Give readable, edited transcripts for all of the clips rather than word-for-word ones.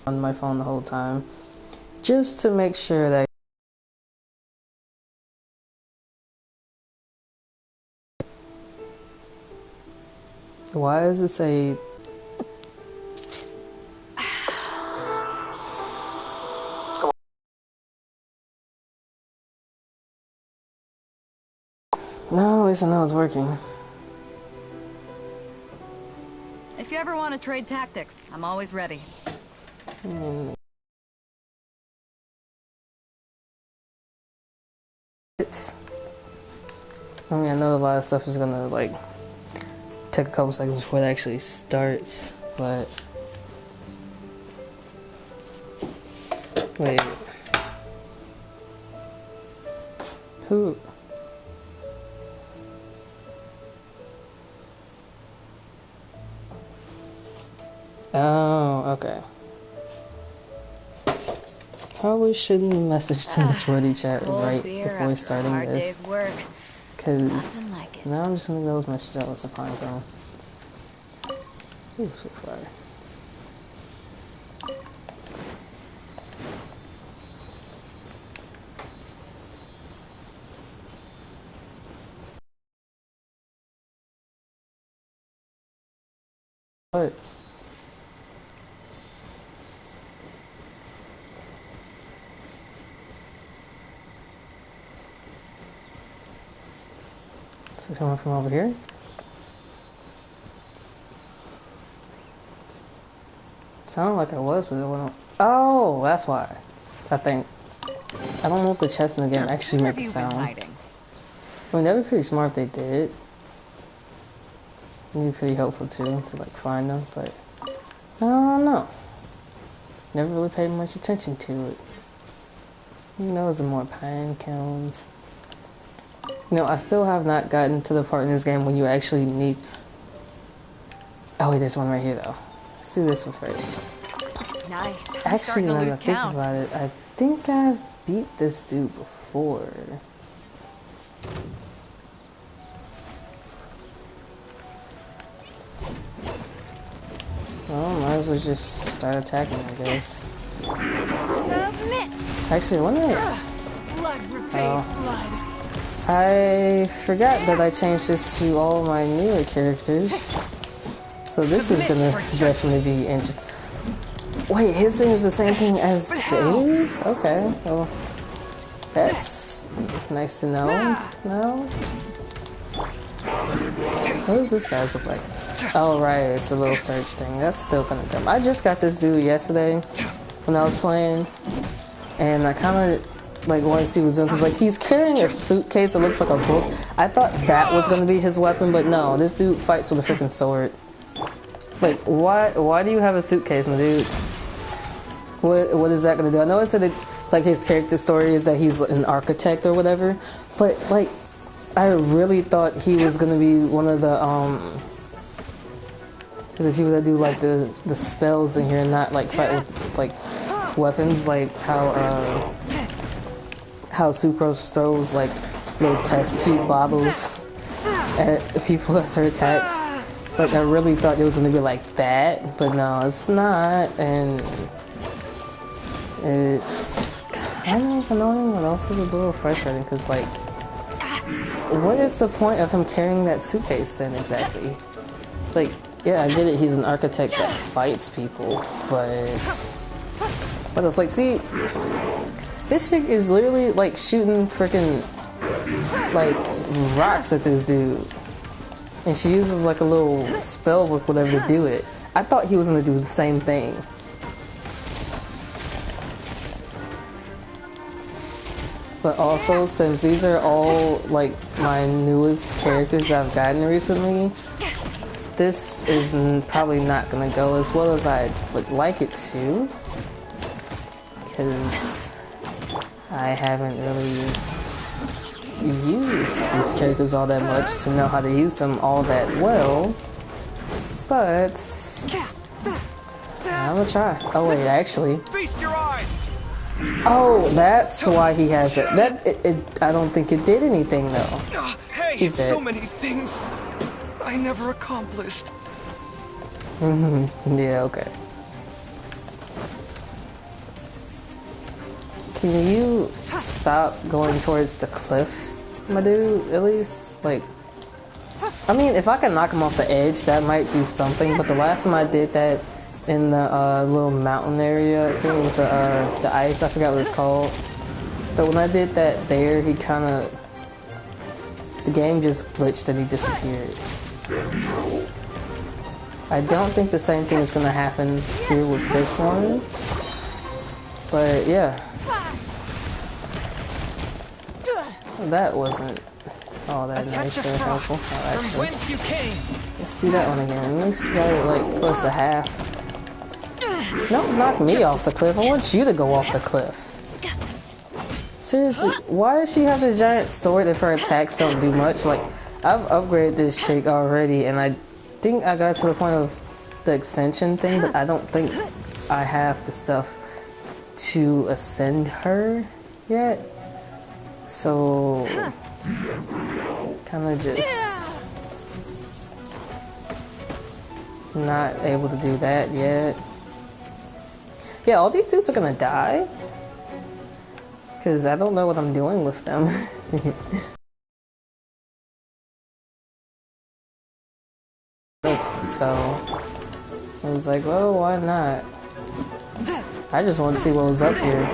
on my phone the whole time, just to make sure that. Why does it say? No, at least I know it's working. If you ever want to trade tactics, I'm always ready. I mean, I know a lot of stuff is gonna like take a couple seconds before it actually starts, but wait, who? Oh, okay. Probably shouldn't message to the sweaty chat right before starting this, because now I'm just gonna go message out with the pine cone. Ooh, so far. What? Is it coming from over here? Sounded like I was, but it wasn't. Oh, that's why. I think. I don't know if the chests in the game actually make a sound. I mean, that'd be pretty smart if they did. It'd be pretty helpful too to like find them, but I don't know. Never really paid much attention to it. You know, some more pine cones. You know, I still have not gotten to the part in this game when you actually need. Oh wait, there's one right here though. Let's do this one first. Nice. Actually, now that I think about it, I think I've beat this dude before. Well, might as well just start attacking, I guess. Submit. Actually, when Blood repays blood. I forgot that I changed this to all my newer characters. So this is gonna definitely be interesting. Wait, his thing is the same thing as Bailey's? Okay, well, that's nice to know. No? What does this guy's look like? Oh right, it's a little search thing. That's still kind of dumb. I just got this dude yesterday when I was playing, and I kind of like wanted to see what he's doing because like he's carrying a suitcase that looks like a book. I thought that was gonna be his weapon, but no, this dude fights with a freaking sword. Like, why do you have a suitcase, my dude? What is that gonna do? I know it said it, like his character story is that he's an architect or whatever, but like, I really thought he was gonna be one of the people that do like the spells in here and not like fight with like weapons, like how Sucrose throws like little test tube bottles at people as her attacks. Like, I really thought it was gonna be like that, but no, it's not, and it's kind of annoying, but also a little frustrating, because, like, what is the point of him carrying that suitcase then, exactly? Like, yeah, I get it, he's an architect that fights people, but what else? Like, see, this chick is literally, like, shooting freaking, like, rocks at this dude. And she uses like a little spell book, whatever, to do it. I thought he was gonna do the same thing. But also, since these are all like my newest characters I've gotten recently, this is probably not gonna go as well as I would like it to. Because I haven't really use these characters all that much to know how to use them all that well, but I'm gonna try. Oh wait, actually, feast your eyes. Oh, that's why he has it. I don't think it did anything though. Hey, He's dead. so many things I never accomplished. Yeah, okay. can you stop going towards the cliff, my dude, at least? Like, I mean, if I can knock him off the edge, that might do something, but the last time I did that in the little mountain area thing with the ice, I forgot what it's called, but when I did that there, he kind of, the game just glitched and he disappeared. I don't think the same thing is going to happen here with this one, but yeah. That wasn't all that nice or helpful. Oh, actually, let's see that one again. At least got it like close to half. Don't knock me off the cliff. I want you to go off the cliff. Seriously, why does she have this giant sword if her attacks don't do much? Like, I've upgraded this chick already, and I think I got to the point of the extension thing, but I don't think I have the stuff to ascend her yet. So, kind of just not able to do that yet. Yeah, all these suits are gonna die because I don't know what I'm doing with them. So I was like, well, why not? I just want to see what was up here,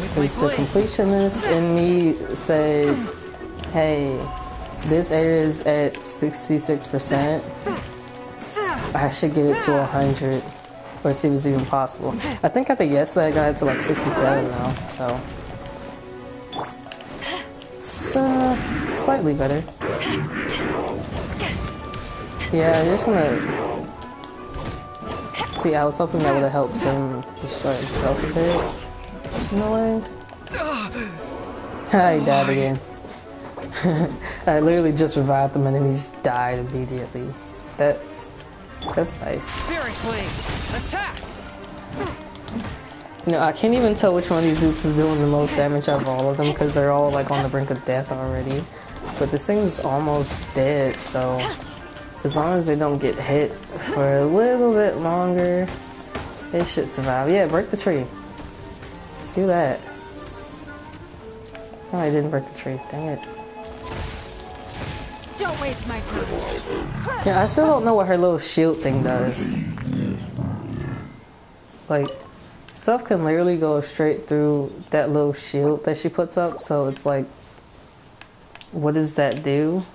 because the completionist in me said, hey, this area is at 66%. I should get it to 100, or see if it's even possible. I think after yesterday I got it to like 67 now, so it's slightly better. Yeah, I'm just gonna see. I was hoping that would have helped him destroy himself a bit. In a way. He died again. I literally just revived him and then he just died immediately. That's nice. Spirit Blade, attack! You know, I can't even tell which one of these Zeus is doing the most damage out of all of them because they're all like on the brink of death already. But this thing's almost dead, so as long as they don't get hit for a little bit longer, they should survive. Yeah, break the tree. Do that. Oh, I didn't break the tree. Dang it. Don't waste my time. Yeah, I still don't know what her little shield thing does. Like, stuff can literally go straight through that little shield that she puts up, so it's like, what does that do?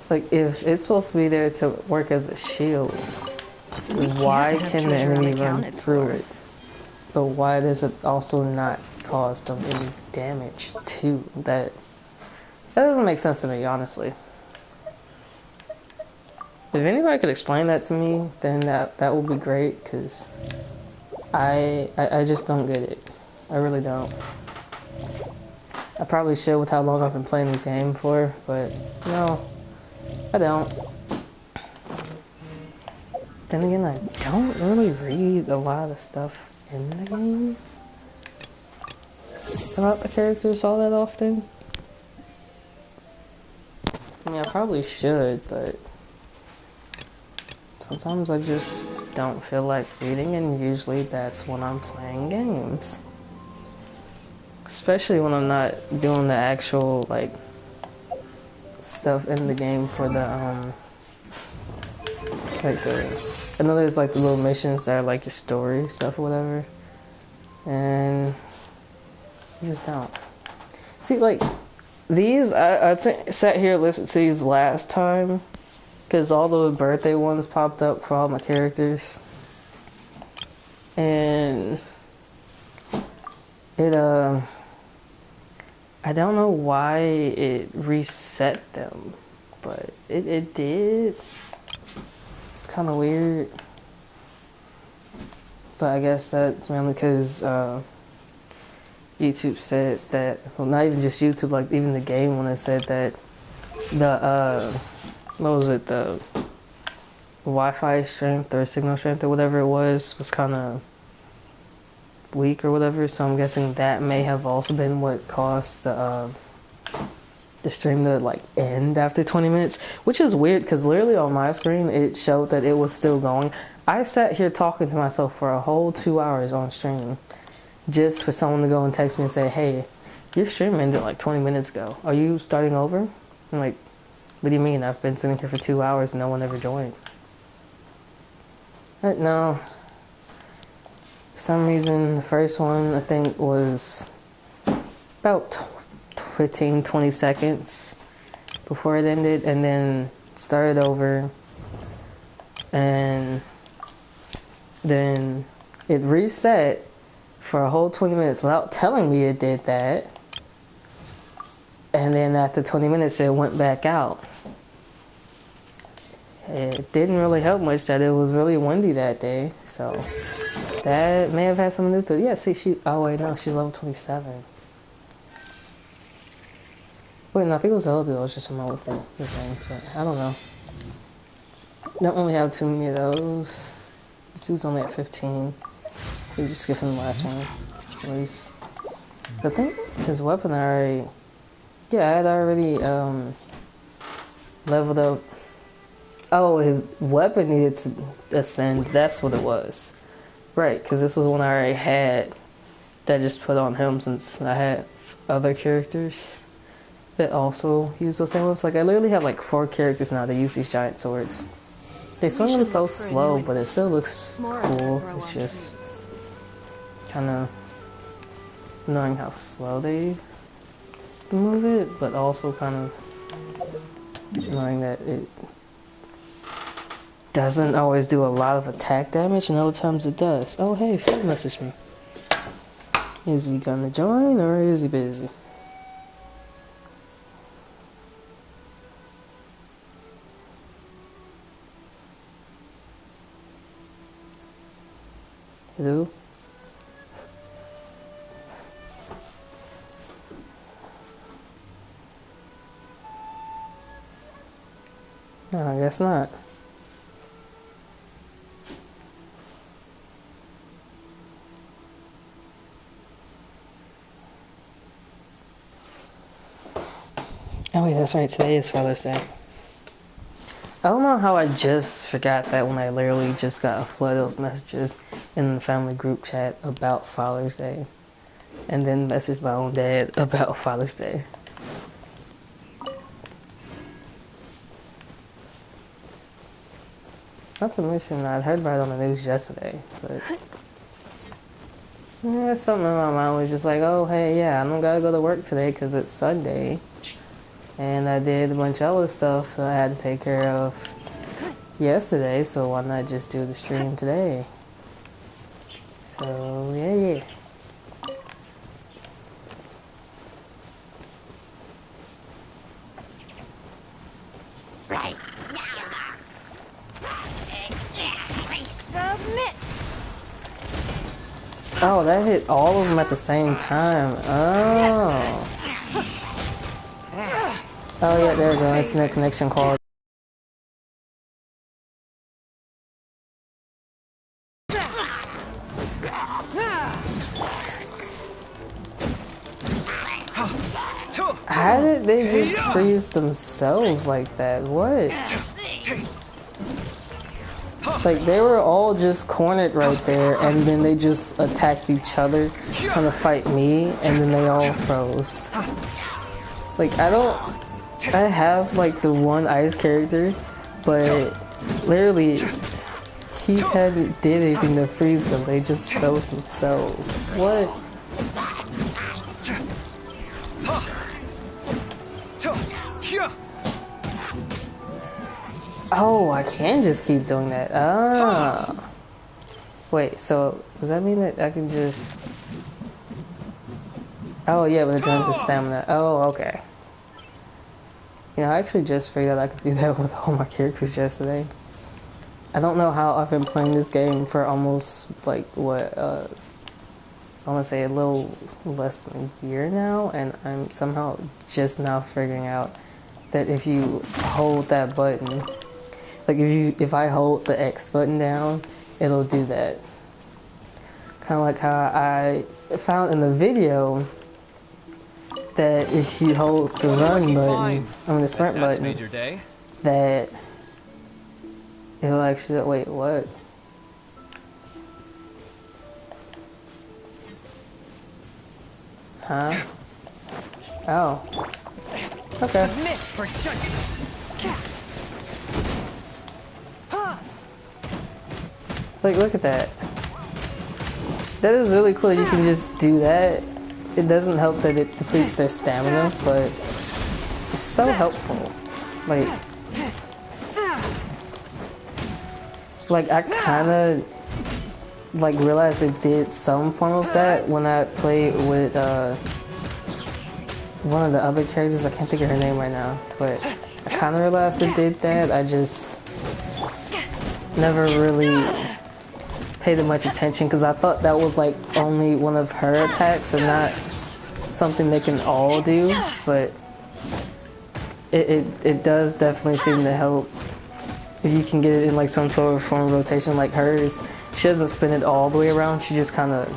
Like, if it's supposed to be there to work as a shield, why can the enemy run through it? But why does it also not cause them any damage to that? That doesn't make sense to me, honestly. If anybody could explain that to me, then that would be great, because I just don't get it. I really don't. I probably should with how long I've been playing this game for, but no, I don't. Then again, I don't really read a lot of stuff in the game about the characters all that often. I mean, I probably should, but sometimes I just don't feel like reading, and usually that's when I'm playing games. Especially when I'm not doing the actual, like, stuff in the game for the, like I know there's, like, the little missions that are, like, your story stuff or whatever. And I just don't. See, like, these, I sat here and listened to these last time, because all the birthday ones popped up for all my characters. And it, I don't know why it reset them, but it did. It's kind of weird. But I guess that's mainly because YouTube said that, well, not even just YouTube, like even the game when it said that the, what was it, the Wi-Fi strength or signal strength or whatever it was kind of weak or whatever, so I'm guessing that may have also been what caused the stream to like end after 20 minutes, which is weird because literally on my screen it showed that it was still going. I sat here talking to myself for a whole 2 hours on stream, just for someone to go and text me and say, hey, your stream ended like 20 minutes ago. Are you starting over? I'm like, what do you mean? I've been sitting here for 2 hours and no one ever joined. But no. For some reason, the first one I think was about 15, 20 seconds before it ended, and then started over, and then it reset for a whole 20 minutes without telling me it did that. And then after 20 minutes, it went back out. It didn't really help much that it was really windy that day, so that may have had something to do with it. Yeah, see, oh wait, no, she's level 27. Wait, no, I think it was Elder. It was just a remote thing, but I don't know. Don't really have too many of those. This dude's only at 15. We just skipping the last one, at least. I think his weapon I had already leveled up. Oh, his weapon needed to ascend. That's what it was. Right, because this was one I already had that I just put on him since I had other characters that also use those same weapons. Like, I literally have like 4 characters now that use these giant swords. They swing them so slow, but it still looks cool. It's just kind of knowing how slow they move it, but also kind of knowing that it doesn't always do a lot of attack damage, and other times it does. Oh hey, Phil messaged me. Is he gonna join or is he busy? Hello? No, I guess not. Oh wait, that's right, today is Father's Day. I don't know how I just forgot that when I literally just got a flood of those messages in the family group chat about Father's Day. And then messaged my own dad about Father's Day. Not to mention, I'd heard about it on the news yesterday, but yeah, something in my mind was just like, oh hey, yeah, I don't gotta go to work today because it's Sunday. And I did a bunch of other stuff that I had to take care of yesterday, so why not just do the stream today? So, yeah. Right. Submit. Oh, that hit all of them at the same time. Oh. Oh yeah, there we go. Internet connection quality. How did they just freeze themselves like that? What? Like, they were all just cornered right there, and then they just attacked each other, trying to fight me, and then they all froze. Like, I have, like, the one ice character, but literally, he hadn't did anything to freeze them, they just froze themselves. What? Oh, I can just keep doing that. Ah. Wait, so does that mean that I can just... Oh yeah, but it drains the stamina. Oh, okay. You know, I actually just figured out I could do that with all my characters yesterday. I don't know how I've been playing this game for almost, like, what, I want to say a little less than a year now, and I'm somehow just now figuring out that if you hold that button, like if I hold the X button down, it'll do that. Kind of like how I found in the video that if you hold the run button, the sprint button, made your day. that it'll actually, wait, what? Huh? Oh. Okay. Submit for judgment. Like, look at that. That is really cool that you can just do that. It doesn't help that it depletes their stamina, but it's so helpful. Like I kinda like realized it did some form of that when I played with one of the other characters. I can't think of her name right now, but I kinda realized it did that. I just never really paid much attention because I thought that was like only one of her attacks and not something they can all do, but it does definitely seem to help if you can get it in like some sort of form of rotation like hers. She doesn't spin it all the way around, she just kind of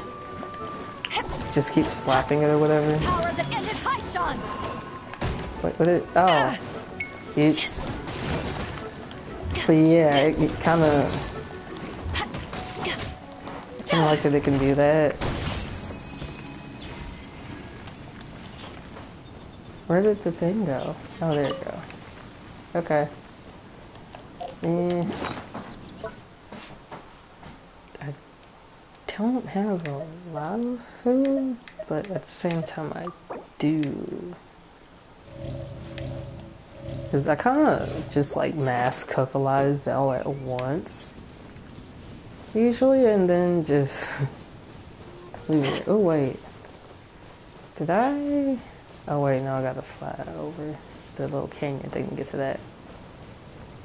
just keeps slapping it or whatever. Wait, what it? Oh, oops. But yeah, it kind of like that it can do that. Where did the thing go? Oh, there it go. Okay. I don't have a lot of food, but at the same time I do. Because I kind of just like mass cook a lot of all at once. Usually, and then just leave it. Oh, wait. Did I? Oh, wait, no, I gotta fly over the little canyon thing to get to that.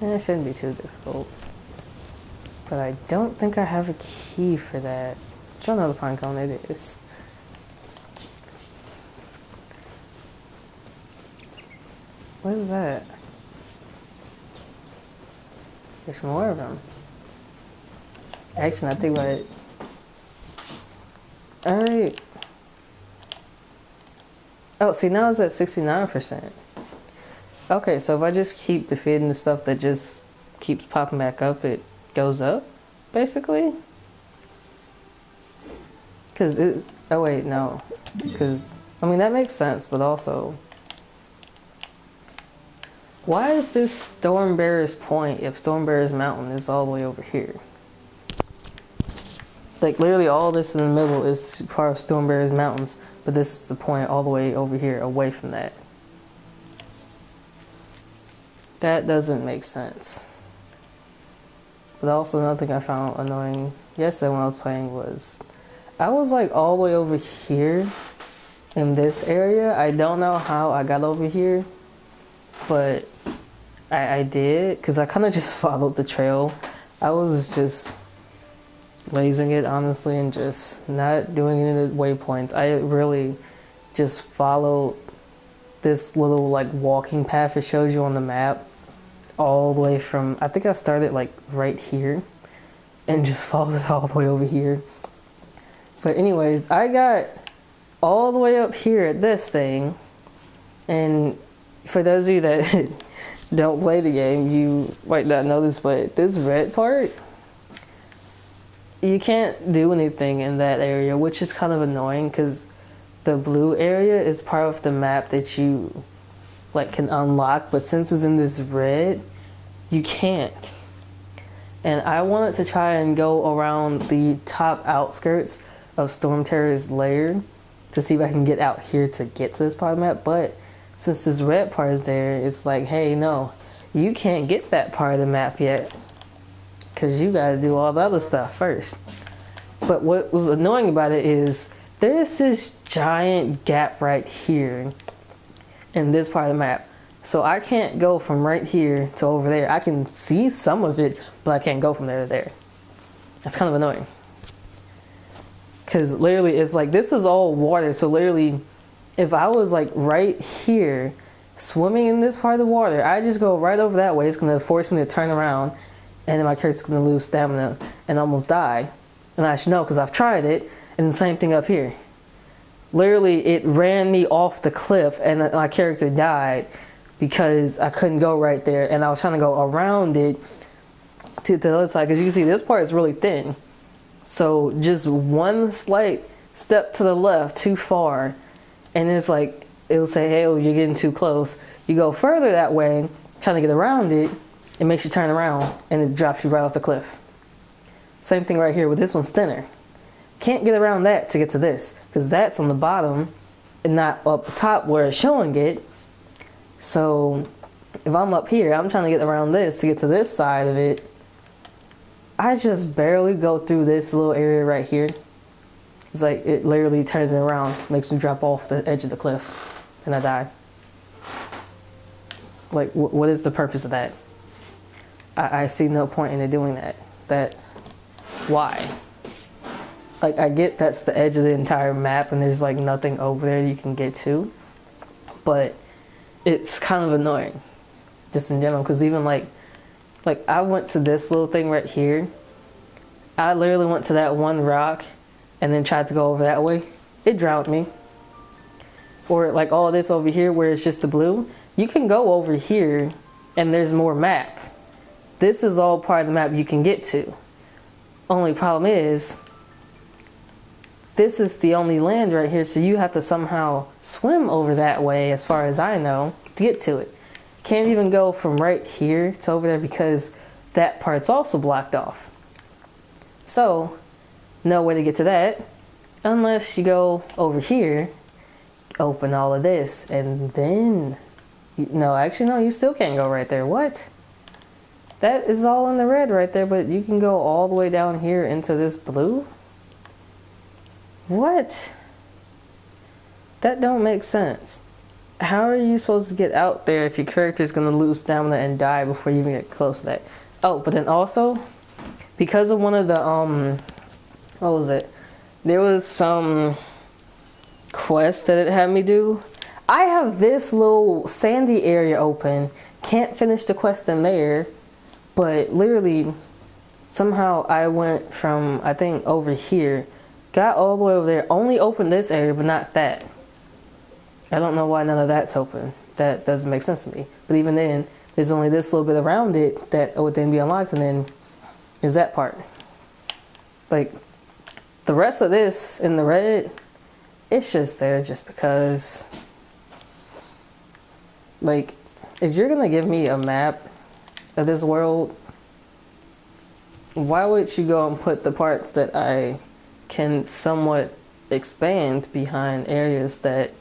It shouldn't be too difficult. But I don't think I have a key for that. It's another pine cone, it is. What is that? There's more of them. Actually, I think about it. Alright. Oh, see, now it's at 69%. Okay, so if I just keep defeating the stuff that just keeps popping back up, it goes up, basically? Because it's... Oh, wait, no. Because, I mean, that makes sense, but also... Why is this Stormbearer's Point if Stormbearer's Mountain is all the way over here? Like, literally all this in the middle is part of Stormbearer's Mountains, but this is the point all the way over here, away from that. That doesn't make sense. But also another thing I found annoying yesterday when I was playing was, I was like all the way over here in this area. I don't know how I got over here, but I did, because I kind of just followed the trail. I was just lazing it, honestly, and just not doing any of the waypoints. I really just followed this little like walking path it shows you on the map all the way from, I think I started like right here and just followed it all the way over here. But anyways, I got all the way up here at this thing, and for those of you that don't play the game, you might not know this, but this red part, you can't do anything in that area, which is kind of annoying because the blue area is part of the map that you like can unlock, but since it's in this red, you can't. And I wanted to try and go around the top outskirts of Storm Terror's lair to see if I can get out here to get to this part of the map, but since this red part is there, it's like, hey, no, you can't get that part of the map yet, because you got to do all the other stuff first. But what was annoying about it is there's this giant gap right here in this part of the map. So I can't go from right here to over there. I can see some of it, but I can't go from there to there. That's kind of annoying. Because literally it's like, this is all water. So literally, if I was like right here swimming in this part of the water, I just go right over that way. It's going to force me to turn around, and then my character's going to lose stamina and almost die. And I should know because I've tried it. And the same thing up here. Literally, it ran me off the cliff and my character died because I couldn't go right there. And I was trying to go around it to the other side, because you can see this part is really thin. So just one slight step to the left too far and it's like it'll say, hey, oh, you're getting too close. You go further that way, trying to get around it, it makes you turn around and it drops you right off the cliff. Same thing right here, with this one's thinner. Can't get around that to get to this, because that's on the bottom and not up top where it's showing it. So if I'm up here, I'm trying to get around this to get to this side of it. I just barely go through this little area right here. It's like it literally turns me around, makes me drop off the edge of the cliff, and I die. Like, what is the purpose of that? I see no point in it doing that. Why? Like, I get that's the edge of the entire map and there's like nothing over there you can get to, but it's kind of annoying just in general, because even like I went to this little thing right here. I literally went to that one rock and then tried to go over that way. It drowned me. Or like all this over here where it's just the blue, you can go over here and there's more map. This is all part of the map you can get to. Only problem is, this is the only land right here, so you have to somehow swim over that way, as far as I know, to get to it. Can't even go from right here to over there because that part's also blocked off. So, no way to get to that, unless you go over here, open all of this, and then... No, actually, no, you still can't go right there. What? That is all in the red right there, but you can go all the way down here into this blue? What? That don't make sense. How are you supposed to get out there if your character is going to lose stamina and die before you even get close to that? Oh, but then also, because of one of the, what was it? There was some quest that it had me do. I have this little sandy area open, can't finish the quest in there, but literally, somehow I went from, I think, over here, got all the way over there, only opened this area, but not that. I don't know why none of that's open. That doesn't make sense to me. But even then, there's only this little bit around it that would then be unlocked, and then there's that part. Like, the rest of this in the red, it's just there just because. Like, if you're gonna give me a map of this world, why would you go and put the parts that I can somewhat expand behind areas that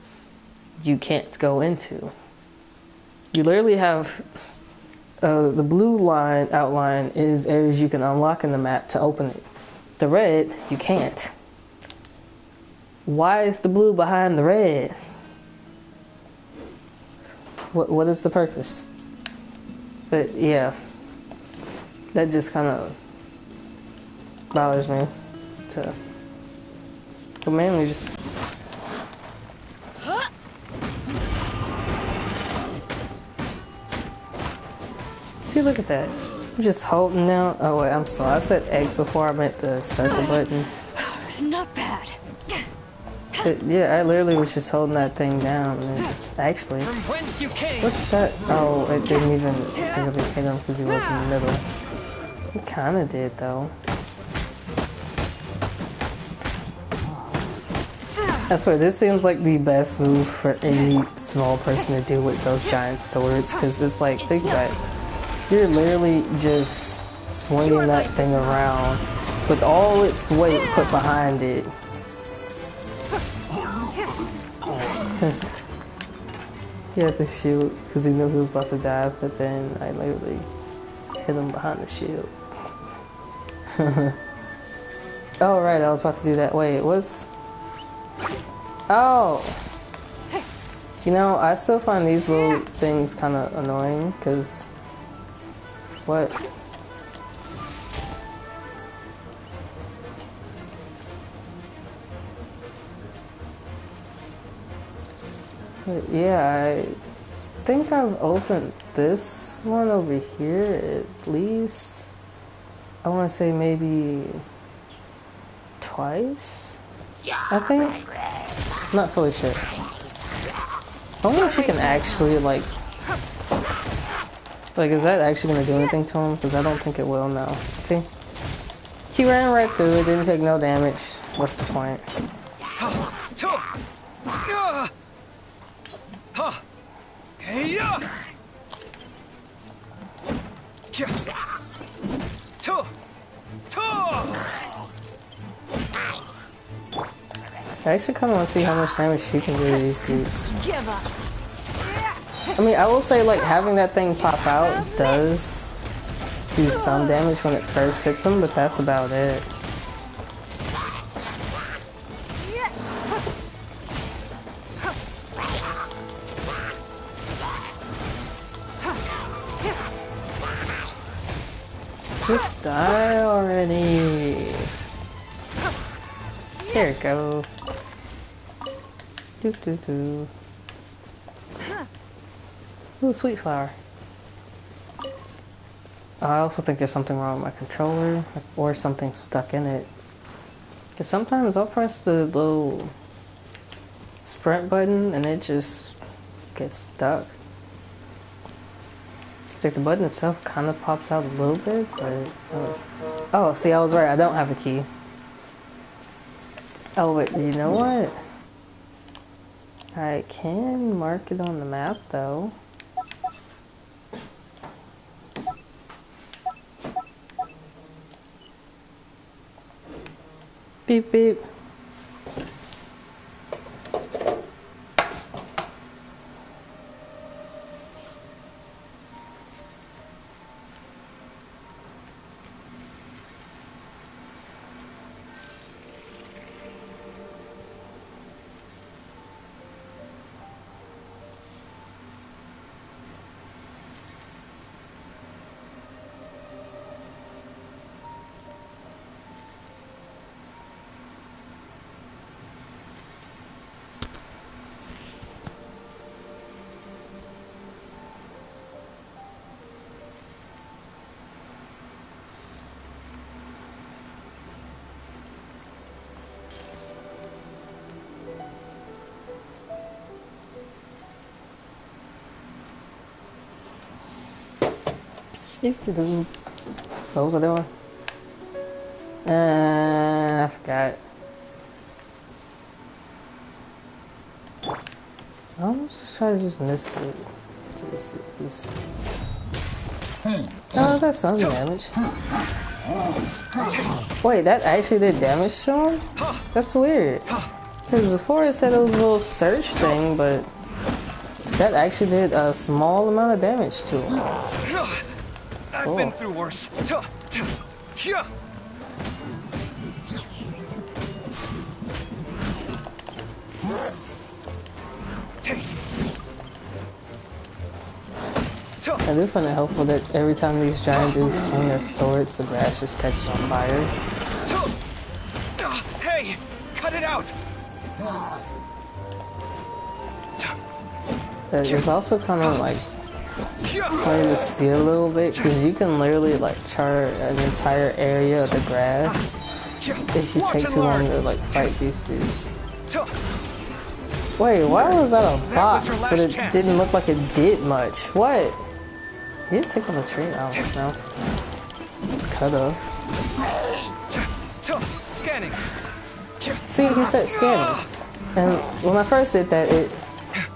you can't go into? You literally have the blue line outline is areas you can unlock in the map to open it. The red, you can't. Why is the blue behind the red? What is the purpose? But yeah, that just kind of bothers me. But mainly just. See, look at that. I'm just holding down. Oh wait, I'm sorry. I said X before I meant the circle button. Not bad. But yeah, I literally was just holding that thing down and it just actually. What's that? Oh, it didn't even really hit him because he was in the middle. It kind of did though. I swear, this seems like the best move for any small person to do with those giant swords, because it's like, think about it. You're literally just swinging that thing around with all its weight put behind it. He had to shoot because he knew he was about to die, but then I literally hit him behind the shield. Oh right, I was about to do that. Wait, it was... Oh! You know, I still find these little things kind of annoying, because... What? But yeah, I think I've opened this one over here at least. I want to say maybe twice, I think. Not fully sure. I wonder if you can actually like, is that actually going to do anything to him? Because I don't think it will, no. See? He ran right through it, didn't take no damage. What's the point? Ha! Hey ya! Kya! To! To! I actually kind of want to see how much damage she can do to these suits. Give up. I mean, I will say, like, having that thing pop out does do some damage when it first hits them, but that's about it. Just die already. Here it go. Doo doo doo. Ooh, sweet flower. I also think there's something wrong with my controller, or something stuck in it. Because sometimes I'll press the little sprint button and it just gets stuck. Like the button itself kind of pops out a little bit, but... Oh, see, I was right. I don't have a key. Oh, wait, you know what? I can mark it on the map, though. Beep, beep. What was I doing? I forgot. I was just trying to use this to use. Oh, that's some damage. Wait, that actually did damage to him? That's weird. Because before it said it was a little search thing, but that actually did a small amount of damage to him. I've been through worse. I do find it helpful that every time these giant dudes swing their swords, the grass just catches on fire. Hey, cut it out. It's also kind of like funny to see a little bit because you can literally like char an entire area of the grass if you take too long to like fight these dudes. Wait, why was that a box but it didn't look like it did much? What? Did he just take on the tree? Oh, no. Cut off. Scanning. See, he said scanning. And when I first did that, it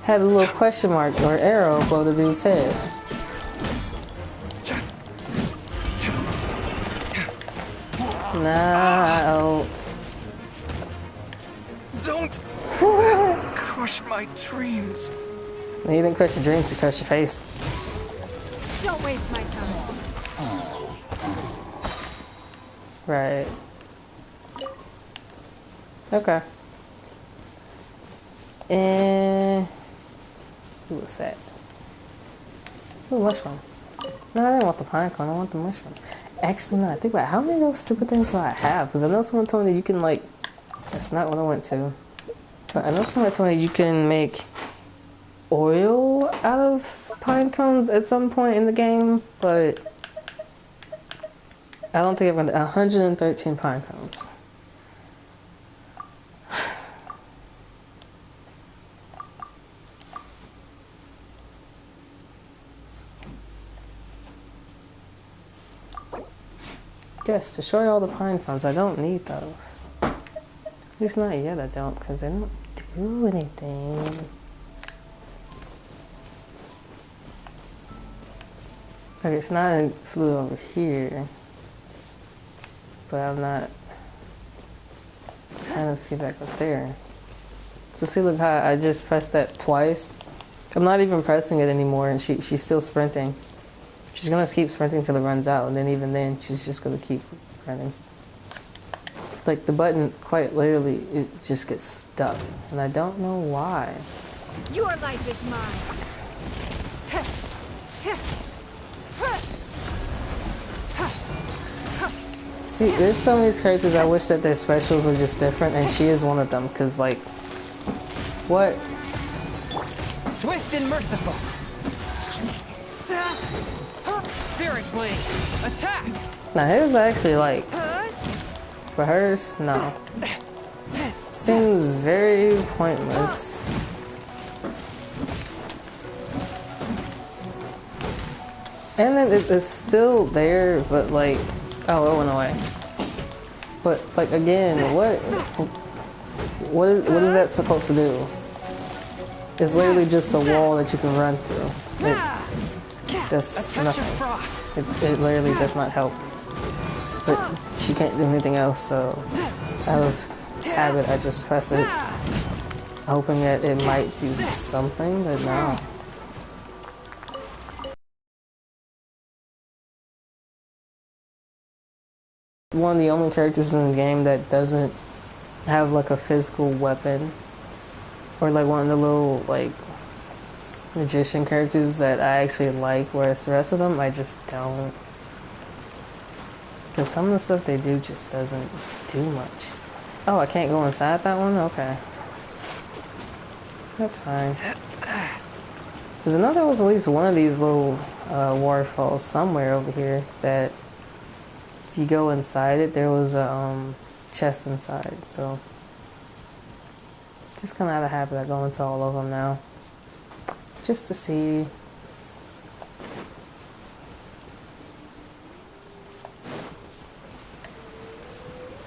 had a little question mark or arrow above the dude's head. No. Don't crush my dreams. You didn't crush your dreams, you crushed your face. Don't waste my time. Right. Okay. And who was that? Ooh, mushroom. No, I didn't want the pine cone, I want the mushroom. Actually, no, I think about it. How many of those stupid things do I have? Because I know someone told me that you can, like, that's not what I went to. But I know someone told me you can make oil out of pine cones at some point in the game, but I don't think I've got 113 pine cones. Yes, destroy all the pine cones. I don't need those. At least not yet I don't, because they don't do anything. Okay, it's not flew over here, but I'm not trying to get back up there. So see, look how I just pressed that twice. I'm not even pressing it anymore, and she's still sprinting. She's gonna keep sprinting till it runs out, and then even then, she's just gonna keep running. Like the button, quite literally, it just gets stuck, and I don't know why. Your life is mine. See, there's some of these characters I wish that their specials were just different, and she is one of them, because, like, what? Swift and merciful. Spirit blade. Attack. Now, his actually, like, for hers, no. Seems very pointless. And then it's still there, but, like, oh, it went away. But, like, again, what is that supposed to do? It's literally just a wall that you can run through. It does nothing. It literally does not help. But she can't do anything else, so out of habit, I just press it, hoping that it might do something, but no. One of the only characters in the game that doesn't have like a physical weapon, or like one of the little like magician characters that I actually like, whereas the rest of them I just don't. Because some of the stuff they do just doesn't do much. Oh, I can't go inside that one? Okay. That's fine. Because I know there was at least one of these little waterfalls somewhere over here that if you go inside it, there was a chest inside. So, just kind of out of habit, I go into all of them now. Just to see.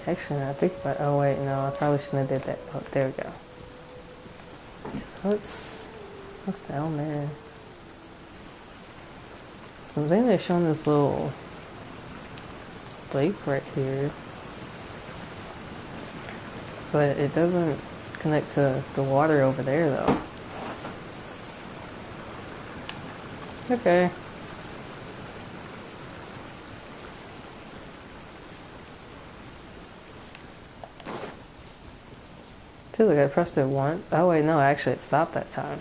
Actually, I think about. Oh wait, no, I probably shouldn't have did that. Oh, there we go. So what's down there? So I think they're showing this little lake right here, but it doesn't connect to the water over there though. Okay. Dude, like I pressed it once. Oh wait, no, actually it stopped that time.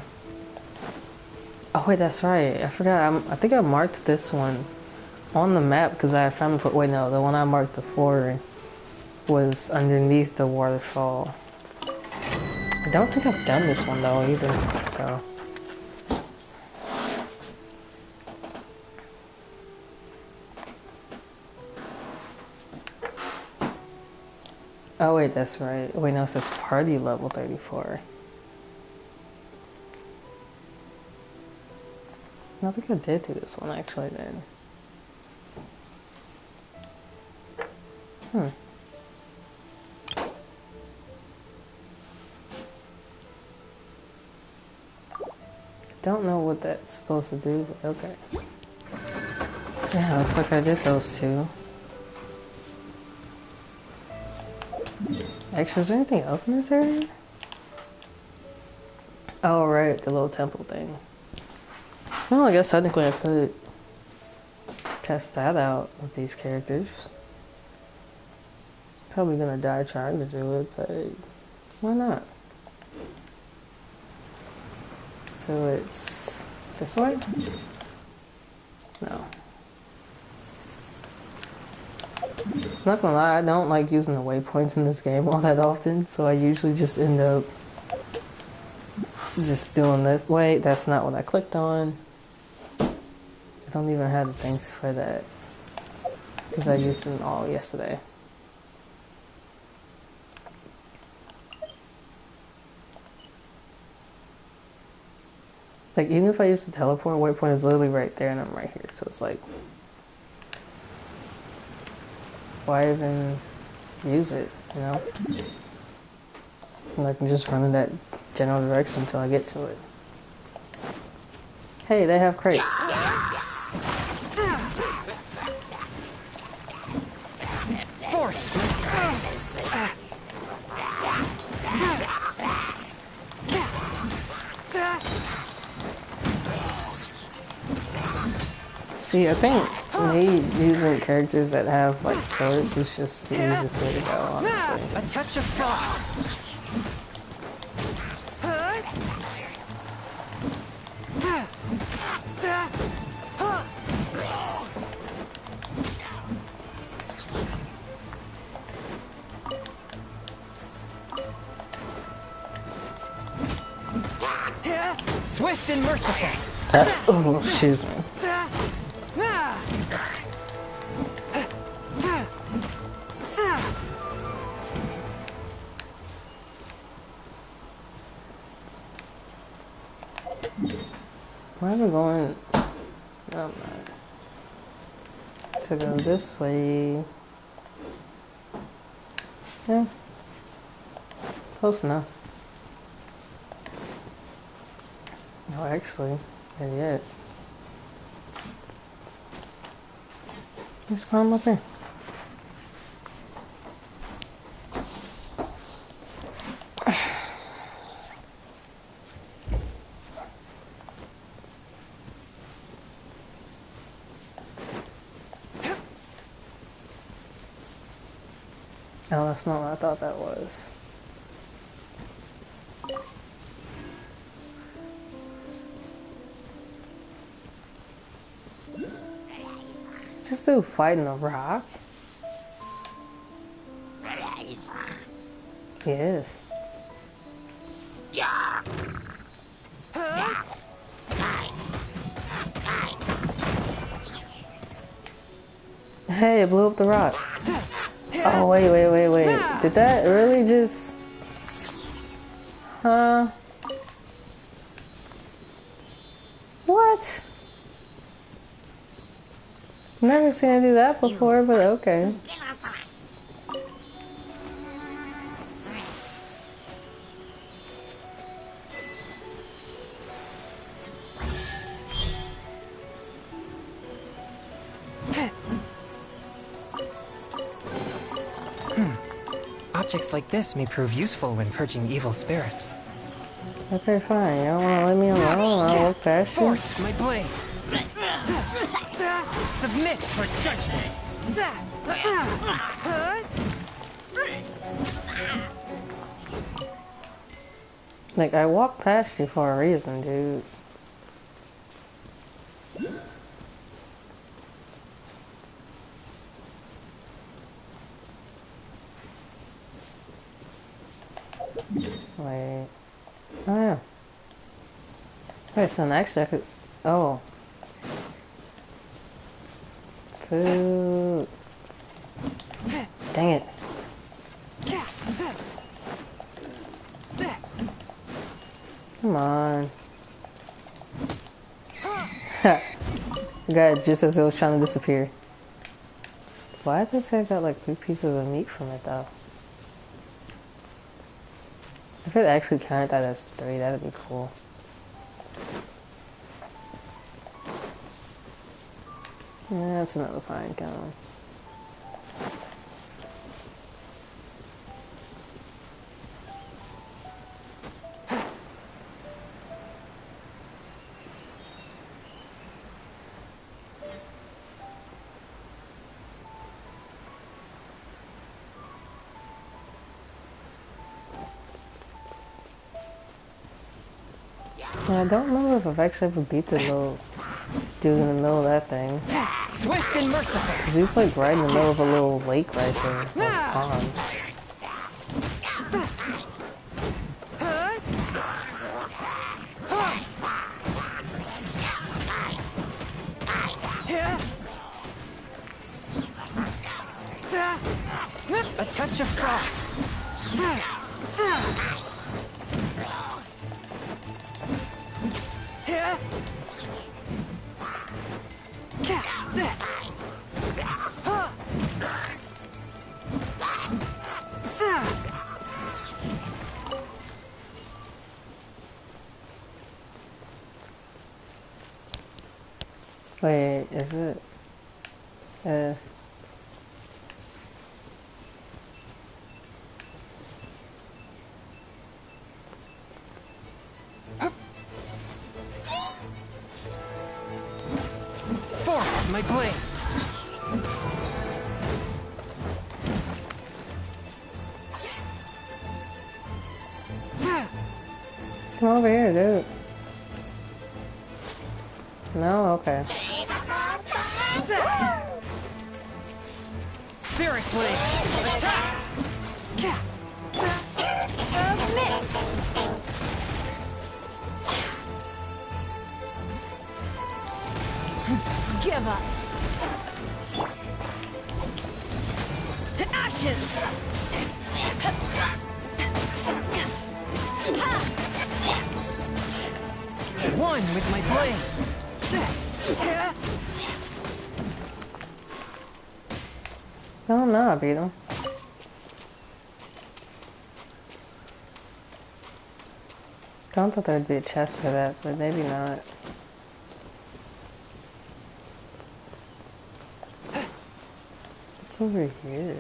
Oh wait, that's right. I forgot. I think I marked this one on the map because I found it. Wait, no, the one I marked before was underneath the waterfall. I don't think I've done this one though either. So. Oh wait, that's right. Wait, no, it says party level 34. I think I did do this one actually then. Don't know what that's supposed to do, but okay. Yeah, looks like I did those two. Actually, is there anything else in this area? Oh, right, the little temple thing. Well, I guess technically I could test that out with these characters. Probably gonna die trying to do it, but why not? So it's this way? No. I'm not gonna lie, I don't like using the waypoints in this game all that often, so I usually just end up just doing this. Wait, that's not what I clicked on. I don't even have the things for that, because I used them all yesterday. Like, even if I use the teleport, waypoint is literally right there and I'm right here, so it's like, why even use it, you know? And I can just run in that general direction until I get to it. Hey, they have crates. See, I think me using characters that have like swords is just the easiest way to go, honestly. A touch of frost. Swift and merciful. Oh, excuse me. Why am I going? Oh, no. To go this way. Yeah. Close enough. Oh, actually, not yet. Just climb up here. Oh, that's not what I thought that was. Is this dude fighting a rock? He is. Hey, it blew up the rock. Oh, wait. Did that really just... Huh? What? Never seen it do that before, but okay. Objects like this may prove useful when purging evil spirits. Okay, fine. You don't want to let me alone? I'll walk past you. Forth, my blade. Submit for judgment. Like, I walked past you for a reason, dude. Wait. Oh, yeah. Wait, so actually I could... Oh. Food. Dang it. Come on. God, just as it was trying to disappear. Why did they say I got like 3 pieces of meat from it though? If it actually counted that as 3, that'd be cool. Yeah, that's another pine cone. Yeah, I don't remember if I've actually ever beat the little dude in the middle of that thing. Swift and merciful. Cause he's like right in the middle of a little lake right there, like pond. A touch of frost. Wait, is it? Yes. blade. Come over here, dude. No? Okay. Spirit blade. Attack! Submit! Give up! To ashes! One with my blade. No, no, I beat him. I don't thought there'd be a chest for that, but maybe not. What's over here?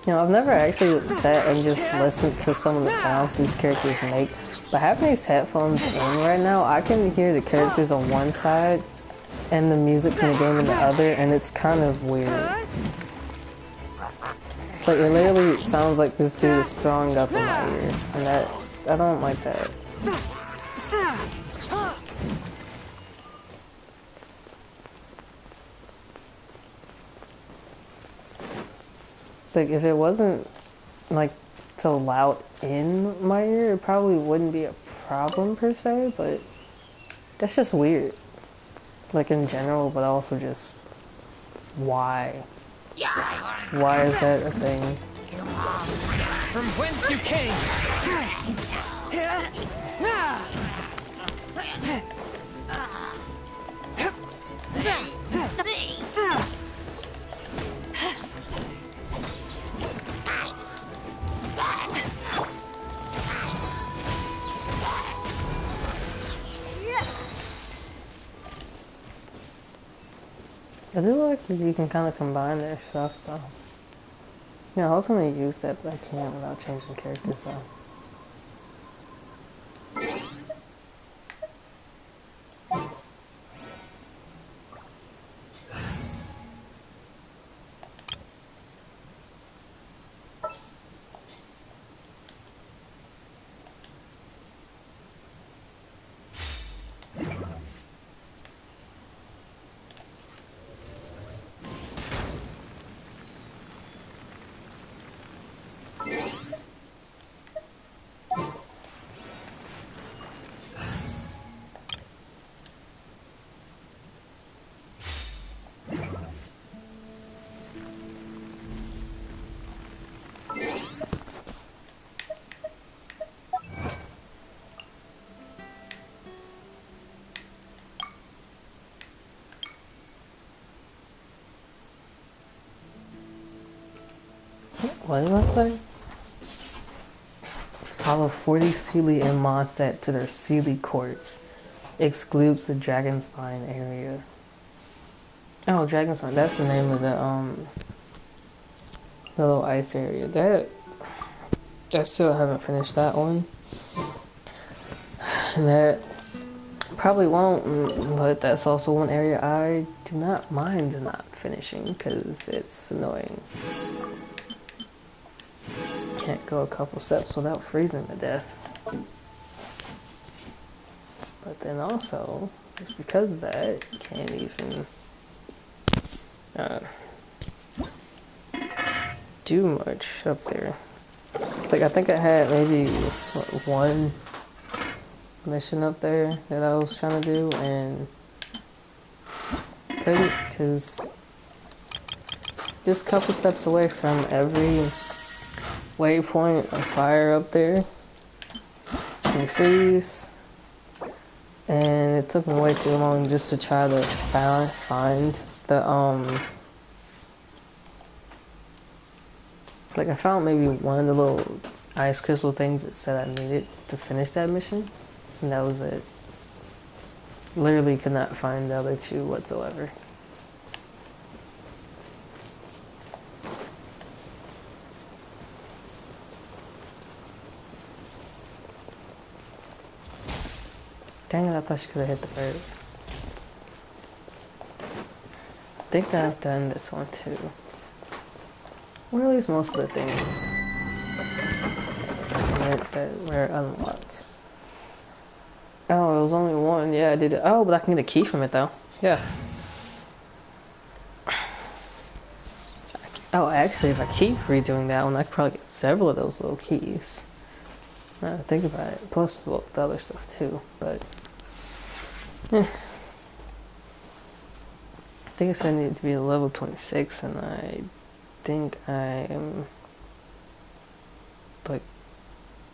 You know, I've never actually sat and just listened to some of the sounds these characters make, but having these headphones in right now, I can hear the characters on one side and the music from the game on the other, and it's kind of weird. Like, it literally sounds like this dude is throwing up in my ear, and that, I don't like that. Like, if it wasn't, like, so loud in my ear, it probably wouldn't be a problem per se, but that's just weird. Like, in general, but also just, why? Why is that a thing? From whence you came. I do like that you can kind of combine their stuff, though. Yeah, I was gonna use that, but I can't without changing characters, though. What did that say? Follow 40 Sealy and Mondstadt to their Sealy courts. Excludes the Dragonspine area. Oh, Dragonspine. That's the name of the little ice area. That I still haven't finished that one. And that probably won't, but that's also one area I do not mind not finishing because it's annoying. Can't go a couple steps without freezing to death. But then also, just because of that, you can't even do much up there. Like, I think I had maybe one mission up there that I was trying to do, and couldn't, because just a couple steps away from every waypoint of fire up there, and freeze, and it took me way too long just to try to find the like, I found maybe one of the little ice crystal things that said I needed to finish that mission, and that was it. Literally could not find the other two whatsoever. Dang it, I thought she could have hit the bird. I think I've done this one too. Or at least most of the things that were unlocked. Oh, it was only one. Yeah, I did it. Oh, but I can get a key from it though. Yeah. Oh, actually, if I keep redoing that one, I could probably get several of those little keys. Now that I think about it. Plus, well, the other stuff too. But, yes. I think I said I needed to be level 26, and I think I am, like,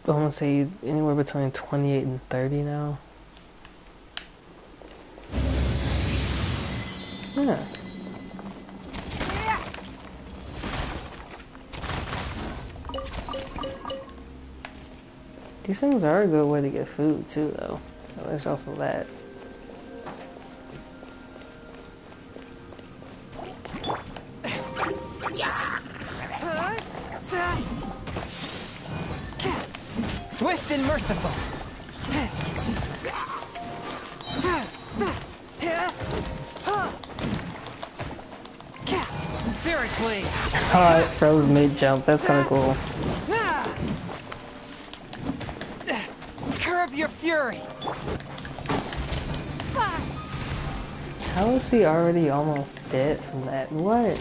I want to say anywhere between 28 and 30 now. Yeah. These things are a good way to get food too, though. So there's also that. Swift and merciful. Spirit blade. Oh, it froze mid-jump. That's kind of cool. Curb your fury. How is he already almost dead from that? What?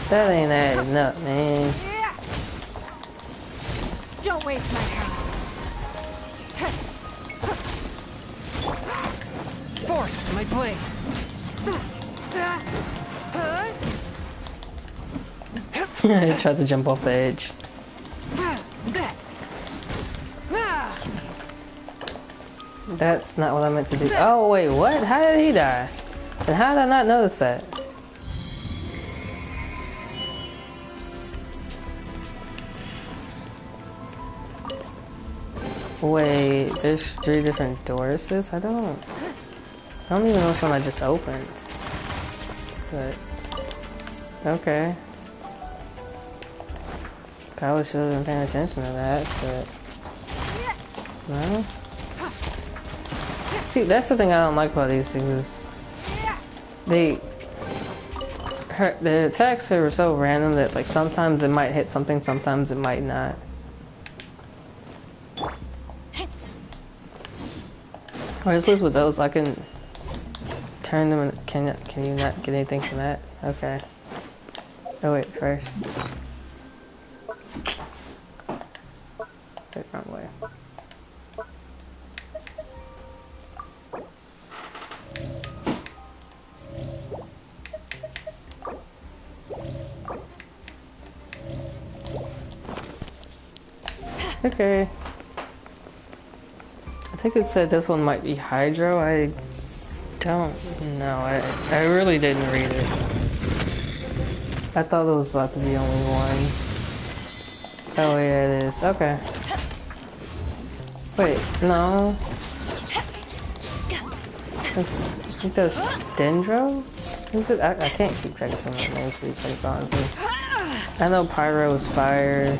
That ain't adding up, man. Don't waste my time. Force my blade. He tried to jump off the edge. That's not what I meant to do. Oh, wait, what? How did he die? And how did I not notice that? Wait, there's 3 different doors. I don't even know which one I just opened. But, okay. Probably should have been paying attention to that, but, no. See, that's the thing I don't like about these things is the attacks are so random that like sometimes it might hit something, sometimes it might not. Or at least with those, I can turn them. And can you not get anything from that? Okay. Oh wait, first. Wait, wrong way. Okay. I think it said this one might be Hydro. I don't know. I really didn't read it. I thought there was about to be only one. Oh yeah, it is. Okay. Wait, no. I think that's Dendro? Is it? I can't keep track of some of the names of these things, honestly. I know Pyro is fire.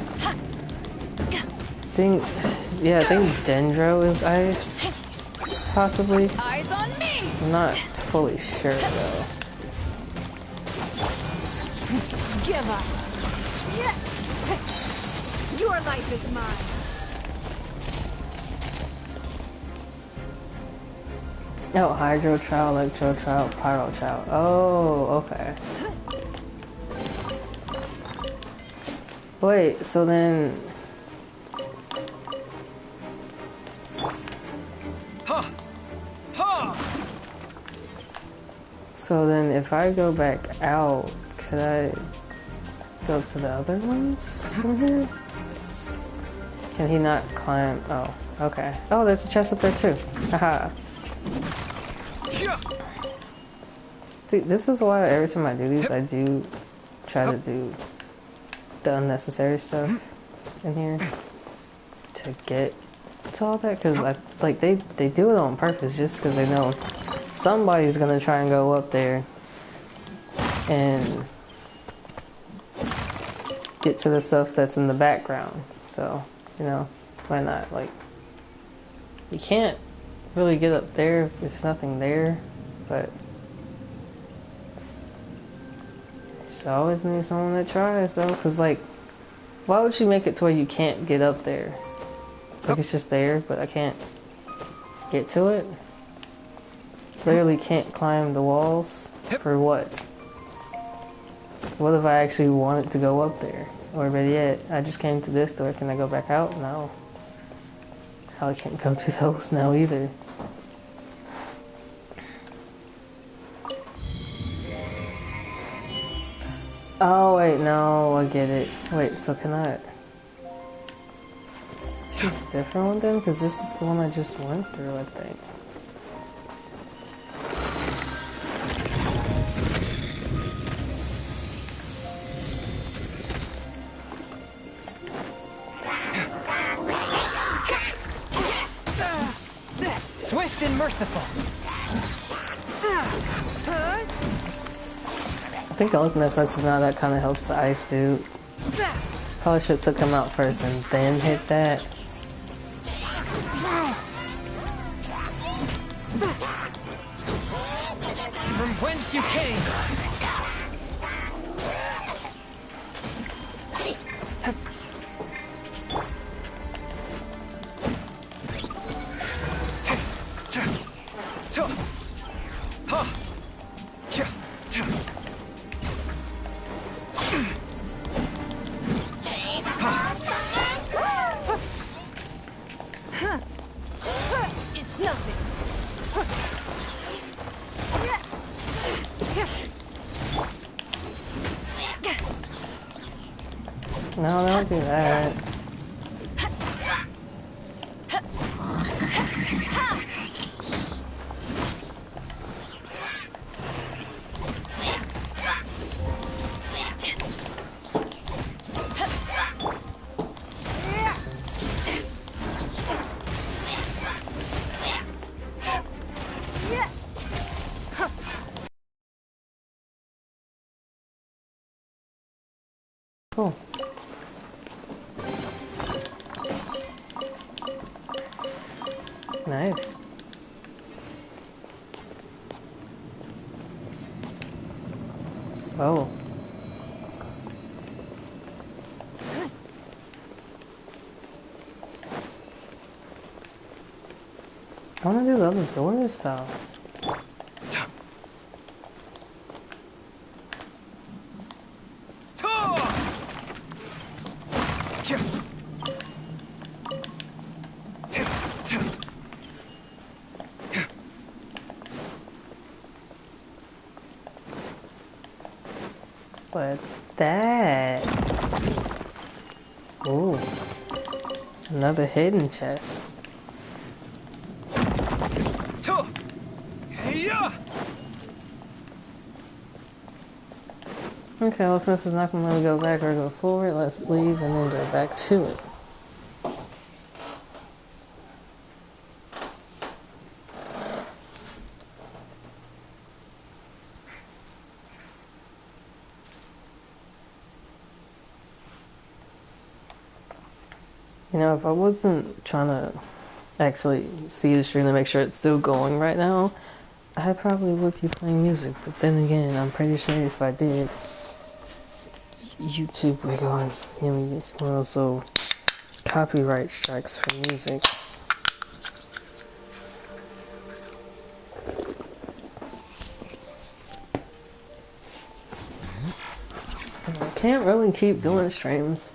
I think Dendro is ice, possibly. Eyes on me. I'm not fully sure though. Give up. Your life is mine. Oh, Hydro Child, Electro Child, Pyro Child. Oh, okay. Wait, so then. So then if I go back out, could I go to the other ones from here? Can he not climb? Oh, okay. Oh, there's a chest up there too. Haha. See, this is why every time I do these, I do try to do the unnecessary stuff in here to get to all that, because they do it on purpose just because they know somebody's gonna try and go up there and get to the stuff that's in the background. So, you know, why not? Like, You can't really get up there. There's nothing there, but you just always need someone that tries, though. Cause like, why would you make it to where you can't get up there? Like it's just there, but I can't get to it. Literally can't climb the walls. For what? What if I actually wanted to go up there? Or better yet, I just came to this door. Can I go back out? No. Hell, I can't go through those now either. Oh wait, no, I get it. Wait, so can I? This is a different one then, because this is the one I just went through, I think. Swift and merciful. I think the only thing that sucks is now that kind of helps the ice dude. Probably should have took him out first and then hit that. From whence you came. It's nothing. No, don't do that. Cool. Nice. Oh. I wanna do the other doors though. What's that? Ooh. Another hidden chest. Okay, well since it's not gonna let me go back or go forward, let's leave and then go back to it. You know, if I wasn't trying to actually see the stream to make sure it's still going right now, I probably would be playing music. But then again, I'm pretty sure if I did, YouTube would go on, you know, also copyright strikes for music. I can't really keep doing streams.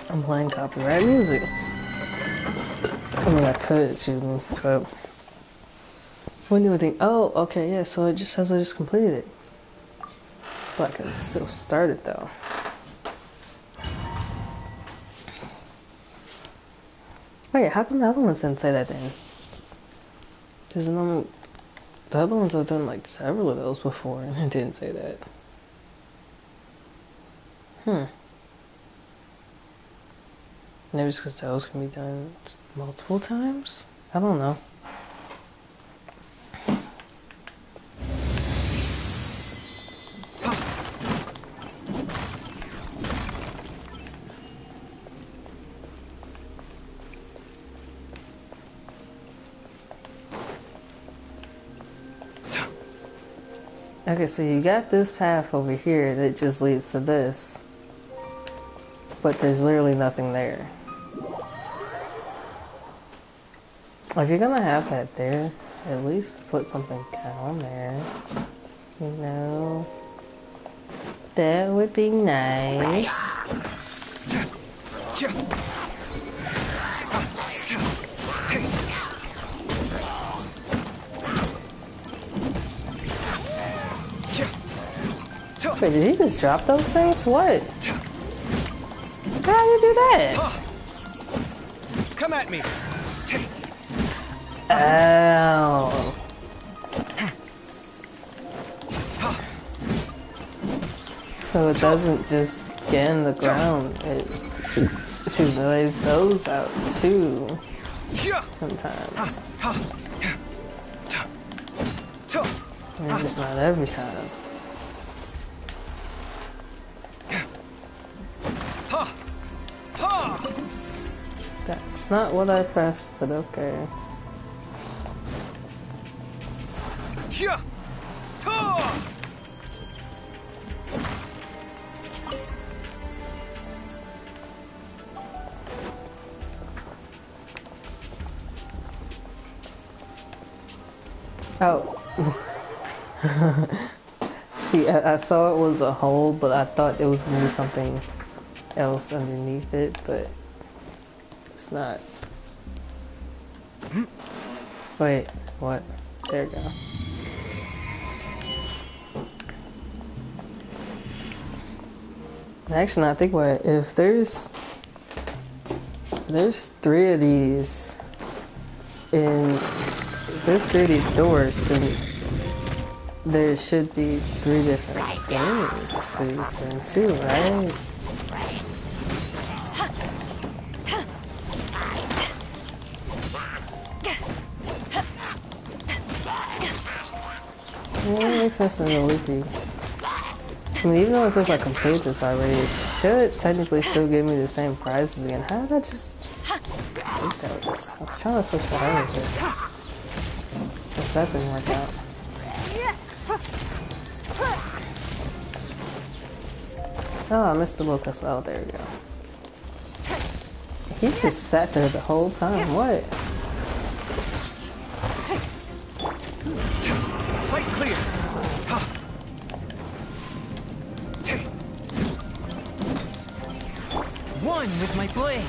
I'm playing copyright music. I mean, I could, excuse me, but wouldn't do anything. Oh, okay, yeah, so it just says I just completed it. But I can still start it though. Wait, how come the other ones didn't say that then? Because the other ones I've done like several of those before and it didn't say that. Maybe it's because those can be done multiple times? I don't know. Okay, so you got this path over here that just leads to this. But there's literally nothing there. If you're gonna have that there, at least put something down there. You know? That would be nice. Wait, did he just drop those things? What? How did he do that? Come at me. Ow. So it doesn't just get in the ground, it lays those out too sometimes. Maybe just not every time. That's not what I pressed, but okay. Oh. See, I saw it was a hole, but I thought it was going to be something else underneath it, but it's not. Wait, what? There we go. Actually, I think what if there's 3 of these if there's 3 of these doors, then there should be 3 different things for these things too, right? Yeah, it makes sense in the wiki. I mean, even though it says I completed this already, it should technically still give me the same prizes again. How did I just take that with this? I was trying to switch that over here. Guess that didn't work out. Oh, I missed the locust. Oh, there we go. He just sat there the whole time. What? Sight clear. One with my blade.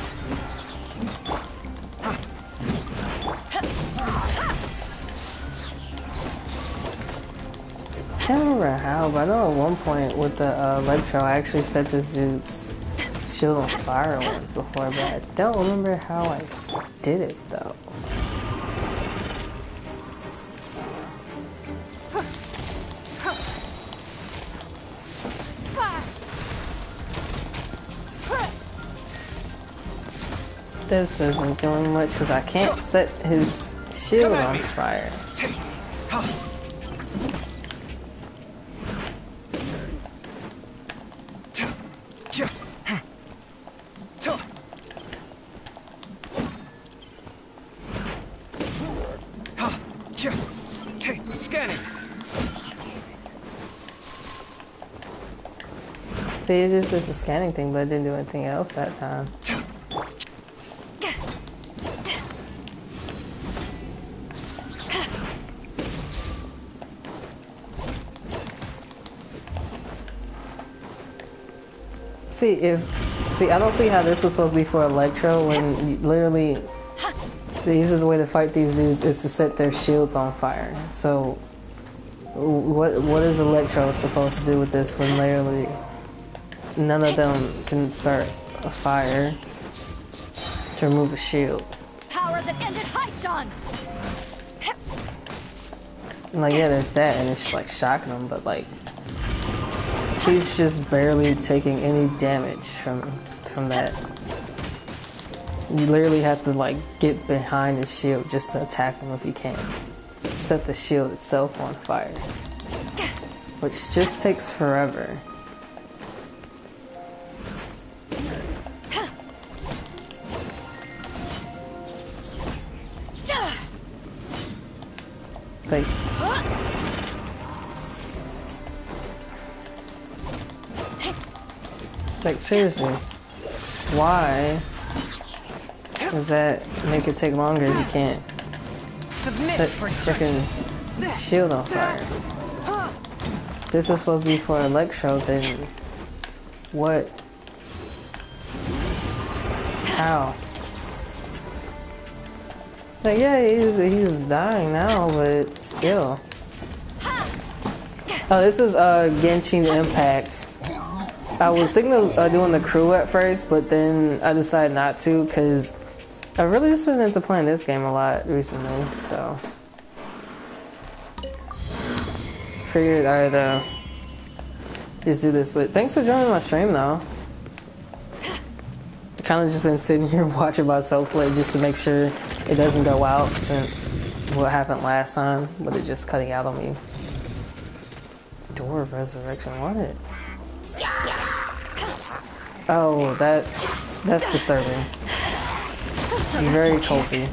I can't remember how, but I know at one point with the Electro, I actually set the dude's shield on fire once before, but I don't remember how I did it though. This isn't doing much because I can't set his shield on fire. Scanning. See, it just did the scanning thing, but it didn't do anything else that time. See, I don't see how this was supposed to be for Electro when you literally the easiest way to fight these dudes is to set their shields on fire. So, what is Electro supposed to do with this when literally none of them can start a fire to remove a shield? Power that ended Heiston! And like, yeah, there's that, and it's like shocking them, but like, he's just barely taking any damage from that. You literally have to like get behind his shield just to attack him if you can. Set the shield itself on fire, which just takes forever. Like, Like, seriously. Why does that make it take longer if you can't Submit set for freaking shield on fire? This is supposed to be for Electro, then what? How? Like, yeah, he's dying now, but still. Oh, this is Genshin Impact. I was thinking of doing the crew at first, but then I decided not to because I've really just been into playing this game a lot recently, so figured I'd just do this. But thanks for joining my stream, though. I kind of just been sitting here watching myself play just to make sure it doesn't go out since what happened last time, with it just cutting out on me. Door of Resurrection, what? Oh, that's disturbing. Very culty.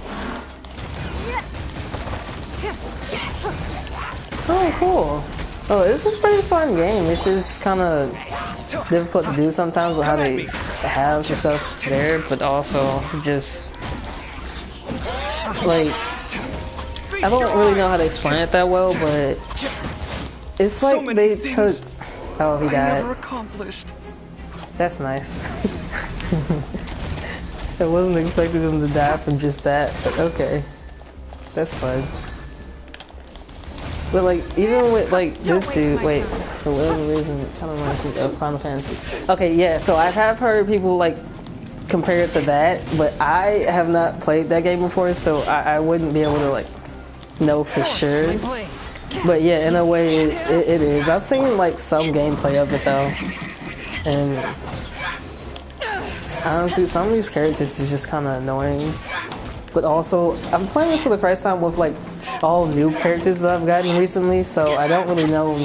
Oh, cool. Oh, this is a pretty fun game. It's just kind of difficult to do sometimes with how they have the stuff there, but also just like I don't really know how to explain it that well, but it's like they took. Oh, he died. That's nice. I wasn't expecting him to die from just that, but okay. That's fun. But like, even with like this dude, wait, for whatever reason, it kind of reminds me of Final Fantasy. Okay, yeah, so I have heard people like compare it to that, but I have not played that game before, so I wouldn't be able to like know for sure. But yeah, in a way, it is. I've seen like some gameplay of it though, and honestly, some of these characters is just kind of annoying. But also, I'm playing this for the first time with like all new characters that I've gotten recently, so I don't really know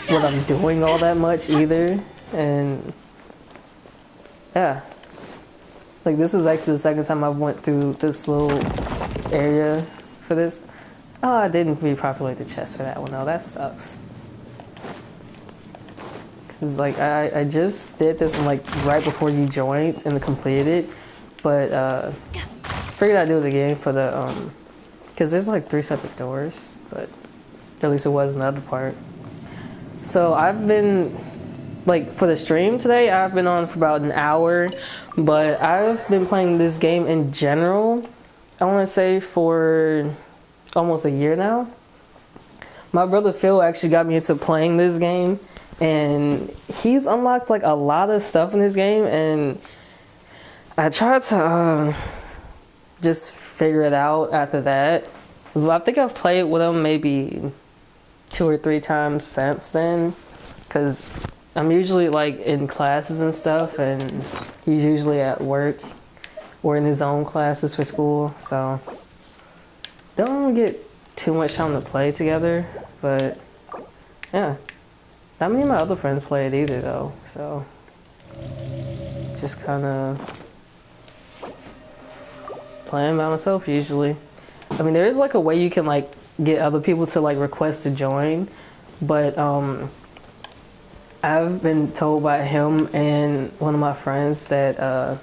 what I'm doing all that much either. And yeah, like this is actually the second time I've went through this little area for this. Oh, I didn't repopulate the chest for that one though. That sucks. Cause like I just did this one like right before you joined and completed it, but figured I'd do it again for the because there's like 3 separate doors, but at least it was in the other part. So I've been like for the stream today, I've been on for about an hour, but I've been playing this game in general, I want to say for almost a year now. My brother Phil actually got me into playing this game, and he's unlocked like a lot of stuff in this game, and I tried to just figure it out after that. So I think I've played with him maybe 2 or 3 times since then, because I'm usually like in classes and stuff, and he's usually at work or in his own classes for school, so don't get too much time to play together. But yeah, not many of my other friends play it either though, so just kind of playing by myself usually. I mean, there is like a way you can like get other people to like request to join, but I've been told by him and one of my friends that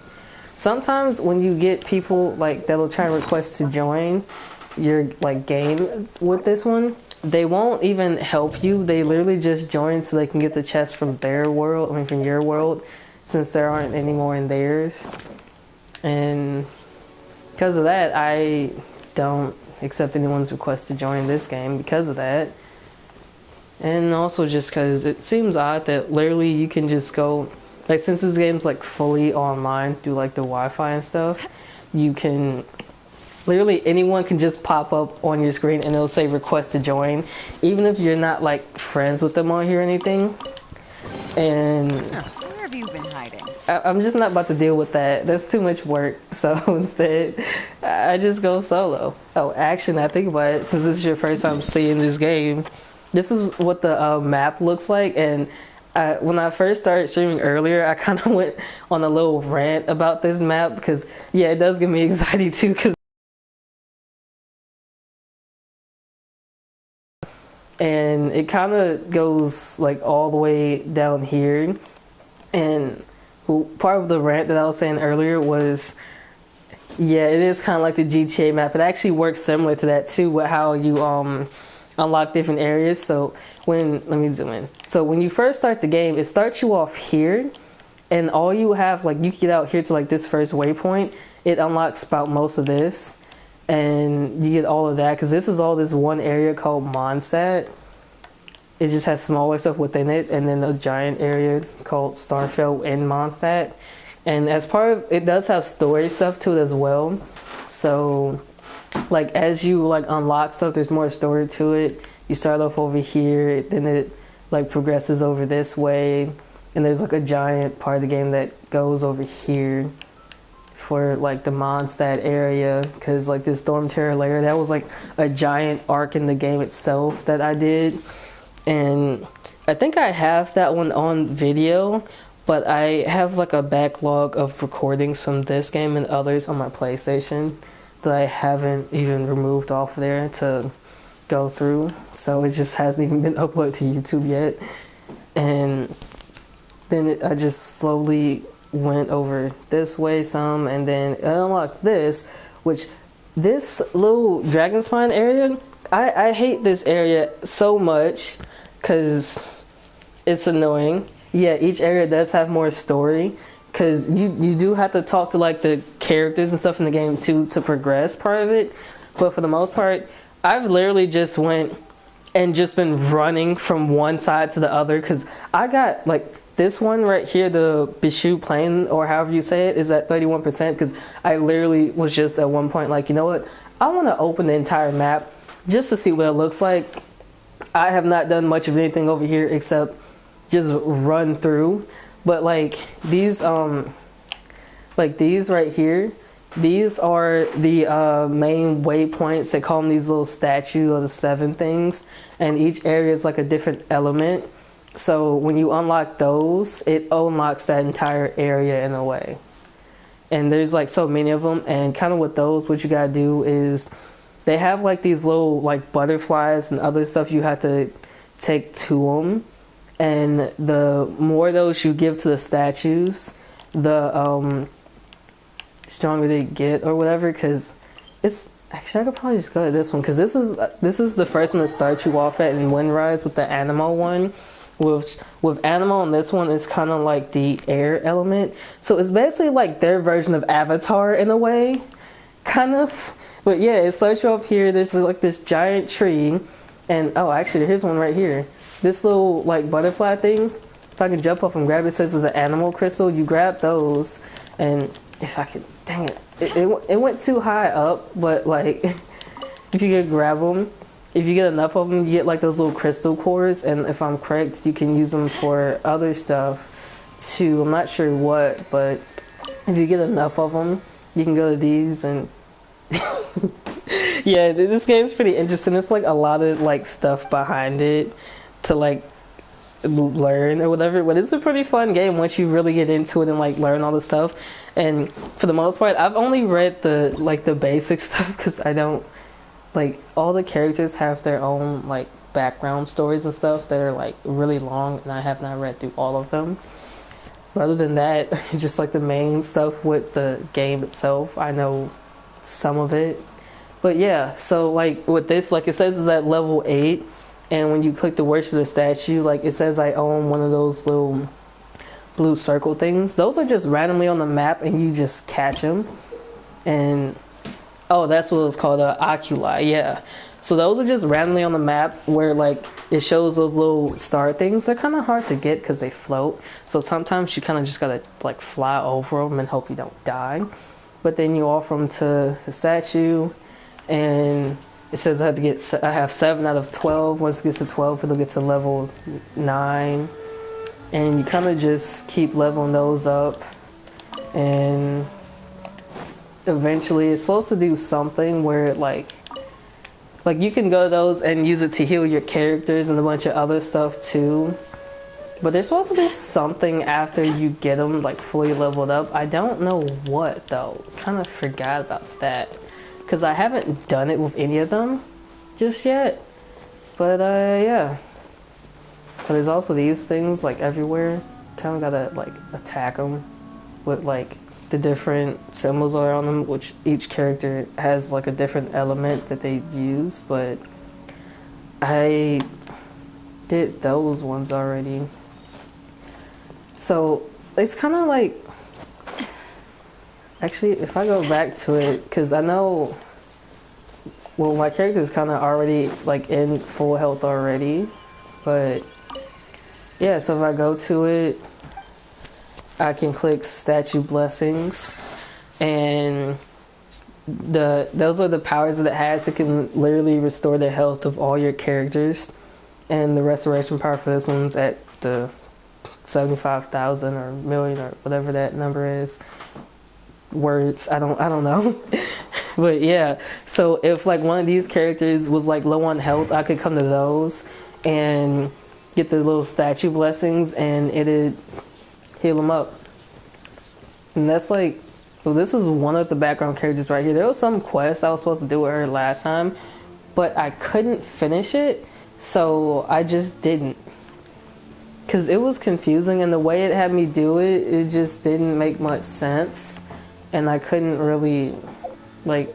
sometimes when you get people like that'll try and request to join your like game with this one, they won't even help you. They literally just join so they can get the chest from their world, I mean from your world, since there aren't any more in theirs. And because of that, I don't accept anyone's request to join this game because of that. And also just because it seems odd that literally you can just go, like since this game's like fully online through like the Wi-Fi and stuff, you can, literally anyone can just pop up on your screen and it'll say request to join, even if you're not like friends with them on here or anything. And Where have you been hiding? I'm just not about to deal with that. That's too much work. So instead, I just go solo. Oh, actually, I think about it. Since this is your first time seeing this game, this is what the map looks like. And when I first started streaming earlier, I kind of went on a little rant about this map because, yeah, it does give me anxiety too. And it kind of goes like all the way down here. And well, part of the rant that I was saying earlier was, yeah, it is kind of like the GTA map. It actually works similar to that too, with how you unlock different areas. So let me zoom in. So when you first start the game, it starts you off here, and all you have, like, you can get out here to like this first waypoint. It unlocks about most of this, and you get all of that because this is all this one area called Mondstadt. It just has smaller stuff within it, and then a giant area called Starfelt in Mondstadt. And as part of it, does have story stuff to it as well. So, like, as you like unlock stuff, there's more story to it. You start off over here, then it like progresses over this way, and there's like a giant part of the game that goes over here for like the Mondstadt area, because like this Storm Terror layer, that was like a giant arc in the game itself that I did. And I think I have that one on video, but I have like a backlog of recordings from this game and others on my PlayStation that I haven't even removed off there to go through. So it just hasn't even been uploaded to YouTube yet. And then I just slowly went over this way some, and then I unlocked this, which this little dragon spine area, I hate this area so much because it's annoying. Yeah, each area does have more story, because you do have to talk to like the characters and stuff in the game too to progress part of it. But for the most part, I've literally just went and just been running from one side to the other, because I got like this one right here, the Bishu Plain, or however you say it, is at 31%, because I literally was just at one point like, you know what, I want to open the entire map just to see what it looks like. I have not done much of anything over here except just run through. But like these right here, these are the main waypoints. They call them these little statue of the 7 things, and each area is like a different element. So when you unlock those, it unlocks that entire area in a way. And there's like so many of them, and kind of with those, what you gotta do is they have like these little like butterflies and other stuff you have to take to them. And the more of those you give to the statues, the stronger they get or whatever. Because it's actually, I could probably just go to this one, because this is the first one that starts you off at in Windrise with the animal one. With animal, and this one is kind of like the air element. So it's basically like their version of Avatar in a way, kind of. But yeah, it starts you up here. This is like this giant tree, and oh, actually, here's one right here. This little like butterfly thing. If I can jump up and grab it, says it's an animal crystal. You grab those, and if I can, dang it, it went too high up. But like, if you could grab them. If you get enough of them, you get like those little crystal cores, and if I'm correct, you can use them for other stuff too. I'm not sure what, but if you get enough of them, you can go to these. And yeah, this game's pretty interesting. It's like a lot of like stuff behind it to like learn or whatever, but it's a pretty fun game once you really get into it and like learn all the stuff. And for the most part, I've only read the basic stuff, because I don't like, all the characters have their own like background stories and stuff that are like really long, and I have not read through all of them. But other than that, just like the main stuff with the game itself, I know some of it. But yeah, so like with this, like it says it's at level 8, and when you click the worship the statue, like it says I own one of those little blue circle things. Those are just randomly on the map, and you just catch them. And oh, that's what it's called, oculi, yeah. So those are just randomly on the map where like it shows those little star things. They're kind of hard to get because they float. So sometimes you kind of just gotta like fly over them and hope you don't die. But then you offer them to the statue, and it says I have 7 out of 12. Once it gets to 12, it'll get to level 9. And you kind of just keep leveling those up, and eventually it's supposed to do something where it like you can go to those and use it to heal your characters and a bunch of other stuff too. But they're supposed to do something after you get them like fully leveled up. I don't know what though. Kind of forgot about that, because I haven't done it with any of them just yet. But yeah. But there's also these things like everywhere. Kind of gotta like attack them. with like the different symbols are on them, which each character has like a different element that they use, but I did those ones already. So it's kind of like, actually, if I go back to it, because I know, well, my character is kind of already like in full health already, but yeah, so if I go to it, I can click statue blessings, and those are the powers that it has. It can literally restore the health of all your characters, and the restoration power for this one's at the 75,000 or million or whatever that number is. Words, I don't know. But yeah, so if like one of these characters was like low on health, I could come to those and get the little statue blessings, and it'd heal them up. And that's like, well, this is one of the background characters right here. There was some quest I was supposed to do with her last time, but I couldn't finish it, so I just didn't. Because it was confusing, and the way it had me do it, it just didn't make much sense. And I couldn't really, like,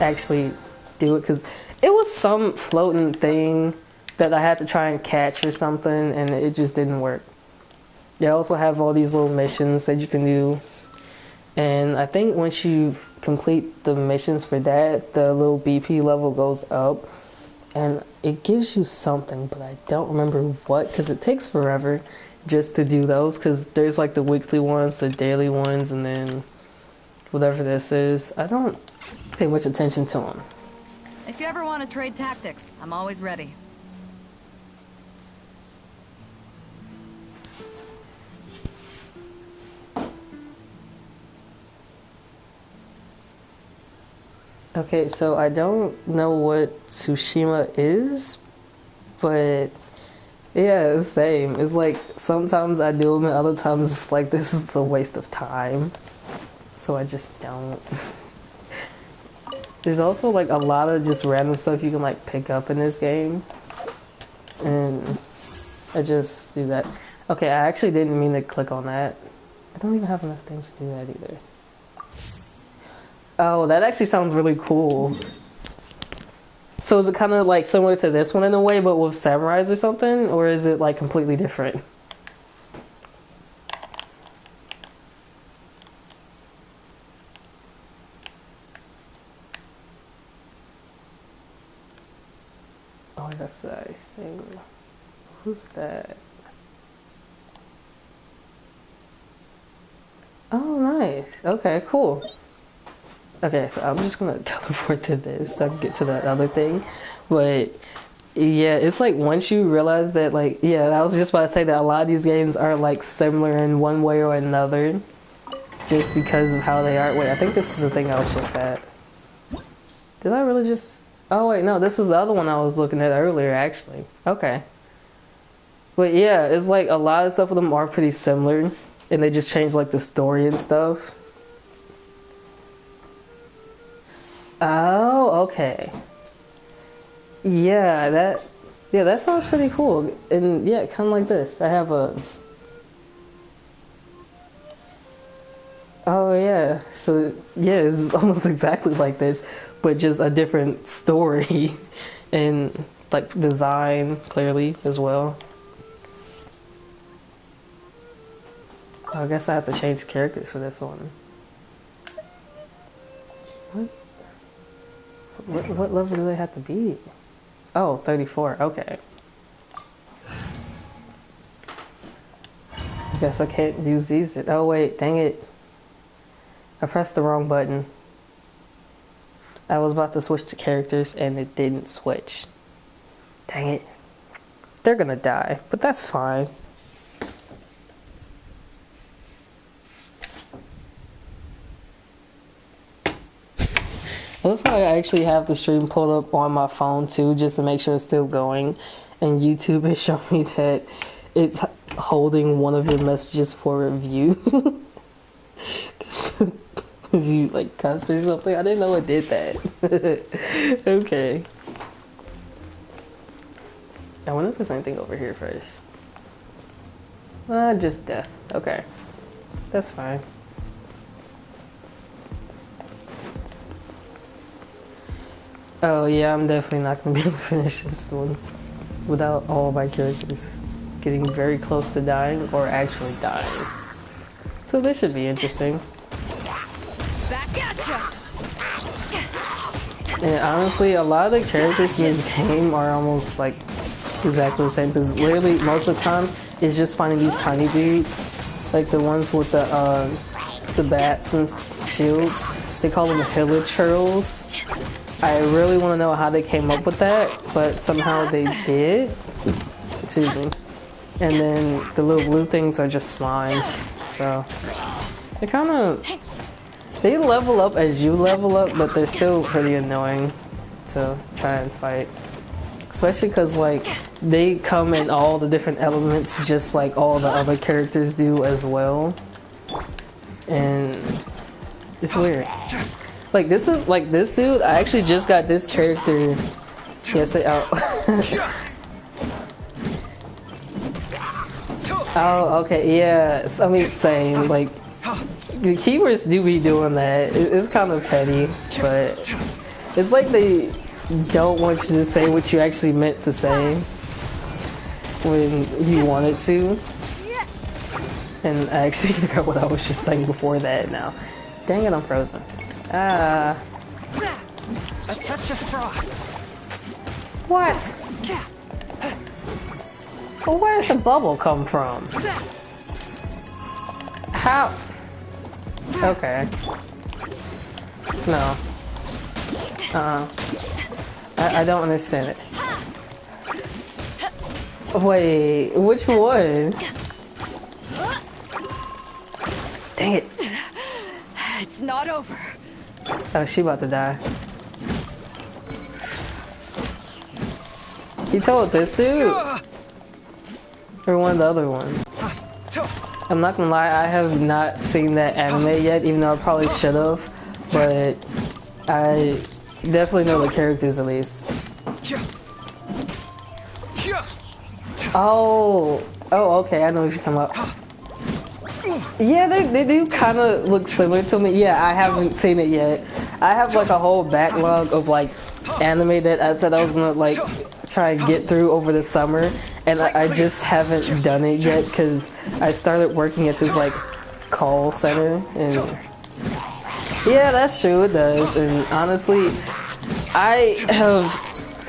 actually do it, because it was some floating thing that I had to try and catch or something, and it just didn't work. They also have all these little missions that you can do, and I think once you complete the missions for that, the little BP level goes up, and it gives you something, but I don't remember what, because it takes forever just to do those, because there's like the weekly ones, the daily ones, and then whatever this is. I don't pay much attention to them. If you ever want to trade tactics, I'm always ready. Okay, so I don't know what Tsushima is, but yeah, it's the same. It's like sometimes I do them and other times it's like this is a waste of time. So I just don't. There's also like a lot of just random stuff you can like pick up in this game. And I just do that. Okay, I actually didn't mean to click on that. I don't even have enough things to do that either. Oh, that actually sounds really cool. So is it kind of like similar to this one in a way, but with samurais or something? Or is it like completely different? Oh, that's the ice thing. Who's that? Oh, nice. Okay, cool. Okay, so I'm just gonna teleport to this so I can get to that other thing. But yeah, it's like once you realize that, like, yeah, I was just about to say that a lot of these games are like similar in one way or another just because of how they are. Wait, I think this is the thing I was just at. Did I really just... Oh wait, no, this was the other one I was looking at earlier, actually. Okay. But yeah, it's like a lot of stuff with them are pretty similar, and they just change like the story and stuff. Oh, okay. Yeah, that sounds pretty cool. And yeah, kind of like this. I have a... Oh yeah, so yeah, it's almost exactly like this, but just a different story and like design clearly as well. I guess I have to change characters for this one. What level do they have to be? Oh, 34, okay. Guess I can't use these. Oh wait, dang it. I pressed the wrong button. I was about to switch to characters and it didn't switch. Dang it. They're gonna die, but that's fine. I love how I actually have the stream pulled up on my phone too, just to make sure it's still going. And YouTube is showing me that it's holding one of your messages for review. Cause you like cussed or something? I didn't know it did that. Okay. I wonder if there's anything over here first. Just death. Okay. That's fine. Oh yeah, I'm definitely not gonna be able to finish this one without all of my characters getting very close to dying or actually dying. So this should be interesting. Back at ya. And honestly, a lot of the characters in this game are almost like exactly the same because literally most of the time it's just finding these tiny dudes, like the ones with the bats and shields. They call them Hillage Turtles. I really want to know how they came up with that, but somehow they did. Excuse me. And then the little blue things are just slimes. So they kind of they level up as you level up, but they're still pretty annoying to try and fight. Especially because like they come in all the different elements, just like all the other characters do as well. And it's weird. Like this is like this dude. I actually just got this character. Yes, oh, okay, yeah. I mean, same. Like the keywords do be doing that. It's kind of petty, but it's like they don't want you to say what you actually meant to say when you wanted to. And I actually forgot what I was just saying before that now. Dang it, I'm frozen. A touch of frost. What? Well, where does the bubble come from? How? Okay. No. I don't understand it. Wait, which one? Dang it. It's not over. Oh, she about to die. You told this dude? Or one of the other ones? I'm not gonna lie, I have not seen that anime yet, even though I probably should have. But I definitely know the characters at least. Oh, okay, I know what you're talking about. Yeah, they do kind of look similar to me. Yeah, I haven't seen it yet. I have like a whole backlog of like anime that I said I was gonna like try and get through over the summer, and I just haven't done it yet because I started working at this like call center, and yeah, that's true, it does. And honestly, I have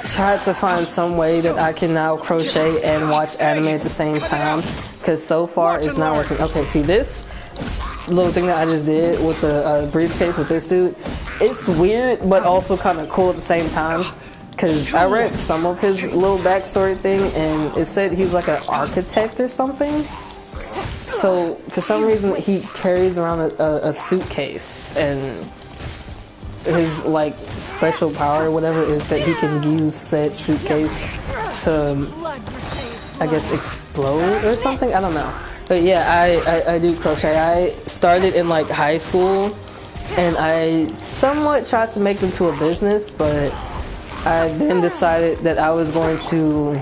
tried to find some way that I can now crochet and watch anime at the same time, because so far it's not working. Okay, see this little thing that I just did with the briefcase with this dude? It's weird, but also kind of cool at the same time. Because I read some of his little backstory thing, and it said he's like an architect or something. So for some reason he carries around a suitcase, and his like special power or whatever is that he can use said suitcase to, I guess, explode or something. I don't know. But yeah, I do crochet. I started in like high school, and I somewhat tried to make it into a business, but I then decided that I was going to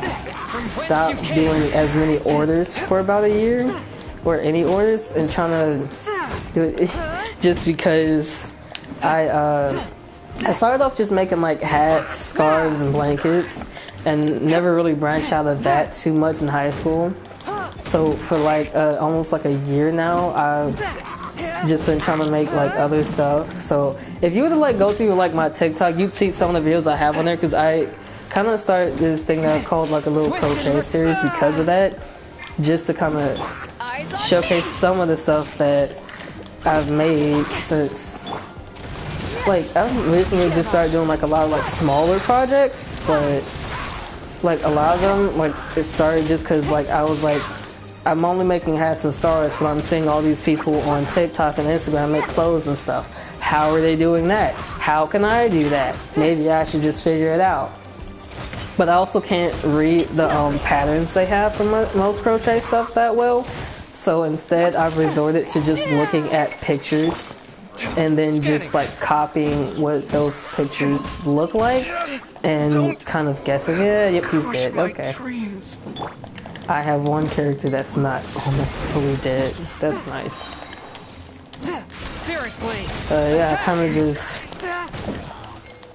stop doing as many orders for about a year, or any orders, and trying to do it just because I started off just making like hats, scarves, and blankets, and never really branched out of that too much in high school. So for like almost like a year now, I've just been trying to make like other stuff. So if you were to like go through like my TikTok, you'd see some of the videos I have on there, because I kind of started this thing that I called like a little crochet series because of that, just to kind of showcase some of the stuff that I've made since, like, I've recently just started doing like a lot of like smaller projects, but like a lot of them, like, it started just because like I was like, I'm only making hats and scarves, but I'm seeing all these people on TikTok and Instagram make clothes and stuff. How are they doing that? How can I do that? Maybe I should just figure it out. But I also can't read the patterns they have for most crochet stuff that well. So instead, I've resorted to just looking at pictures and then just like copying what those pictures look like and kind of guessing it. Yep, he's dead. Okay. I have one character that's not almost fully dead. That's nice. Yeah, I kind of just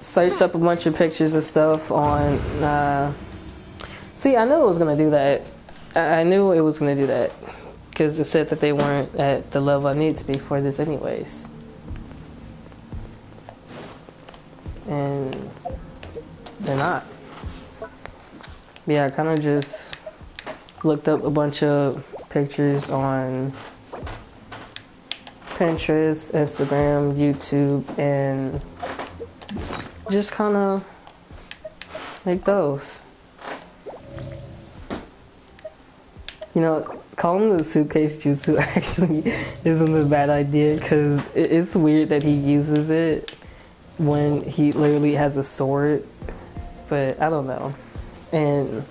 searched up a bunch of pictures and stuff on, see, I knew it was gonna do that. I knew it was gonna do that. Because it said that they weren't at the level I need to be for this anyways. And they're not. Yeah, I kind of just looked up a bunch of pictures on Pinterest, Instagram, YouTube, and just kind of make those. You know, calling the suitcase jutsu actually isn't a bad idea because it's weird that he uses it when he literally has a sword, but I don't know. And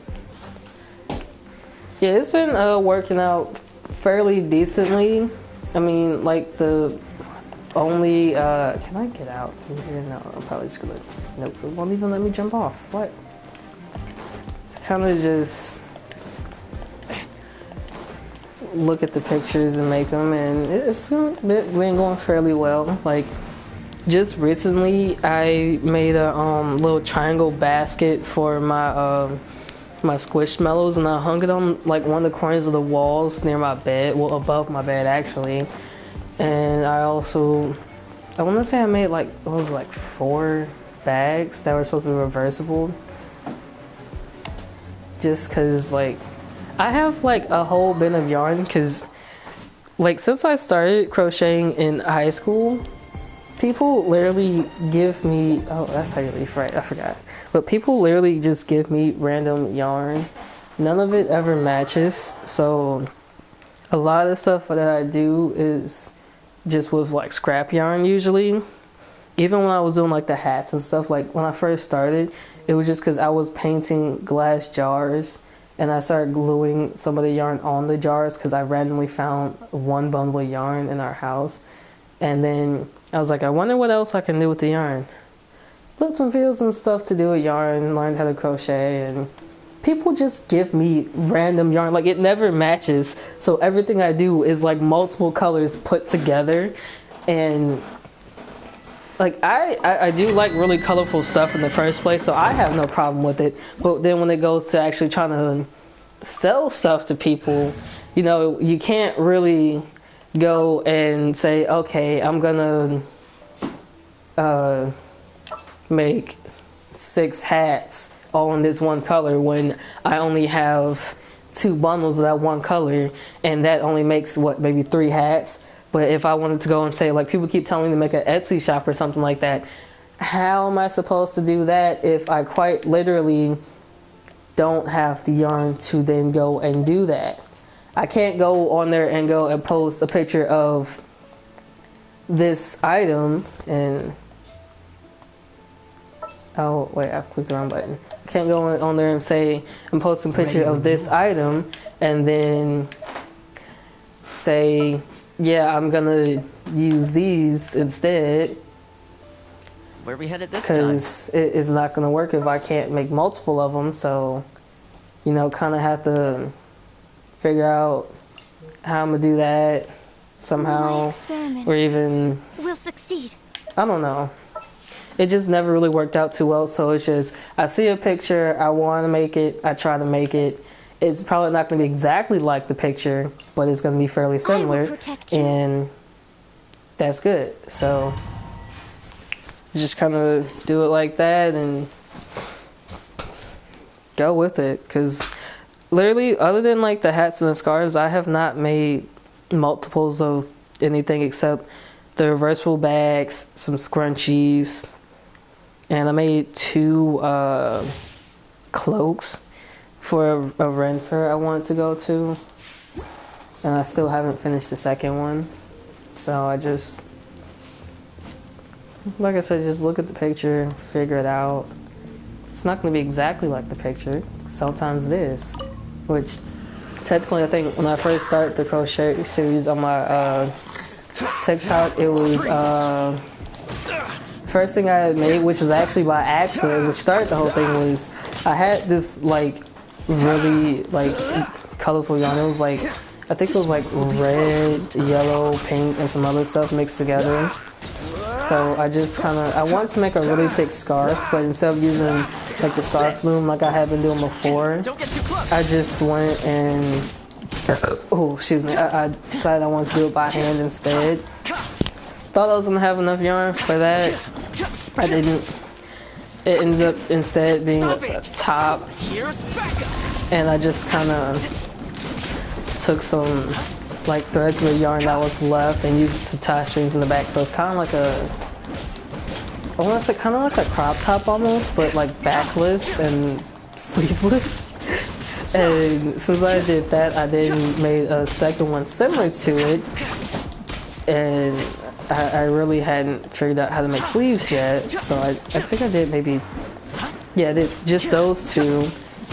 yeah, it's been working out fairly decently. I mean, like the only can I get out through here? No, I'm probably just gonna, nope, it won't even let me jump off. What? Kind of just look at the pictures and make them, and it's been going fairly well. Like, just recently I made a little triangle basket for my my squishmallows, and I hung it on like one of the corners of the walls near my bed, well, above my bed actually. And I also, I want to say I made like, what was it, like 4 bags that were supposed to be reversible, just because like I have like a whole bin of yarn, because like since I started crocheting in high school, people literally give me, oh, that's how you leave, right, I forgot. But people literally just give me random yarn. None of it ever matches, so a lot of the stuff that I do is just with like scrap yarn usually. Even when I was doing like the hats and stuff, like when I first started, it was just because I was painting glass jars and I started gluing some of the yarn on the jars because I randomly found one bundle of yarn in our house. And then I was like, I wonder what else I can do with the yarn. Looked some videos and stuff to do with yarn, learned how to crochet, and people just give me random yarn. Like, it never matches, so everything I do is like multiple colors put together. And like I do like really colorful stuff in the first place, so I have no problem with it. But then when it goes to actually trying to sell stuff to people, you know, you can't really go and say, okay, I'm gonna make 6 hats all in this one color when I only have 2 bundles of that one color, and that only makes what, maybe 3 hats. But if I wanted to go and say, like, people keep telling me to make an Etsy shop or something like that, how am I supposed to do that if I quite literally don't have the yarn to then go and do that? I can't go on there and go and post a picture of this item and, oh wait, I clicked the wrong button. I can't go on there and say, I'm posting a picture of this item and then say, yeah, I'm gonna use these instead. Where we headed this time? Because it is not gonna work if I can't make multiple of them. So, you know, kind of have to figure out how I'm gonna do that somehow, or even We'll succeed. I don't know. It just never really worked out too well. So it's just, I see a picture, I want to make it, I try to make it. It's probably not going to be exactly like the picture, but it's going to be fairly similar, and that's good. So just kind of do it like that and go with it, because literally, other than like the hats and the scarves, I have not made multiples of anything except the reversible bags, some scrunchies, and I made 2 cloaks for a Ren fair I wanted to go to, and I still haven't finished the second one. So I just, like I said, just look at the picture, figure it out. It's not going to be exactly like the picture. Sometimes it is, which technically I think when I first started the crochet series on my TikTok, it was first thing I made, which was actually by accident, which started the whole thing, was I had this like really like colorful yarn. It was like, I think it was like red, yellow, pink, and some other stuff mixed together. so I just kind of, I wanted to make a really thick scarf, but instead of using like the scarf loom like I had been doing before, I just went and, oh, excuse me, I decided I wanted to do it by hand instead. Thought I was gonna have enough yarn for that. I didn't. It ended up instead being a top, and I just kind of took some like threads of the yarn that was left and used it to tie strings in the back. So it's kind of like a, I want to say kind of like a crop top almost, but like backless and sleeveless. And since I did that, I then made a second one similar to it, and I really hadn't figured out how to make sleeves yet, so I think I did maybe, yeah, I did just those two.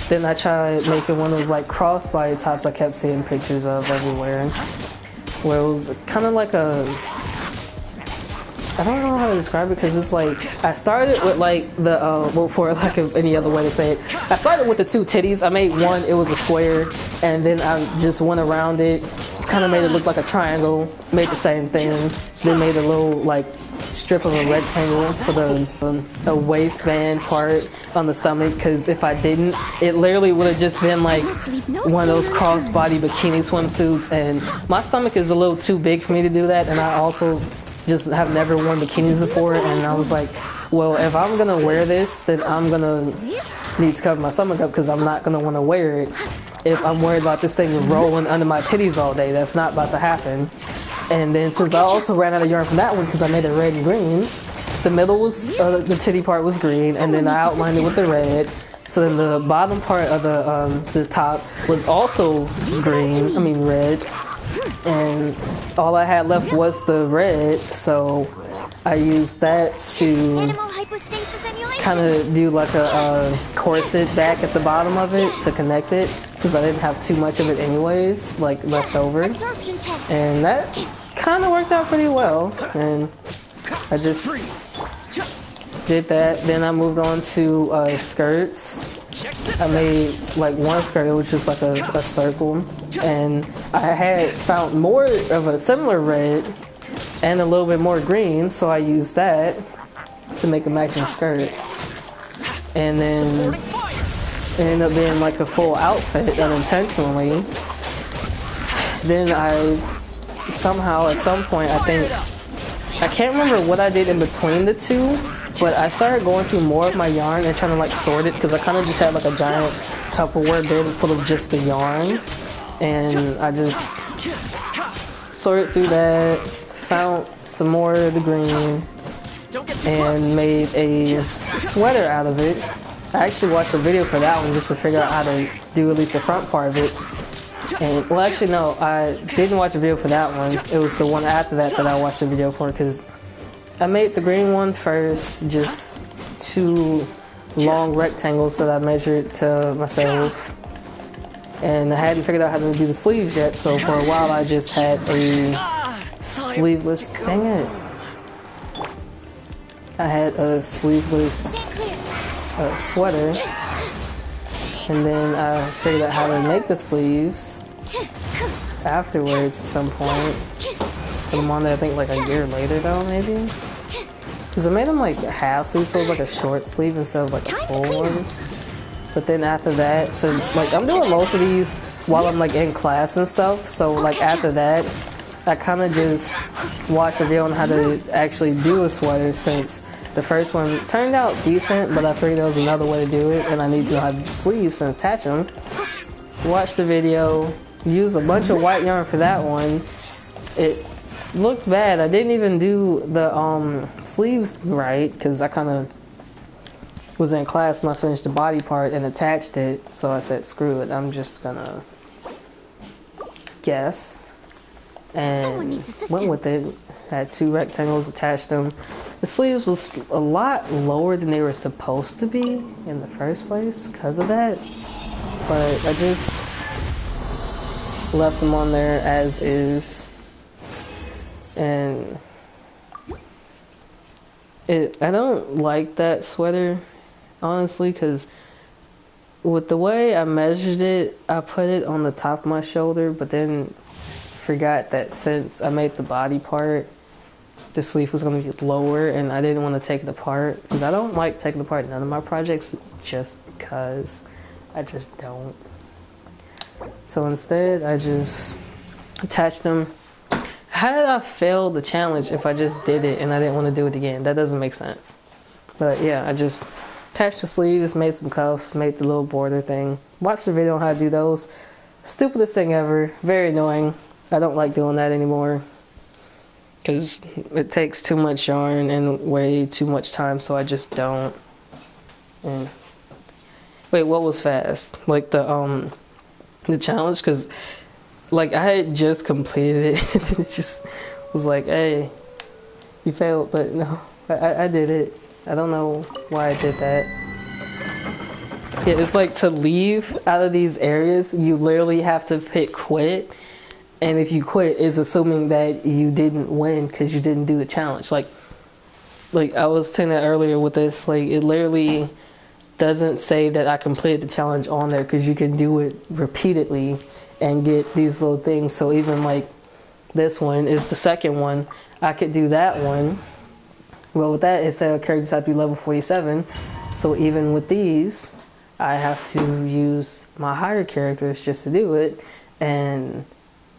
Then I tried making one of those like crossbody tops I kept seeing pictures of everywhere, where it was kind of like a, I don't know how to describe it, because it's like, I started with like the, well, for lack of any other way to say it, I started with the two titties. I made one, it was a square, and then I just went around it, kind of made it look like a triangle, made the same thing, then made a little like strip of a rectangle for the waistband part on the stomach, because if I didn't, it literally would have just been like one of those crossbody bikini swimsuits, and my stomach is a little too big for me to do that, and I also just have never worn bikinis before, and I was like, well, if I'm gonna wear this, then I'm gonna need to cover my stomach up, because I'm not gonna want to wear it if I'm worried about this thing rolling under my titties all day. That's not about to happen. And then since I also ran out of yarn from that one, because I made it red and green, the middle was, the titty part was green, and then I outlined it with the red. So then the bottom part of the top was also green, I mean red. And all I had left was the red, so I used that to kind of do like a corset back at the bottom of it to connect it, since I didn't have too much of it anyways, like left over. And that kind of worked out pretty well, and I just did that. Then I moved on to skirts. I made like one skirt, it was just like a circle, and I had found more of a similar red and a little bit more green, so I used that to make a matching skirt, and then it ended up being like a full outfit unintentionally. Then I somehow at some point, I can't remember what I did in between the two, but I started going through more of my yarn and trying to like sort it, because I kind of just had like a giant Tupperware bin full of just the yarn, and I just sorted through that, found some more of the green, and made a sweater out of it. I actually watched a video for that one just to figure out how to do at least the front part of it. And, well, actually no, I didn't watch a video for that one. It was the one after that that I watched a video for, because I made the green one first, just two long rectangles that I measured to myself, and I hadn't figured out how to do the sleeves yet, so for a while I just had a sleeveless, dang it, I had a sleeveless sweater, and then I figured out how to make the sleeves afterwards at some point. Put them on there I think like a year later though, maybe. Because I made them like half sleeve, so it was like a short sleeve instead of like a full one. But then after that, since like I'm doing most of these while I'm like in class and stuff, so like after that, I kind of just watched a video on how to actually do a sweater, since the first one turned out decent, but I figured there was another way to do it, and I need to know how to do sleeves and attach them. Watched the video, used a bunch of white yarn for that one. It looked bad. I didn't even do the sleeves right, because I kind of was in class when I finished the body part and attached it, so I said screw it, I'm just gonna guess, and went with it. Had two rectangles, attached them. The sleeves was a lot lower than they were supposed to be in the first place because of that, but I just left them on there as is. And I don't like that sweater, honestly, because with the way I measured it, I put it on the top of my shoulder, but then forgot that since I made the body part the sleeve was going to be lower, and I didn't want to take it apart because I don't like taking apart none of my projects just because I just don't. So instead, I just attached them. How did I fail the challenge if I just did it and I didn't want to do it again? That doesn't make sense. But yeah, I just attached the sleeves, made some cuffs, made the little border thing. Watched the video on how to do those. Stupidest thing ever. Very annoying. I don't like doing that anymore because it takes too much yarn and way too much time, so I just don't. And wait, what was fast? Like the challenge? Because like I had just completed it and it just was like, hey, you failed. But no, I did it. I don't know why I did that. Yeah, it's like to leave out of these areas, you literally have to pick quit. And if you quit, it's assuming that you didn't win because you didn't do the challenge. Like I was saying that earlier with this, like it literally doesn't say that I completed the challenge on there because you can do it repeatedly and get these little things. So even like this one is the second one. I could do that one. Well, with that, it said characters have to be level 47. So even with these, I have to use my higher characters just to do it. And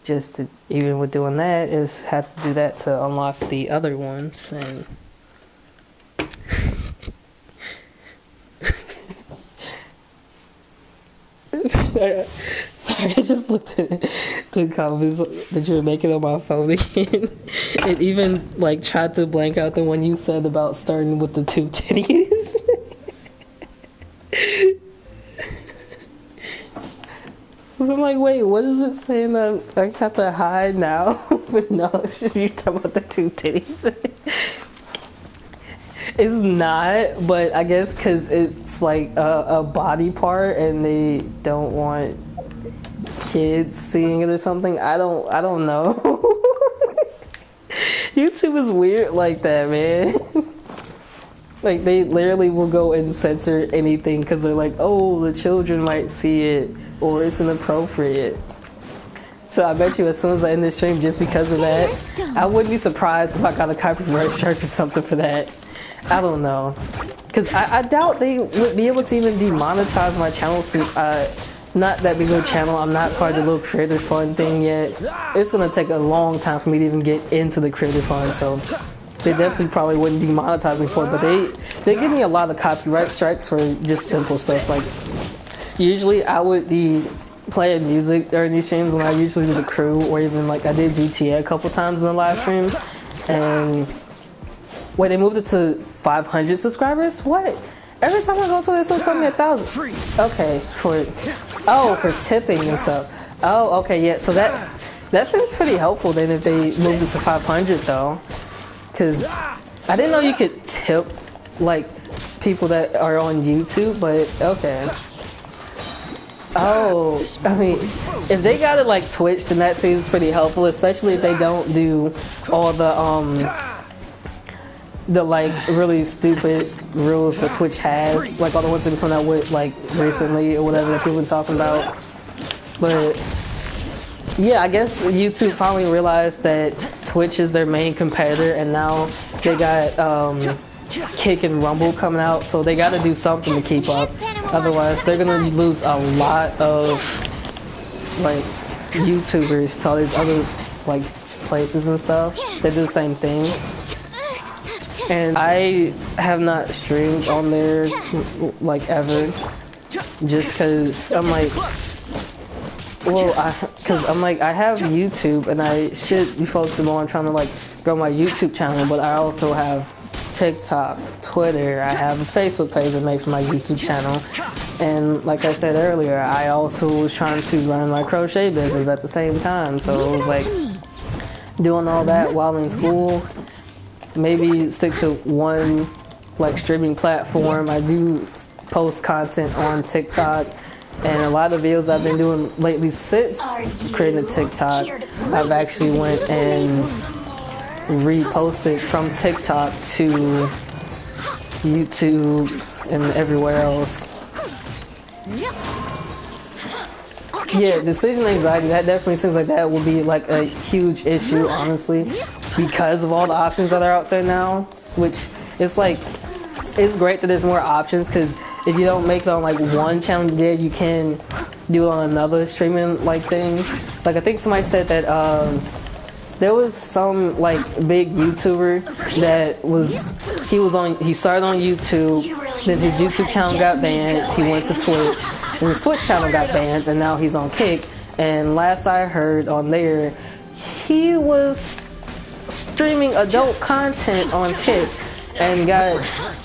just to, even with doing that, is have to do that to unlock the other ones. And sorry, I just looked at the comments that you were making on my phone again. It even like tried to blank out the one you said about starting with the 2 titties. So I'm like, wait, what is it saying that I have to hide now? But no, it's just you talking about the 2 titties. It's not, but I guess because it's like a body part and they don't want kids seeing it or something. I don't know. YouTube is weird like that, man. Like they literally will go and censor anything because they're like, oh, the children might see it or it's inappropriate. So I bet you as soon as I end this stream, just because of that, I wouldn't be surprised if I got a copyright strike or something for that. I don't know. Because I doubt they would be able to even demonetize my channel since not that big of a channel. I'm not part of the little creator fund thing yet. It's going to take a long time for me to even get into the creator fund. So they definitely probably wouldn't demonetize me for it. But they give me a lot of copyright strikes for just simple stuff. Like usually I would be playing music during these streams when I usually do the crew, or even like I did GTA a couple times in the live stream. And wait, they moved it to 500 subscribers? What? Every time I go to this, they'll tell me 1,000. Okay, for tipping and stuff. Oh, okay, yeah. So that seems pretty helpful then if they moved it to 500 though, because I didn't know you could tip like people that are on YouTube. But okay. Oh, I mean, if they got it like Twitch, then that seems pretty helpful, especially if they don't do all the like really stupid rules that Twitch has, like all the ones that have come out with like recently or whatever that people been talking about. But yeah, I guess YouTube finally realized that Twitch is their main competitor, and now they got Kick and Rumble coming out, so they got to do something to keep up. Otherwise, they're gonna lose a lot of like YouTubers to all these other like places and stuff. They do the same thing. And I have not streamed on there like ever, just because I'm like, well, because I'm like, I have YouTube and I should be focusing more on trying to like grow my YouTube channel, but I also have TikTok, Twitter, I have a Facebook page I made for my YouTube channel, and like I said earlier, I also was trying to run my crochet business at the same time, so it was like doing all that while in school. Maybe stick to one like streaming platform. I do post content on TikTok, and a lot of videos I've been doing lately since creating a TikTok, I've actually went and reposted from TikTok to YouTube and everywhere else. Yeah, decision anxiety, that definitely seems like that will be like a huge issue, honestly, because of all the options that are out there now, which it's like, it's great that there's more options, because if you don't make it on like one channel you can do it on another streaming like thing. Like I think somebody said that there was some like big YouTuber that he started on YouTube, then his YouTube channel got banned, he went to Twitch, and his Twitch channel got banned, and now he's on Kick. And last I heard on there, he was streaming adult content on Kick and got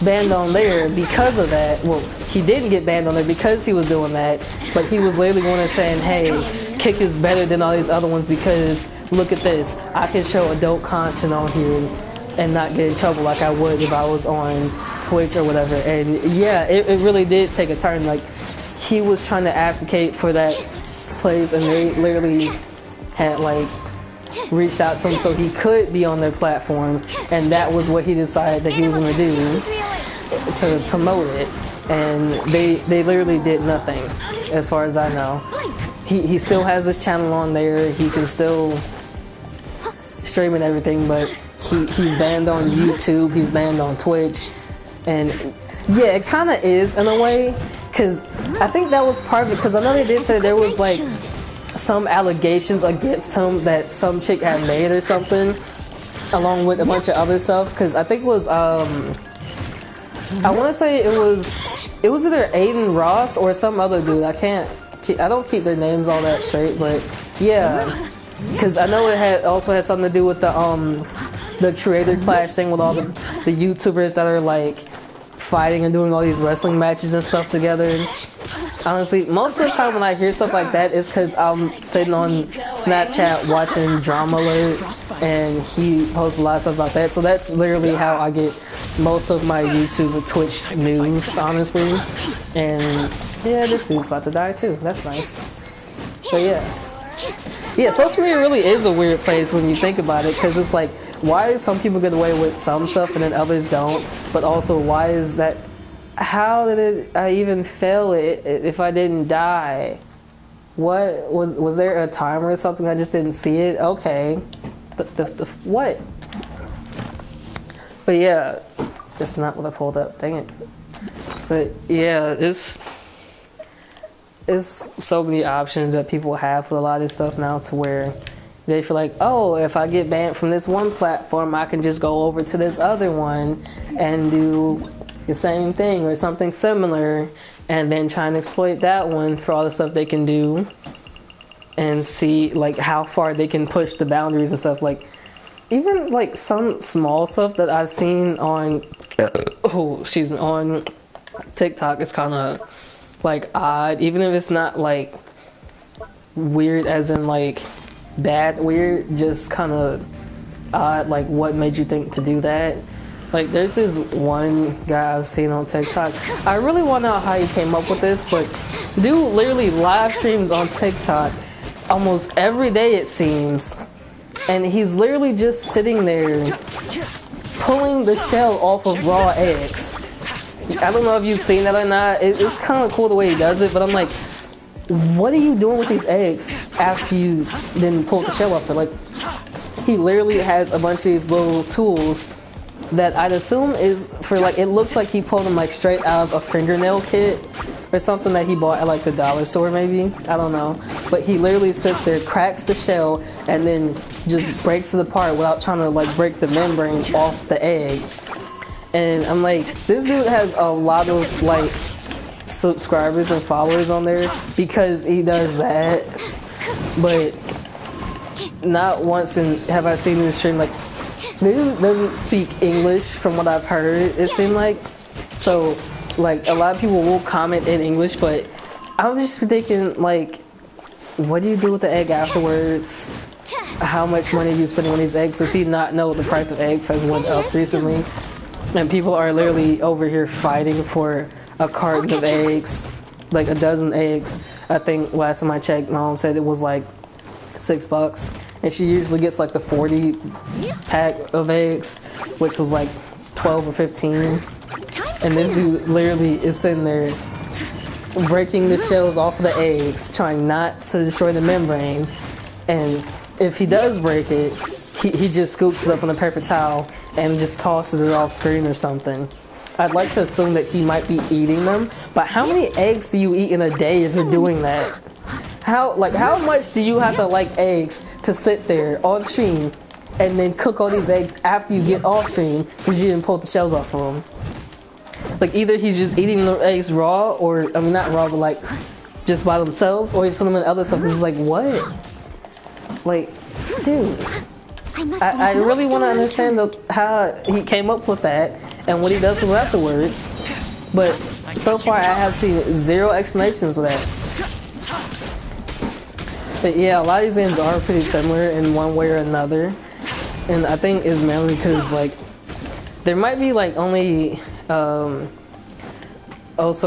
banned on there because of that. Well, he didn't get banned on there because he was doing that, but he was literally going and saying, hey, Kick is better than all these other ones because look at this, I can show adult content on here and not get in trouble like I would if I was on Twitch or whatever. And yeah, it really did take a turn. Like, he was trying to advocate for that place, and they literally had like reached out to him so he could be on their platform, and that was what he decided that he was going to do to promote it. And they literally did nothing, as far as I know. He still has his channel on there, he can still stream and everything, but he's banned on YouTube, he's banned on Twitch. And yeah, it kind of is in a way, because I think that was part of it, because I know they did say there was like some allegations against him that some chick had made or something, along with a bunch of other stuff. Because I think it was I want to say it was either Aiden Ross or some other dude. I don't keep their names all that straight, but yeah, because I know it also had something to do with the creator clash thing with all the YouTubers that are like fighting and doing all these wrestling matches and stuff together. Honestly, most of the time when I hear stuff like that, it's because I'm sitting on Snapchat watching Drama Alert, and he posts a lot of stuff about that. So that's literally how I get most of my YouTube and Twitch news, honestly. And yeah, this dude's about to die too. That's nice. But yeah, social media really is a weird place when you think about it, because it's like, why do some people get away with some stuff and then others don't? But also, why is that? How did I even fail it if I didn't die? What was there a timer or something? I just didn't see it. Okay, the what? But yeah, that's not what I pulled up. Dang it. But yeah, it's so many options that people have for a lot of this stuff now, to where they feel like, oh, if I get banned from this one platform, I can just go over to this other one and do the same thing or something similar, and then try and exploit that one for all the stuff they can do, and see like how far they can push the boundaries and stuff. Like, even like some small stuff that I've seen on on TikTok is kind of like odd, even if it's not like weird as in like bad weird, just kind of odd. Like, what made you think to do that? Like, there's this one guy I've seen on TikTok. I really want to know how he came up with this, but dude literally live streams on TikTok almost every day, it seems. And he's literally just sitting there pulling the shell off of raw eggs. I don't know if you've seen that or not. It's kind of cool the way he does it, but I'm like, what are you doing with these eggs after you then pull the shell off it? Like, he literally has a bunch of these little tools that I'd assume is for like, it looks like he pulled them like straight out of a fingernail kit or something that he bought at like the dollar store maybe, I don't know. But he literally sits there, cracks the shell, and then just breaks it apart without trying to like break the membrane off the egg. And I'm like, this dude has a lot of like subscribers and followers on there because he does that. But not once have I seen this stream like, dude doesn't speak English from what I've heard, it seemed like. So like, a lot of people will comment in English, but I'm just thinking like, what do you do with the egg afterwards? How much money are you spending on these eggs? Does he not know the price of eggs has went up recently? And people are literally over here fighting for a carton of eggs, like a dozen eggs. I think last time I checked, my mom said it was like $6, and she usually gets like the 40 pack of eggs, which was like 12 or 15. And this dude literally is sitting there breaking the shells off the eggs, trying not to destroy the membrane. And if he does break it, he just scoops it up on a paper towel and just tosses it off screen or something. I'd like to assume that he might be eating them, but how many eggs do you eat in a day if you're doing that? How much do you have to like eggs to sit there on stream and then cook all these eggs after you get off stream because you didn't pull the shells off of them? Like, either he's just eating the eggs raw, or, I mean, not raw, but like, just by themselves, or he's putting them in other stuff. This is like, what? Like, dude. I really want to understand how he came up with that and what he does with it afterwards. But so far, I have seen zero explanations for that. But yeah, a lot of these games are pretty similar in one way or another. And I think it's mainly because, like, there might be, like, only so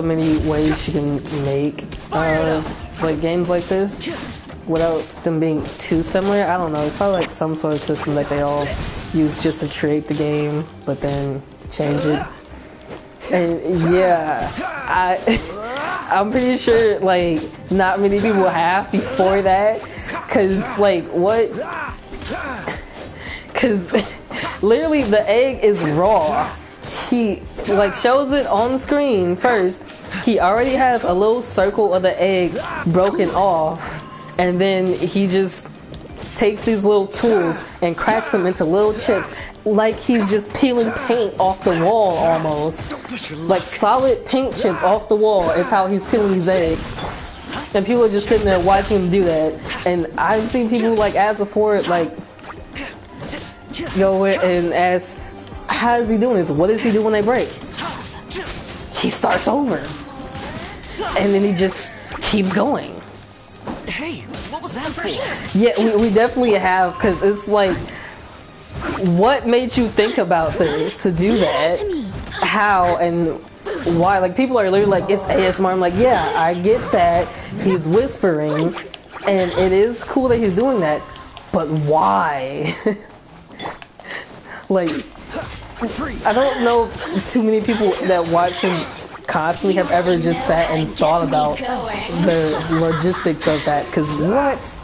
many ways you can make, like, games like this without them being too similar. I don't know, it's probably, like, some sort of system that they all use just to create the game, but then change it. And, yeah, I'm pretty sure, like, not many people have before that, because, like, what? Because literally the egg is raw. He, like, shows it on screen first. He already has a little circle of the egg broken off, and then he just takes these little tools and cracks them into little chips, like he's just peeling paint off the wall almost. Like solid paint chips off the wall is how he's peeling these eggs. And people are just sitting there watching him do that. And I've seen people, like, ask before, like, go and ask, how is he doing this? What does he do when they break? He starts over. And then he just keeps going. Hey, what was that for? Yeah, we definitely have, because it's like, what made you think about this to do that? How and why? Like, people are literally like, it's ASMR. I'm like, yeah, I get that. He's whispering, and it is cool that he's doing that, but why? Like, I don't know if too many people that watch him constantly have ever just sat and thought about the logistics of that, because what?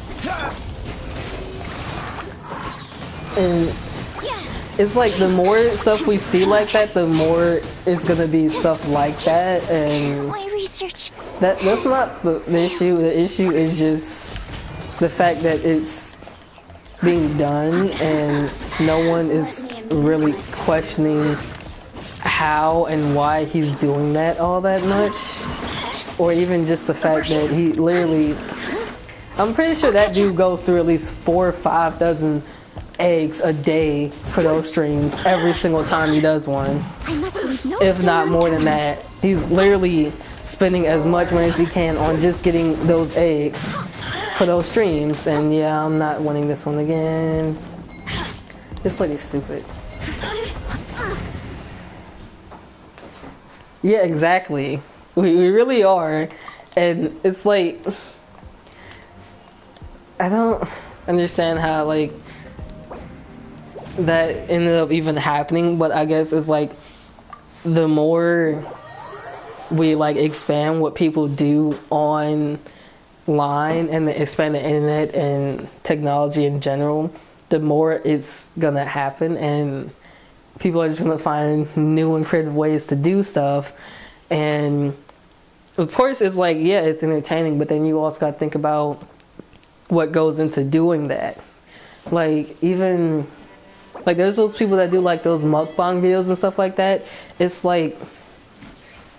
And it's like, the more stuff we see like that, the more it's gonna be stuff like that, and that's not the issue. The issue is just the fact that it's being done and no one is really questioning how and why he's doing that all that much, or even just the fact that he literally, I'm pretty sure that dude goes through at least 4 or 5 dozen eggs a day for those streams every single time he does one, if not more than that. He's literally spending as much money as he can on just getting those eggs for those streams. And yeah, I'm not winning this one again. This lady's stupid. Yeah, exactly. We really are. And it's like, I don't understand how, like, that ended up even happening, but I guess it's like, the more we, like, expand what people do online and expand the internet and technology in general, the more it's gonna happen, and people are just gonna find new and creative ways to do stuff. And of course it's like, yeah, it's entertaining, but then you also gotta think about what goes into doing that. Like, even like, there's those people that do, like, those mukbang videos and stuff like that. It's like,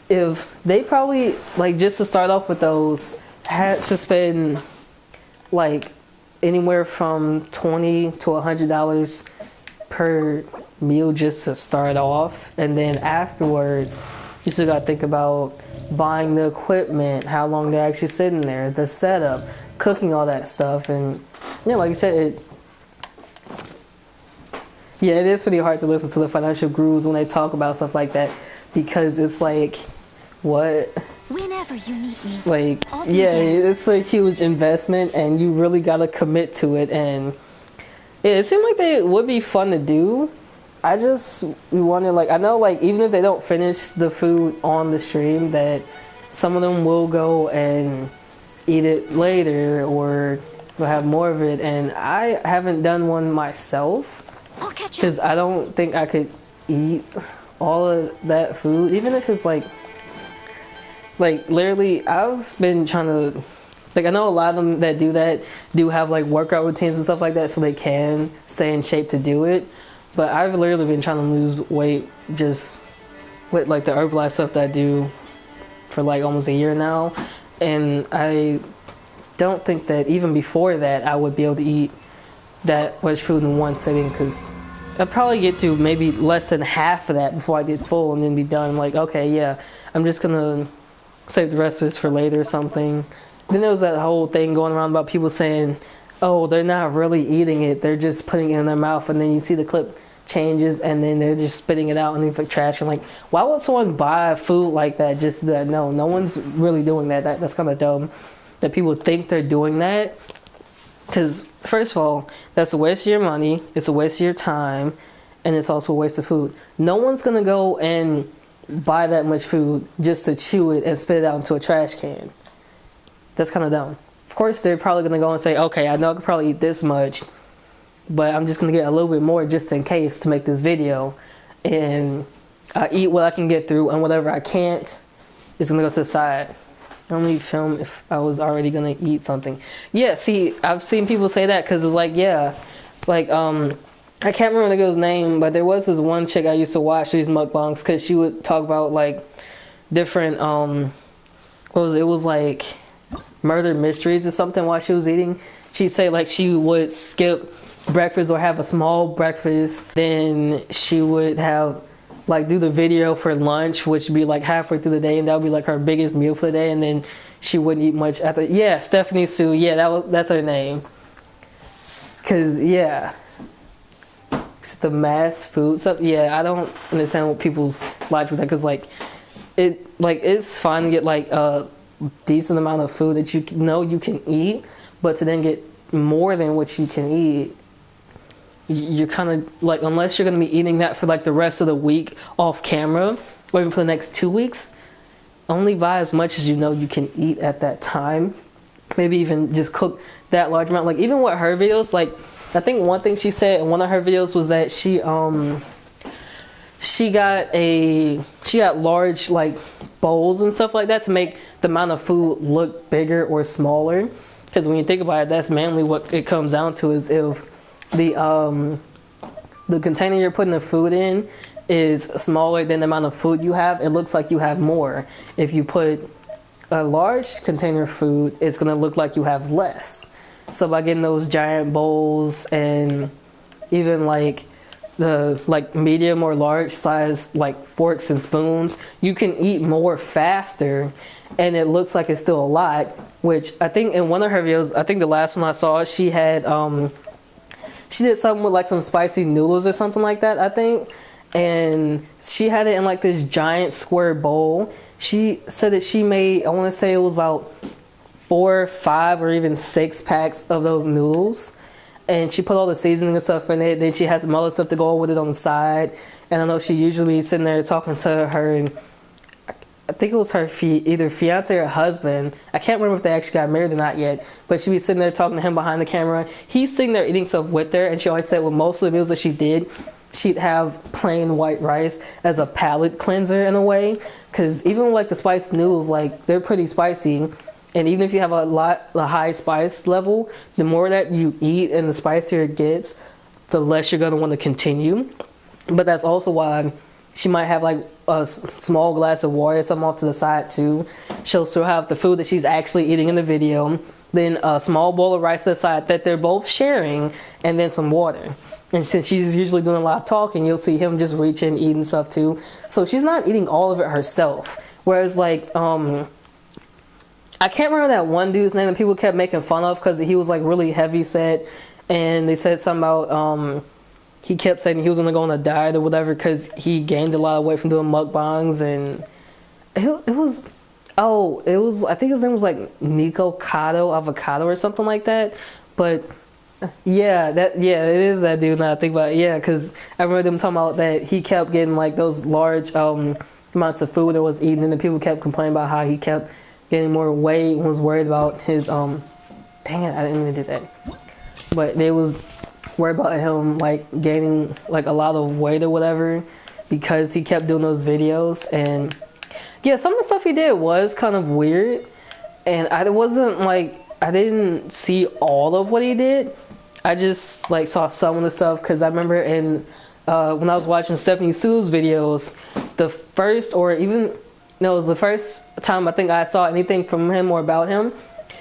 if they probably, like, just to start off with those, had to spend, like, anywhere from $20 to $100 per meal just to start off, and then afterwards you still gotta think about buying the equipment, how long they're actually sitting there, the setup, cooking all that stuff. And yeah, like you said, it is pretty hard to listen to the financial gurus when they talk about stuff like that, because it's like, what? Whenever you need me. Like, yeah, it's a huge investment, and you really gotta commit to it. And it seemed like they would be fun to do. I just wonder, like, I know, like, even if they don't finish the food on the stream, that some of them will go and eat it later or will have more of it, and I haven't done one myself I'll catch up. because I don't think I could eat all of that food, even if it's like literally I've been trying to, like, I know a lot of them that do that do have like workout routines and stuff like that so they can stay in shape to do it, but I've literally been trying to lose weight just with like the Herbalife stuff that I do for like almost a year now, and I don't think that even before that I would be able to eat that much food in one sitting, because I'd probably get through maybe less than half of that before I get full and then be done. Like, okay, yeah, I'm just gonna save the rest of this for later or something. Then there was that whole thing going around about people saying, oh, they're not really eating it, they're just putting it in their mouth, and then you see the clip changes and then they're just spitting it out and leave like trash. I'm like, why would someone buy food like that? Just that? No one's really doing that. That's kind of dumb that people think they're doing that, because first of all, that's a waste of your money, it's a waste of your time, and it's also a waste of food. No one's gonna go and buy that much food just to chew it and spit it out into a trash can. That's kind of dumb. Of course they're probably gonna go and say, okay, I know I could probably eat this much, but I'm just gonna get a little bit more just in case to make this video, and I eat what I can get through, and whatever I can't is gonna go to the side. I only film if I was already gonna eat something. Yeah, see, I've seen people say that because it's like, yeah, like I can't remember the girl's name, but there was this one chick I used to watch these mukbangs because she would talk about like different what was it? It was like murder mysteries or something while she was eating. She'd say like she would skip breakfast or have a small breakfast, then she would have like do the video for lunch, which would be like halfway through the day, and that would be like her biggest meal for the day, and then she wouldn't eat much after. Yeah, Stephanie Sue, yeah, that's her name. Cause yeah, the mass food stuff, yeah, I don't understand what people's logic with that, cause like it's fine to get like a decent amount of food that you know you can eat, but to then get more than what you can eat, you're kind of like, unless you're going to be eating that for like the rest of the week off camera or even for the next 2 weeks, only buy as much as you know you can eat at that time. Maybe even just cook that large amount. Like even with her videos, like I think one thing she said in one of her videos was that she got large like bowls and stuff like that to make the amount of food look bigger or smaller, because when you think about it, that's mainly what it comes down to, is if the container you're putting the food in is smaller than the amount of food you have, it looks like you have more. If you put a large container of food, it's going to look like you have less. So by getting those giant bowls and even like the like medium or large size like forks and spoons, you can eat more faster and it looks like it's still a lot. Which I think in one of her videos, I think the last one I saw, she had she did something with like some spicy noodles or something like that, I think, and she had it in like this giant square bowl. She said that she made, I want to say it was about 4, 5, or even 6 packs of those noodles, and she put all the seasoning and stuff in it. Then she had some other stuff to go with it on the side, and I know she usually be sitting there talking to her, I think it was her either fiance or husband. I can't remember if they actually got married or not yet, but she'd be sitting there talking to him behind the camera. He's sitting there eating stuff with her, and she always said with most of the meals that she did, she'd have plain white rice as a palate cleanser in a way, because even like the spiced noodles, like they're pretty spicy, and even if you have a high spice level, the more that you eat and the spicier it gets, the less you're going to want to continue. But that's also why she might have like a small glass of water or something off to the side too. She'll still have the food that she's actually eating in the video, then a small bowl of rice to the side that they're both sharing, and then some water. And since she's usually doing a lot of talking, you'll see him just reaching, eating stuff too. So she's not eating all of it herself. Whereas like, I can't remember that one dude's name that people kept making fun of because he was like really heavy set, and they said something about, he kept saying he was going to go on a diet or whatever because he gained a lot of weight from doing mukbangs, and it was, I think his name was like Nico Avocado or something like that. But yeah, it is that dude now I think about it. Yeah, because I remember them talking about that he kept getting like those large amounts of food that was eaten, and the people kept complaining about how he kept getting more weight and was worried about his dang it, I didn't mean to do that. But they was worried about him like gaining like a lot of weight or whatever because he kept doing those videos. And yeah, some of the stuff he did was kind of weird, and I didn't see all of what he did. I just like saw some of the stuff because I remember in when I was watching Stephanie Sue's videos, the first time I think I saw anything from him or about him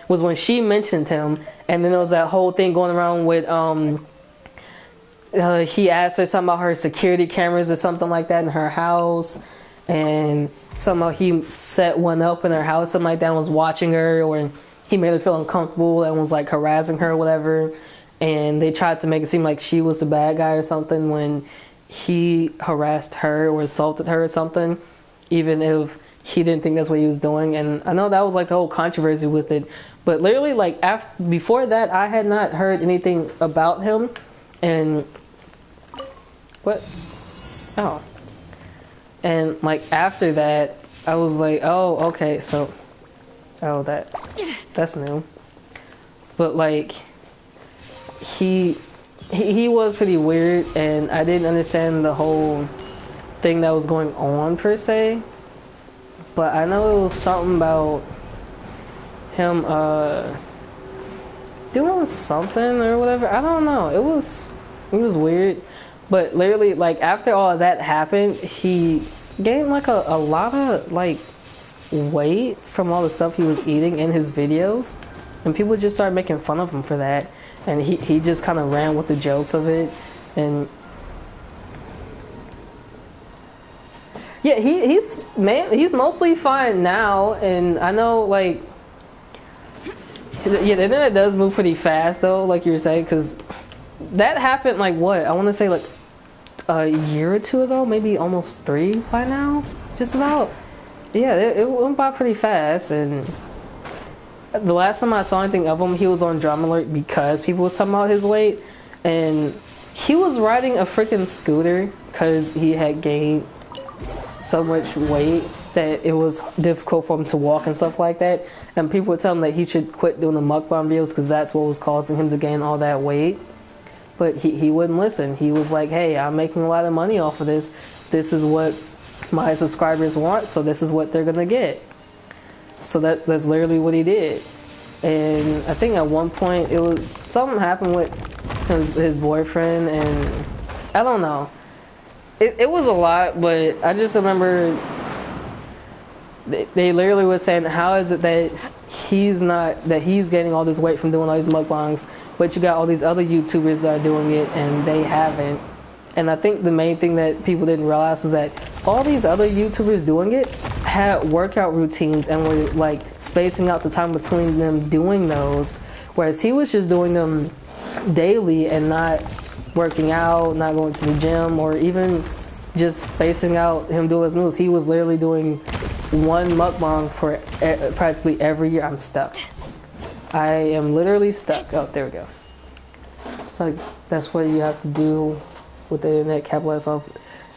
was when she mentioned him, and then there was that whole thing going around with he asked her something about her security cameras or something like that in her house, and somehow he set one up in her house, something like that, and was watching her, or he made her feel uncomfortable and was like harassing her or whatever. And they tried to make it seem like she was the bad guy or something when he harassed her or assaulted her or something, even if he didn't think that's what he was doing. And I know that was like the whole controversy with it, but literally like before that I had not heard anything about him. And and like after that I was like, oh okay, so that's new. But like he was pretty weird, and I didn't understand the whole thing that was going on per se, but I know it was something about him doing something or whatever. I don't know, it was weird. But literally like after all of that happened, he gained like a lot of like weight from all the stuff he was eating in his videos, and people just started making fun of him for that. And he just kind of ran with the jokes of it. And yeah, he's mostly fine now. And I know like yeah, the internet does move pretty fast though, like you were saying, because that happened like what, I want to say like a year or two ago, maybe almost 3 by now, just about. Yeah, it went by pretty fast. And the last time I saw anything of him, he was on Drama Alert because people was talking about his weight, and he was riding a freaking scooter because he had gained so much weight that it was difficult for him to walk and stuff like that. And people would tell him that he should quit doing the mukbang videos because that's what was causing him to gain all that weight. But he wouldn't listen. He was like, hey, I'm making a lot of money off of this. This is what my subscribers want, so this is what they're gonna get. So that's literally what he did. And I think at one point it was something happened with his boyfriend, and I don't know. It was a lot, but I just remember they literally were saying, how is it that he's gaining all this weight from doing all these mukbangs, but you got all these other YouTubers that are doing it and they haven't. And I think the main thing that people didn't realize was that all these other YouTubers doing it had workout routines and were like spacing out the time between them doing those, whereas he was just doing them daily and not working out, not going to the gym, or even just spacing out him doing his moves. He was literally doing one mukbang for practically every year. I'm stuck. I am literally stuck. Oh, there we go. It's like, that's what you have to do with the internet, capitalize off.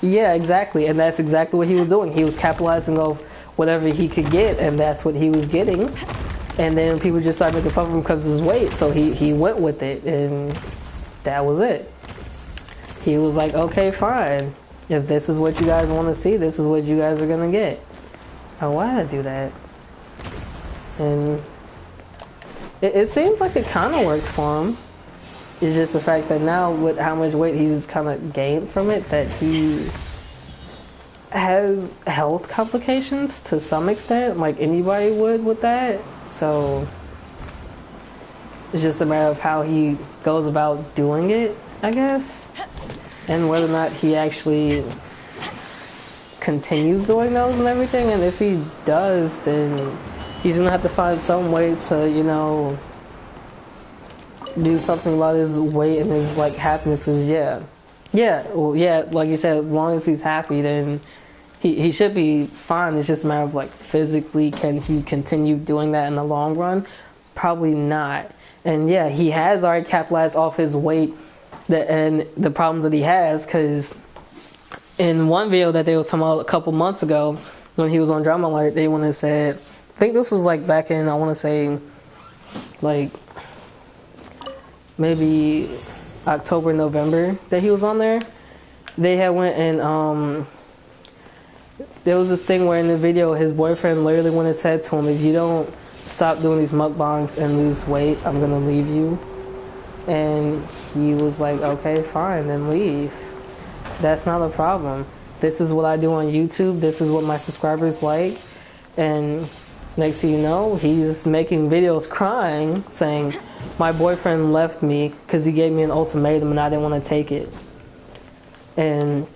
Yeah, exactly. And that's exactly what he was doing. He was capitalizing off whatever he could get, and that's what he was getting. And then people just started making fun of him because of his weight, so he went with it, and that was it. He was like, okay, fine. If this is what you guys want to see, this is what you guys are gonna get. Oh, why did I do that? And it seems like it kind of worked for him. It's just the fact that now with how much weight he's kind of gained from it, that he has health complications to some extent, like anybody would with that. So it's just a matter of how he goes about doing it, I guess, and whether or not he actually continues doing those and everything. And if he does, then he's gonna have to find some way to, you know, do something about his weight and his like happiness. Cause well, like you said, as long as he's happy, then he should be fine. It's just a matter of like physically, can he continue doing that in the long run? Probably not. And yeah, he has already capitalized off his weight and the problems that he has, because in one video that they was talking about a couple months ago when he was on Drama Alert, they went and said, I think this was like back in, I want to say, like maybe October, November that he was on there. They had went and there was this thing where in the video his boyfriend literally went and said to him, if you don't stop doing these mukbangs and lose weight, I'm gonna leave you. And he was like, okay, fine, then leave. That's not a problem. This is what I do on YouTube. This is what my subscribers like. And next thing you know, he's making videos crying, saying, my boyfriend left me because he gave me an ultimatum and I didn't want to take it. And,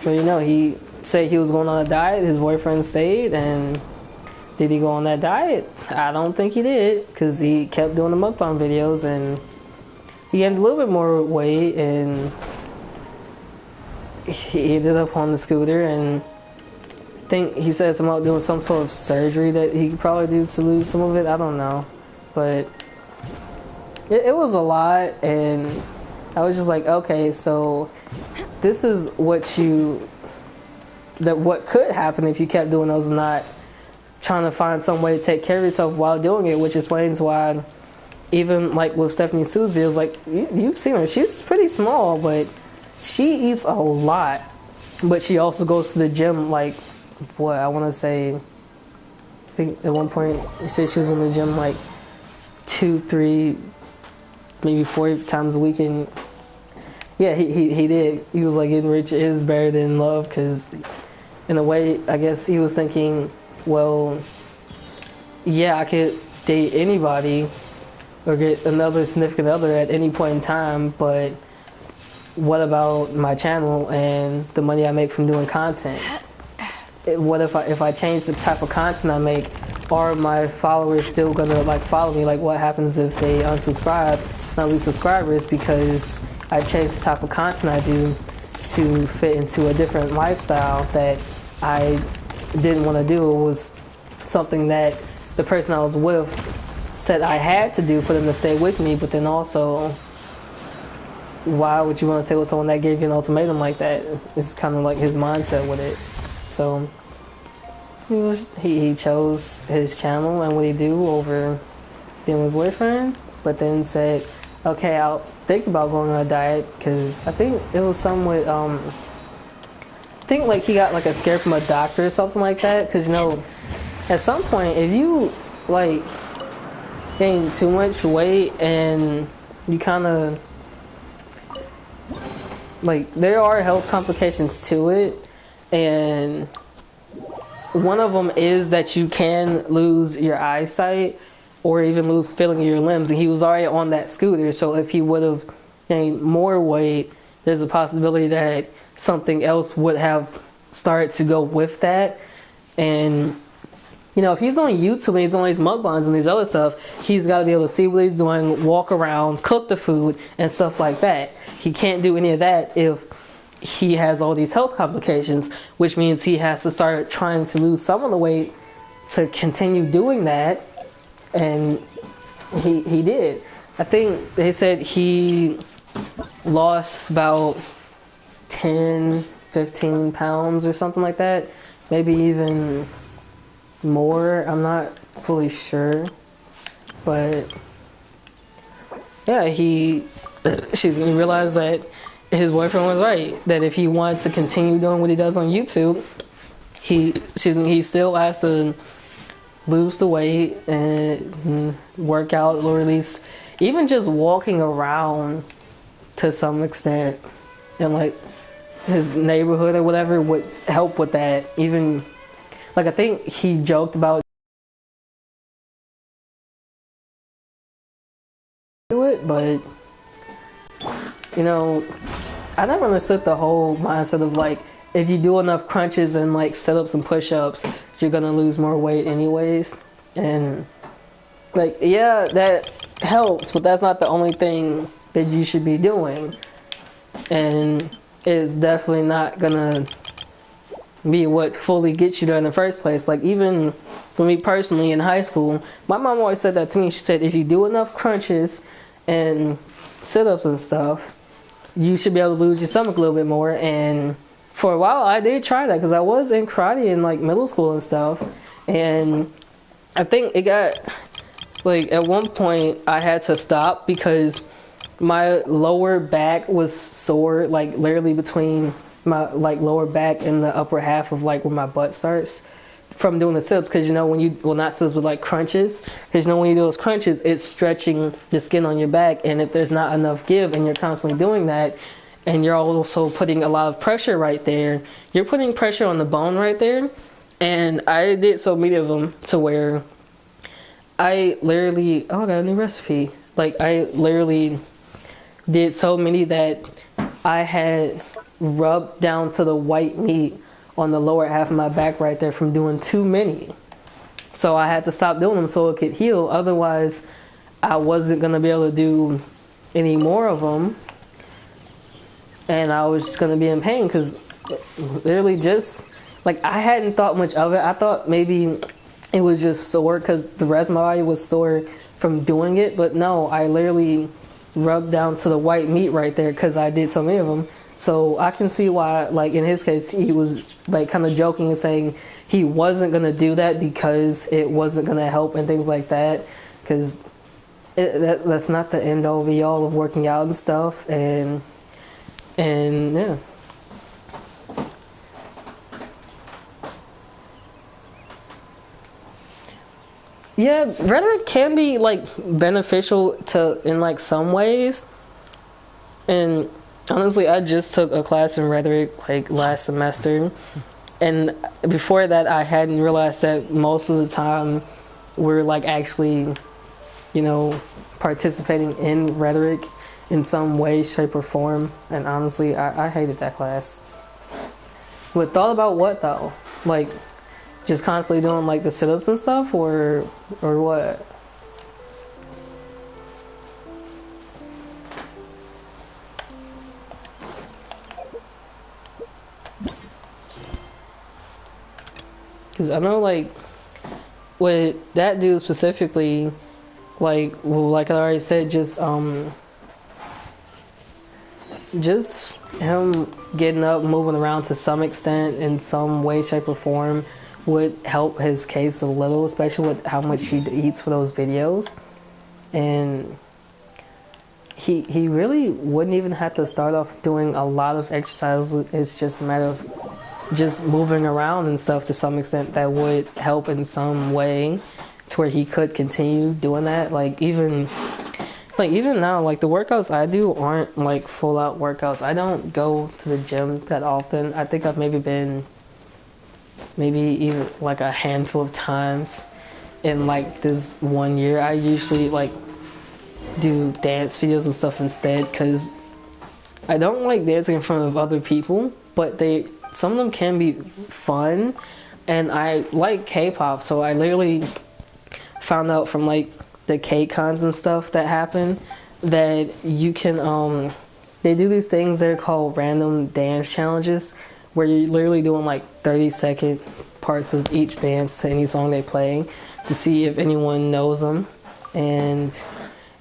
well, you know, he said he was going on a diet. His boyfriend stayed. And did he go on that diet? I don't think he did, because he kept doing the mukbang videos and he gained a little bit more weight, and he ended up on the scooter. And I think he said something about doing some sort of surgery that he could probably do to lose some of it. I don't know, but it was a lot, and I was just like, okay, so this is what could happen if you kept doing those, not trying to find some way to take care of yourself while doing it, which explains why even like with Stephanie Sue's videos, like you've seen her, she's pretty small, but she eats a lot. But she also goes to the gym, like, what, I want to say, I think at one point she said she was in the gym like 2, 3, maybe 4 times a week. And yeah, he did. He was like, getting rich is better than love, because in a way, I guess he was thinking, well, yeah, I could date anybody or get another significant other at any point in time, but what about my channel and the money I make from doing content? What if I change the type of content I make? Are my followers still gonna like follow me? Like, what happens if they unsubscribe and I lose subscribers because I changed the type of content I do to fit into a different lifestyle that I didn't want to do? It was something that the person I was with said I had to do for them to stay with me, but then also, why would you want to stay with someone that gave you an ultimatum like that? It's kind of like his mindset with it. So he chose his channel and what he do over being with his boyfriend, but then said, okay, I'll think about going on a diet, because I think it was something with I think like he got like a scare from a doctor or something like that, because you know, at some point if you like gain too much weight and you kind of like, there are health complications to it, and one of them is that you can lose your eyesight or even lose feeling in your limbs. And he was already on that scooter, so if he would have gained more weight, there's a possibility that something else would have started to go with that. And you know, if he's on YouTube and he's on these mukbangs and these other stuff, he's got to be able to see what he's doing, walk around, cook the food, and stuff like that. He can't do any of that if he has all these health complications, which means he has to start trying to lose some of the weight to continue doing that. And he did. I think they said he lost about 10, 15 pounds or something like that. Maybe even more, I'm not fully sure, but yeah, he realized that his boyfriend was right, that if he wanted to continue doing what he does on YouTube, he still has to lose the weight and work out, or at least even just walking around to some extent, and like his neighborhood or whatever would help with that. Even like, I think he joked about it, but you know, I never understood the whole mindset of like, if you do enough crunches and like sit-ups and push-ups, you're gonna lose more weight anyways. And like, yeah, that helps, but that's not the only thing that you should be doing, and it's definitely not gonna be what fully gets you there in the first place. Like, even for me personally in high school, my mom always said that to me. She said, if you do enough crunches and sit-ups and stuff, you should be able to lose your stomach a little bit more. And for a while I did try that because I was in karate in like middle school and stuff, and I think it got like at one point I had to stop because my lower back was sore, like literally between my like lower back and the upper half of like where my butt starts from doing the sit-ups. Because you know when you, well, not sit-ups, but like crunches, because you know when you do those crunches it's stretching the skin on your back, and if there's not enough give and you're constantly doing that and you're also putting a lot of pressure right there, you're putting pressure on the bone right there. And I did so many of them to where I literally, oh, I got a new recipe, like I literally did so many that I had rubbed down to the white meat on the lower half of my back right there from doing too many. So I had to stop doing them so it could heal. Otherwise, I wasn't going to be able to do any more of them. And I was just going to be in pain because literally just, like, I hadn't thought much of it. I thought maybe it was just sore because the rest of my body was sore from doing it. But no, I literally rubbed down to the white meat right there because I did so many of them. So I can see why, like in his case, he was like kind of joking and saying he wasn't going to do that because it wasn't going to help and things like that. Because that's not the end all be all of working out and stuff. And yeah. Yeah, rhetoric can be like beneficial to in like some ways. And honestly, I just took a class in rhetoric like last semester, and before that I hadn't realized that most of the time we're like actually, you know, participating in rhetoric in some way, shape, or form. And honestly, I hated that class. But thought about what though? Like just constantly doing like the sit-ups and stuff, or what? Because I know like with that dude specifically, like, well, like I already said, just him getting up, moving around to some extent in some way, shape, or form would help his case a little, especially with how much he eats for those videos. And he really wouldn't even have to start off doing a lot of exercise. It's just a matter of just moving around and stuff to some extent that would help in some way to where he could continue doing that. Like even now, like the workouts I do aren't like full out workouts. I don't go to the gym that often. I think I've maybe been even like a handful of times in like this 1 year. I usually like do dance videos and stuff instead because I don't like dancing in front of other people, but some of them can be fun, and I like K-pop, so I literally found out from like the K-cons and stuff that happen that you can they do these things, they're called random dance challenges, where you're literally doing like 30-second parts of each dance to any song they play to see if anyone knows them. And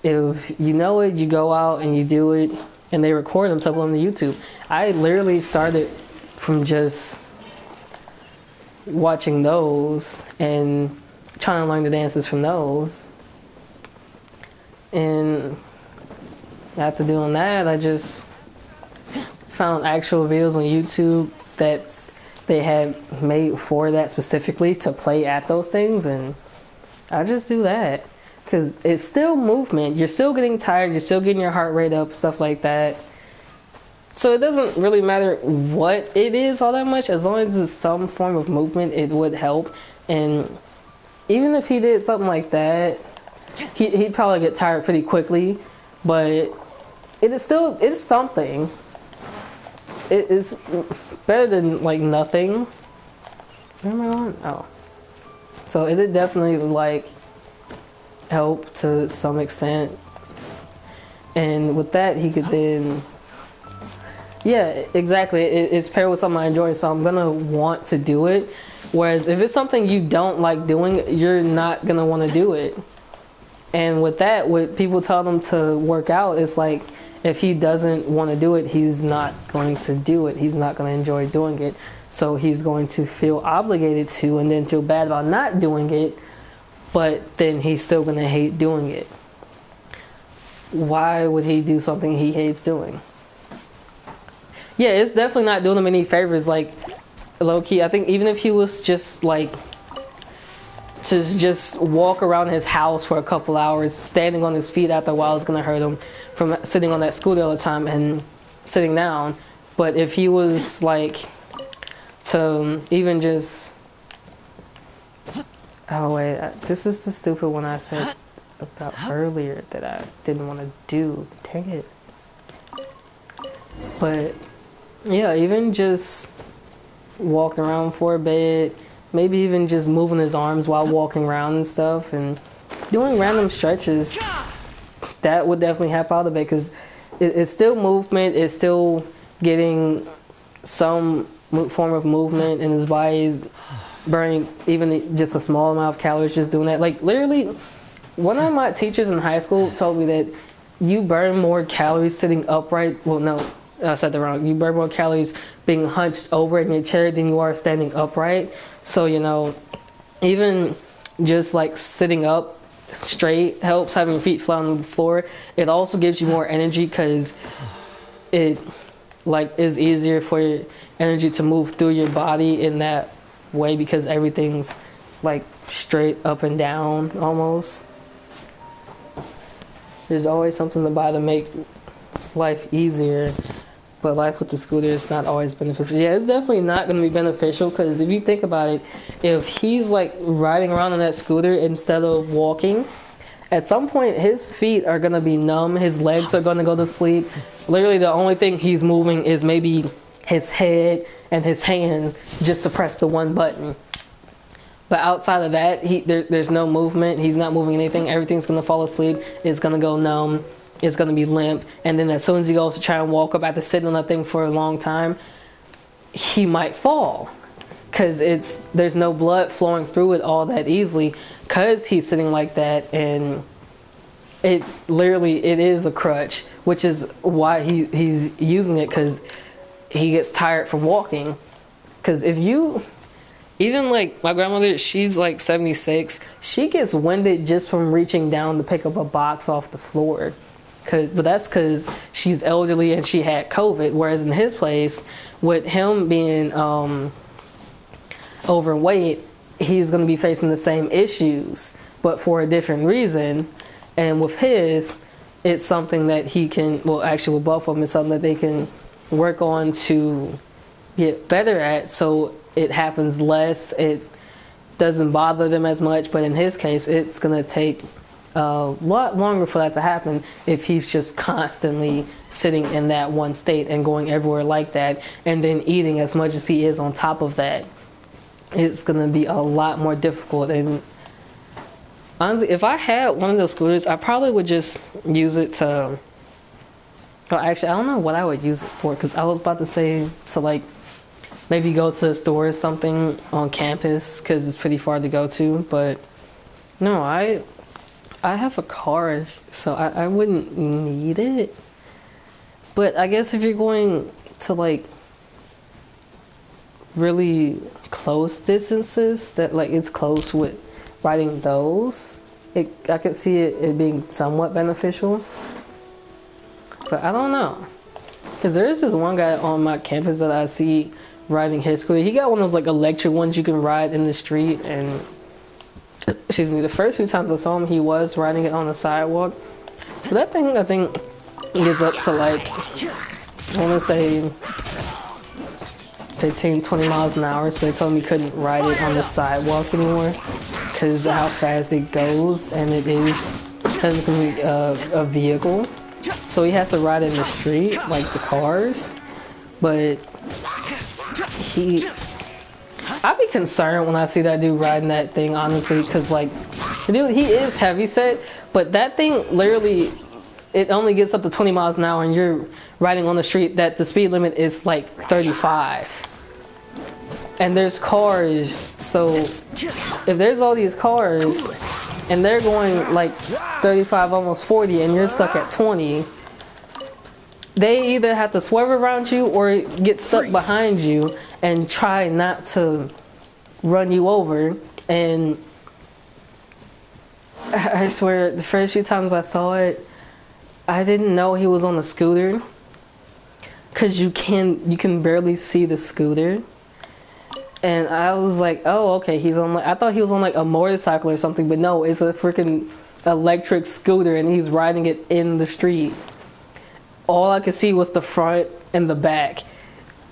if you know it, you go out and you do it, and they record them to upload them to YouTube. I literally started from just watching those and trying to learn the dances from those. And after doing that, I just found actual videos on YouTube that they had made for that specifically to play at those things, and I just do that because it's still movement. You're still getting tired, you're still getting your heart rate up, stuff like that. So it doesn't really matter what it is all that much, as long as it's some form of movement, it would help. And even if he did something like that, he'd probably get tired pretty quickly, but it's something. It is better than like nothing. Where am I going? Oh. So it did definitely like help to some extent. And with that, he could then, yeah, exactly. It's paired with something I enjoy, so I'm gonna want to do it. Whereas if it's something you don't like doing, you're not gonna want to do it. And with that, what people tell them to work out, it's like if he doesn't want to do it, he's not going to do it. He's not going to enjoy doing it. So he's going to feel obligated to, and then feel bad about not doing it, but then he's still going to hate doing it. Why would he do something he hates doing? Yeah, it's definitely not doing him any favors. Like, low-key, I think even if he was just like to just walk around his house for a couple hours, standing on his feet after a while is going to hurt him from sitting on that scooter all the time and sitting down. But if he was like to even just... Oh wait, this is the stupid one I said about earlier that I didn't want to do. Dang it. But yeah, even just walking around for a bit, maybe even just moving his arms while walking around and stuff, and doing random stretches, that would definitely help out a bit, because it's still movement, it's still getting some form of movement in his body. He's burning even just a small amount of calories just doing that. Like, literally, one of my teachers in high school told me that you burn more calories sitting upright. Well, no, I said that wrong. You burn more calories being hunched over in your chair than you are standing upright. So, you know, even just like sitting up straight helps, having your feet flat on the floor. It also gives you more energy, because it like is easier for your energy to move through your body in that way, because everything's like straight up and down almost. There's always something to buy to make life easier, but life with the scooter is not always beneficial. Yeah, it's definitely not going to be beneficial, because if you think about it, if he's like riding around on that scooter instead of walking, at some point his feet are going to be numb, his legs are going to go to sleep. Literally the only thing he's moving is maybe his head and his hand just to press the one button. But outside of that, there's no movement. He's not moving anything. Everything's going to fall asleep. It's going to go numb. It's going to be limp. And then as soon as he goes to try and walk up after sitting on that thing for a long time, he might fall. Because there's no blood flowing through it all that easily, because he's sitting like that. And it's literally, it is a crutch, which is why he's using it, because he gets tired from walking. Because if you... Even like my grandmother, she's like 76. She gets winded just from reaching down to pick up a box off the floor. But that's because she's elderly and she had COVID. Whereas in his place, with him being overweight, he's going to be facing the same issues, but for a different reason. And with his, it's something that he can, well, actually with both of them, it's something that they can work on to get better at. So it happens less, it doesn't bother them as much. But in his case, it's going to take a lot longer for that to happen if he's just constantly sitting in that one state and going everywhere like that, and then eating as much as he is on top of that. It's going to be a lot more difficult. And honestly, if I had one of those scooters, I probably would just use it to... Well, actually, I don't know what I would use it for, because I was about to say to like maybe go to the store or something on campus, because it's pretty far to go to. But no, I have a car, so I wouldn't need it. But I guess if you're going to like really close distances, that like it's close with riding those, I could see it being somewhat beneficial. But I don't know, because there is this one guy on my campus that I see riding his scooter. He got one of those like electric ones you can ride in the street, and excuse me, the first few times I saw him, he was riding it on the sidewalk. But that thing, I think, gets up to like, I want to say 15-20 miles an hour. So they told me he couldn't ride it on the sidewalk anymore because of how fast it goes, and it is technically a vehicle. So he has to ride in the street, like the cars. But I'd be concerned when I see that dude riding that thing, honestly, because like, the dude, he is heavy set, but that thing literally, it only gets up to 20 miles an hour, and you're riding on the street that the speed limit is like 35. And there's cars, so if there's all these cars and they're going like 35, almost 40, and you're stuck at 20, they either have to swerve around you or get stuck behind you and try not to run you over. And I swear, the first few times I saw it, I didn't know he was on a scooter, because you can barely see the scooter. And I was like, oh, okay, he's on, like, I thought he was on like a motorcycle or something, but no, it's a freaking electric scooter and he's riding it in the street. All I could see was the front and the back,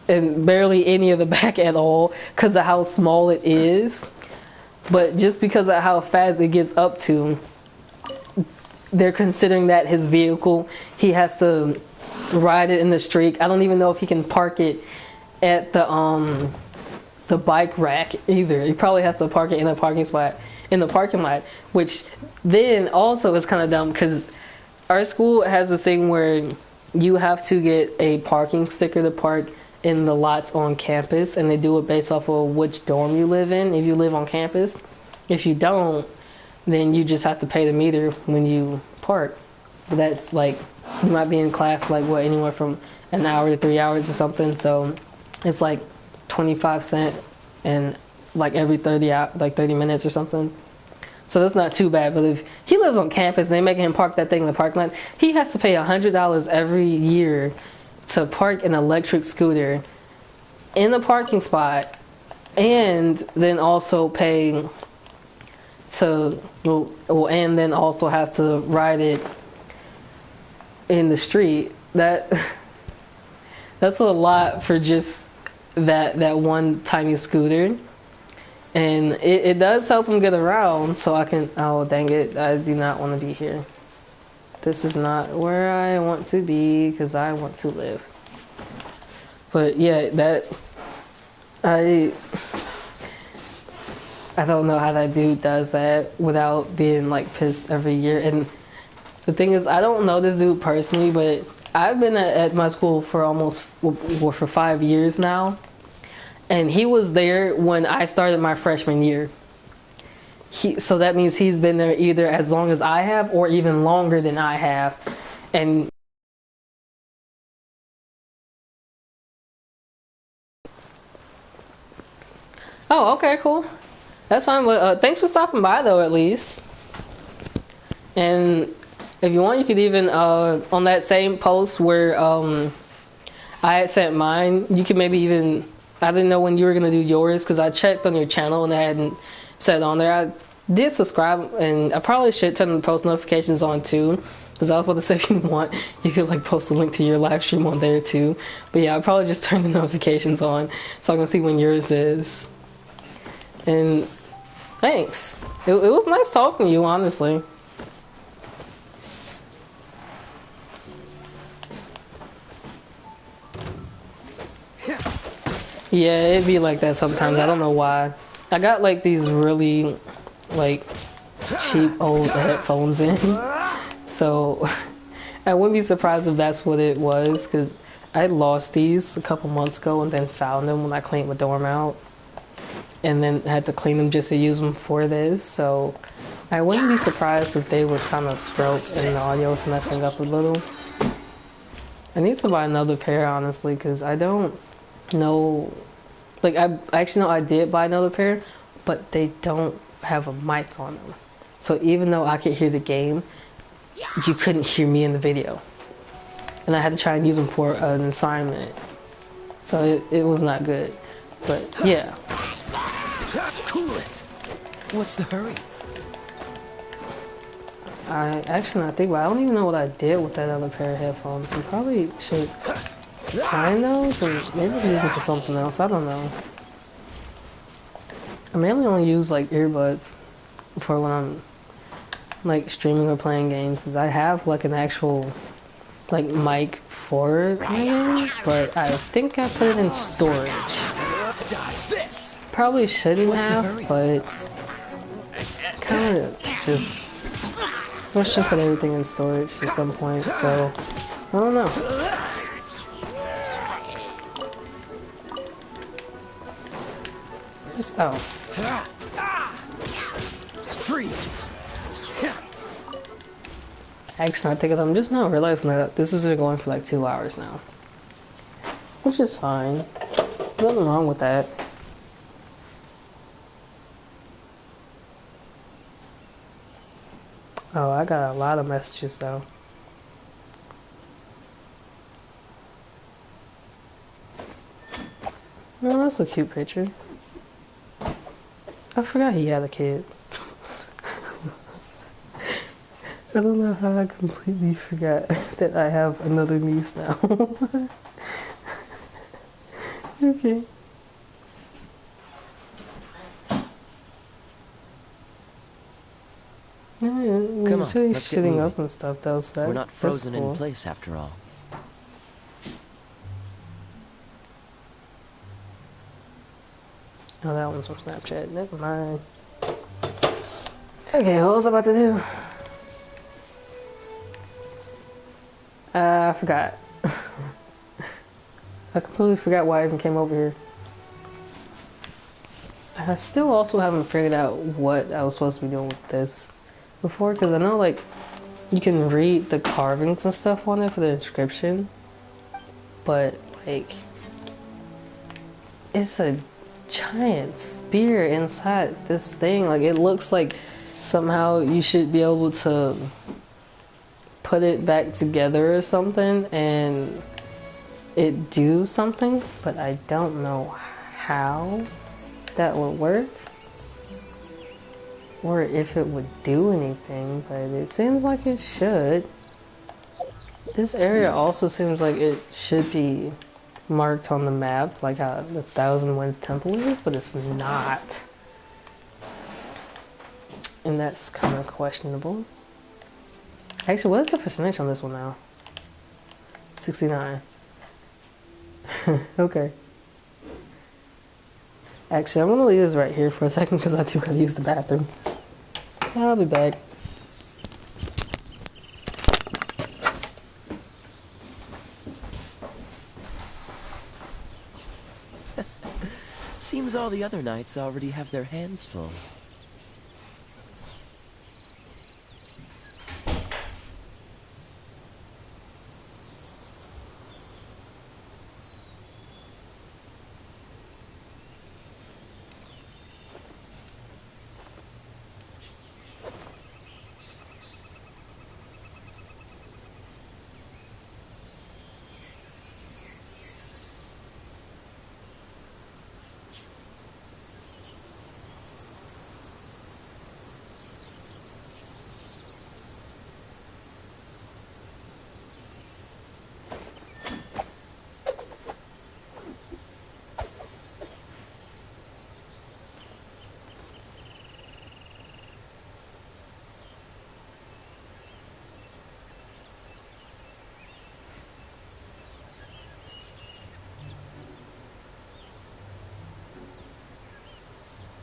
and barely any of the back at all because of how small it is. But just because of how fast it gets up to, they're considering that his vehicle. He has to ride it in the street. I don't even know if he can park it at the bike rack either. He probably has to park it in a parking spot in the parking lot, which then also is kind of dumb because our school has this thing where you have to get a parking sticker to park in the lots on campus, and they do it based off of which dorm you live in if you live on campus. If you don't, then you just have to pay the meter when you park. But that's like, you might be in class for like what, anywhere from an hour to 3 hours or something, so it's like 25 cents and like every 30 minutes or something. So that's not too bad. But if he lives on campus and they making him park that thing in the parking lot, he has to pay $100 every year to park an electric scooter in the parking spot, and then also pay to and then also have to ride it in the street. That's a lot for just that one tiny scooter. And it does help him get around, so I can, oh dang it, I do not want to be here. This is not where I want to be, because I want to live. But yeah, I don't know how that dude does that without being like pissed every year. And the thing is, I don't know this dude personally, but I've been at my school for for 5 years now. And he was there when I started my freshman year. So that means he's been there either as long as I have or even longer than I have. And oh, okay, cool. That's fine. But thanks for stopping by, though, at least. And if you want, you could even on that same post where I had sent mine, you could maybe even, I didn't know when you were going to do yours because I checked on your channel and I hadn't said on there. I did subscribe, and I probably should turn the post notifications on too, because I was about to say if you want, you could like post a link to your live stream on there too. But yeah, I'll probably just turn the notifications on so I can see when yours is. And thanks. It was nice talking to you, honestly. Yeah, it'd be like that sometimes. I don't know why. I got like these really like cheap old headphones in, so I wouldn't be surprised if that's what it was, because I lost these a couple months ago and then found them when I cleaned my dorm out, and then had to clean them just to use them for this. So I wouldn't be surprised if they were kind of broke and the audio was messing up a little. I need to buy another pair, honestly, because I don't know, like I actually know I did buy another pair, but they don't have a mic on them. So even though I could hear the game, you couldn't hear me in the video. And I had to try and use them for an assignment. So it was not good. But yeah. Cool it. What's the hurry? I actually not think about it. I don't even know what I did with that other pair of headphones. I probably should find those and maybe use them for something else. I don't know. I mainly only use like earbuds for when I'm like streaming or playing games, because I have like an actual like mic for playing, but I think I put it in storage. Probably shouldn't have, but kind of just I should put everything in storage at some point, so I don't know. Just oh. Freeze. Actually, I think I'm just now realizing that this has been going for like 2 hours now. Which is fine. Nothing wrong with that. Oh, I got a lot of messages though. Oh, that's a cute picture. I forgot he had a kid. I don't know how I completely forgot that I have another niece now. Okay. Come on, So he's let's get shooting moving. up and stuff though, so We're not that's frozen cool. in place after all. Oh, that one's from Snapchat. Never mind. Okay, what was I about to do? I forgot. I completely forgot why I even came over here. I still also haven't figured out what I was supposed to be doing with this before, because I know, like, you can read the carvings and stuff on it for the inscription, but, like, it's a giant spear inside this thing. Like, it looks like somehow you should be able to put it back together or something and it do something, but I don't know how that would work or if it would do anything, but it seems like it should. This area also seems like it should be marked on the map, like how the Thousand Winds Temple is, but it's not. And that's kind of questionable. Actually, what is the percentage on this one now? 69. Okay. Actually, I'm gonna leave this right here for a second because I do gotta use the bathroom. I'll be back. Seems all the other knights already have their hands full.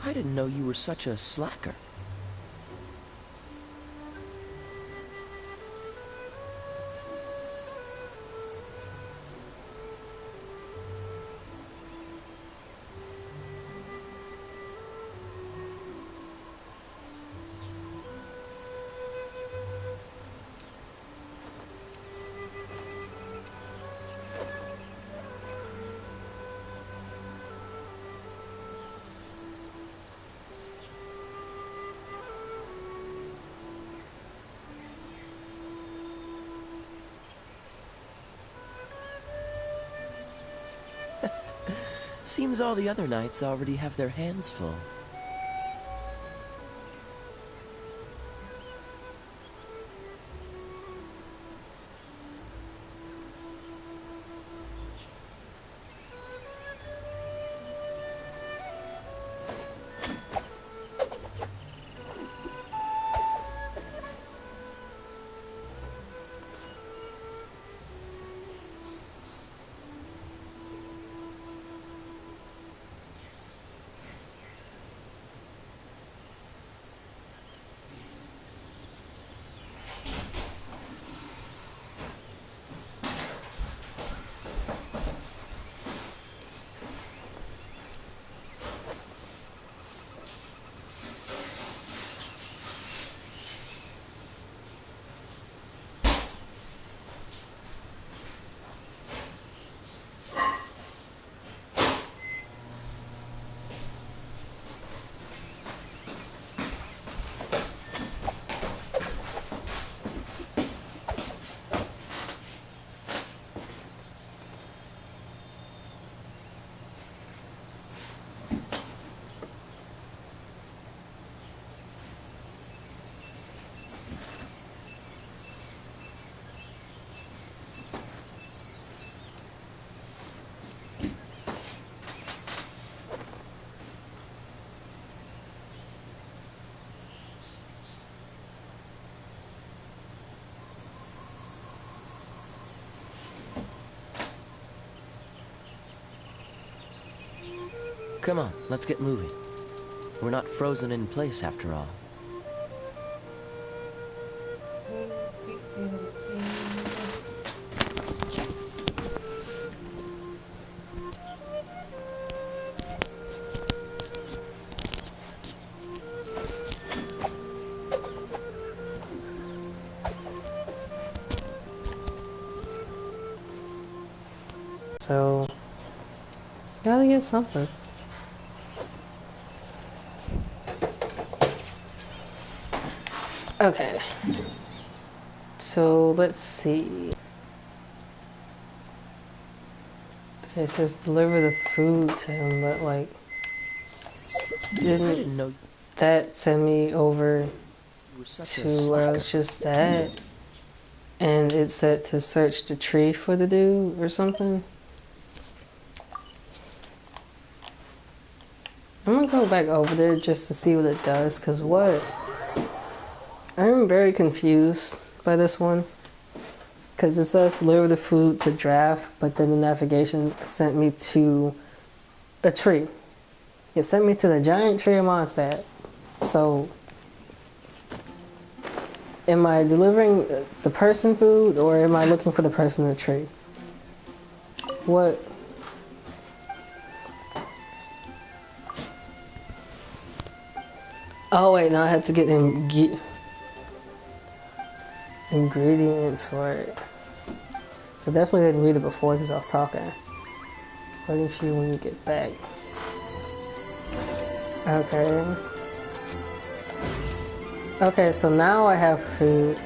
I didn't know you were such a slacker. Seems all the other knights already have their hands full. Come on, let's get moving. We're not frozen in place after all. So, gotta get something. Okay. So, let's see. Okay, it says deliver the food to him, but like, I didn't know that send me over you were such a to where I was slacker. just at? And it said to search the tree for the dude or something? I'm gonna go back over there just to see what it does, cause what? I'm very confused by this one. Cause it says deliver the food to draft, but then the navigation sent me to a tree. It sent me to the giant tree of Mondstadt. So, am I delivering the person food, or am I looking for the person in the tree? What? Oh wait, now I have to get ingredients for it. So definitely didn't read it before because I was talking. Waiting for you when you get back. Okay. Okay, so now I have food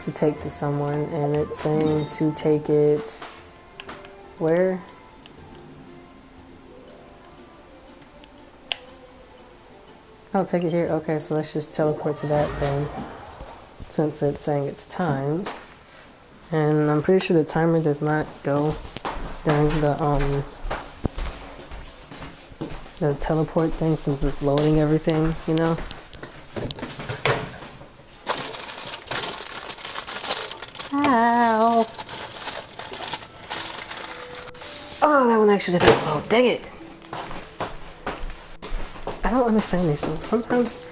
to take to someone, and it's saying to take it where? I'll take it here. Okay, so let's just teleport to that then, since it's saying it's timed. And I'm pretty sure the timer does not go during the teleport thing, since it's loading everything, you know? Ow! Oh, that one actually didn't load. Dang it! I don't understand these things. Sometimes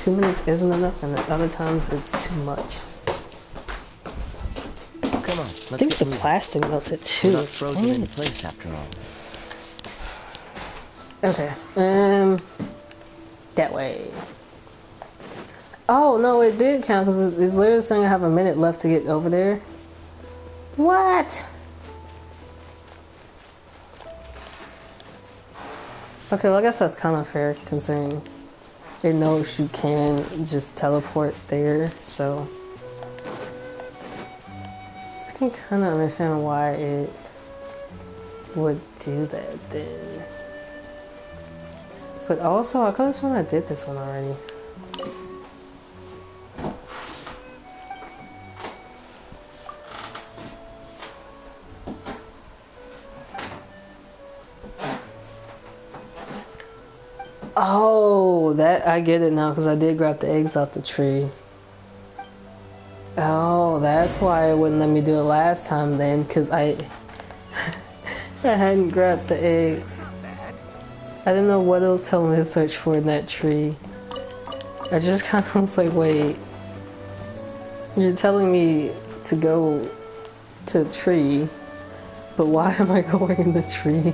2 minutes isn't enough, and at other times it's too much. Come on, I let's think get the moving. plastic melted too. We're not frozen Dang in it. place after all. Okay, that way. Oh, no, it did count, because it's literally saying I have a minute left to get over there. What? Okay, well, I guess that's kind of fair, considering it knows you can just teleport there, so I can kind of understand why it would do that then. But also, I could have sworn I did this one already. Oh, that I get it now, because I did grab the eggs out the tree. Oh, that's why it wouldn't let me do it last time then, because I hadn't grabbed the eggs. I didn't know what it was telling me to search for in that tree. I just kind of was like, wait, you're telling me to go to the tree, but why am I going in the tree?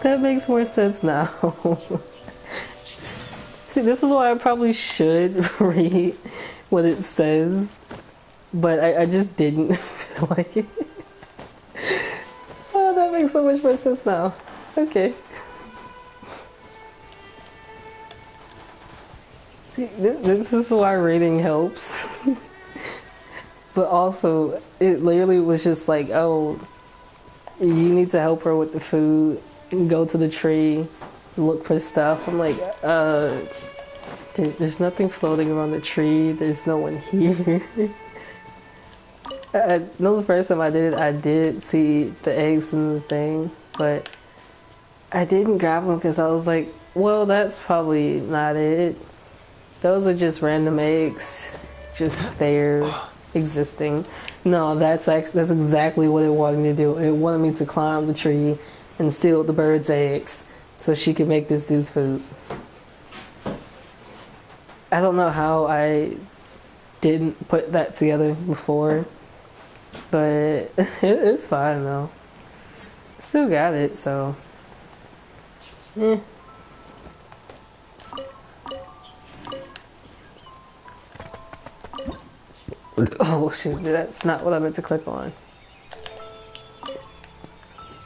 That makes more sense now. See, this is why I probably should read what it says, but I just didn't feel like it. Oh, that makes so much more sense now. Okay. See, this is why reading helps. But also, it literally was just like, oh, you need to help her with the food, and go to the tree, look for stuff. I'm like, dude, there's nothing floating around the tree, there's no one here. I know the first time I did it, I did see the eggs in the thing, but I didn't grab them because I was like, well, that's probably not it. Those are just random eggs, just there, existing. No, that's exactly what it wanted me to do. It wanted me to climb the tree and steal the bird's eggs so she can make this dude's food. I don't know how I didn't put that together before, but it's fine though. Still got it, so. Eh. Oh shit, that's not what I meant to click on.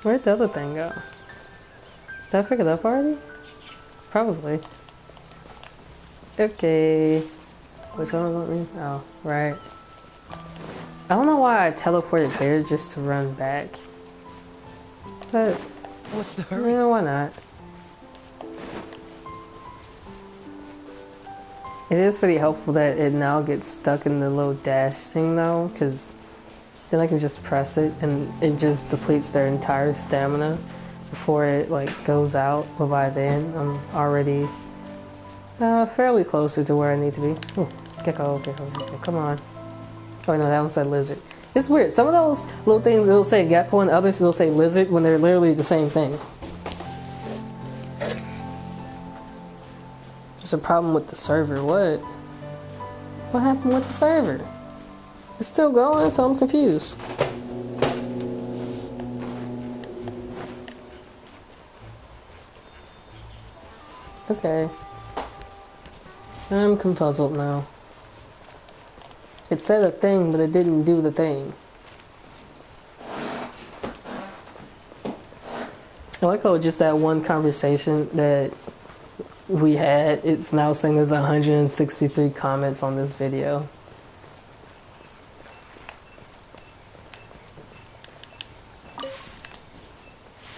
Where'd the other thing go? Did I pick it up already? Probably. Okay. Which one was it? Oh, right. I don't know why I teleported there just to run back. But, What's the hurry? yeah, why not? It is pretty helpful that it now gets stuck in the little dash thing though, because then I can just press it and it just depletes their entire stamina before it like goes out. But by then I'm already fairly closer to where I need to be. Ooh, gecko, come on. Oh no, that one said lizard. It's weird. Some of those little things it'll say gecko and others it'll say lizard when they're literally the same thing. There's a problem with the server. What? What happened with the server? It's still going, so I'm confused. Okay. I'm confuzzled now. It said a thing, but it didn't do the thing. I like how just that one conversation that we had, it's now saying there's 163 comments on this video.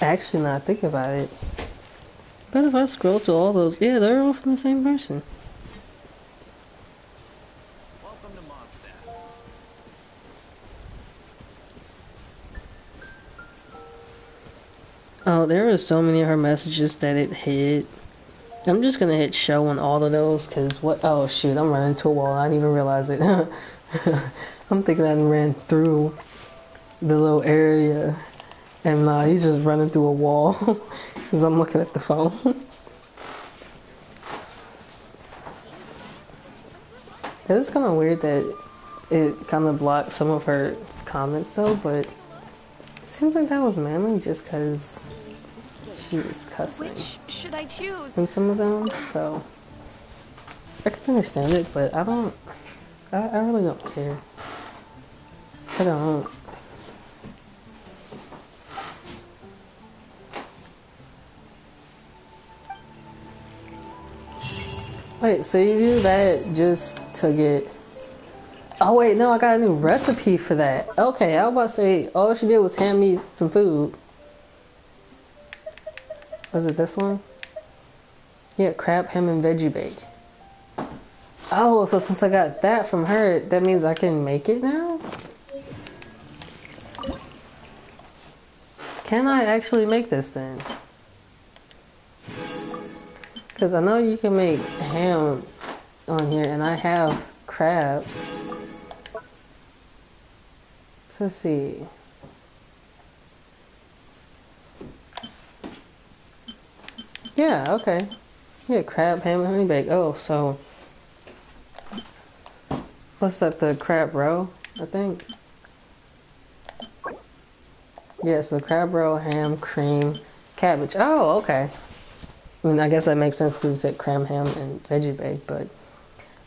Actually, now I think about it, but if I scroll to all those, yeah, they're all from the same person. Oh, there were so many of her messages that it hid. I'm just gonna hit show on all of those, cause what? Oh shoot, I'm running into a wall. I didn't even realize it. I'm thinking I ran through the little area, and he's just running through a wall, cause I'm looking at the phone. It's kind of weird that it kind of blocked some of her comments though, but it seems like that was mainly just cause she was cussing. Which should I choose? In some of them, so I can understand it, but I don't. I really don't care. I don't. Wait, so you do that just to get? Oh wait, no, I got a new recipe for that. Okay, I was about to say all she did was hand me some food. Was it this one? Yeah, crab, ham, and veggie bake. Oh, so since I got that from her, that means I can make it now? Can I actually make this then? Because I know you can make ham on here, and I have crabs. So let's see. Yeah, okay. Yeah, crab, ham, and honey bake. Oh, so what's that? The crab roe, I think. Yeah, so crab roe, ham, cream, cabbage. Oh, okay. I mean, I guess that makes sense because it said crab, ham, and veggie bake. But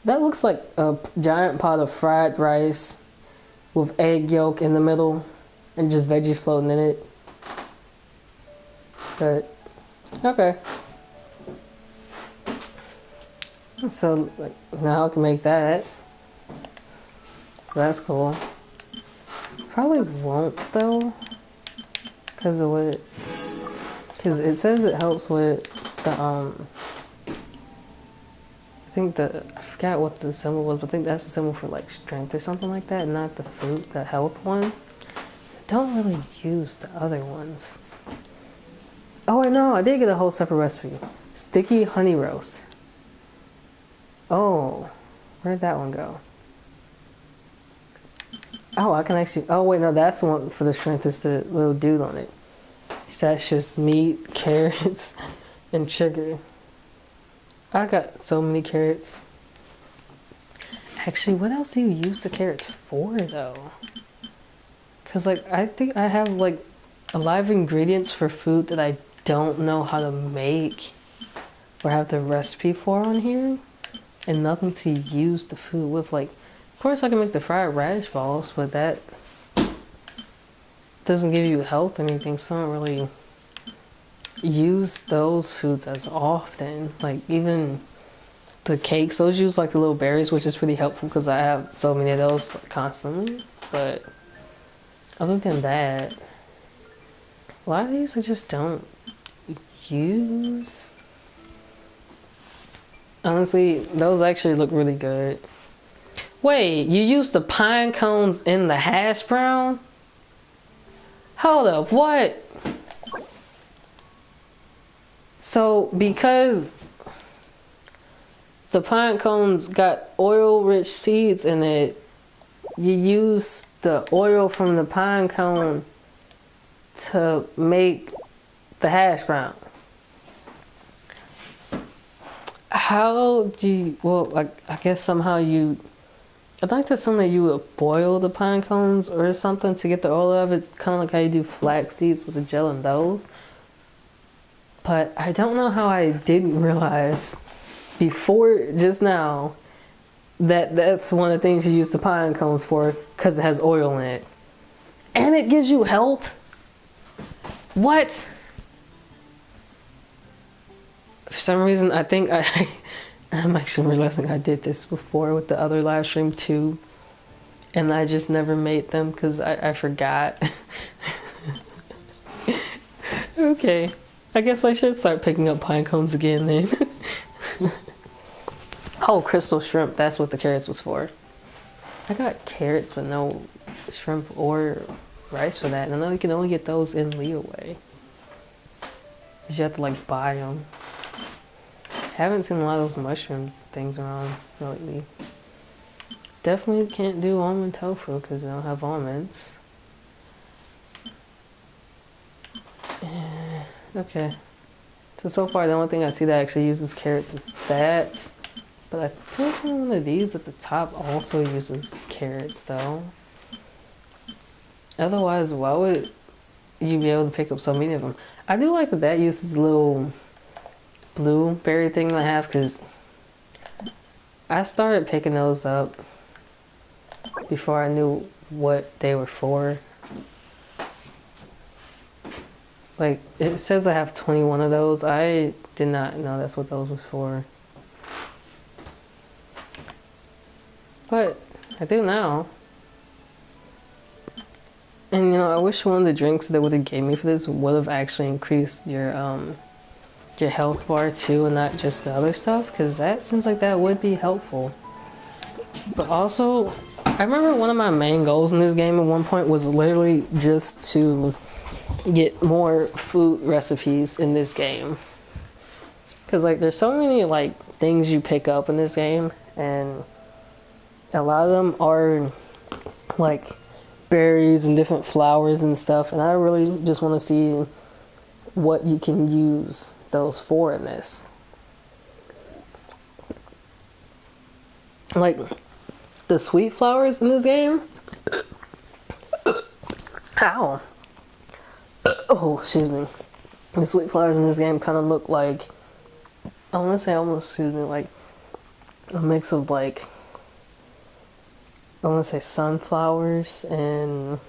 that looks like a giant pot of fried rice with egg yolk in the middle and just veggies floating in it. But okay. So like, now I can make that. So that's cool. Probably won't though, because of what? Because it says it helps with the I think I forgot what the symbol was, but I think that's the symbol for like strength or something like that, not the food, the health one. I don't really use the other ones. Oh, I know, I did get a whole separate recipe. Sticky honey roast. Oh, where'd that one go? Oh, I can actually, oh wait, no, that's the one for the strength, is the little dude on it. That's just meat, carrots, and sugar. I got so many carrots. Actually, what else do you use the carrots for, though? Because, like, I think I have, like, a lot of ingredients for food that I don't know how to make or have the recipe for on here. And nothing to use the food with. Like, of course I can make the fried radish balls, but that doesn't give you health or anything, so I don't really use those foods as often. Like, even the cakes, those use like the little berries, which is pretty helpful because I have so many of those constantly. But other than that, a lot of these I just don't use. Honestly, those actually look really good. Wait, you used the pine cones in the hash brown? Hold up, what? So, because the pine cones got oil-rich seeds in it, you use the oil from the pine cone to make the hash brown. How do you, well, I guess somehow you, I'd like to assume that you would boil the pine cones or something to get the oil out of it. It's kind of like how you do flax seeds with the gel in those. But I don't know how I didn't realize before just now that that's one of the things you use the pine cones for, because it has oil in it. And it gives you health? What? For some reason, I think I'm actually realizing I did this before with the other live stream too. And I just never made them because I forgot. Okay. I guess I should start picking up pine cones again then. Oh, crystal shrimp. That's what the carrots was for. I got carrots but no shrimp or rice for that. And I know you can only get those in Leeway. Because you have to like buy them. Haven't seen a lot of those mushroom things around lately. Definitely can't do almond tofu because they don't have almonds. Okay. So far the only thing I see that actually uses carrots is that. But I think one of these at the top also uses carrots though. Otherwise, why would you be able to pick up so many of them? I do like that uses a little blueberry thing I have because I started picking those up before I knew what they were for. Like, it says I have 21 of those. I did not know that's what those was for. But I do now. And you know, I wish one of the drinks that would have gave me for this would have actually increased your health bar too, and not just the other stuff, because that seems like that would be helpful. But also, I remember one of my main goals in this game at one point was literally just to get more food recipes in this game. Because like there's so many like things you pick up in this game, and a lot of them are like berries and different flowers and stuff, and I really just want to see what you can use those for in this. Like the sweet flowers in this game. Ow. Oh, excuse me. The sweet flowers in this game kind of look like, I want to say almost, excuse me, like a mix of like, I want to say sunflowers and,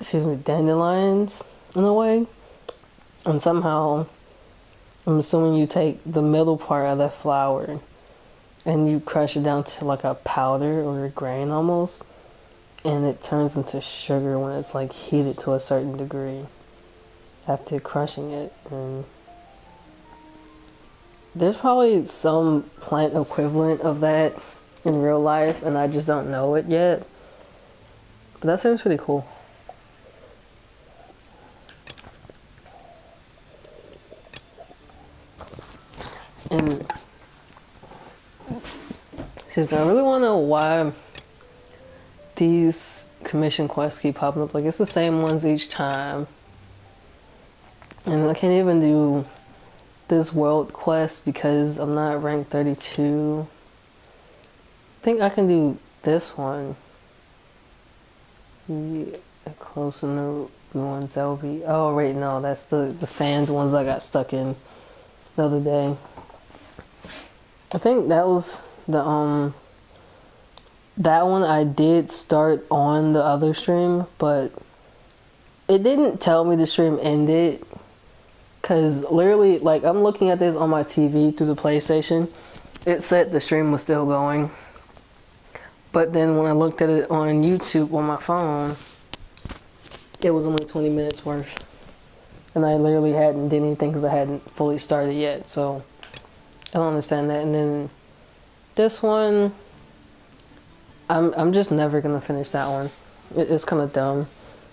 excuse me, dandelions in a way. And somehow, I'm assuming you take the middle part of that flower and you crush it down to like a powder or a grain almost. And it turns into sugar when it's like heated to a certain degree after crushing it. And there's probably some plant equivalent of that in real life, and I just don't know it yet. But that seems pretty cool. And excuse me, I really want to know why these commission quests keep popping up. Like, it's the same ones each time. And I can't even do this world quest because I'm not ranked 32. I think I can do this one. Yeah, close in the ruins. That would be. Oh wait, no, that's the sands ones I got stuck in the other day. I think that was the that one I did start on the other stream, but it didn't tell me the stream ended. Cause literally, like, I'm looking at this on my TV through the PlayStation. It said the stream was still going. But then when I looked at it on YouTube on my phone, it was only 20 minutes worth. And I literally hadn't did anything because I hadn't fully started yet. So, I don't understand that. And then this one, I'm just never going to finish that one. It's kind of dumb.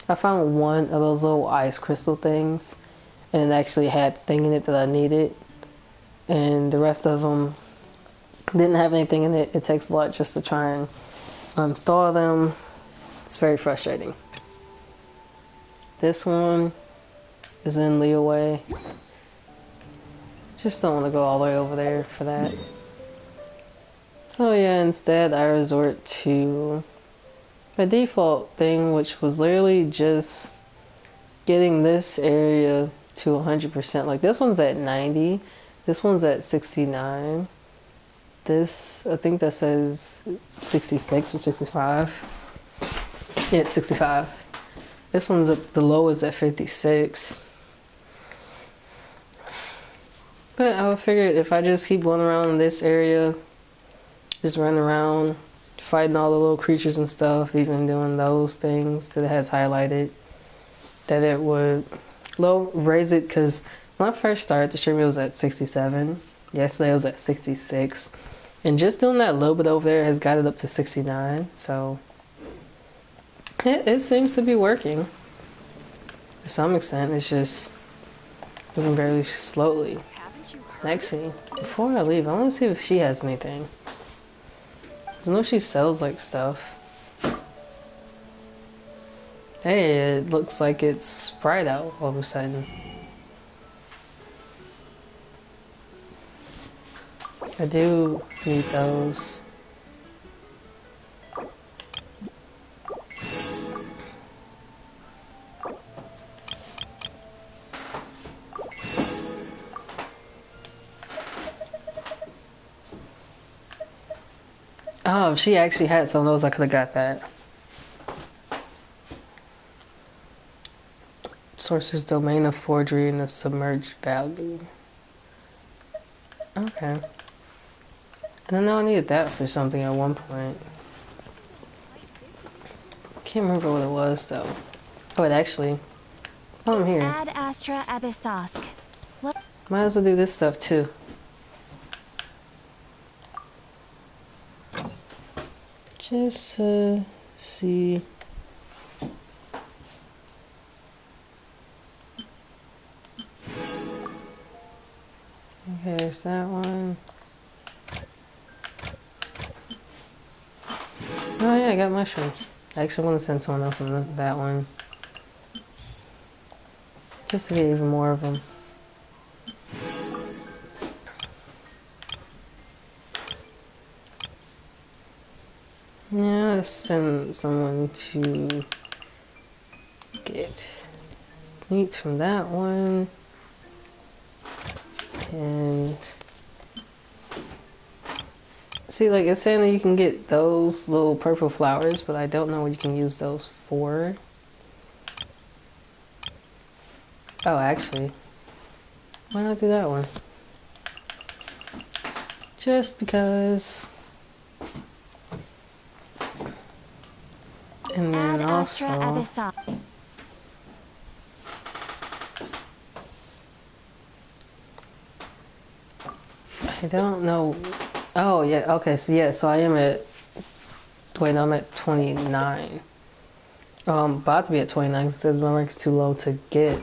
I found one of those little ice crystal things. And it actually had thing in it that I needed. And the rest of them didn't have anything in it. It takes a lot just to try and thaw them. It's very frustrating. This one is in Leeway. Just don't want to go all the way over there for that. So yeah, instead I resort to my default thing, which was literally just getting this area to 100%. Like, this one's at 90. This one's at 69. This, I think that says 66 or 65. Yeah, it's 65. This one's at the lowest at 56. But I would figure if I just keep going around in this area, just running around, fighting all the little creatures and stuff, even doing those things that it has highlighted, that it would raise it. Because when I first started the stream, it was at 67. Yesterday it was at 66. And just doing that little bit over there has got it up to 69. So it seems to be working. To some extent, it's just moving very slowly. Actually, before I leave, I want to see if she has anything. Because I know she sells, like, stuff. Hey, it looks like it's bright out all of a sudden. I do need those. Oh, if she actually had some of those, I could have got that. Sources domain of forgery in the submerged valley. Okay. And I know I needed that for something at one point. Can't remember what it was though. Oh, it actually. Oh, I'm here. Ad Astra Abyssosk. What? Might as well do this stuff too. Just to see. Okay, there's that one. Oh yeah, I got mushrooms. I actually want to send someone else on that one. Just to get even more of them. Yeah, let's send someone to get meat from that one. And see, like, it's saying that you can get those little purple flowers, but I don't know what you can use those for. Oh, actually, why not do that one? Just because. And then also, I don't know. Oh yeah, okay. So yeah, so I am at. Wait, no, I'm at 29. About to be at 29 because it says my rank is too low to get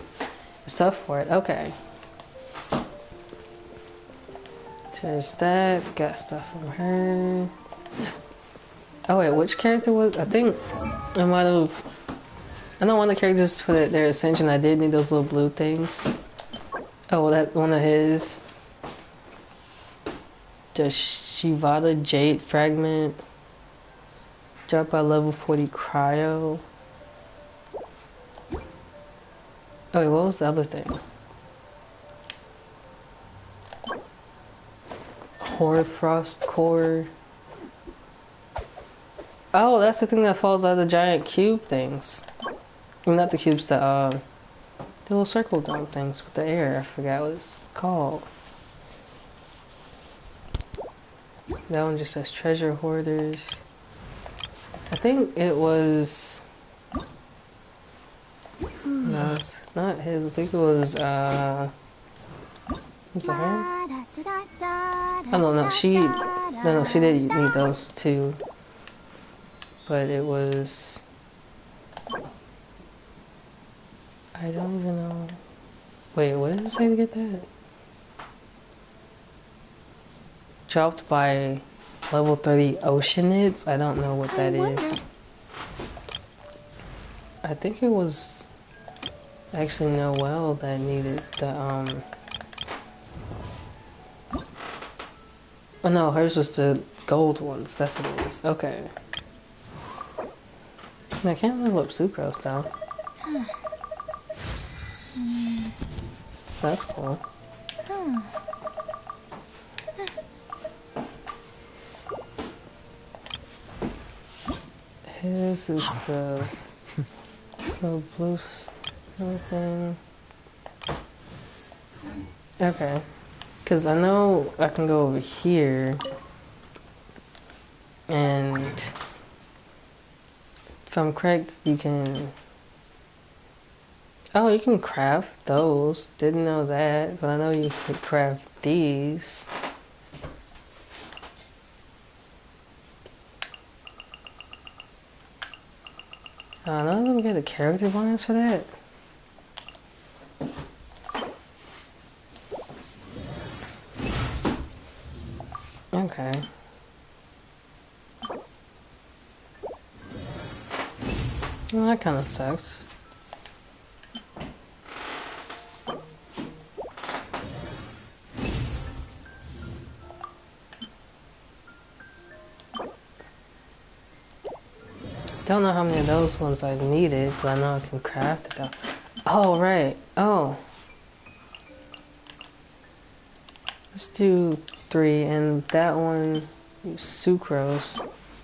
stuff for it. Okay. There's that. Got stuff from her. Oh wait, which character was? I think I might have. I know one of the characters for their ascension. I did need those little blue things. Oh, that one of his. The Shivada Jade Fragment. Dropped by level 40 Cryo. Oh wait, what was the other thing? Hoarfrost Core. Oh, that's the thing that falls out of the giant cube things. Well, not the cubes, the little circle dome things with the air. I forgot what it's called. That one just says treasure hoarders. I think it was... No, it's not his. I think it was, was it her? I don't know. No, she did need those too. But it was... I don't even know. Wait, what did it say to get that? Dropped by level 30 Oceanids? I don't know what that is. I think it was actually Noelle that needed the, Oh no, hers was the gold ones. That's what it was. Okay. I can't level up Sucrose though. That's cool. This is the little blue thing. Okay. Because I know I can go over here and if I'm correct, you can... Oh, you can craft those. Didn't know that, but I know you can craft these. None of them get a character bonus for that. Okay. Well, that kind of sucks. Don't know how many of those ones I've needed, but I know I can craft it though. Oh, right. Oh. Let's do 3, and that one, use Sucrose,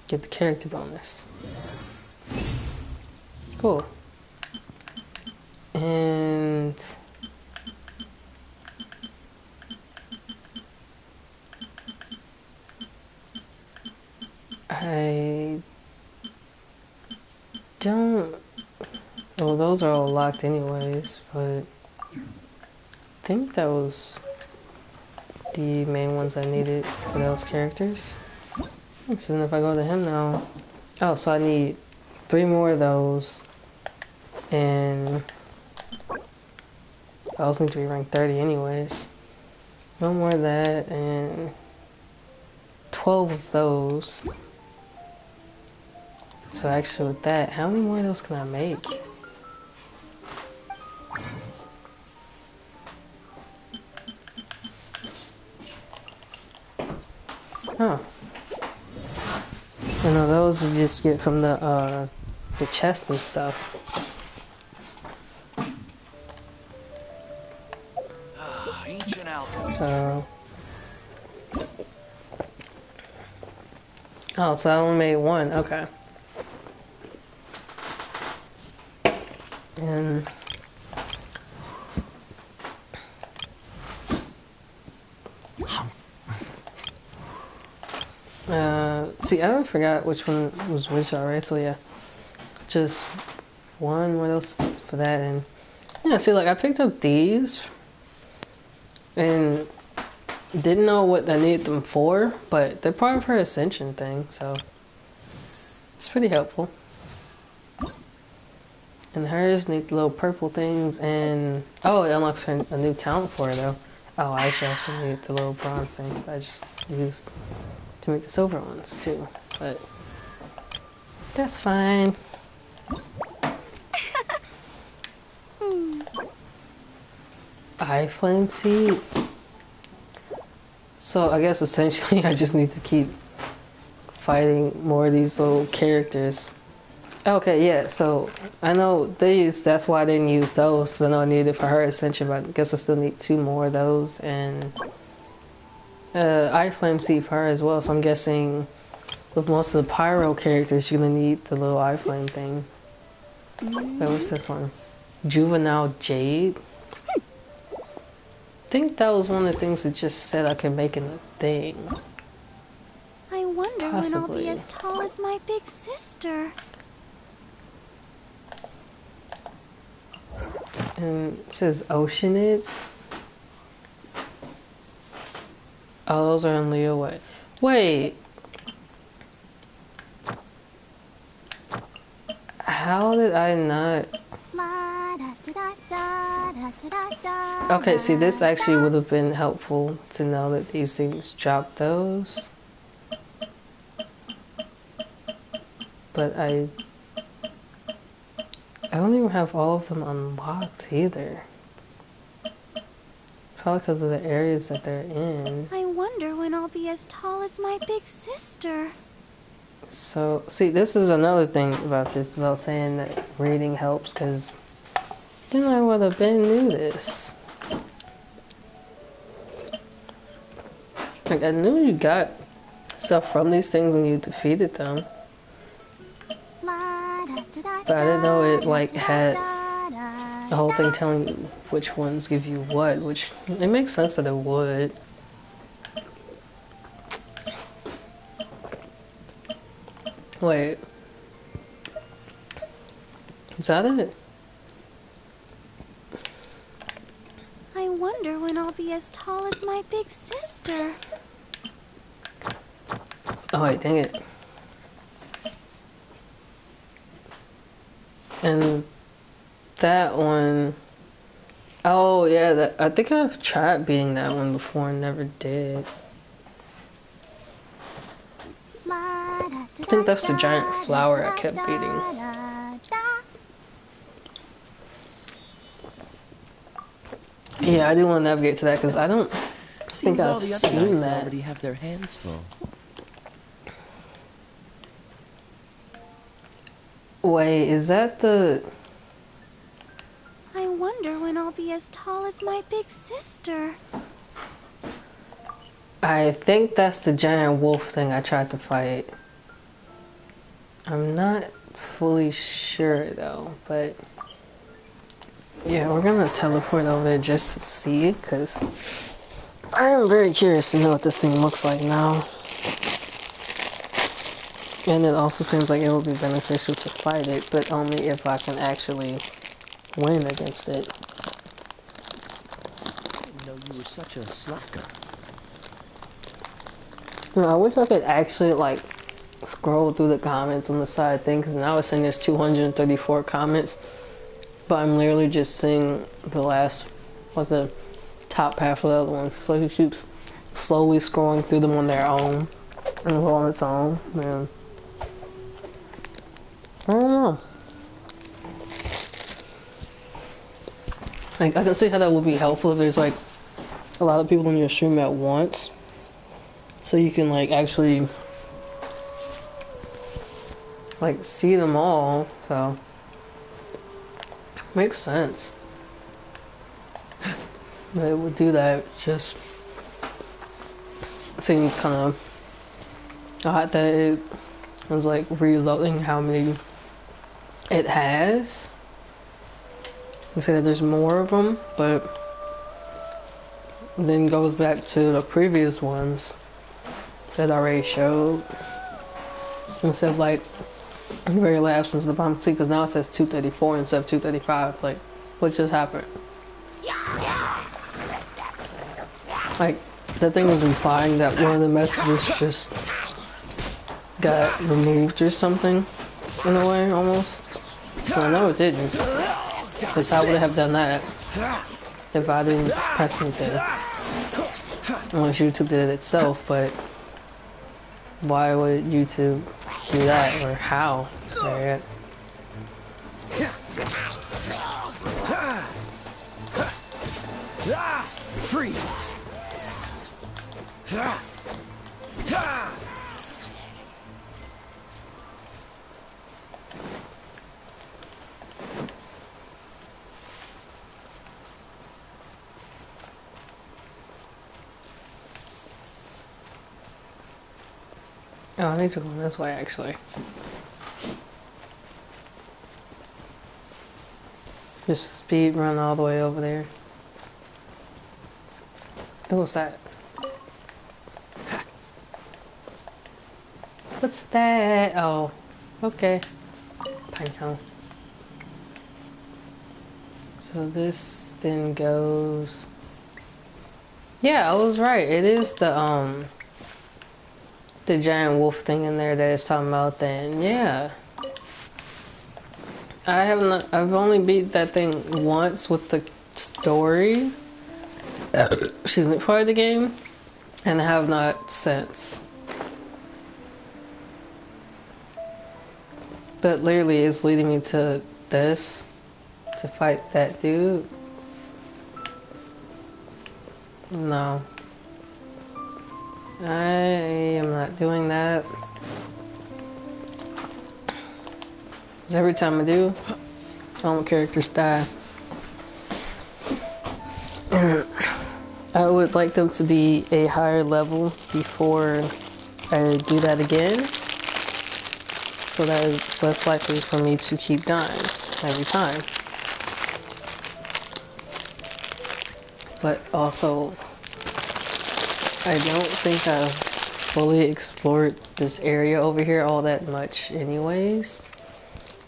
get the character bonus. Cool. And... I don't... Well, those are all locked anyways, but I think that was the main ones I needed for those characters. So then if I go to him now... Oh, so I need 3 more of those, and I also need to be ranked 30 anyways. 1 more of that, and 12 of those. So actually with that, how many more of those can I make? Huh. I know those you just get from the chest and stuff. So... Oh, so I only made 1, okay. And... see, I forgot which one was which already, so yeah. Just 1, what else for that, and... Yeah, see, like, I picked up these, and didn't know what I needed them for, but they're part of her Ascension thing, so... It's pretty helpful. And hers need the little purple things, and... Oh, it unlocks her a new talent for her, though. Oh, I actually also need the little bronze things that I just used to make the silver ones, too. But... That's fine. iFlame seed. So I guess essentially I just need to keep fighting more of these little characters. Okay, yeah, so I know that's why I didn't use those, because I know I needed it for her ascension, but I guess I still need 2 more of those, and iFlame seed for her as well, so I'm guessing with most of the Pyro characters you're gonna need the little iFlame thing. Wait, what's this one? Juvenile Jade? I think that was one of the things that just said I could make in the thing. I wonder Possibly. when I'll be as tall as my big sister. And it says Oceanids. Oh, those are in Leo Way. Wait. How did I not... Okay, see, this actually would have been helpful to know that these things drop those. But I don't even have all of them unlocked either. Probably because of the areas that they're in. I wonder when I'll be as tall as my big sister. So, see, this is another thing about this, about saying that reading helps, because then I would have been knew this. Like, I knew you got stuff from these things when you defeated them. But I didn't know it, like, had the whole thing telling you which ones give you what, which, it makes sense that it would. Wait. Is that it? I wonder when I'll be as tall as my big sister. Oh wait, dang it. And that one... Oh yeah, that, I think I've tried beating that one before and never did. I think that's the giant flower I kept beating. Yeah, I do want to navigate to that because I don't think all I've the other seen knights that. already have their hands full. Wait, is that the... I wonder when I'll be as tall as my big sister. I think that's the giant wolf thing I tried to fight. I'm not fully sure though, but yeah, we're gonna teleport over there just to see it, because I am very curious to know what this thing looks like now. And it also seems like it will be beneficial to fight it, but only if I can actually win against it. I didn't know you were such a slacker. You know, I wish I could actually like scroll through the comments on the side thing, because now it's saying there's 234 comments, but I'm literally just seeing the last, like the top half of the other ones. So it keeps slowly scrolling through them on their own and on its own. Man, I don't know. Like, I can see how that would be helpful if there's like a lot of people in your stream at once, so you can like actually like see them all. So makes sense. But it would do that. Just seems kind of odd that it was like reloading how many it has. You say that there's more of them, but then goes back to the previous ones that I already showed. Instead of like the very last one's the bottom, see, because now it says 234 instead of 235. Like, what just happened? Like, that thing was implying that one of the messages just got removed or something, in a way, almost. Well, no, it didn't. Because how would I have done that if I didn't press anything? Unless YouTube did it itself, but why would YouTube do that, or how? Right? Ah! Freeze! Ah! Ah! Oh, I need to go this way actually. Just speed run all the way over there. What's that? What's that? Oh, okay. Pinecone. So this then goes. Yeah, I was right. It is the giant wolf thing in there that it's talking about. Then yeah. I haven't. I've only beat that thing once with the story. Excuse me, part of the game, and I have not since. But literally, it's leading me to this to fight that dude. No, I am not doing that. 'Cause every time I do, all my characters die. I would like them to be a higher level before I do that again. So that it's less likely for me to keep dying every time. But also, I don't think I've fully explored this area over here all that much anyways.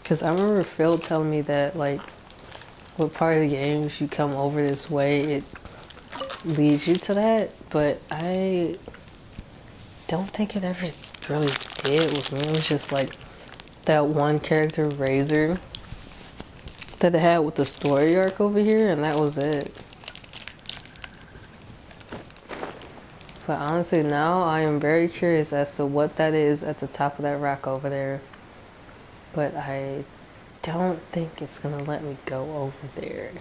Because I remember Phil telling me that, like, what part of the game, if you come over this way, it leads you to that. But I don't think it ever really did with me. It was just like that one character, Razor, that it had with the story arc over here, and that was it. But honestly, now I am very curious as to what that is at the top of that rock over there. But I don't think it's gonna let me go over there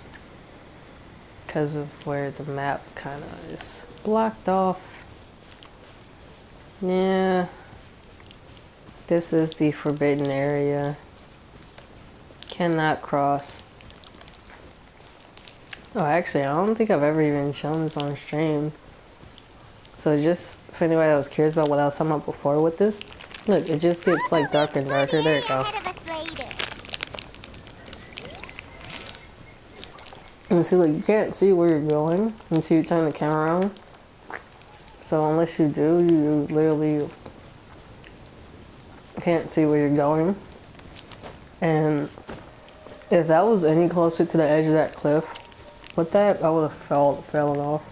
because of where the map kind of is blocked off. Yeah, this is the forbidden area. Cannot cross. Oh, actually, I don't think I've ever even shown this on stream. So just for anybody that was curious about what I was talking about before with this, look, it just gets like darker and darker. There you go. And see, look, you can't see where you're going until you turn the camera on. So unless you do, you literally can't see where you're going. And if that was any closer to the edge of that cliff, with that, I would have fallen off.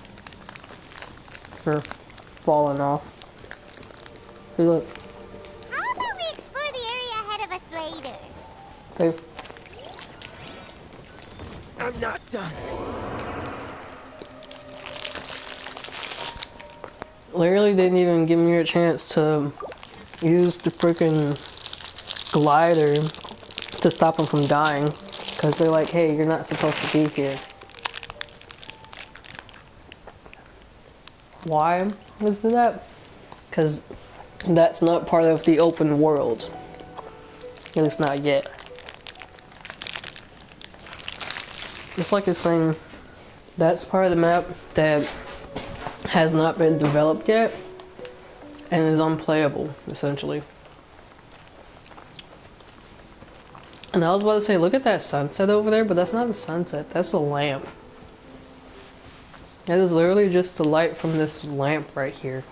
Or fallen off. See, look. How about we explore the area ahead of us later? See? I'm not done. Literally didn't even give me a chance to use the freaking glider to stop them from dying. Because they're like, hey, you're not supposed to be here. Why was that? Because that's not part of the open world. At least not yet. It's like this thing, that's part of the map that has not been developed yet and is unplayable, essentially. And I was about to say, look at that sunset over there, but that's not a sunset, that's a lamp. It is literally just the light from this lamp right here.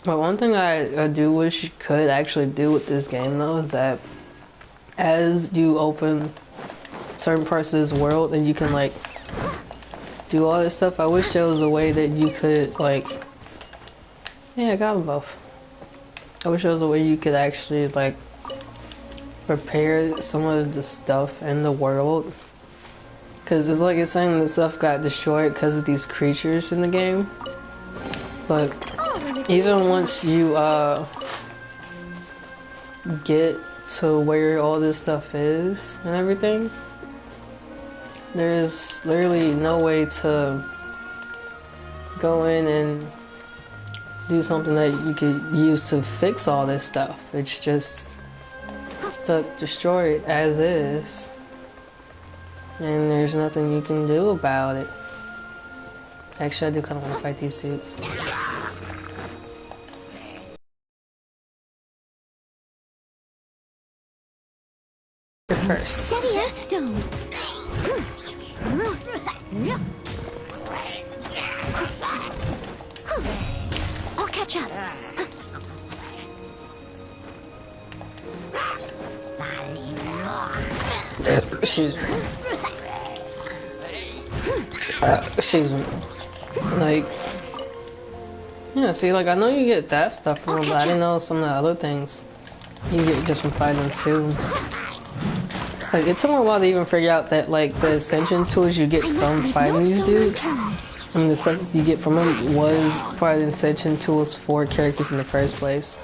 But one thing I do wish you could actually do with this game though is that as you open certain parts of this world and you can like do all this stuff, I wish there was a way that you could like, yeah, I got them both. I wish there was a way you could actually like repair some of the stuff in the world. Cause it's like it's saying that stuff got destroyed because of these creatures in the game. But even once you get to where all this stuff is and everything, there's literally no way to go in and do something that you could use to fix all this stuff. It's just stuck destroyed as is, and there's nothing you can do about it. Actually, I do kind of want to fight these suits. First. Steady as stone. I'll catch up. She's like, yeah, see, like, I know you get that stuff from them, but I didn't know some of the other things you get just from fighting them too. Like, it took me a while to even figure out that, like, the ascension tools you get from fighting these dudes, and the stuff you get from them was part of the ascension tools for characters in the first place.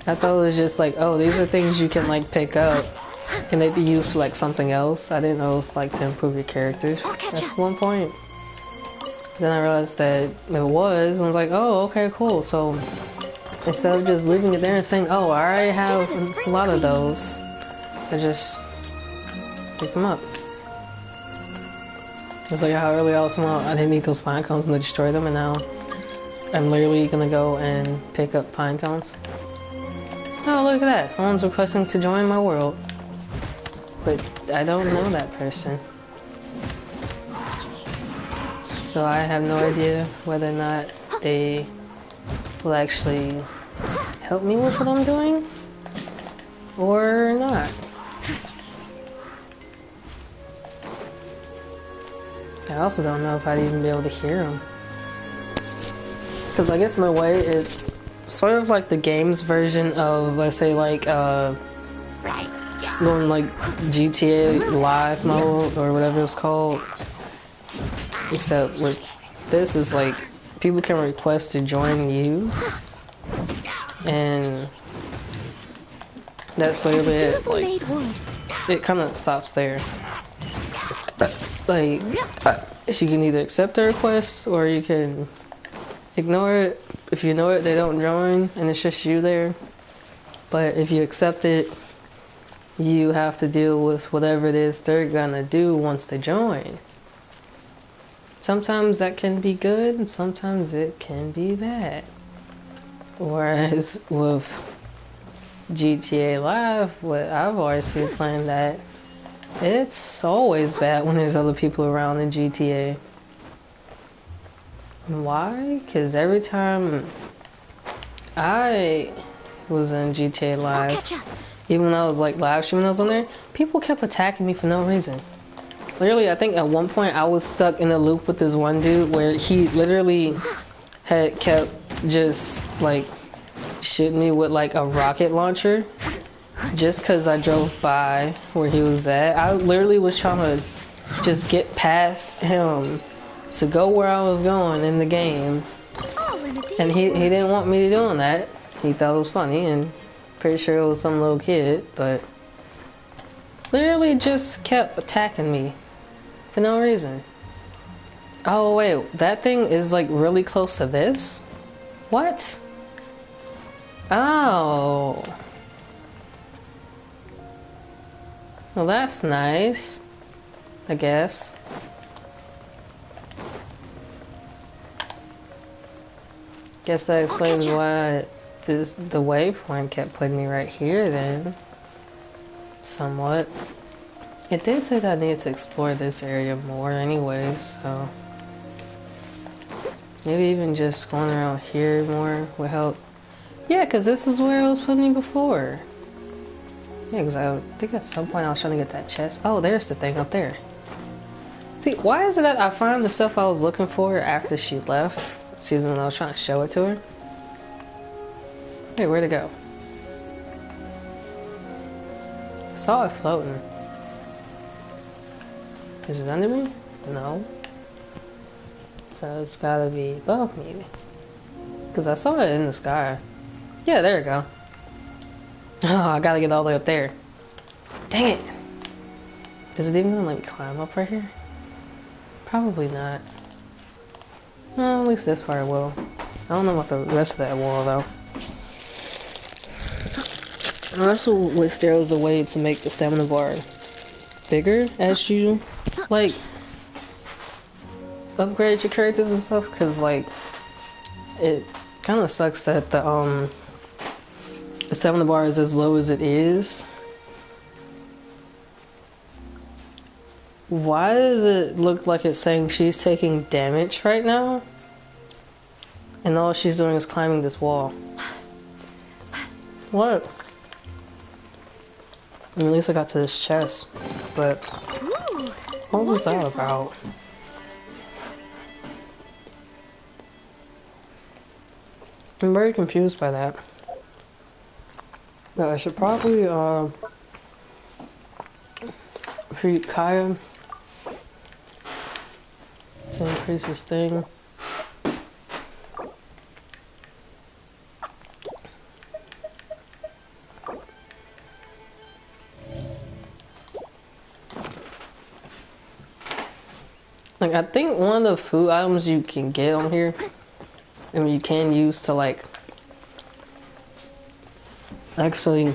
I thought it was just like, oh, these are things you can, like, pick up, and they'd be used for, like, something else. I didn't know it was, like, to improve your characters at one point. Then I realized that it was, and I was like, oh, okay, cool. So, instead of just leaving it there and saying, oh, I already have a lot of those, I just picked them up. It's like how earlier I was talking about I didn't need those pine cones and to destroy them, and now I'm literally gonna go and pick up pine cones. Oh, look at that. Someone's requesting to join my world. But I don't know that person. So I have no idea whether or not they will actually help me with what I'm doing or not. I also don't know if I'd even be able to hear them. Because I guess in a way it's sort of like the game's version of, let's say, like, going like GTA Live mode or whatever it's called. Except with this is like, people can request to join you. And that's literally it. Like, it kind of stops there. Like, you can either accept the request or you can ignore it. If you know it, they don't join and it's just you there. But if you accept it, you have to deal with whatever it is they're gonna do once they join. Sometimes that can be good and sometimes it can be bad. Whereas with GTA Live, what I've always seen playing that, it's always bad when there's other people around in GTA. Why? Because every time I was in GTA Live, even when I was like live streaming, I was on there, people kept attacking me for no reason. Literally, I think at one point I was stuck in a loop with this one dude where he literally had kept just like shooting me with like a rocket launcher just because I drove by where he was at. I literally was trying to just get past him to go where I was going in the game, and he didn't want me to doing that. He thought it was funny, and pretty sure it was some little kid, but literally just kept attacking me for no reason. Oh wait, that thing is like really close to this? What? Oh. Well, that's nice, I guess. Guess that explains why the waypoint kept putting me right here then. Somewhat. It did say that I needed to explore this area more anyways, so maybe even just going around here more would help. Yeah, because this is where it was putting me before. Yeah, because I think at some point I was trying to get that chest. Oh, there's the thing up there. See, why is it that I find the stuff I was looking for after she left? Excuse me, when I was trying to show it to her. Hey, where'd it go? I saw it floating. Is it under me? No. So it's gotta be above me. Because I saw it in the sky. Yeah, there we go. Oh, I gotta get all the way up there. Dang it! Is it even gonna let me climb up right here? Probably not. No, at least this far it will. I don't know about the rest of that wall though. I also wish there was a way to make the stamina bar bigger as usual. Like, upgrade your characters and stuff, because like, it kind of sucks that the stamina bar is as low as it is. Why does it look like it's saying she's taking damage right now? And all she's doing is climbing this wall. What? I mean, at least I got to this chest. But what was that about? I'm very confused by that. But I should probably treat Kaya to increase his thing. Like, I think one of the food items you can get on here, and you can use to like actually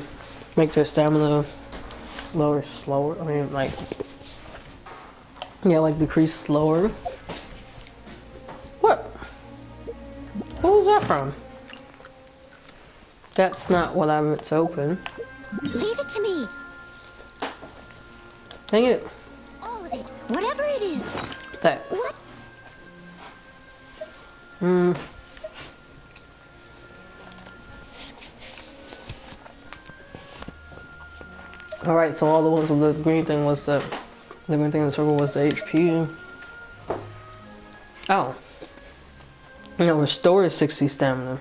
make their stamina slower. I mean, like, yeah, like decrease slower. What? What was that from? That's not what I meant to open. Leave it to me. Dang it. All of it. Whatever it is. That. What? Alright, so all the ones with the green thing was the green thing in the circle was the HP. Oh. No, restore 60 stamina.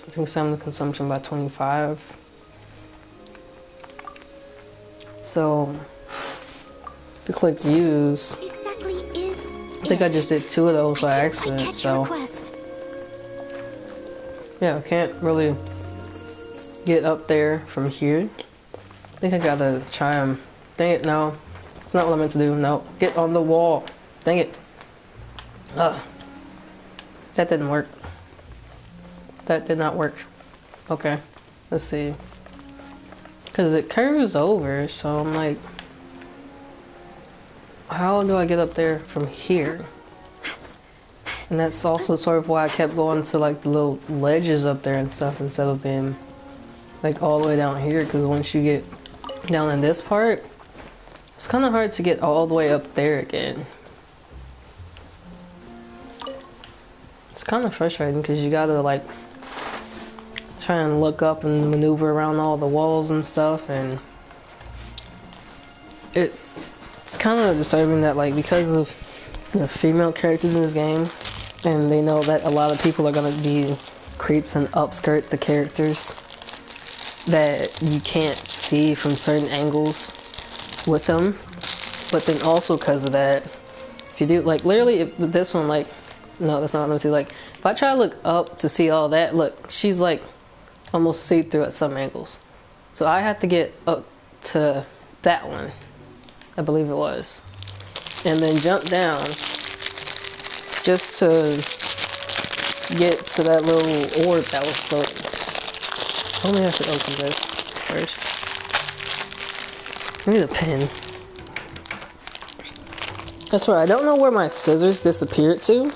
I think stamina consumption by 25. So, if you click use, Exactly is. I think I just did 2 of those by accident, so. Yeah, I can't really get up there from here. I think I gotta try them. Dang it, no. It's not what I meant to do. No. Get on the wall. Dang it. Ugh. That didn't work. That did not work. Okay. Let's see. Because it curves over, so I'm like, how do I get up there from here? And that's also sort of why I kept going to like the little ledges up there and stuff instead of being like all the way down here, because once you get down in this part, it's kind of hard to get all the way up there again. It's kind of frustrating because you gotta like try and look up and maneuver around all the walls and stuff, and it's kind of disturbing that like because of the female characters in this game, and they know that a lot of people are gonna be creeps and upskirt the characters that you can't see from certain angles with them. But then also because of that, if you do like literally if this one, like, no, that's not nothing. Like if I try to look up to see all that, look, she's like almost see-through at some angles. So I have to get up to that one, I believe it was, and then jump down just to get to that little orb that was floating. Only I should open this first. I need a pen. That's right, I don't know where my scissors disappeared to.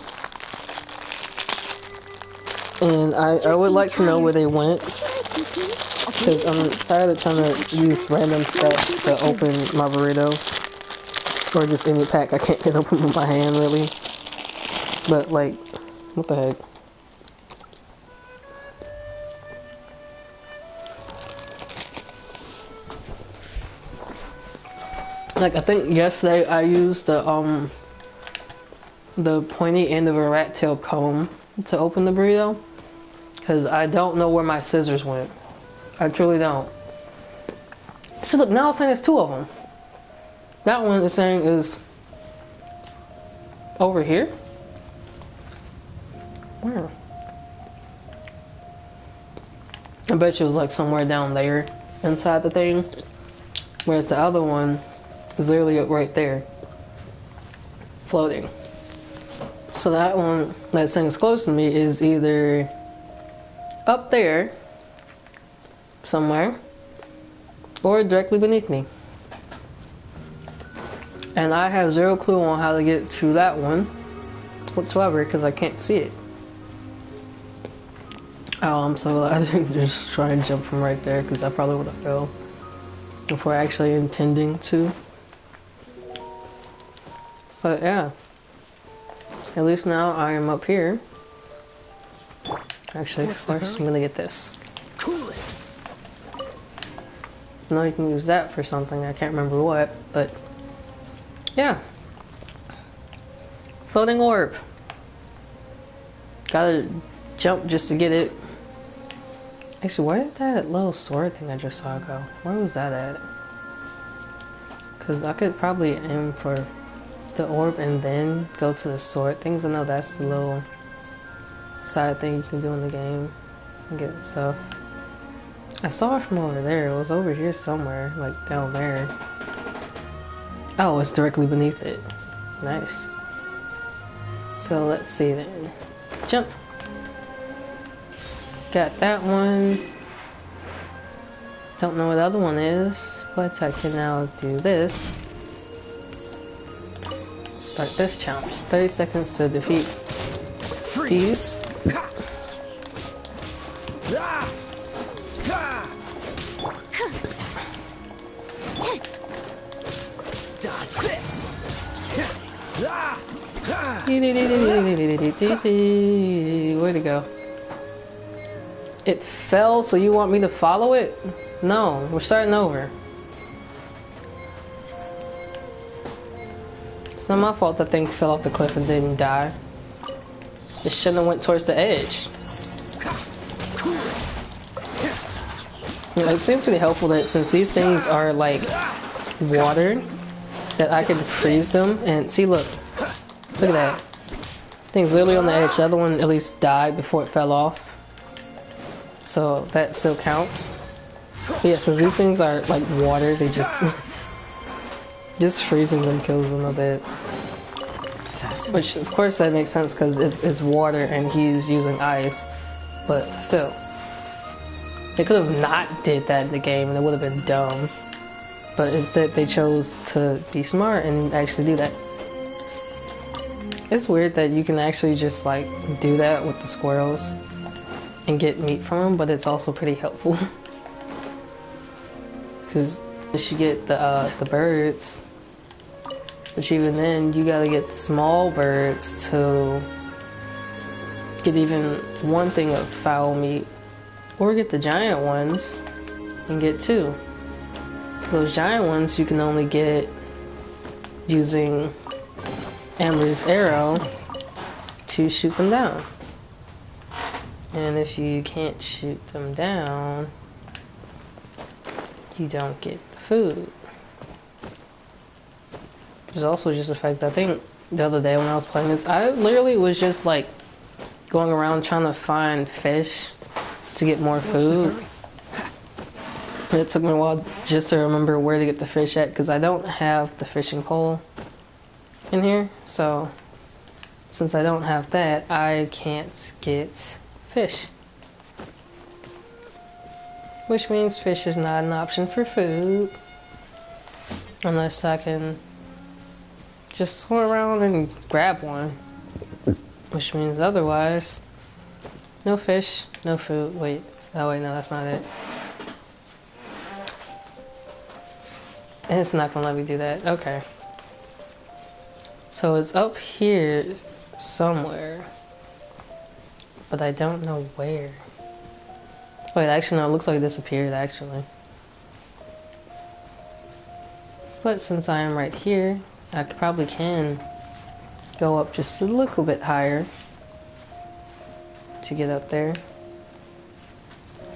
And I would like to know where they went. Because I'm tired of trying to use random stuff to open my burritos. Or just any pack I can't get open with my hand, really. But, like, what the heck? Like, I think yesterday I used the pointy end of a rat tail comb to open the burrito. Because I don't know where my scissors went. I truly don't. So look, now it's saying there's 2 of them. That one is saying is over here. Where? I bet you it was like somewhere down there inside the thing. Whereas the other one is literally right there. Floating. So that one that's thing's close to me is either up there somewhere or directly beneath me. And I have zero clue on how to get to that one whatsoever because I can't see it. Oh, I'm so glad I didn't just try and jump from right there because I probably would have fell before actually intending to. But yeah, at least now I am up here. Actually, first I'm gonna get this. Cool it. So now you can use that for something, I can't remember what, but yeah. Floating orb. Gotta jump just to get it. Actually, where did that little sword thing I just saw go? Where was that at? Because I could probably aim for the orb and then go to the sword things. I know that's the little side thing you can do in the game and get stuff. I saw it from over there. It was over here somewhere, like down there. Oh, it's directly beneath it. Nice. So let's see then. Jump. Got that one. Don't know what the other one is, but I can now do this. Start this challenge. 30 seconds to defeat these. Dodge this. Where'd it go? It fell, so you want me to follow it? No, we're starting over. It's not my fault that thing fell off the cliff and didn't die. It shouldn't have went towards the edge. Yeah, it seems pretty helpful that since these things are like water, that I can freeze them and see, look at that. Thing's literally on the edge. The other one at least died before it fell off. So that still counts. But yeah, since these things are like water, they just freezing them kills them a bit. Which of course that makes sense because it's water and he's using ice. But still, they could have not did that in the game and it would have been dumb. But instead they chose to be smart and actually do that. It's weird that you can actually just like do that with the squirrels and get meat from them, but it's also pretty helpful. Because you get the birds, which even then you gotta get the small birds to get even one thing of fowl meat, or get the giant ones and get two. Those giant ones you can only get using Amber's arrow to shoot them down. And if you can't shoot them down, you don't get the food. There's also just the fact that I think the other day when I was playing this, I literally was just like going around trying to find fish to get more food. And it took me a while just to remember where to get the fish at because I don't have the fishing pole in here. So since I don't have that, I can't get fish. Which means fish is not an option for food. Unless I can just swim around and grab one. Which means otherwise, no fish, no food. Wait, oh wait, no, that's not it. And it's not gonna let me do that. Okay. So it's up here somewhere. But I don't know where. Wait, actually no, it looks like it disappeared actually. But since I am right here, I probably can go up just a little bit higher to get up there.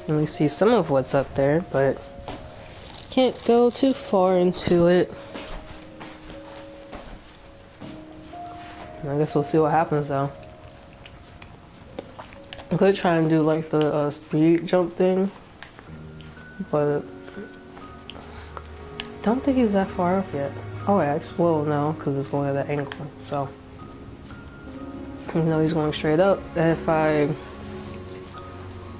Let me see some of what's up there, but can't go too far into it. I guess we'll see what happens though. I could try and do like the speed jump thing, but don't think he's that far up yet. Oh, actually, well, no, because it's going at that angle. So, you know, he's going straight up. If I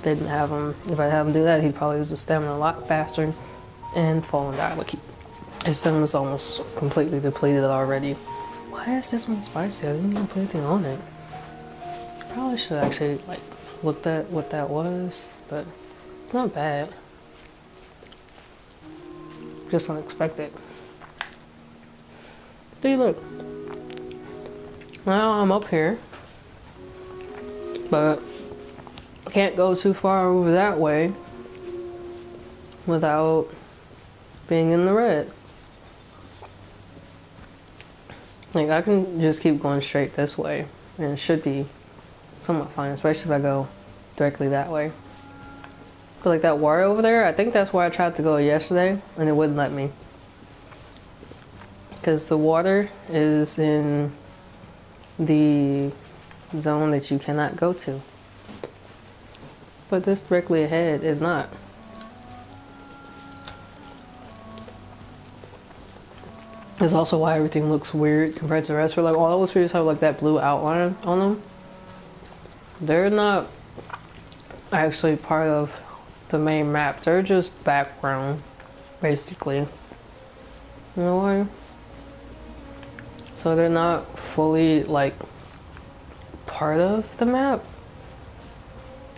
didn't have him, if I have him do that, he'd probably use his stamina a lot faster and fall and die. Like, his stamina's almost completely depleted already. Why is this one spicy? I didn't even put anything on it. Probably should actually, like, looked at what that was, but it's not bad. Just unexpected. See, look. Now I'm up here, but I can't go too far over that way without being in the red. Like, I can just keep going straight this way, and it should be somewhat fine, especially if I go directly that way. But like that water over there, I think that's where I tried to go yesterday, and it wouldn't let me. Because the water is in the zone that you cannot go to. But this directly ahead is not. That's also why everything looks weird compared to the rest. We're like, all those videos have like that blue outline on them. They're not actually part of the main map. They're just background, basically. You know why? So they're not fully like part of the map.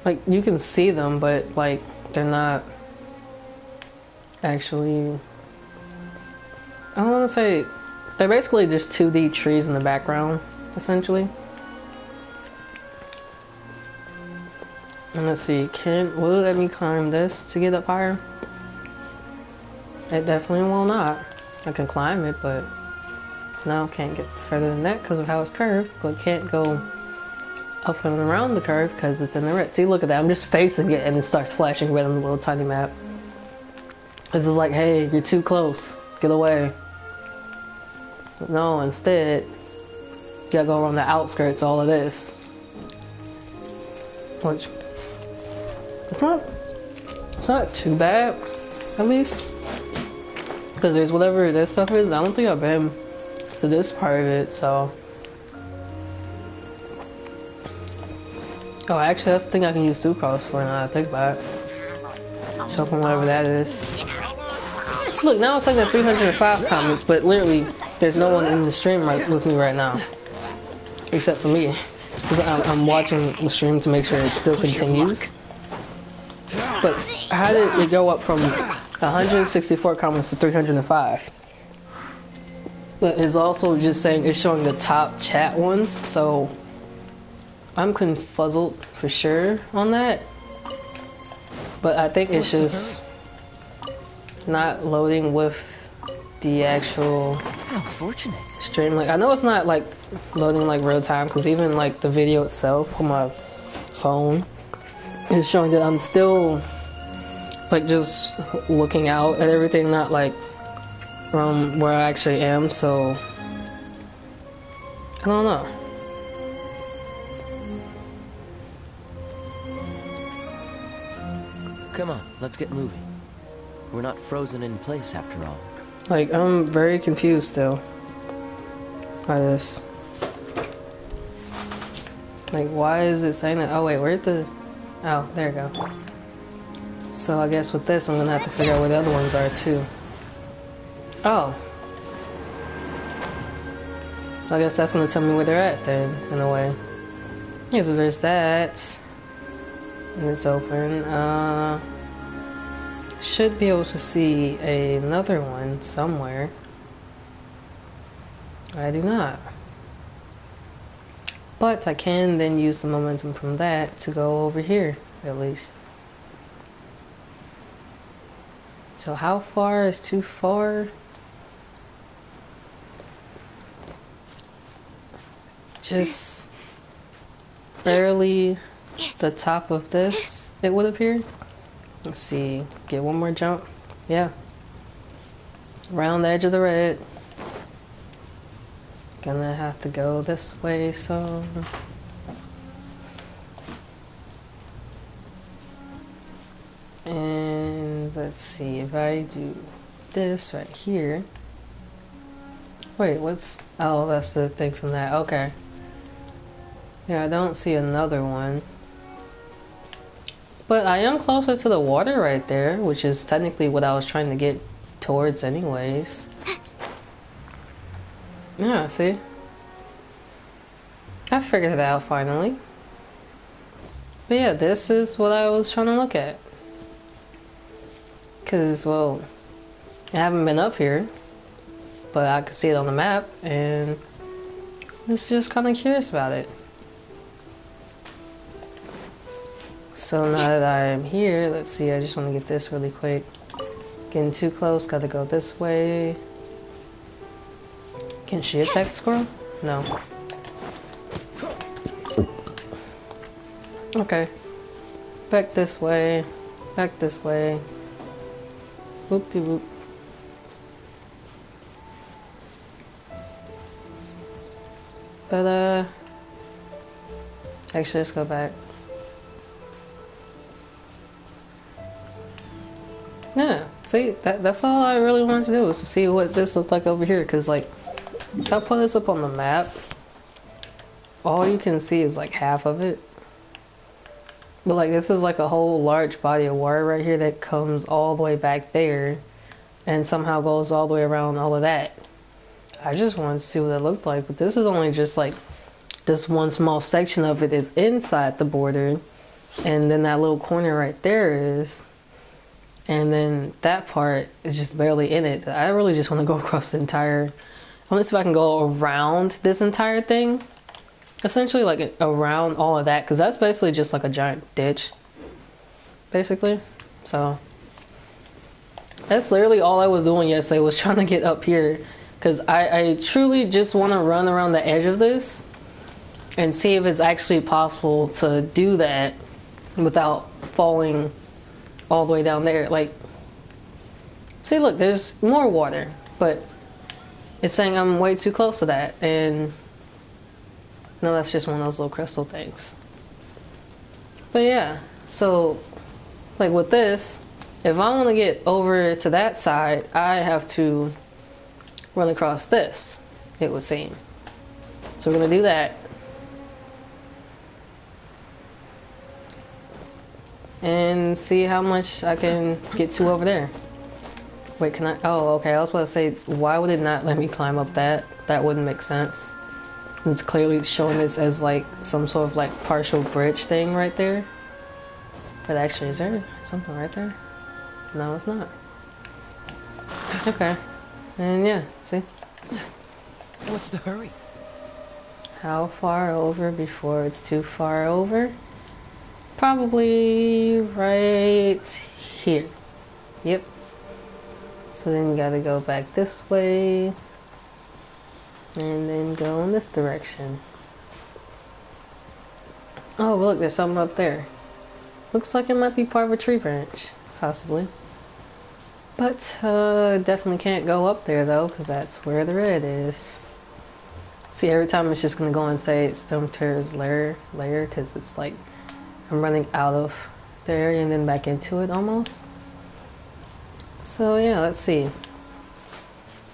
Like, you can see them, but like they're not actually, I don't want to say, they're basically just 2D trees in the background, essentially. And let's see, will it let me climb this to get up higher? It definitely will not. I can climb it, but no, can't get further than that because of how it's curved, but can't go up and around the curve because it's in the red. See, look at that, I'm just facing it and it starts flashing red on the little tiny map. This is like, hey, you're too close, get away. But no, instead, you gotta go around the outskirts, all of this. Which, it's not too bad, at least. Because there's whatever this stuff is, I don't think I've been to this part of it, so. Oh, actually, that's the thing I can use sucrose for now that I think about it. Show them whatever that is. So look, now it's like there's 305 comments, but literally, there's no one in the stream with me right now. Except for me. Because I'm watching the stream to make sure it still continues. But how did it go up from 164 comments to 305? But it's also just saying it's showing the top chat ones, so I'm confuzzled for sure on that. But I think it's just not loading with the actual How fortunate. stream. Like, I know it's not like loading like real time, because even like the video itself on my phone is showing that I'm still like just looking out at everything, not like from where I actually am. So I don't know. Come on, let's get moving. We're not frozen in place after all. Like, I'm very confused still by this. Like, why is it saying that? Oh wait, where'd the... Oh, there you go. So I guess with this, I'm gonna have to figure out where the other ones are too. Oh. I guess that's gonna tell me where they're at then, in a way. Yeah, so there's that. And it's open. Should be able to see another one somewhere. I do not. But I can then use the momentum from that to go over here, at least. So how far is too far? Just barely the top of this, it would appear. Let's see, get one more jump. Yeah. Around the edge of the red. Gonna have to go this way, so... let's see, if I do this right here. Wait, what's... Oh, that's the thing from that. Okay. Yeah, I don't see another one. But I am closer to the water right there, which is technically what I was trying to get towards anyways. Yeah, see? I figured it out finally. But yeah, this is what I was trying to look at. Because, well, I haven't been up here, but I could see it on the map, and I was just kind of curious about it. So now that I'm here, let's see, I just want to get this really quick. Getting too close, gotta go this way. Can she attack the squirrel? No. Okay. Back this way. Back this way. Whoop-de-whoop. But, actually, let's go back. Yeah, see, that's all I really wanted to do, was to see what this looked like over here, because, like, if I put this up on the map, all you can see is, like, half of it. But, like, this is, like, a whole large body of water right here that comes all the way back there, and somehow goes all the way around all of that. I just wanted to see what it looked like, but this is only just, like, this one small section of it is inside the border, and then that little corner right there is... And then that part is just barely in it. I really just want to go across the entire... I want to see if I can go around this entire thing. Essentially, like, around all of that. Because that's basically just like a giant ditch. Basically. So... That's literally all I was doing yesterday, was trying to get up here. Because I truly just want to run around the edge of this. And see if it's actually possible to do that without falling... all the way down there. Like, see, look, there's more water, but it's saying I'm way too close to that, and no, that's just one of those little crystal things. But yeah, so like with this, if I want to get over to that side, I have to run across this, it would seem. So we're gonna do that. And see how much I can get to over there. Wait, can I? Oh, okay. I was about to say, why would it not let me climb up that? That wouldn't make sense. It's clearly showing this as like some sort of like partial bridge thing right there. But actually, is there something right there? No, it's not. Okay. And yeah, see? What's the hurry? How far over before it's too far over? Probably right here. Yep. So then you gotta go back this way. And then go in this direction. Oh, look, there's something up there. Looks like it might be part of a tree branch. Possibly. But, definitely can't go up there though, because that's where the red is. See, every time it's just gonna go and say Stone Terror's lair, because it's like I'm running out of the area and then back into it almost. So yeah, let's see.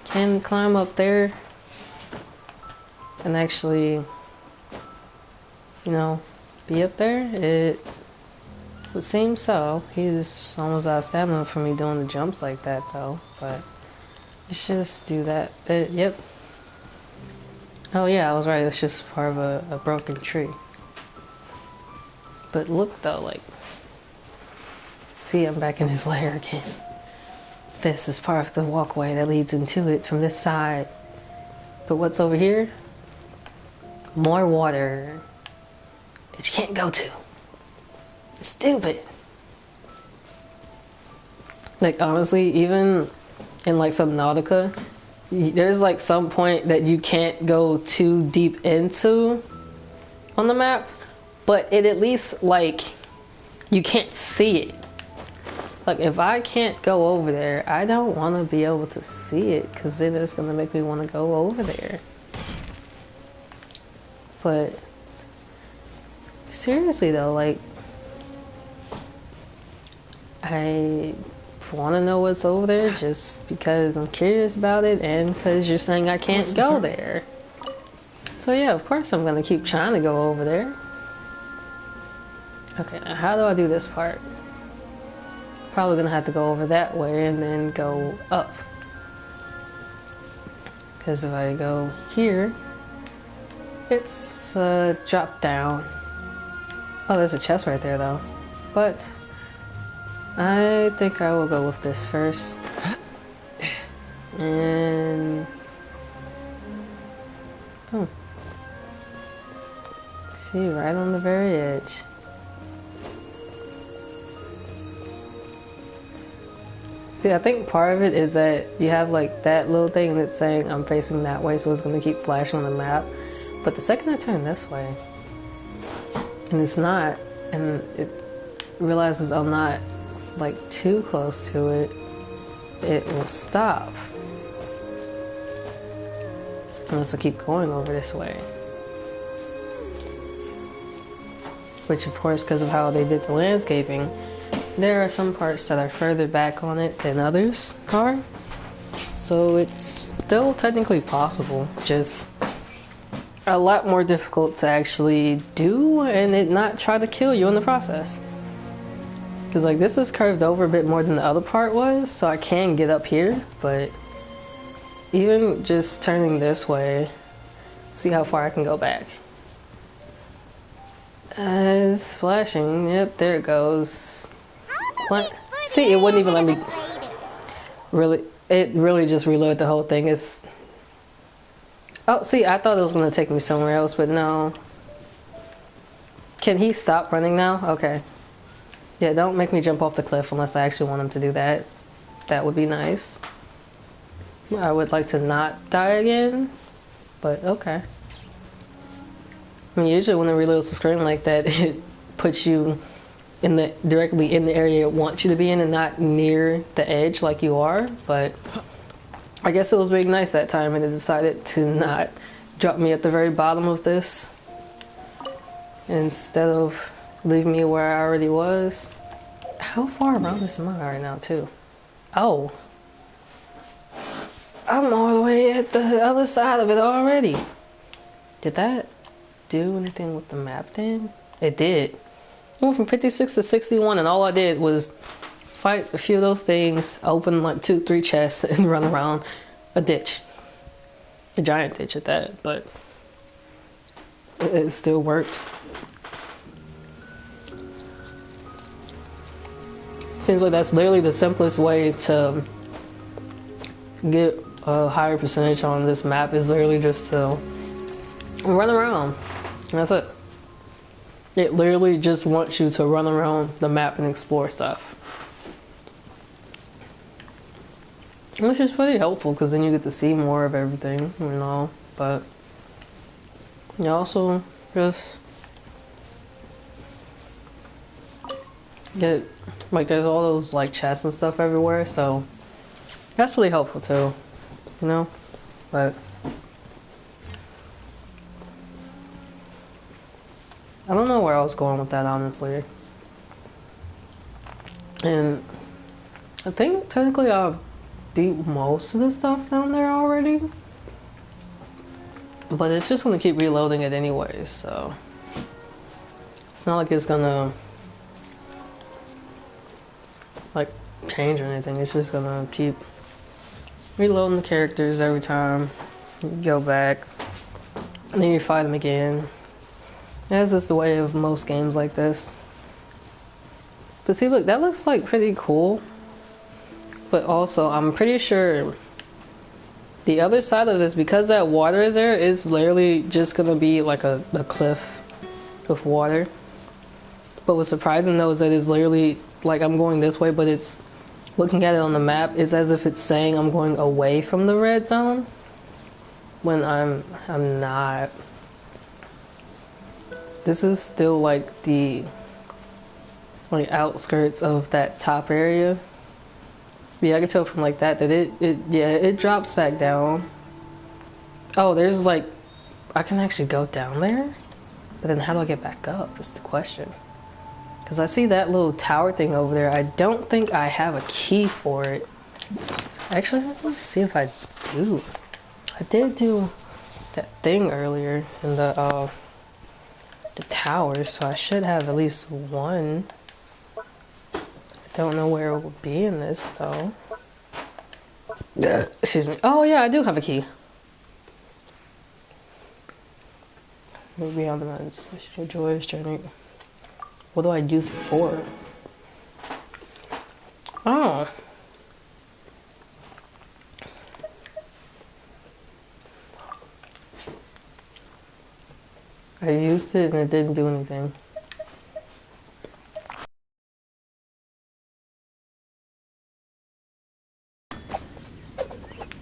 Can climb up there and actually, you know, be up there? It would seem so. He's almost out of stamina for me doing the jumps like that though, but let's just do that bit. Yep. Oh yeah, I was right, it's just part of a broken tree. But look though, like, see, I'm back in his lair again. This is part of the walkway that leads into it from this side. But what's over here? More water that you can't go to. It's stupid. Like, honestly, even in like Subnautica, there's like some point that you can't go too deep into on the map. But it at least, like, you can't see it. Like, if I can't go over there, I don't want to be able to see it, because then it's going to make me want to go over there. But, seriously though, like, I want to know what's over there just because I'm curious about it and because you're saying I can't go there. So yeah, of course I'm gonna keep trying to go over there. Okay, now how do I do this part? Probably gonna have to go over that way and then go up. Because if I go here, it's drop down. Oh, there's a chest right there though. But I think I will go with this first. And boom. See, right on the very edge. See, I think part of it is that you have like that little thing that's saying I'm facing that way, so it's going to keep flashing on the map. But the second I turn this way, and it's not, and it realizes I'm not like too close to it, it will stop. Unless I keep going over this way. Which of course, because of how they did the landscaping, there are some parts that are further back on it than others are. So it's still technically possible, just a lot more difficult to actually do and it not try to kill you in the process. Because like this is curved over a bit more than the other part was, so I can get up here, but even just turning this way, see how far I can go back. It's flashing, yep, there it goes. What? See, it wouldn't even let me really, it really just reloaded the whole thing. It's, oh, see, I thought it was going to take me somewhere else, but no. Can he stop running now? Okay. Yeah, don't make me jump off the cliff unless I actually want him to do that. That would be nice. I would like to not die again, but okay. I mean, usually when it reloads the screen like that, it puts you in the directly in the area it wants you to be in and not near the edge like you are, but I guess it was being nice that time and it decided to not drop me at the very bottom of this instead of leaving me where I already was. How far around this am I right now too? Oh, I'm all the way at the other side of it already. Did that do anything with the map then? It did. I went from 56 to 61 and all I did was fight a few of those things, open like 2-3 chests and run around a ditch. A giant ditch at that, but it still worked. Seems like that's literally the simplest way to get a higher percentage on this map is literally just to run around. And that's it. It literally just wants you to run around the map and explore stuff. Which is pretty helpful because then you get to see more of everything, you know, but you also just get, like, there's all those like chests and stuff everywhere, so that's really helpful too, you know, but I don't know where I was going with that, honestly. And I think technically I've beat most of the stuff down there already. But it's just gonna keep reloading it anyways, so it's not like it's gonna like change or anything. It's just gonna keep reloading the characters every time you go back and then you fight them again. That's just the way of most games like this. But see, look, that looks like pretty cool. But also, I'm pretty sure the other side of this, because that water is there, is literally just gonna be like a cliff with water. But what's surprising though is that it's literally like I'm going this way, but it's looking at it on the map, it's as if it's saying I'm going away from the red zone when I'm not. This is still like the outskirts of that top area. But yeah, I can tell from like that it drops back down. Oh, there's like, I can actually go down there? But then how do I get back up is the question. Because I see that little tower thing over there. I don't think I have a key for it. Actually, let me see if I do. I did do that thing earlier in the towers, so I should have at least one. I don't know where it will be in this, though. Excuse me. Oh, yeah, I do have a key. Maybe on the mountains. Your joyous journey. What do I use it for? Oh. I used it and it didn't do anything.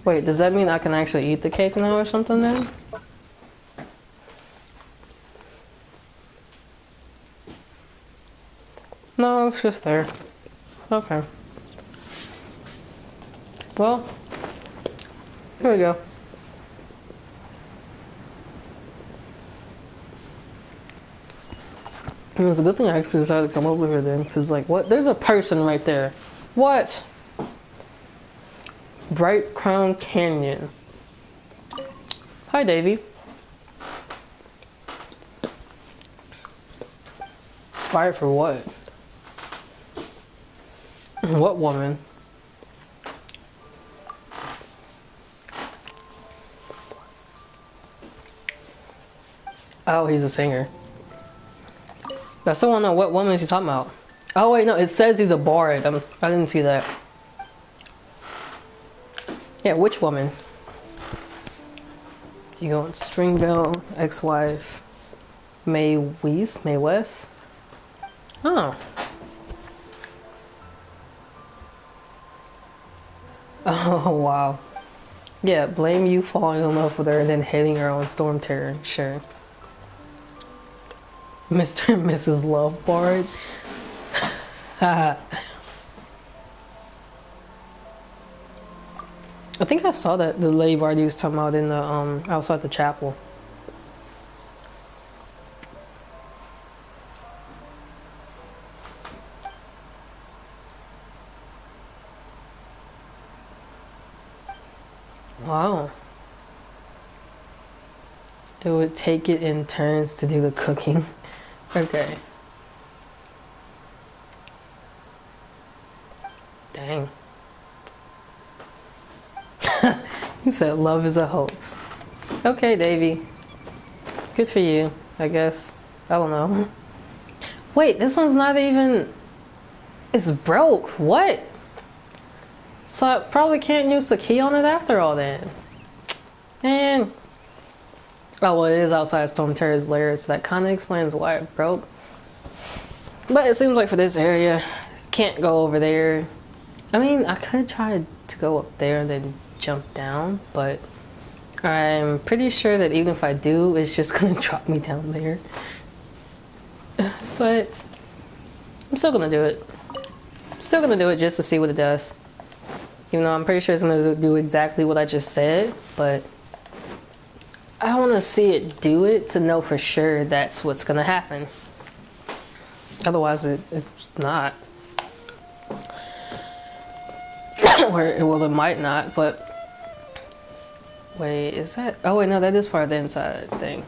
Wait, does that mean I can actually eat the cake now or something then? No, it's just there. Okay. Well, here we go. And it's a good thing I actually decided to come over here then, because like, what? There's a person right there. What? Bright Crown Canyon. Hi, Davy. Inspired for what? What woman? Oh, he's a singer. I still want to know what woman is he talking about. Oh wait, no, it says he's a bard. I didn't see that. Yeah, which woman? You go into Stringville, ex-wife, Mae West. Oh. Oh wow. Yeah, blame you falling in love with her and then hating her on Storm Terror. Sure. Mr. and Mrs. Love Bard. I think I saw that the lady bard he was talking about in the outside the chapel. Wow. They would take it in turns to do the cooking. Okay. Dang. He said love is a hoax. Okay, Davy. Good for you, I guess. I don't know. Wait, this one's not even... It's broke. What? So I probably can't use the key on it after all then. Man. Oh, well, it is outside Storm Terror's lair, so that kind of explains why it broke. But it seems like for this area, can't go over there. I mean, I could try to go up there and then jump down, but I'm pretty sure that even if I do, it's just gonna drop me down there. But I'm still gonna do it. Still gonna do it just to see what it does. Even though I'm pretty sure it's gonna do exactly what I just said, but I wanna see it do it to know for sure that's what's gonna happen. Otherwise, it's not. Well, it might not, but... Wait, is that... Oh, wait, no, that is part of the inside thing.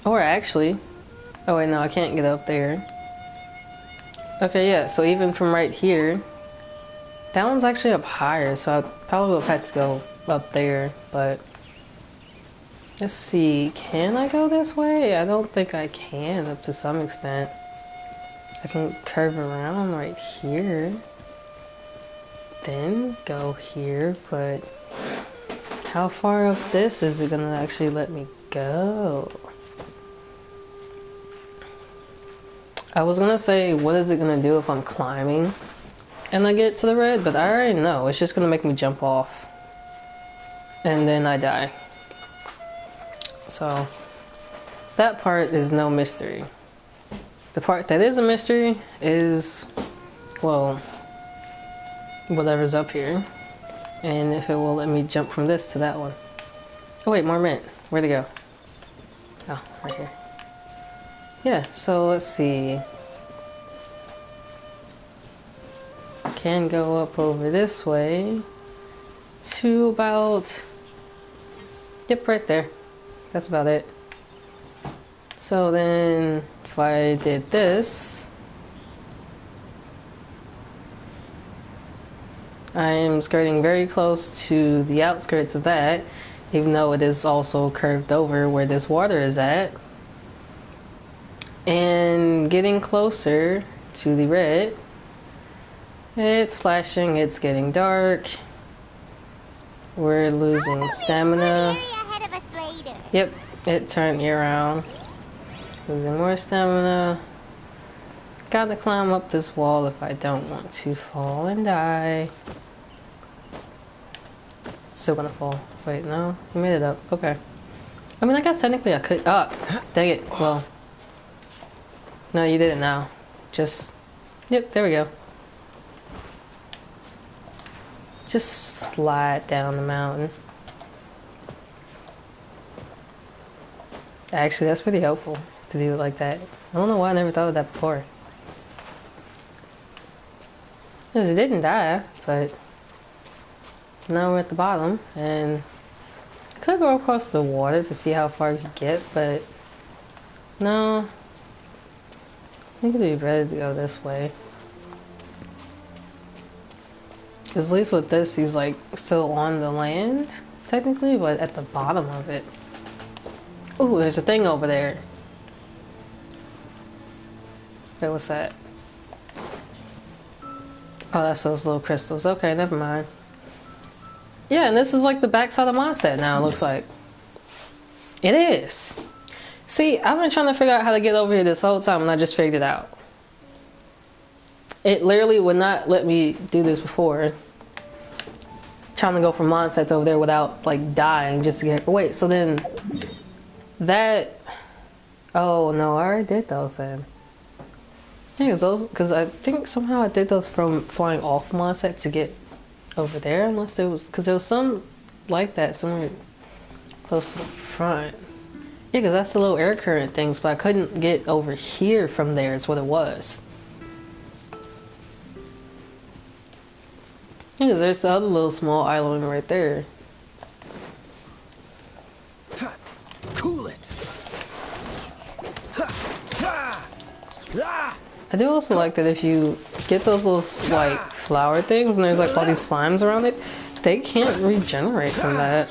Or actually... Oh, wait, no, I can't get up there. Okay, yeah, so even from right here... That one's actually up higher, so I probably would have had to go up there, but... Let's see, can I go this way? I don't think I can, up to some extent. I can curve around right here. Then go here, but how far up this is it gonna actually let me go? I was gonna say, what is it gonna do if I'm climbing and I get to the red, but I already know, it's just gonna make me jump off and then I die. So that part is no mystery. The part that is a mystery is, well, whatever's up here, and if it will let me jump from this to that one. Oh wait, more mint. Where'd it go? Oh, right here. Yeah, so let's see. can go up over this way to about, yep, right there. That's about it. So then if I did this, I am skirting very close to the outskirts of that, even though it is also curved over where this water is at. And getting closer to the red. It's flashing, it's getting dark. We're losing stamina. Yep, it turned me around. Losing more stamina. Gotta climb up this wall if I don't want to fall and die. Still gonna fall. Wait, no? You made it up. Okay. I mean, I guess technically I could. Ah! Dang it. Well. No, you did it now. Just. Yep, there we go. Just slide down the mountain. Actually, that's pretty helpful to do it like that. I don't know why I never thought of that before. Because it didn't die, but now we're at the bottom, and I could go across the water to see how far we could get, but no. I think it'd be better to go this way. Because at least with this, he's like still on the land, technically, but at the bottom of it. Ooh, there's a thing over there. Wait, what's that? Oh, that's those little crystals. Okay, never mind. Yeah, and this is like the backside of my set now, it looks like. It is. See, I've been trying to figure out how to get over here this whole time, and I just figured it out. It literally would not let me do this before. Trying to go from Mondstadt over there without, like, dying just to get... Wait, so then... That... Oh, no, I already did those then. Yeah, because I think somehow I did those from flying off Mondstadt to get over there, unless there was... Because there was some like that somewhere close to the front. Yeah, because that's the little air current things, but I couldn't get over here from there is what it was. Yeah, because there's the other little small island right there. Cool it. I do also like that if you get those little, like, flower things and there's, like, all these slimes around it, they can't regenerate from that.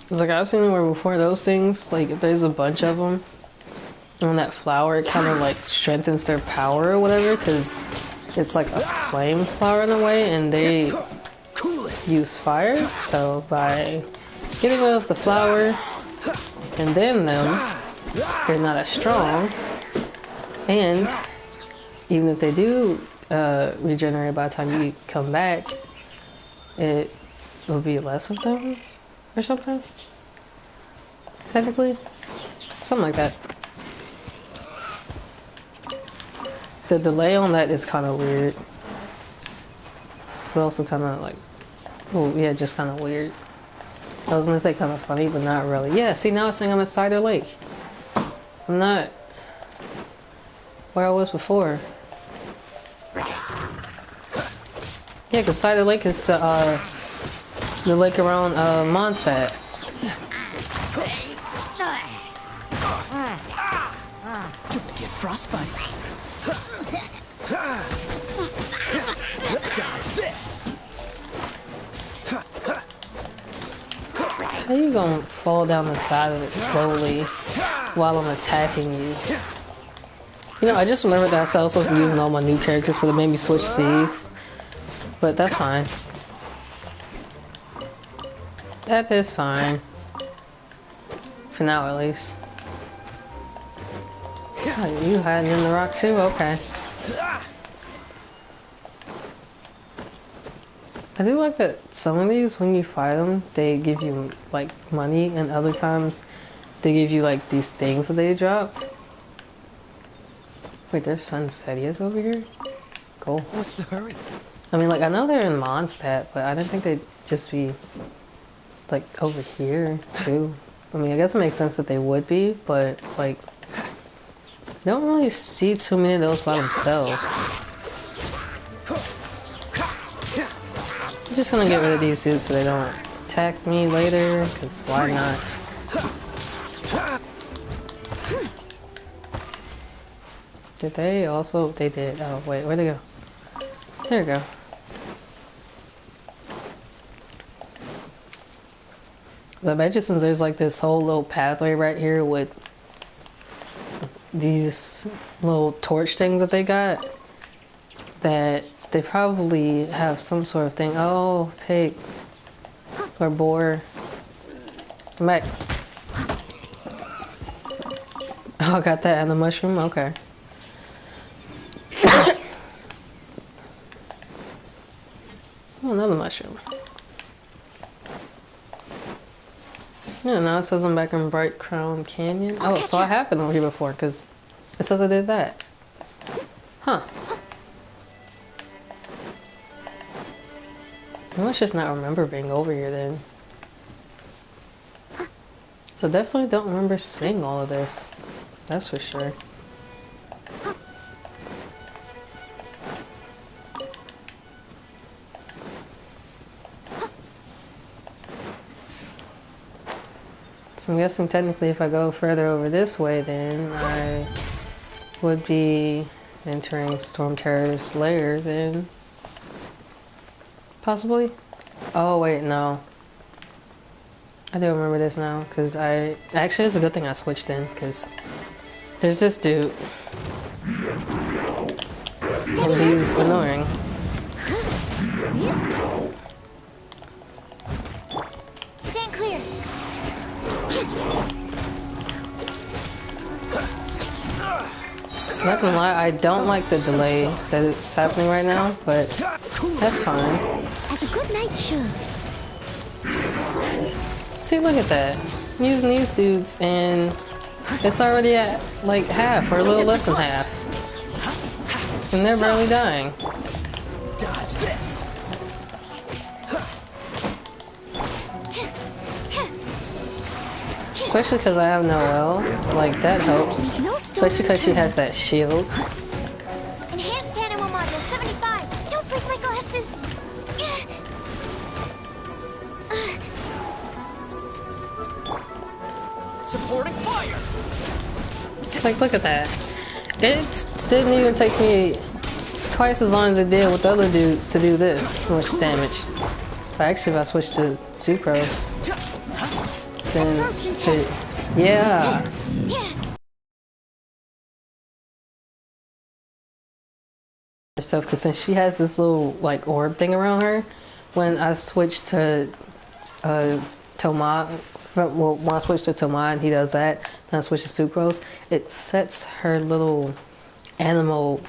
It's like, I've seen where before those things, like, if there's a bunch of them, and when that flower, it kind of, like, strengthens their power or whatever, because it's like a flame flower in a way, and they use fire, so by getting rid of the flower, and then them, they're not as strong. And even if they do regenerate by the time you come back, it will be less of them or something. Technically, something like that. The delay on that is kind of weird, but also kind of like, oh yeah, just kind of weird. I was gonna say kind of funny, but not really. Yeah, see, now it's saying I'm at Cider Lake. I'm not where I was before. Yeah, because Cider Lake is the lake around Mondstadt. Get frostbite. Dodge this. How you gonna fall down the side of it slowly while I'm attacking you? You know, I just remembered that I was supposed to use all my new characters, but it made me switch these. But that's fine. That is fine. For now, at least. Oh, you hiding in the rock too? Okay. I do like that some of these, when you fight them, they give you, like, money, and other times they give you, like, these things that they dropped. Wait, there's Sunsetias over here? Cool. What's the hurry? I mean, like, I know they're in Mondstadt, but I didn't think they'd just be, like, over here, too. I mean, I guess it makes sense that they would be, but, like, I don't really see too many of those by themselves. I'm just gonna get rid of these suits so they don't attack me later, because why not? Did they also? They did. Oh, wait, where'd they go? There we go. I bet you since there's like this whole little pathway right here with these little torch things that they got, that they probably have some sort of thing. Oh, pig. Or boar. Come back. Oh, I got that and the mushroom? Okay. Oh, another mushroom. Yeah, now it says I'm back in Bright Crown Canyon. Oh, so I have been over here before, because it says I did that. Huh. I must just not remember being over here then. So definitely don't remember seeing all of this. That's for sure. So I'm guessing technically if I go further over this way then I would be entering Storm Terror's lair then. Possibly? Oh wait, no. I do remember this now, because actually it's a good thing I switched in, because there's this dude. And he's annoying. Stand clear. I'm not gonna lie, I don't like the delay that it's happening right now, but that's fine. As a good night should. See, look at that. I'm using these dudes and it's already at like half or a little less than half. And they're barely dying. Dodge this. Especially because I have no L. Like, that helps. Especially because she has that shield. Enhanced animal module 75. Don't break my glasses. Supporting fire. Like, look at that. It didn't even take me twice as long as it did with the other dudes to do this much damage. But actually, if I switch to Sucrose, then yeah. Stuff, because since she has this little like orb thing around her, when I switch to Tomat, well, when I switch to Tomat, he does that. Then I switch to Sucrose. It sets her little animal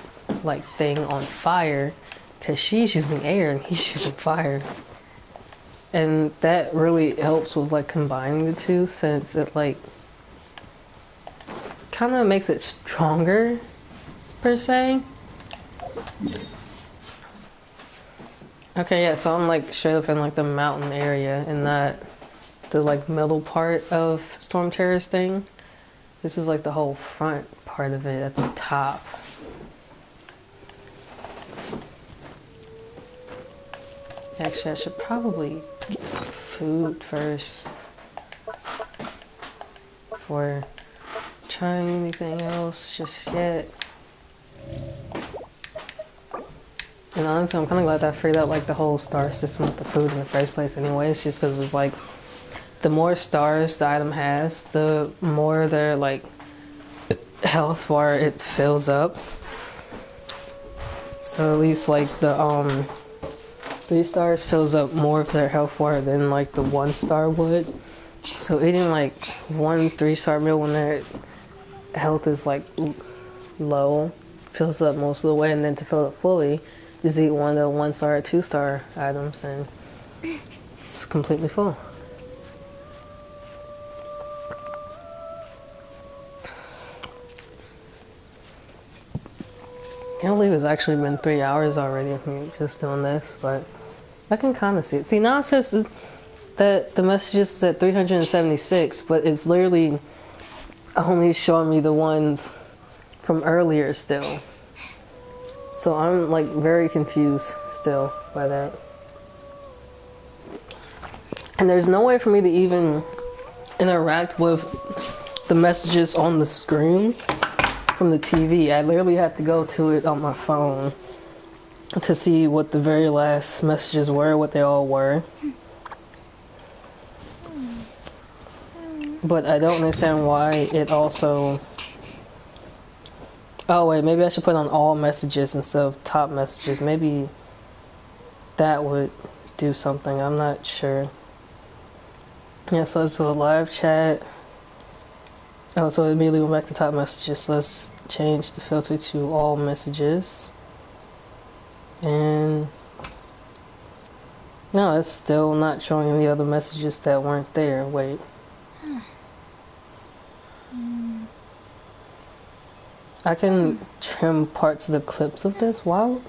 like thing on fire, because she's using air and he's using fire, and that really helps with like combining the two, since it like kind of makes it stronger per se. Okay, yeah, so I'm like straight up in like the mountain area and not the like middle part of Storm Terror's thing. This is like the whole front part of it at the top. Actually, I should probably get food first before trying anything else just yet. And honestly, I'm kind of glad that I figured out like the whole star system with the food in the first place anyways, just because it's like the more stars the item has, the more their like health bar it fills up. So at least like the 3 stars fills up more of their health bar than like the 1 star would. So eating like 1 3-star meal when their health is like low fills up most of the way, and then to fill it fully, just eat one of the 1-star or 2-star items and it's completely full. I can't believe it's actually been 3 hours already of me just doing this, but I can kind of see it. See, now it says that the message is at 376, but it's literally only showing me the ones from earlier still. So I'm like very confused still by that. And there's no way for me to even interact with the messages on the screen from the TV. I literally had to go to it on my phone to see what the very last messages were, what they all were. But I don't understand why it also... Oh wait, maybe I should put on all messages instead of top messages. Maybe that would do something. I'm not sure. Yeah, so it's a live chat. Oh, so it immediately went back to top messages. So let's change the filter to all messages. And no, it's still not showing any other messages that weren't there. Wait. I can trim parts of the clips of this. Why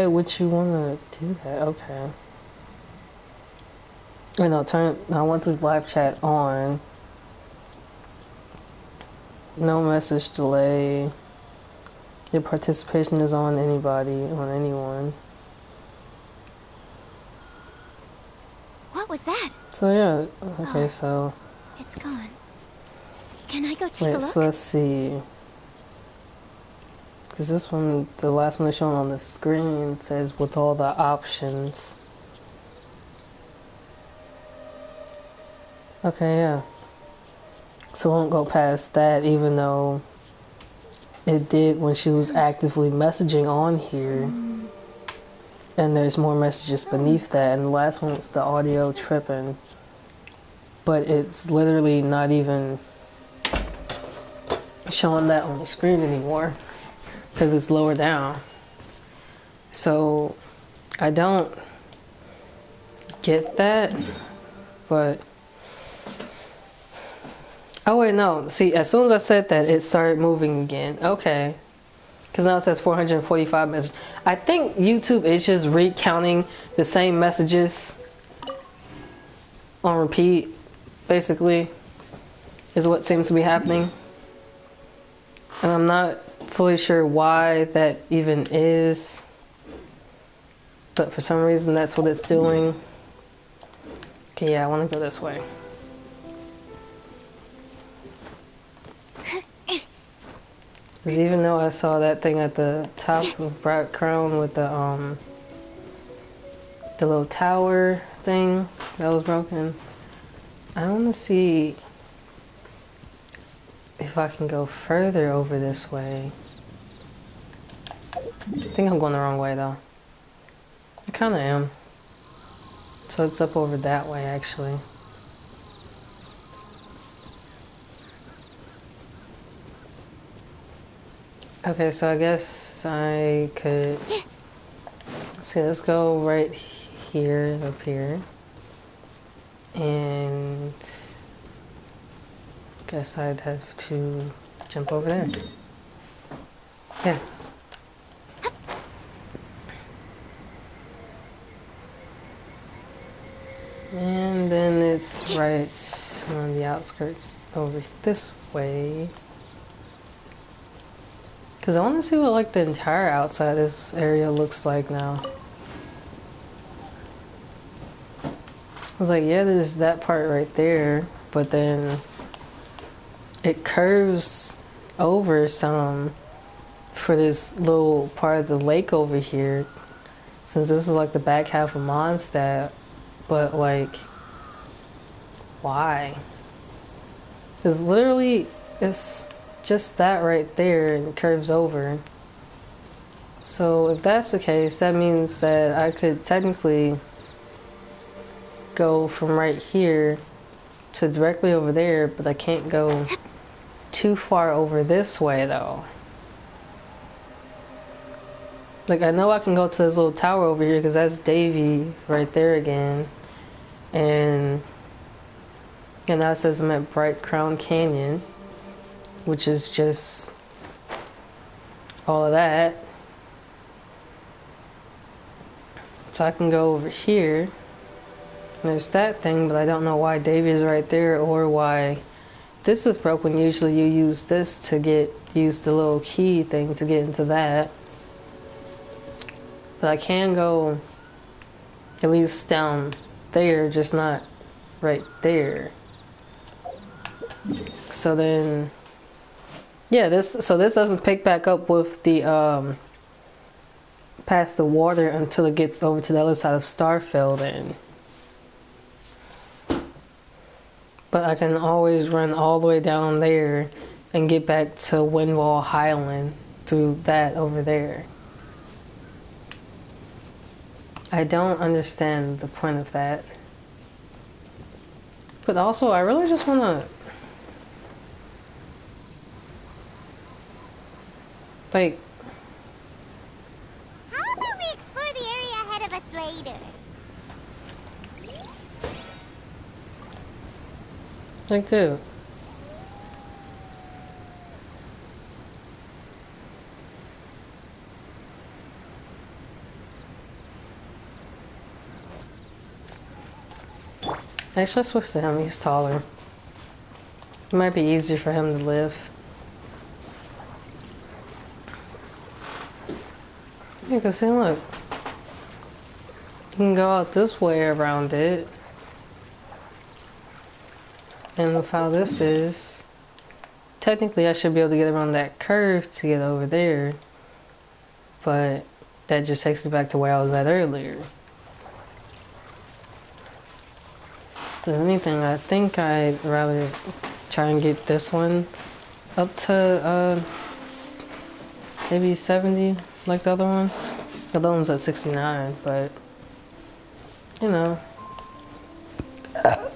would you want to do that? Okay. Wait, no, I want the live chat on. No message delay. Your participation is on anybody, on anyone. What was that? So yeah, okay, so... It's gone. Can I go take a Wait, look? so let's see. Because this one, the last one that's shown on the screen says with all the options. Okay, yeah. So I won't go past that, even though it did when she was actively messaging on here. And there's more messages beneath that. And the last one was the audio tripping. But it's literally not even showing that on the screen anymore. Because it's lower down. So I don't get that. But... Oh wait, no. See, as soon as I said that, it started moving again. Okay. Because now it says 445 messages. I think YouTube is just recounting the same messages on repeat, basically, is what seems to be happening. And I'm not fully sure why that even is. But for some reason, that's what it's doing. Okay, yeah, I want to go this way. Because even though I saw that thing at the top of Bright Crown with the little tower thing that was broken, I want to see if I can go further over this way. I think I'm going the wrong way though. I kind of am. So it's up over that way actually. Okay, so I guess I could... See, let's go right here, up here. And... guess I'd have to jump over there. Yeah. And then it's right on the outskirts over this way. Because I want to see what like the entire outside of this area looks like now. I was like, yeah, there's that part right there, but then it curves over some for this little part of the lake over here. Since this is like the back half of Mondstadt, but like, why? Because literally, it's just that right there and it curves over. So if that's the case, that means that I could technically go from right here to directly over there, but I can't go too far over this way though. Like I know I can go to this little tower over here because that's Davy right there again. And now it says I'm at Bright Crown Canyon, which is just all of that. So I can go over here. And there's that thing, but I don't know why Davy is right there or why this is broken. Usually you use this to use the little key thing to get into that. But I can go At least down there, just not right there. So then, yeah, this doesn't pick back up with the past the water until it gets over to the other side of Starfield, and but I can always run all the way down there and get back to Windwall Highland through that over there. I don't understand the point of that. But also, I really just want to... like... How about we explore the area ahead of us later? like, dude. Actually, let's switch to him. He's taller. It might be easier for him to live. Yeah, cause see, look. You can go out this way around it. And with how this is, technically I should be able to get around that curve to get over there. But that just takes me back to where I was at earlier. If anything, I think I'd rather try and get this one up to maybe 70 like the other one. The other one's at 69, but you know,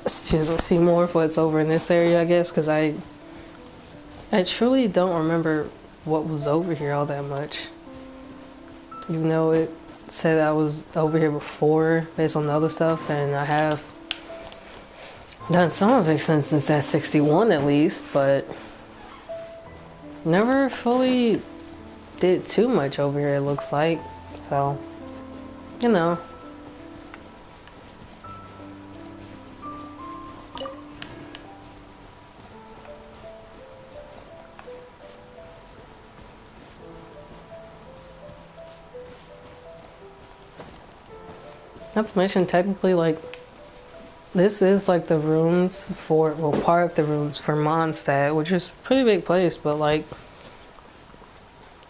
see more of what's over in this area, I guess, because I truly don't remember what was over here all that much. Even though it said I was over here before based on the other stuff, and I have done some of it since that 61 at least, but never fully did too much over here, it looks like. So, you know. Not to mention, technically, like, this is like the rooms for, well, part of the rooms for Mondstadt, which is a pretty big place, but like,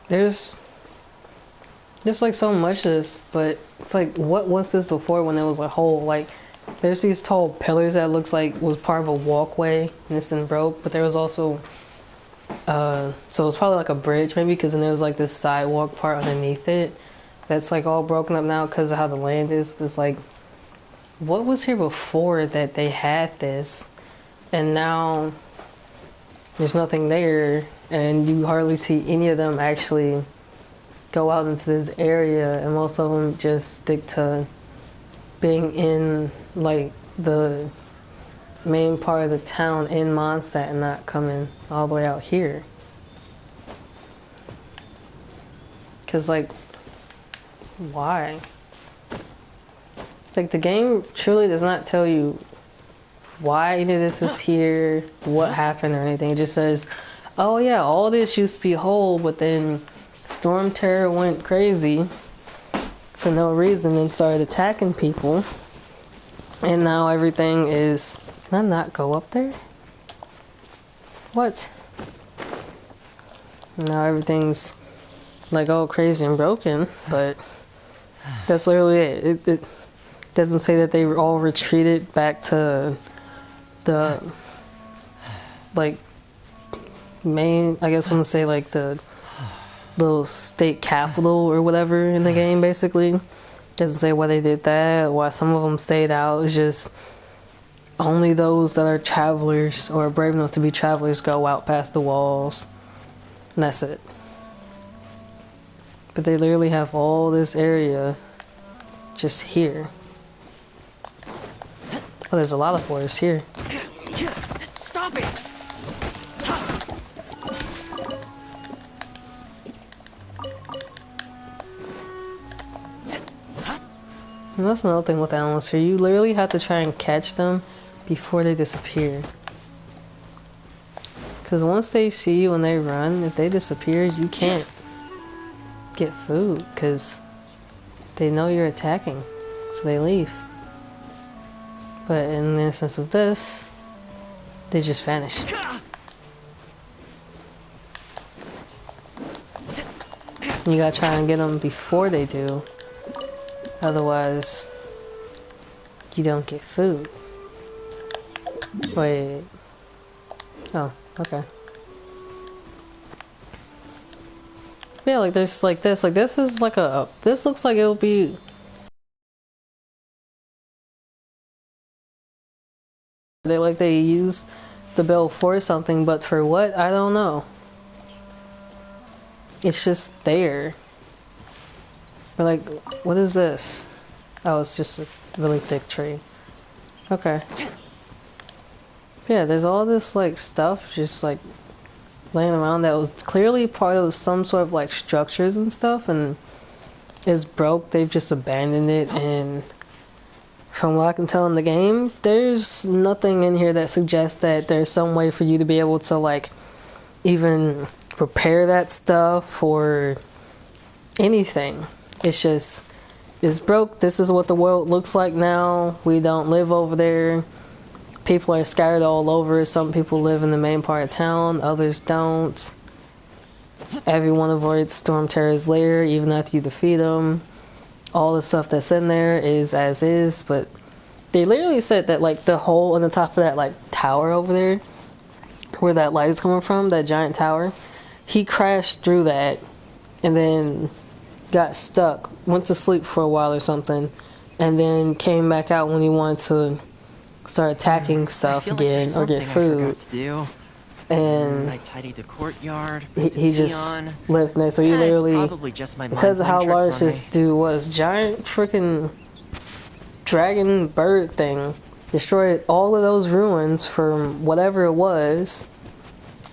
there's like so much of this, but it's like, what was this before when it was a whole, like, there's these tall pillars that looks like was part of a walkway and this then broke, but there was also, so it was probably like a bridge maybe, because then there was like this sidewalk part underneath it that's like all broken up now because of how the land is. It's like, what was here before that they had this, and now there's nothing there, and you hardly see any of them actually go out into this area, and most of them just stick to being in like the main part of the town in Mondstadt and not coming all the way out here. Because like, why? Like, the game truly does not tell you why any of this is here, what happened or anything. It just says, oh yeah, all this used to be whole, but then Storm Terror went crazy for no reason and started attacking people. And now everything is... Can I not go up there? What? Now everything's like all crazy and broken, but that's literally it. It doesn't say that they all retreated back to the like main, I guess I want to say like the little state capital or whatever in the game. Basically doesn't say why they did that, why some of them stayed out. It's just only those that are travelers or brave enough to be travelers go out past the walls, and that's it. But they literally have all this area just here. Oh, there's a lot of forest here. Stop it! And that's another thing with animals here. You literally have to try and catch them before they disappear. Because once they see you and they run, if they disappear, you can't get food because they know you're attacking. So they leave. But in the instance of this, they just vanish. You gotta try and get them before they do. Otherwise, you don't get food. Wait. Oh, okay. Yeah, like there's like this. Like this is like a. This looks like it'll be. They use the bell for something, but for what? I don't know. It's just there. But like, what is this? Oh, it's just a really thick tree. Okay. Yeah, there's all this like stuff just like laying around that was clearly part of some sort of like structures and stuff, and is broke. They've just abandoned it, and from what I can tell in the game, there's nothing in here that suggests that there's some way for you to be able to like even repair that stuff or anything. It's just, it's broke. This is what the world looks like now. We don't live over there. People are scattered all over. Some people live in the main part of town, others don't. Everyone avoids Storm Terror's lair even after you defeat them. All the stuff that's in there is as is, but they literally said that like the hole in the top of that like tower over there, where that light is coming from, that giant tower, he crashed through that and then got stuck, went to sleep for a while or something, and then came back out when he wanted to start attacking stuff again or get food. And I tidied the courtyard. He just lives in there, so you literally, because of how large this dude was, giant freaking dragon bird thing destroyed all of those ruins from whatever it was.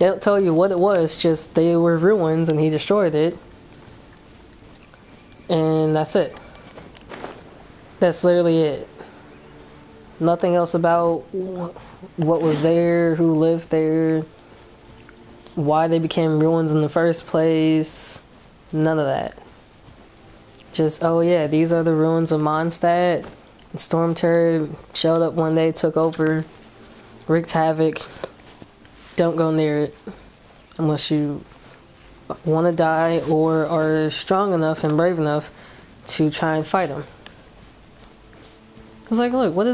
They don't tell you what it was, just they were ruins and he destroyed it. And that's it. That's literally it. Nothing else about what was there, who lived there, why they became ruins in the first place. None of that. Just, oh yeah, these are the ruins of Mondstadt. Storm Terror showed up one day, took over, wreaked havoc. Don't go near it unless you want to die or are strong enough and brave enough to try and fight him. It's like, look, what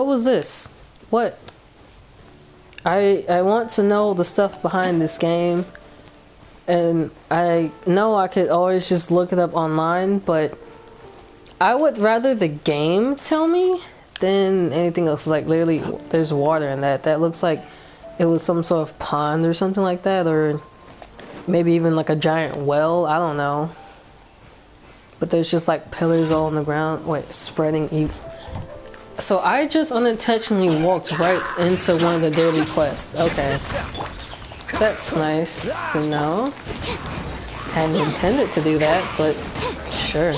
was this? What? I want to know the stuff behind this game, and I know I could always just look it up online, but I would rather the game tell me than anything else. Like, literally, there's water in that. That looks like it was some sort of pond or something like that, or maybe even like a giant well. I don't know. But there's just like pillars all on the ground. Wait, spreading. So I just unintentionally walked right into one of the daily quests. Okay. That's nice to know. Hadn't intended to do that, but sure.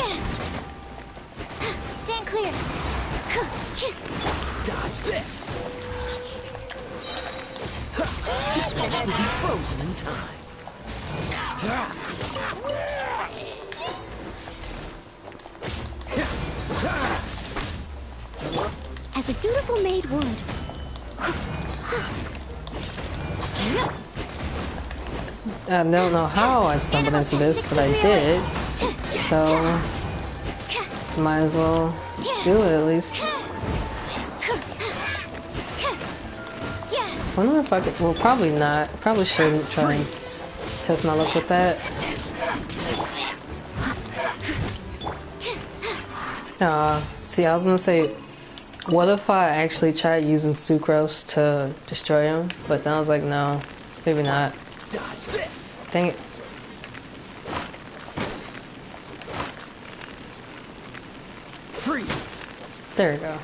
Stand clear. Dodge this. This one will be frozen in time. As a dutiful maid would. I don't know how I stumbled into this, but I did. So, might as well do it at least. I wonder if I could, well, probably not. Probably shouldn't try and test my luck with that. See, I was gonna say, what if I actually tried using sucrose to destroy him? But then I was like, no, maybe not. Dodge this. Dang it. Freeze. There we go.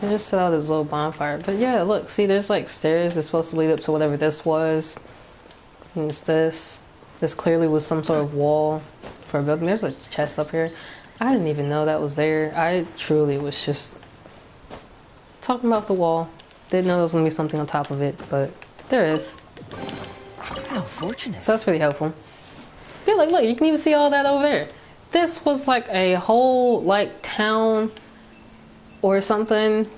I just set out this little bonfire. But yeah, look, see, there's like stairs that's supposed to lead up to whatever this was. There's this. This clearly was some sort of wall for a building. There's a chest up here. I didn't even know that was there. I truly was just talking about the wall. Didn't know there was going to be something on top of it, but there is. How fortunate. So that's pretty helpful. Yeah, like, look, you can even see all that over there. This was like a whole, like, town or something,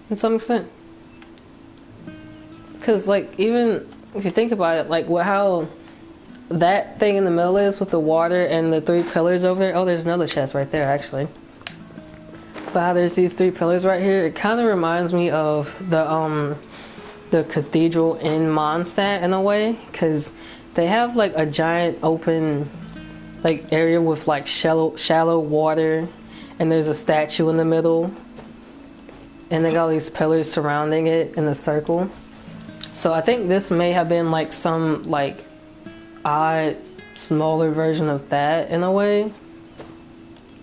to some extent. Because, like, even if you think about it, like, how that thing in the middle is with the water and the 3 pillars over there. Oh, there's another chest right there, actually. But how there's these 3 pillars right here, it kind of reminds me of the cathedral in Mondstadt in a way, because they have like a giant open like area with like shallow water, and there's a statue in the middle, and they got all these pillars surrounding it in a circle. So I think this may have been like some like odd smaller version of that in a way.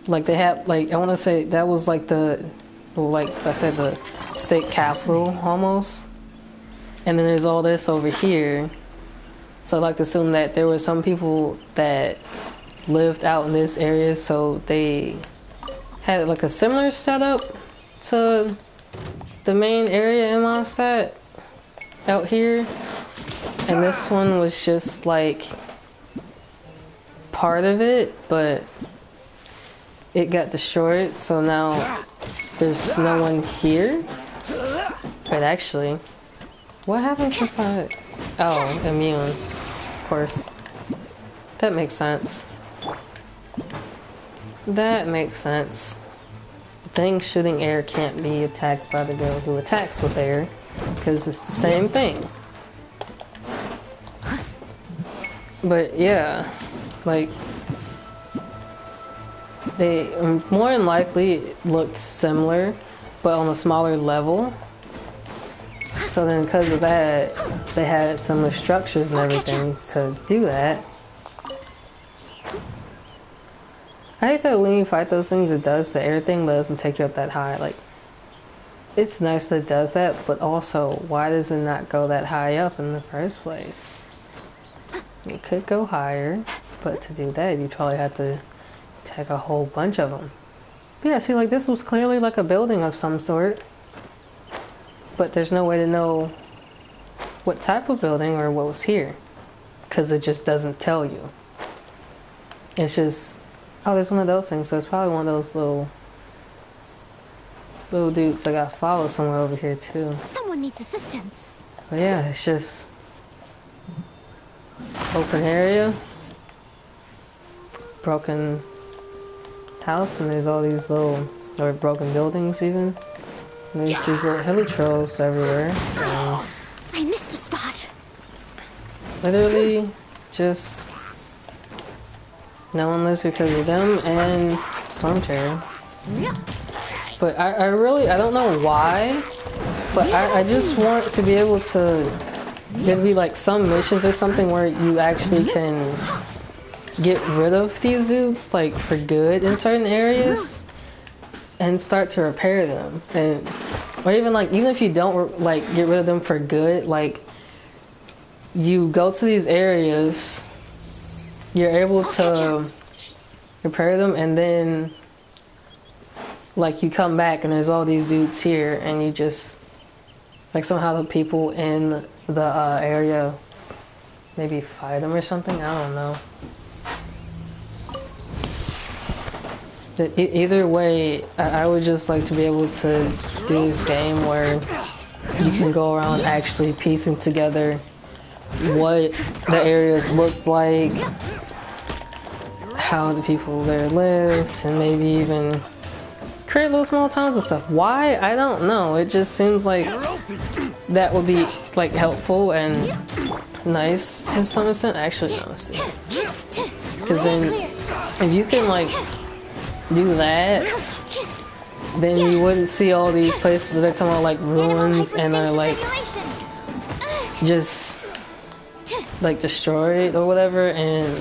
Like they had, like, I want to say that was like the, like I said, the state capital almost. And then there's all this over here. So I'd like to assume that there were some people that lived out in this area, so they had like a similar setup to the main area in Mondstadt out here. And this one was just like part of it, but it got destroyed, so now there's no one here. But actually, what happens if I... Oh, immune. Of course. That makes sense. That makes sense. Thing shooting air can't be attacked by the girl who attacks with air, because it's the same thing. But yeah, like, they more than likely looked similar, but on a smaller level. So then because of that, they had similar structures and everything to do that. I hate that when you fight those things, it does the air thing, but it doesn't take you up that high. Like, it's nice that it does that, but also, why does it not go that high up in the first place? It could go higher, but to do that, you probably have to take a whole bunch of them. But yeah, see, like, this was clearly like a building of some sort, but there's no way to know what type of building or what was here, because it just doesn't tell you. It's just, oh, there's one of those things, so it's probably one of those little dudes I got followed somewhere over here too. Someone needs assistance. But yeah, it's just open area, broken house, and there's all these little, or broken buildings even. And there's these little helitrolls everywhere. I missed a spot. Literally just no one lives because of them and Storm Terror. But I really, I don't know why, but I just want to be able to, there'd be like some missions or something where you actually can get rid of these dudes like for good in certain areas and start to repair them. And or even like, even if you don't like get rid of them for good, like you go to these areas, you're able to repair them, and then like you come back and there's all these dudes here, and you just like somehow the people in the area maybe fight them or something. I don't know. Either way, I would just like to be able to do this game where you can go around actually piecing together what the areas looked like, how the people there lived, and maybe even create little small towns and stuff. Why? I don't know. It just seems like that would be like helpful and nice to some extent. Actually, honestly, because then if you can like do that, then you wouldn't see all these places that are talking about like ruins and are like just like destroyed or whatever, and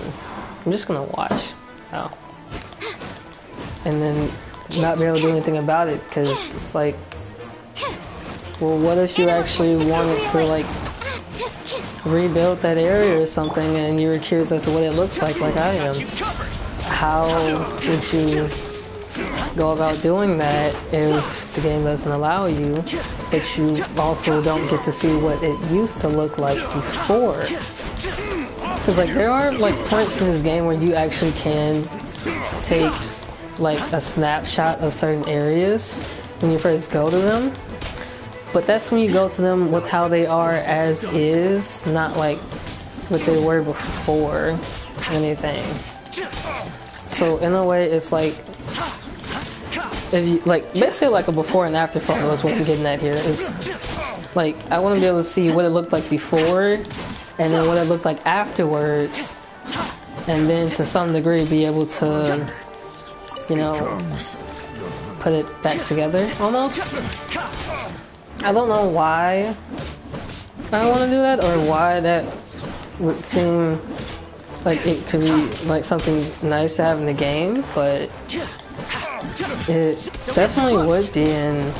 I'm just gonna watch how, and then not be able to do anything about it, because it's like, well, what if you actually wanted to like rebuild that area or something, and you were curious as to what it looks like I am? How would you go about doing that if the game doesn't allow you, but you also don't get to see what it used to look like before? Because like there are like points in this game where you actually can take like a snapshot of certain areas when you first go to them. But that's when you go to them with how they are as is, not like what they were before anything. So in a way it's like if you like basically like a before and after photo is what I'm getting at here. Is like I want to be able to see what it looked like before and then what it looked like afterwards, and then to some degree be able to, you know, put it back together almost. I don't know why I want to do that or why that would seem like it could be like something nice to have in the game, but it definitely would be, and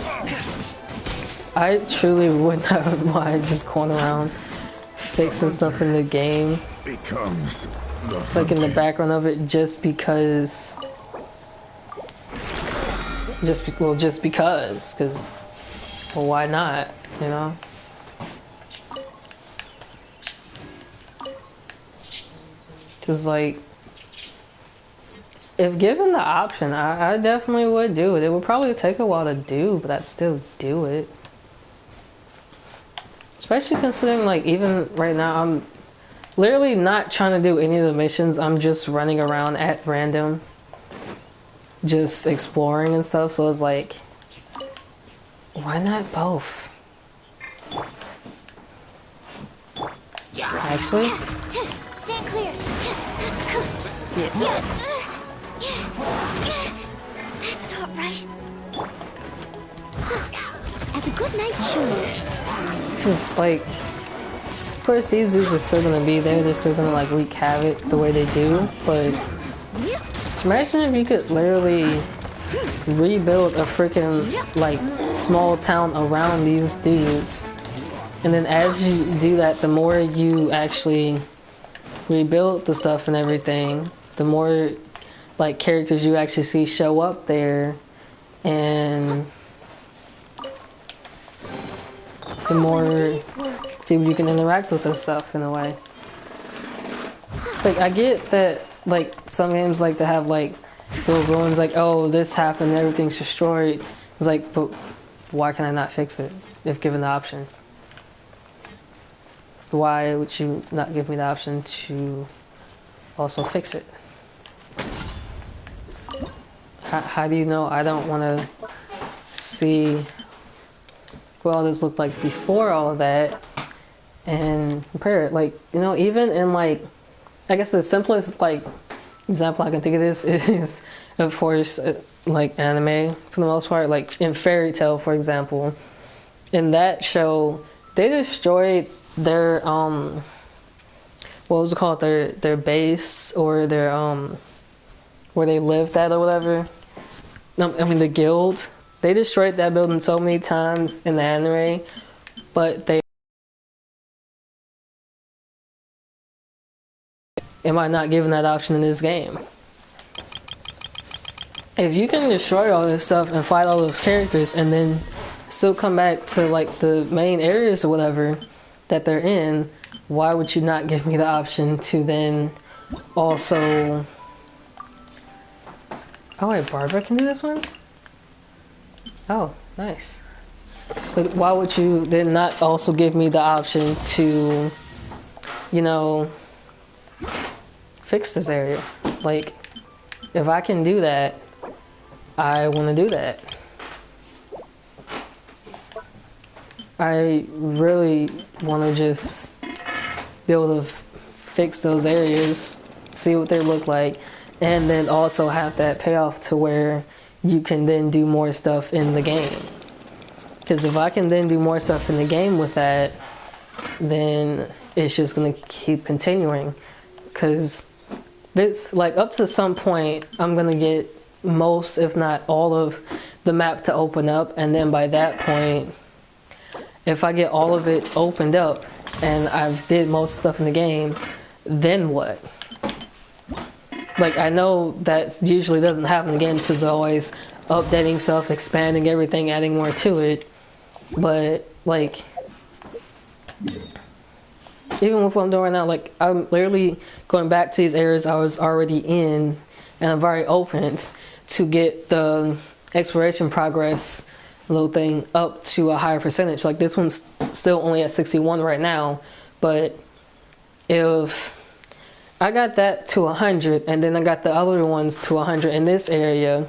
I truly would not mind just going around fixing stuff in the game, like in the background of it, just because, because, well, why not, you know? Just like, if given the option, I definitely would do it. It would probably take a while to do, but I'd still do it. Especially considering, like, even right now, I'm literally not trying to do any of the missions. I'm just running around at random, just exploring and stuff. So it's like, why not both? Actually, Stand clear. That's not right. As a good night should. because like, of course these dudes are still gonna be there. They're still gonna like wreak havoc the way they do. But just imagine if you could literally rebuild a freaking like small town around these dudes, and then as you do that, the more you actually rebuild the stuff and everything, the more like characters you actually see show up there, and the more people you can interact with and stuff in a way. Like I get that like some games like to have like little ruins, like, oh, this happened, everything's destroyed. It's like, but why can I not fix it if given the option? Why would you not give me the option to also fix it? How do you know I don't want to see what all this looked like before all of that and compare it? Like, you know, even in like, I guess the simplest like example I can think of this is, of course, like anime for the most part. Like in Fairy Tail, for example, in that show, they destroyed their what was it called, their base, or their where they lived at or whatever. No, I mean the guild. They destroyed that building so many times in the anime, but am I not given that option in this game? If you can destroy all this stuff and fight all those characters and then still come back to like the main areas or whatever that they're in, why would you not give me the option to then also... Oh wait, Barbara can do this one? Oh, nice. But why would you then not also give me the option to, you know, fix this area? Like, if I can do that, I want to do that. I really want to just be able to fix those areas, see what they look like, and then also have that payoff to where you can then do more stuff in the game. Because if I can then do more stuff in the game with that, then it's just going to keep continuing. Because this, like, up to some point, I'm going to get most, if not all of the map to open up, and then by that point, if I get all of it opened up and I've did most stuff in the game, then what? Like, I know that usually doesn't happen in games because they're always updating stuff, expanding everything, adding more to it. But, like, even with what I'm doing right now, like I'm literally going back to these areas I was already in, and I'm very open to get the exploration progress little thing up to a higher percentage. Like this one's still only at 61 right now, but if I got that to 100 and then I got the other ones to 100 in this area,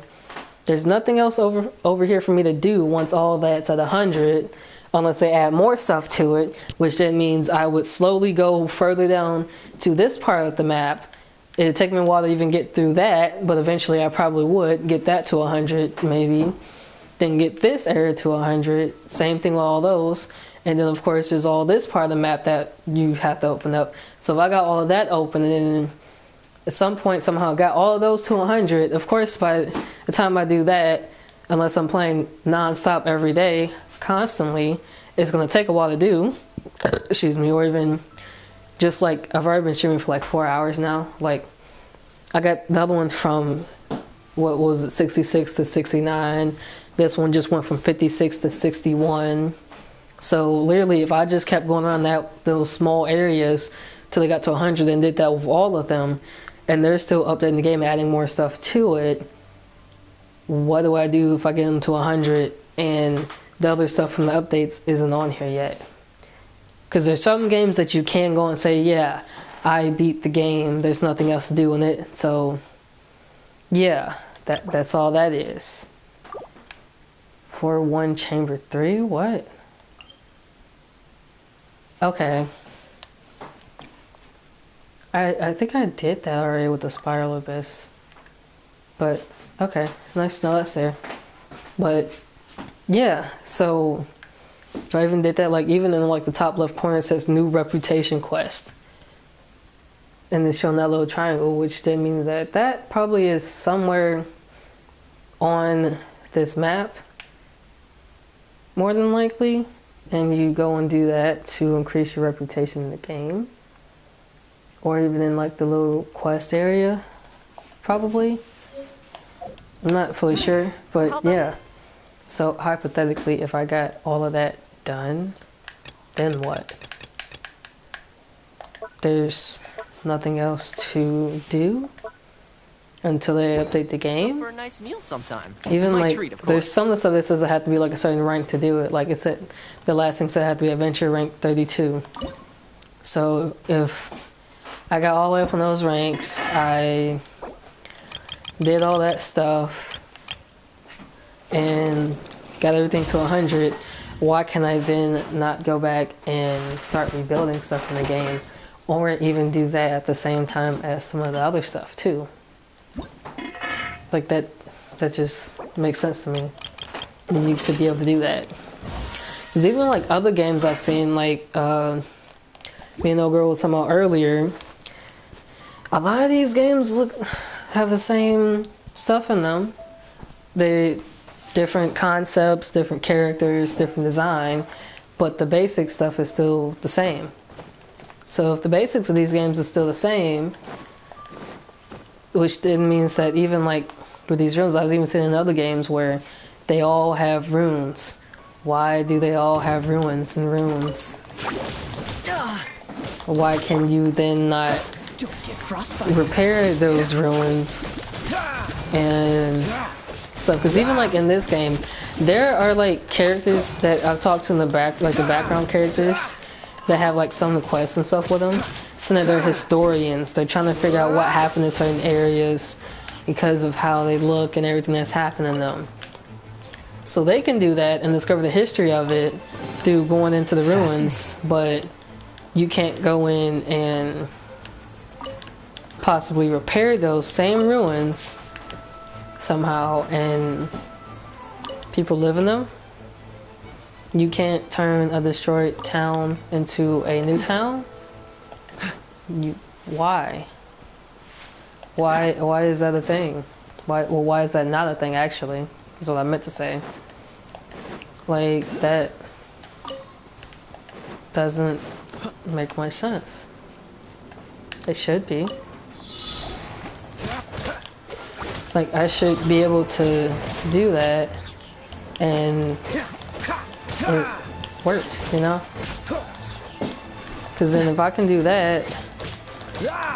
there's nothing else over here for me to do once all that's at 100, unless they add more stuff to it, which then means I would slowly go further down to this part of the map. It'd take me a while to even get through that, but eventually I probably would get that to 100 maybe, then get this area to 100, same thing with all those, and then of course there's all this part of the map that you have to open up. So if I got all of that open and then at some point somehow got all of those to 100, of course by the time I do that, unless I'm playing non-stop every day constantly, it's going to take a while to do. Excuse me. Or even just like I've already been streaming for like 4 hours now. Like I got the other one from what was it, 66 to 69. This one just went from 56 to 61. So literally if I just kept going around those small areas till they got to 100 and did that with all of them, and they're still updating the game, adding more stuff to it, what do I do if I get them to 100 and the other stuff from the updates isn't on here yet? Because there's some games that you can go and say, yeah, I beat the game, there's nothing else to do in it. So yeah, that's all that is. For one chamber 3, what? Okay. I think I did that already with the Spiral Abyss. But, okay. Nice, now that's there. But, yeah, so if I even did that, like, even in, like, the top left corner, it says New Reputation Quest. And it's showing that little triangle, which then means that that probably is somewhere on this map, more than likely. And you go and do that to increase your reputation in the game. Or even in like the little quest area, probably. I'm not fully sure, but yeah. So hypothetically, if I got all of that done, then what? There's nothing else to do until they update the game. For a nice meal sometime. Even My like, treat, of there's course. some of the stuff that says I have to be like a certain rank to do it. Like it said, the last thing said I have to be adventure rank 32. So if I got all the way up on those ranks, I did all that stuff, and got everything to 100, why can I then not go back and start rebuilding stuff in the game? Or even do that at the same time as some of the other stuff too. Like that just makes sense to me. You could be able to do that. Because even like other games I've seen, like me and old girl was talking about earlier, a lot of these games have the same stuff in them. They're different concepts, different characters, different design, but the basic stuff is still the same. So if the basics of these games is still the same, which then means that even like with these runes, I was even seeing in other games where they all have runes. Why do they all have ruins and runes? Why can you then not repair those ruins and stuff? Because even like in this game, there are like characters that I've talked to in the back, like the background characters, that have like some of the quests and stuff with them. So that they're historians. They're trying to figure out what happened in certain areas because of how they look and everything that's happened in them. So they can do that and discover the history of it through going into the ruins, but you can't go in and possibly repair those same ruins somehow and people live in them. You can't turn a destroyed town into a new town. Why? Why is that a thing? Why is that not a thing, actually? Is what I meant to say. Like, that doesn't make much sense. It should be. Like, I should be able to do that and it work, you know? Because then if I can do that,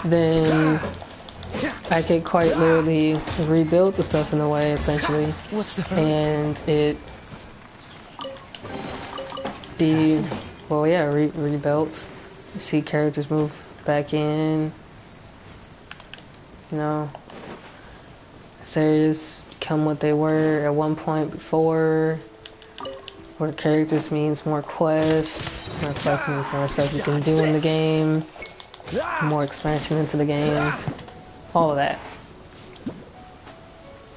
then I could quite literally rebuild the stuff in a way, essentially. What's the hurry? And it be, well, yeah, rebuilt. You see characters move back in, you know. Areas become what they were at one point before. More characters means more quests. More quests means more stuff you can do in the game. More expansion into the game. All of that.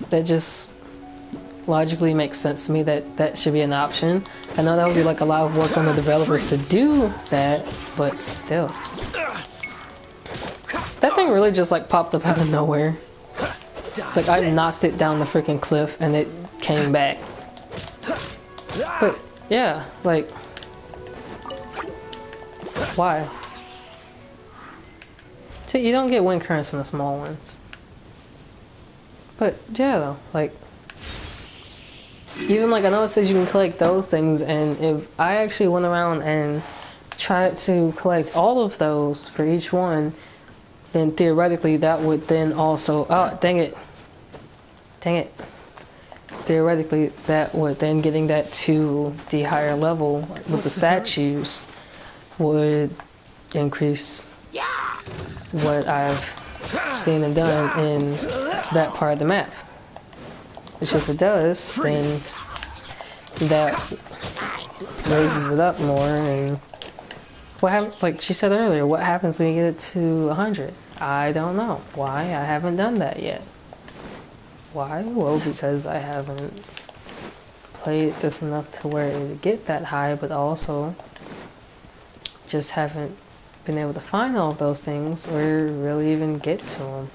That just logically makes sense to me that that should be an option. I know that would be like a lot of work on the developers to do that, but still. That thing really just like popped up out of nowhere. Like I knocked it down the freaking cliff and it came back. But yeah, like why? See, you don't get wind currents in the small ones. But yeah though, like even like I know it says you can collect those things, and if I actually went around and tried to collect all of those for each one, then theoretically that would then also, oh dang it, theoretically that would then getting that to the higher level with the statues would increase what I've seen and done in that part of the map. Which if it does, then that raises it up more. And what happens, like she said earlier, what happens when you get it to 100? I don't know. Why? I haven't done that yet. Why? Well, because I haven't played this enough to where it would get that high, but also just haven't been able to find all of those things or really even get to them.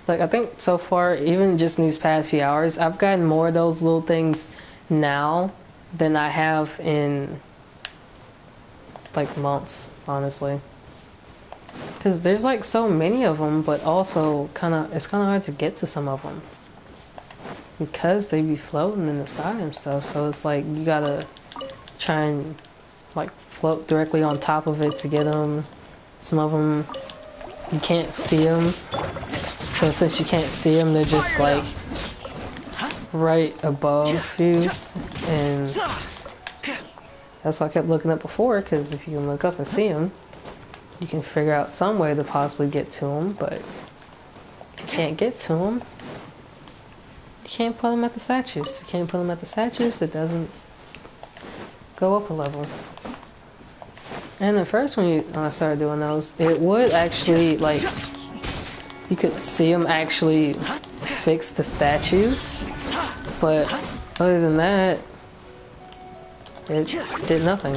Like, I think so far, even just in these past few hours, I've gotten more of those little things now than I have in, like, months, honestly. Because there's, like, so many of them, but also it's kind of hard to get to some of them. Because they be floating in the sky and stuff, so it's like, you gotta try and, like, float directly on top of it to get them. Some of them, you can't see them. So since you can't see them, they're just like right above you, and that's why I kept looking up before, because if you can look up and see them, you can figure out some way to possibly get to them, but if you can't get to them, you can't put them at the statues. You can't put them at the statues, it doesn't go up a level. And the first when I started doing those, it would actually, like, you could see them actually fix the statues, but other than that, it did nothing.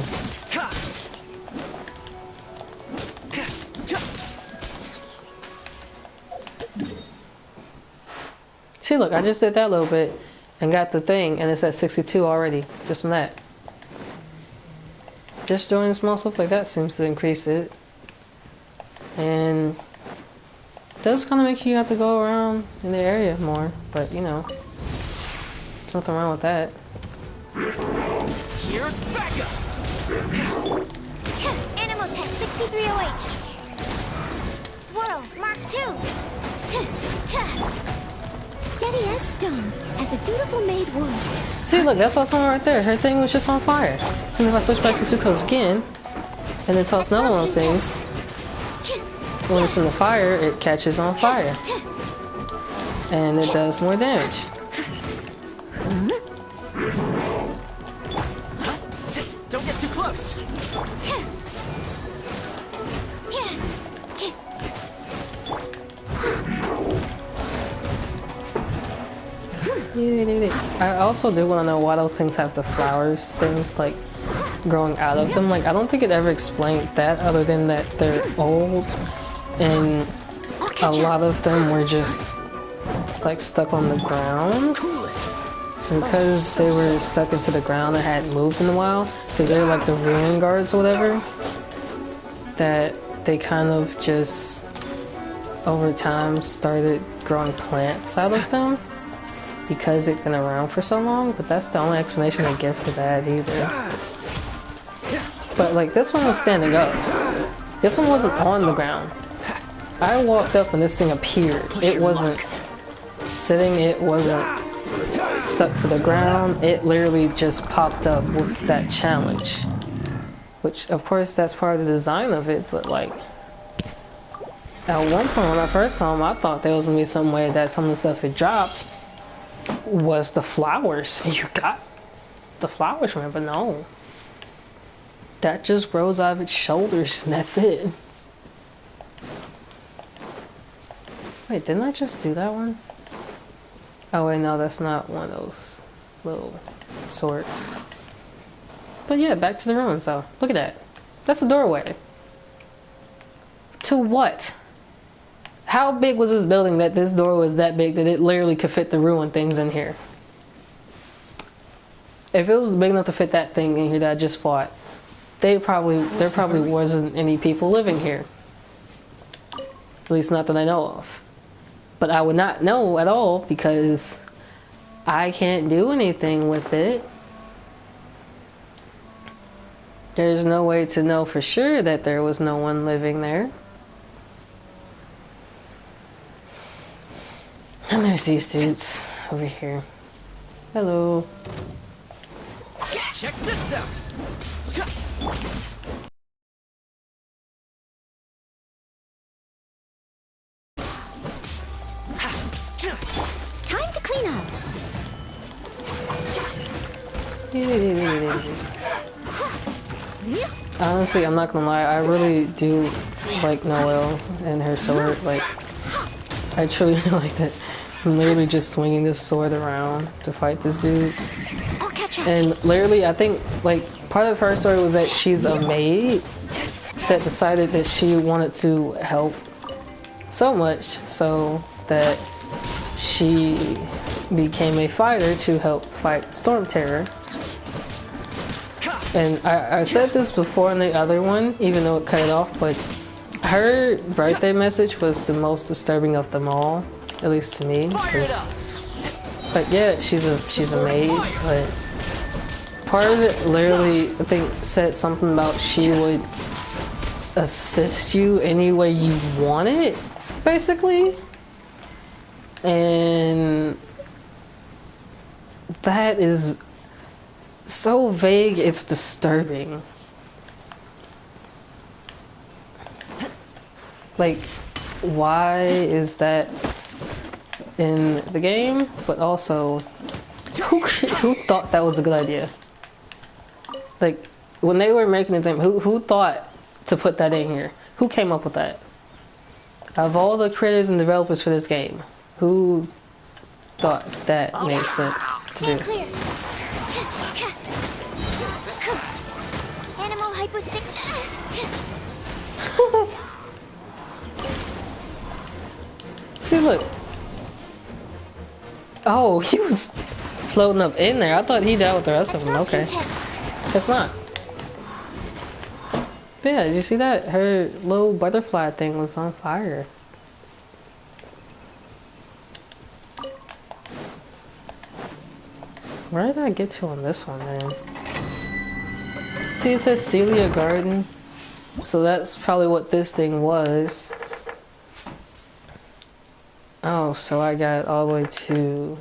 See, look, I just did that little bit and got the thing, and it's at 62 already, just from that. Just doing small stuff like that seems to increase it. And it does kind of make you have to go around in the area more, but you know, there's nothing wrong with that. Here's Becca! Animal test 6308. Swirl, Mark 2. Steady as stone, as a dutiful maid would. See, look, that's what's on right there. Her thing was just on fire. So if I switch back to Sucrose again, and then toss another one of those things, when it's in the fire, it catches on fire. And it does more damage. Don't get too close! I also do want to know why those things have the flowers things like growing out of them. Like, I don't think it ever explained that, other than that they're old and a lot of them were just like stuck on the ground. So because they were stuck into the ground and hadn't moved in a while, because they were like the ruin guards or whatever, that they kind of just over time started growing plants out of them because it'd been around for so long. But that's the only explanation I get for that either. But like this one was standing up. This one wasn't on the ground. I walked up and this thing appeared. It wasn't sitting, it wasn't stuck to the ground. It literally just popped up with that challenge. Which of course that's part of the design of it, but like at one point when I first saw him, I thought there was gonna be some way that some of the stuff it dropped was the flowers. You got the flowers from it, but no. That just grows out of its shoulders and that's it. Wait, didn't I just do that one? Oh wait, no, that's not one of those little swords. But yeah, back to the ruins though. Look at that. That's a doorway. To what? How big was this building that this door was that big that it literally could fit the ruined things in here? If it was big enough to fit that thing in here that I just fought, there probably wasn't any people living here. At least not that I know of. But I would not know at all because I can't do anything with it. There's no way to know for sure that there was no one living there. And there's these dudes over here. Hello. Check this out. Time to clean up. Honestly, I'm not gonna lie, I really do like Noelle and her sword. Like, I truly like that. I'm literally just swinging this sword around to fight this dude. I'll catch up. And literally, I think, like, part of her story was that she's a maid that decided that she wanted to help so much so that she became a fighter to help fight Storm Terror. And I said this before in the other one, even though it cut it off, but her birthday message was the most disturbing of them all, at least to me. But yeah, she's a maid, but part of it literally, I think, said something about she would assist you any way you want it, basically. And that is so vague, it's disturbing. Like, why is that in the game? But also, who thought that was a good idea? Like, when they were making the game, who thought to put that in here? Who came up with that? Of all the creators and developers for this game, who thought that made sense to do? Clear. Animal hypostick. See, look. Oh, he was floating up in there. I thought he died with the rest of them. Okay. Guess not. But yeah, did you see that? Her little butterfly thing was on fire. Where did I get to on this one, man? See, it says Celia Garden. So that's probably what this thing was. Oh, so I got all the way to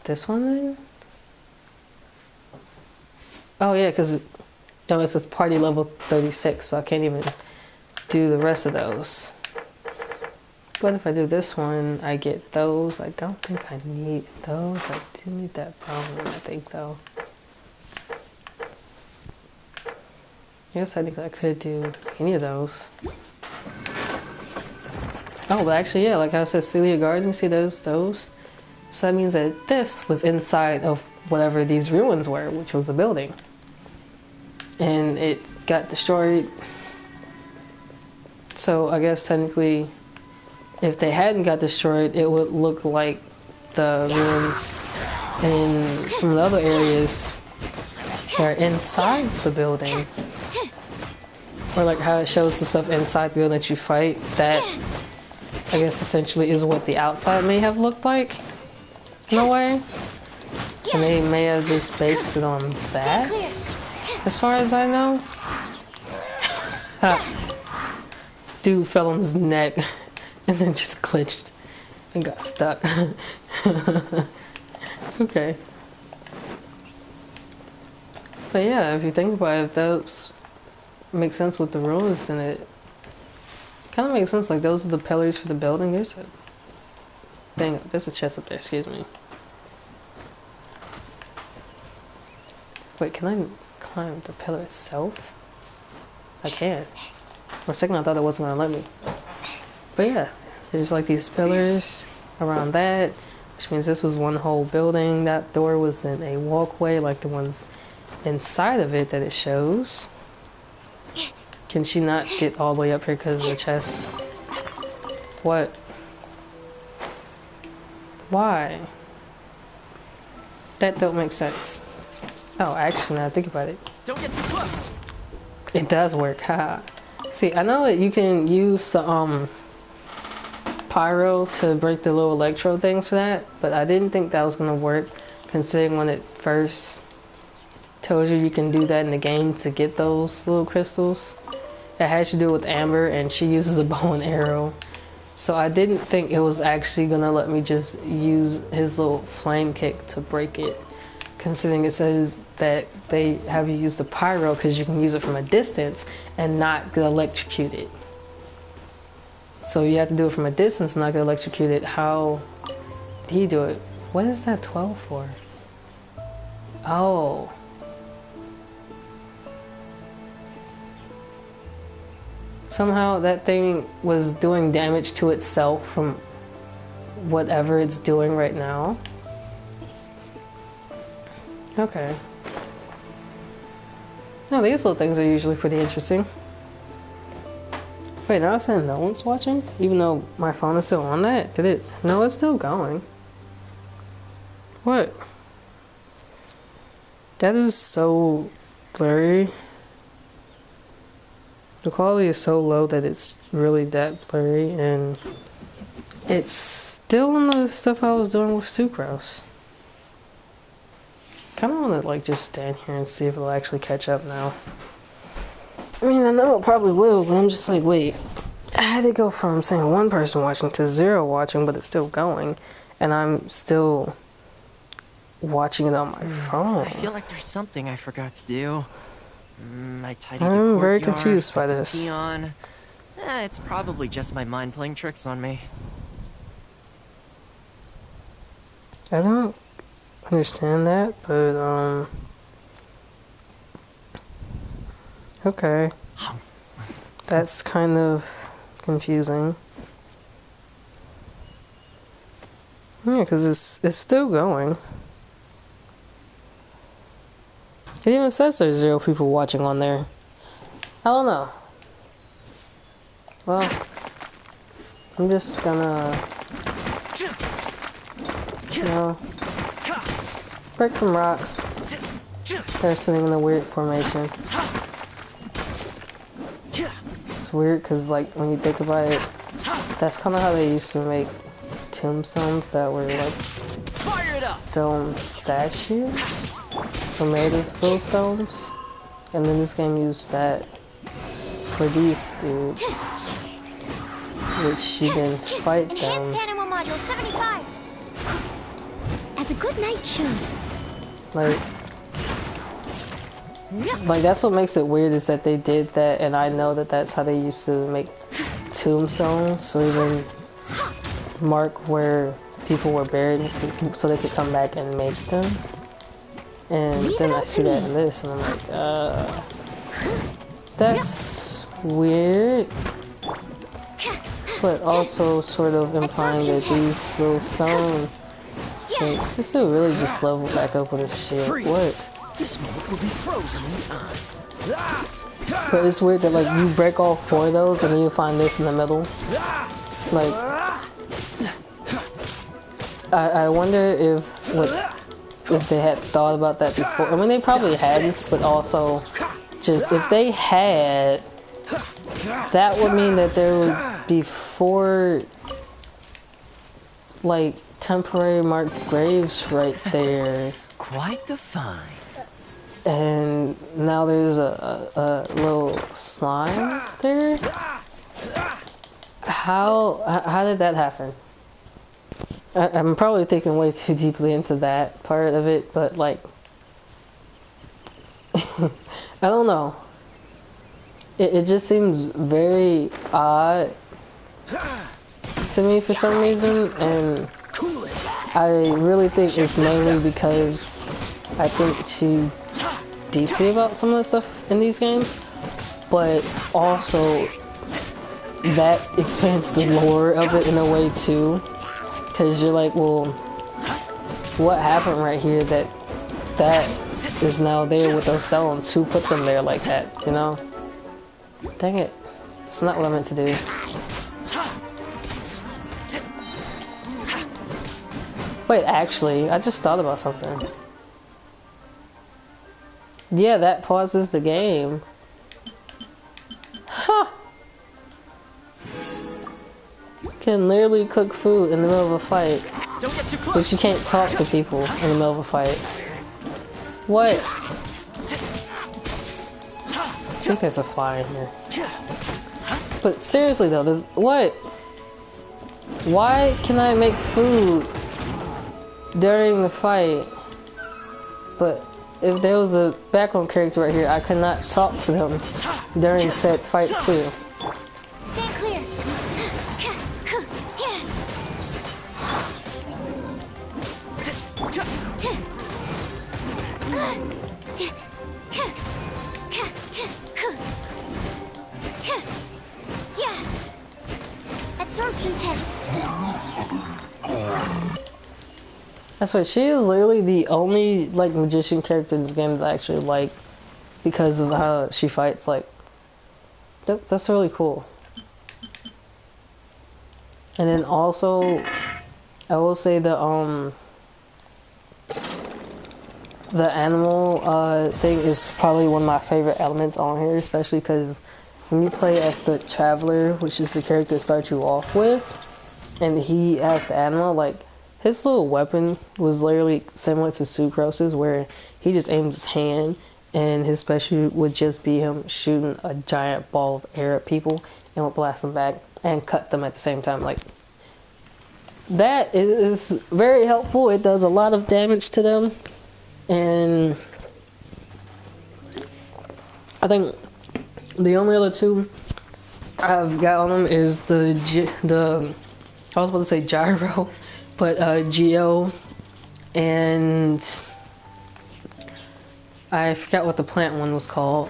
this one then? Oh yeah, because no, it says party level 36, so I can't even do the rest of those. But if I do this one, I get those. I don't think I need those. I do need that brown one, I think, though. Yes, I think I could do any of those. Oh, but actually, yeah, like I said, Celia Garden, see those? So that means that this was inside of whatever these ruins were, which was a building. And it got destroyed. So I guess technically, if they hadn't got destroyed, it would look like the ruins in some of the other areas that are inside the building. Or like how it shows the stuff inside the building that you fight. That, I guess, essentially is what the outside may have looked like, in a way. And they may have just based it on that. As far as I know, dude fell on his neck and then just glitched and got stuck. Okay. But yeah, if you think about it, those make sense with the ruins in it. Kind of makes sense, like those are the pillars for the building. There's a there's a chest up there, excuse me. Wait, can I climb the pillar itself? I can. For a second I thought it wasn't gonna let me. But yeah, there's like these pillars around that, which means this was one whole building. That door was in a walkway like the ones inside of it that it shows. Can she not get all the way up here because of the chest? What? Why? That don't make sense. Oh, actually, now I think about it, Don't get too close. it does work. Ha. See, I know that you can use the pyro to break the little electrode things for that, but I didn't think that was gonna work, considering when it first told you can do that in the game to get those little crystals. It has to do with Amber, and she uses a bow and arrow. So I didn't think it was actually gonna let me just use his little flame kick to break it, considering it says that they have you use the pyro because you can use it from a distance and not get electrocuted. So you have to do it from a distance and not get electrocuted. How did he do it? What is that 12 for? Oh. Somehow that thing was doing damage to itself from whatever it's doing right now. Okay. No, these little things are usually pretty interesting. Wait, now it's saying no one's watching? Even though my phone is still on that? Did it? No, it's still going. What? That is so blurry. The quality is so low that it's really that blurry, and it's still on the stuff I was doing with Sucrose. Kinda wanna like just stand here and see if it'll actually catch up now. I mean, I know it probably will, but I'm just like, wait. I had to go from saying one person watching to 0 watching, but it's still going, and I'm still watching it on my phone. I feel like there's something I forgot to do. I tidied the I'm very courtyard, confused by put the this. tea on. It's probably just my mind playing tricks on me. I don't understand that, but okay. That's kind of confusing. Yeah, because it's still going. It even says there's 0 people watching on there. I don't know. Well, I'm just gonna, you know, break some rocks. They're sitting in a weird formation. It's weird because, like, when you think about it, that's kind of how they used to make tombstones that were like stone statues. Were made of those stones, and then this game used that for these dudes, which you can fight them. Enhanced animal module 75. As a good night shoe. Like that's what makes it weird, is that they did that, and I know that that's how they used to make tombstones, so even mark where people were buried so they could come back and make them. And then I see that in this, and I'm like, that's weird. But also sort of implying that these little stone things, this will really just level back up with this shit. What? This moment will be frozen in time. But it's weird that like you break all 4 of those and then you find this in the middle. Like, I wonder if they had thought about that before. I mean, they probably hadn't, but also just if they had, that would mean that there would be 4 like temporary marked graves right there. Quite the find. and now there's a little slime there. How did that happen? I'm probably thinking way too deeply into that part of it, but like, I don't know. It just seems very odd to me for some reason, and I really think it's mainly because I think too deeply about some of the stuff in these games, but also that expands the lore of it in a way too, because you're like, well, what happened right here that is now there with those stones? Who put them there like that, you know? Dang it. It's not what I meant to do. Wait, actually, I just thought about something. Yeah, that pauses the game. Huh! You can literally cook food in the middle of a fight, but you can't talk to people in the middle of a fight. What? I think there's a fly in here. But seriously though, what? Why can I make food during the fight? But if there was a background character right here, I could not talk to them during said fight too. Stay clear. Absorption test. That's right, she is literally the only like magician character in this game that I actually like because of how she fights. Like, that's really cool. And then also, I will say the animal thing is probably one of my favorite elements on here, especially because when you play as the Traveler, which is the character that starts you off with, and he has the animal, like, his little weapon was literally similar to Sucrose's, where he just aims his hand, and his special would just be him shooting a giant ball of air at people, and would blast them back, and cut them at the same time. Like, that is very helpful. It does a lot of damage to them, and I think the only other two I've got on them is I was about to say Gyro, but Geo, and I forgot what the plant one was called.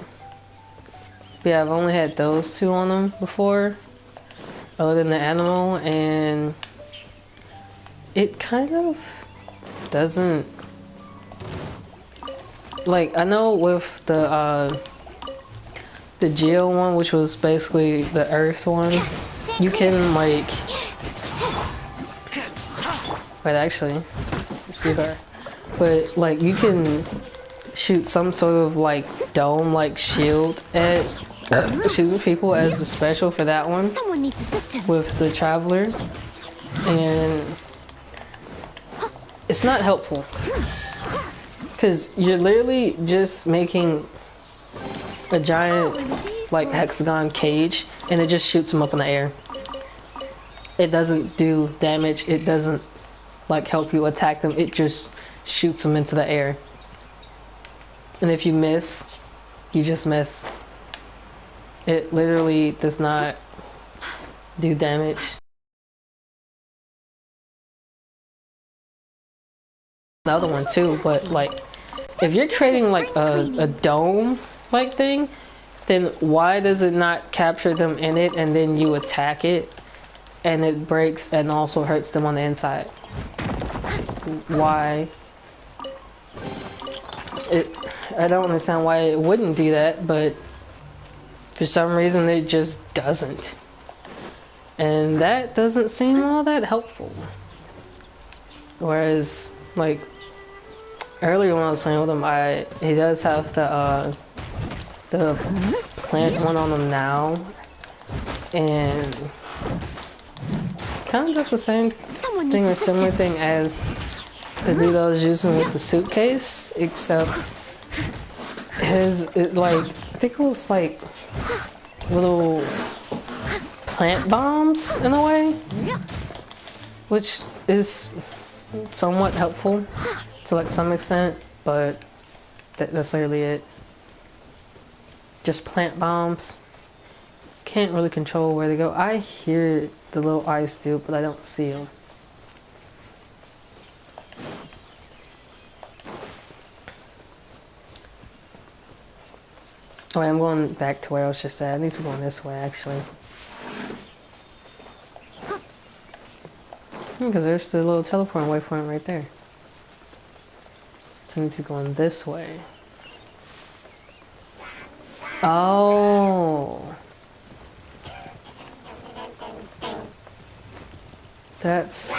But yeah, I've only had those two on them before, other than the animal, and it kind of doesn't, like, I know with the Geo one, which was basically the Earth one, you can, like, wait, actually, let's see there, but, like, you can shoot some sort of, like, dome-like shield at shooting people as the special for that one. Someone needs assistance. With the Traveler, and it's not helpful because you're literally just making a giant, like, hexagon cage, and it just shoots them up in the air. It doesn't do damage. It doesn't, like, help you attack them. It just shoots them into the air. And if you miss, you just miss. It literally does not do damage. The other one too, but, like, if you're creating, like, a dome like thing, then why does it not capture them in it and then you attack it and it breaks and also hurts them on the inside? Why? I don't understand why it wouldn't do that, but for some reason it just doesn't. And that doesn't seem all that helpful. Whereas, like, earlier when I was playing with him, he does have the plant one on him now, and kind of does the same thing or similar thing as the dude I was using with the suitcase, except Cause it like, I think it was like little plant bombs in a way, which is somewhat helpful to like some extent, but that's literally it. Just plant bombs. Can't really control where they go. I hear the little ice dude, but I don't see him. Oh, wait, I'm going back to where I was just at. I need to be going this way, actually. Because there's the little teleport waypoint right there. So I need to be going this way. Oh. That's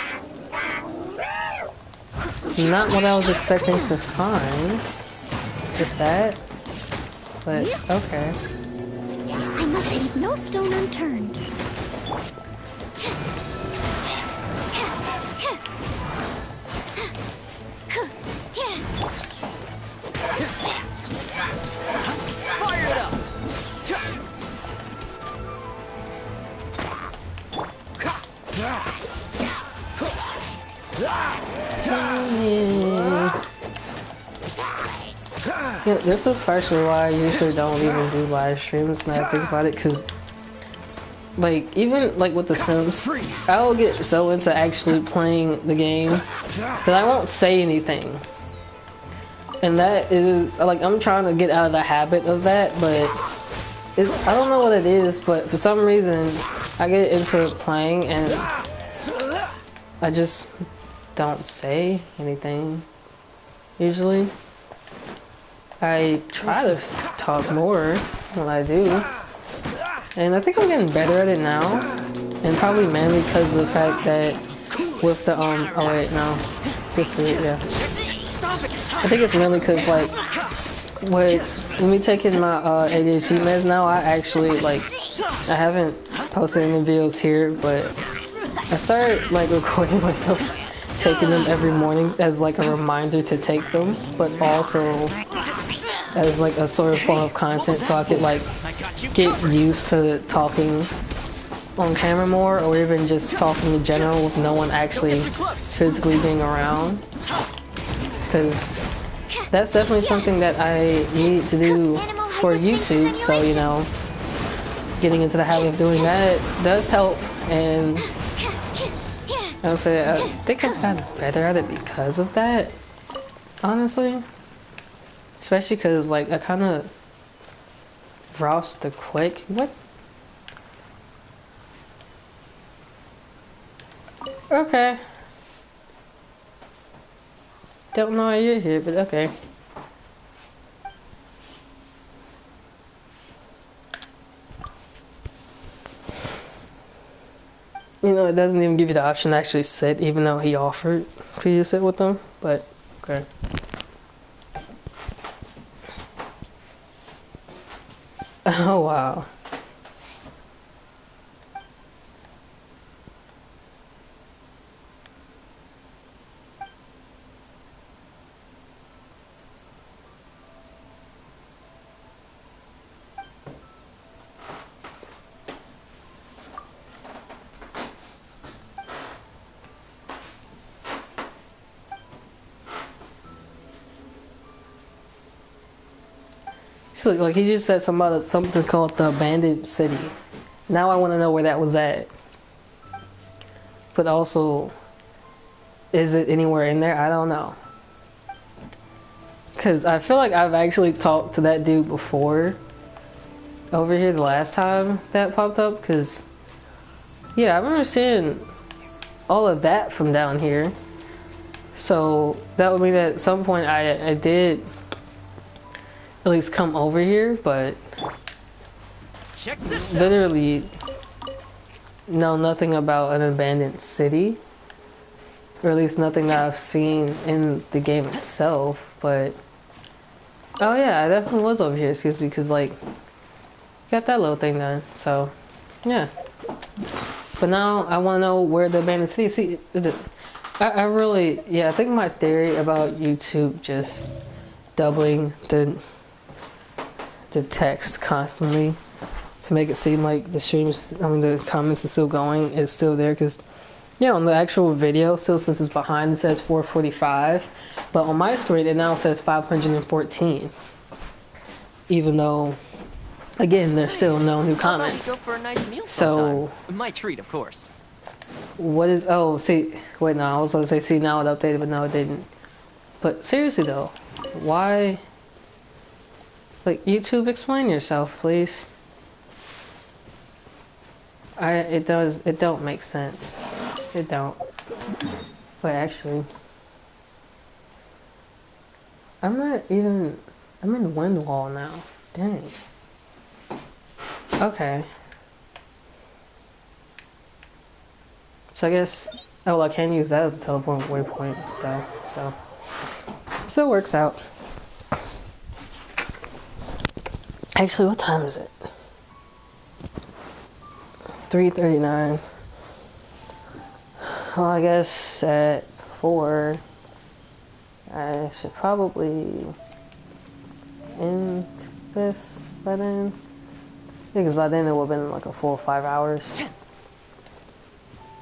not what I was expecting to find with that. But, okay. I must leave no stone unturned. Fire it up! Yeah, this is partially why I usually don't even do live streams now I think about it, because like, even like with The Sims, I'll get so into actually playing the game that I won't say anything. And that is, like, I'm trying to get out of the habit of that, but it's, I don't know what it is, but for some reason, I get into playing and I just don't say anything, usually. I try to talk more when I do, and I think I'm getting better at it now, and probably mainly because of the fact that with the, oh wait, no, this is it, yeah. I think it's mainly because, like, when me taking my ADHD meds now, I actually, like, I haven't posted any videos here, but I started, like, recording myself taking them every morning as, like, a reminder to take them, but also as, like, a sort of form of content so I could, like, get used to talking on camera more, or even just talking in general with no one actually physically being around. Because that's definitely something that I need to do for YouTube, so, you know, getting into the habit of doing that does help, and I'll say I think I've gotten better at it because of that, honestly. Especially because, like, I kind of browsed the quick. What? Okay. Don't know why you're here, but okay. You know, it doesn't even give you the option to actually sit, even though he offered for you to sit with them, but okay. Oh, wow. So, like, he just said something about something called the Abandoned City. Now I want to know where that was at. But also, is it anywhere in there? I don't know. Because I feel like I've actually talked to that dude before over here the last time that popped up. Because, yeah, I remember seeing all of that from down here. So that would mean that at some point I did at least come over here, but Check this out. literally know nothing about an abandoned city, or at least nothing that I've seen in the game itself. But oh yeah, I definitely was over here, excuse me, because, like, got that little thing done, so yeah. But now I want to know where the abandoned city is. See, I really, yeah, I think my theory about YouTube just doubling the the text constantly to make it seem like the streams, I mean, the comments are still going. It's still there because, yeah, on the actual video, still since it's behind, it says 445, but on my screen it now says 514. Even though, again, there's still no new How about we comments. go for a nice meal So, sometime? My treat, of course. what is? Oh, see, wait, no, I was going to say, see, now it updated, but no, it didn't. But seriously though, why? Like, YouTube, explain yourself, please. It don't make sense. It don't. Wait, actually, I'm in Windwall now. Dang. Okay. So I guess, oh, well, I can use that as a teleport waypoint though, so still works out. Actually, what time is it? 3:39. Well, I guess at 4, I should probably end this by then. Because by then it would have been like a full 5 hours.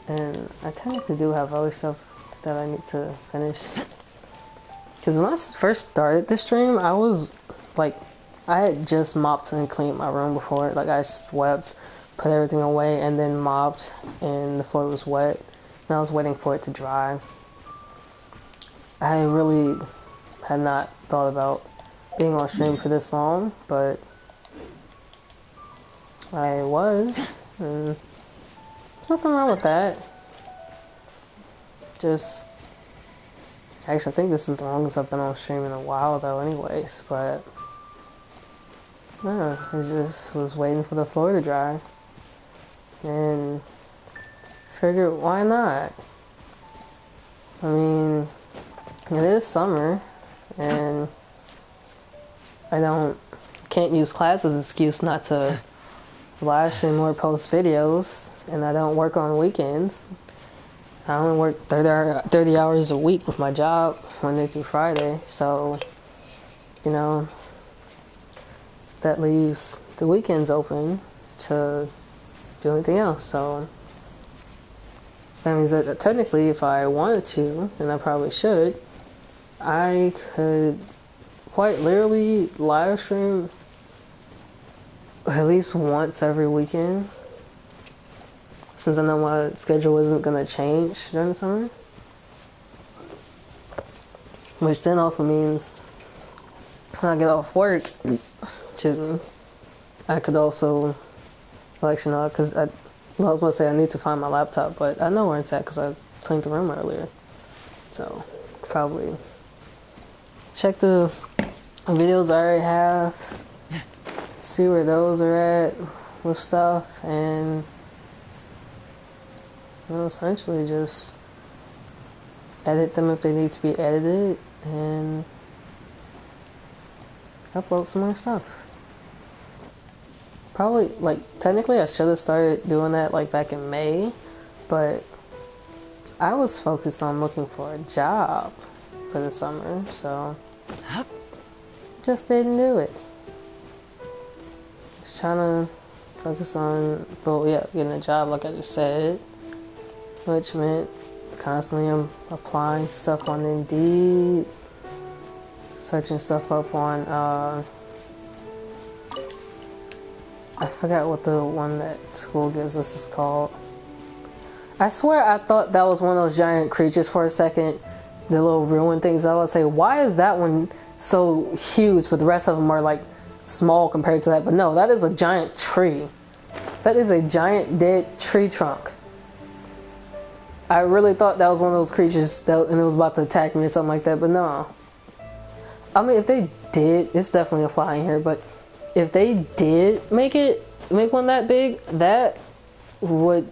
And I technically do have other stuff that I need to finish. Because when I first started this stream, I was like, I had just mopped and cleaned my room before. Like, I swept, put everything away, and then mopped, and the floor was wet. And I was waiting for it to dry. I really had not thought about being on stream for this long, but I was, and there's nothing wrong with that. Just, actually, I think this is the longest I've been on stream in a while, though, anyways, but no, I just was waiting for the floor to dry, and figured, why not? I mean, it is summer, and I can't use class as an excuse not to live stream or post videos, and I don't work on weekends. I only work 30 hours a week with my job, Monday through Friday, so, you know, that leaves the weekends open to do anything else, so that means that technically if I wanted to, and I probably should, I could quite literally live stream at least once every weekend, since I know my schedule isn't going to change during the summer. Which then also means when I get off work, I could also, well, actually not, because I was about to say I need to find my laptop, but I know where it's at because I cleaned the room earlier. So, probably check the videos I already have, see where those are at with stuff, and essentially just edit them if they need to be edited, and upload some more stuff. Probably, like, technically I should have started doing that, like, back in May, but I was focused on looking for a job for the summer, so just didn't do it. Just trying to focus on, well, yeah, getting a job, like I just said, which meant constantly I'm applying stuff on Indeed, searching stuff up on, I forgot what the one that school gives us is called. I swear I thought that was one of those giant creatures for a second, the little ruined things. I would say, why is that one so huge, but the rest of them are like small compared to that? But no, that is a giant tree. That is a giant dead tree trunk. I really thought that was one of those creatures that, and it was about to attack me or something like that, but no. I mean, if they did, it's definitely a fly in here, but if they did make one that big, I would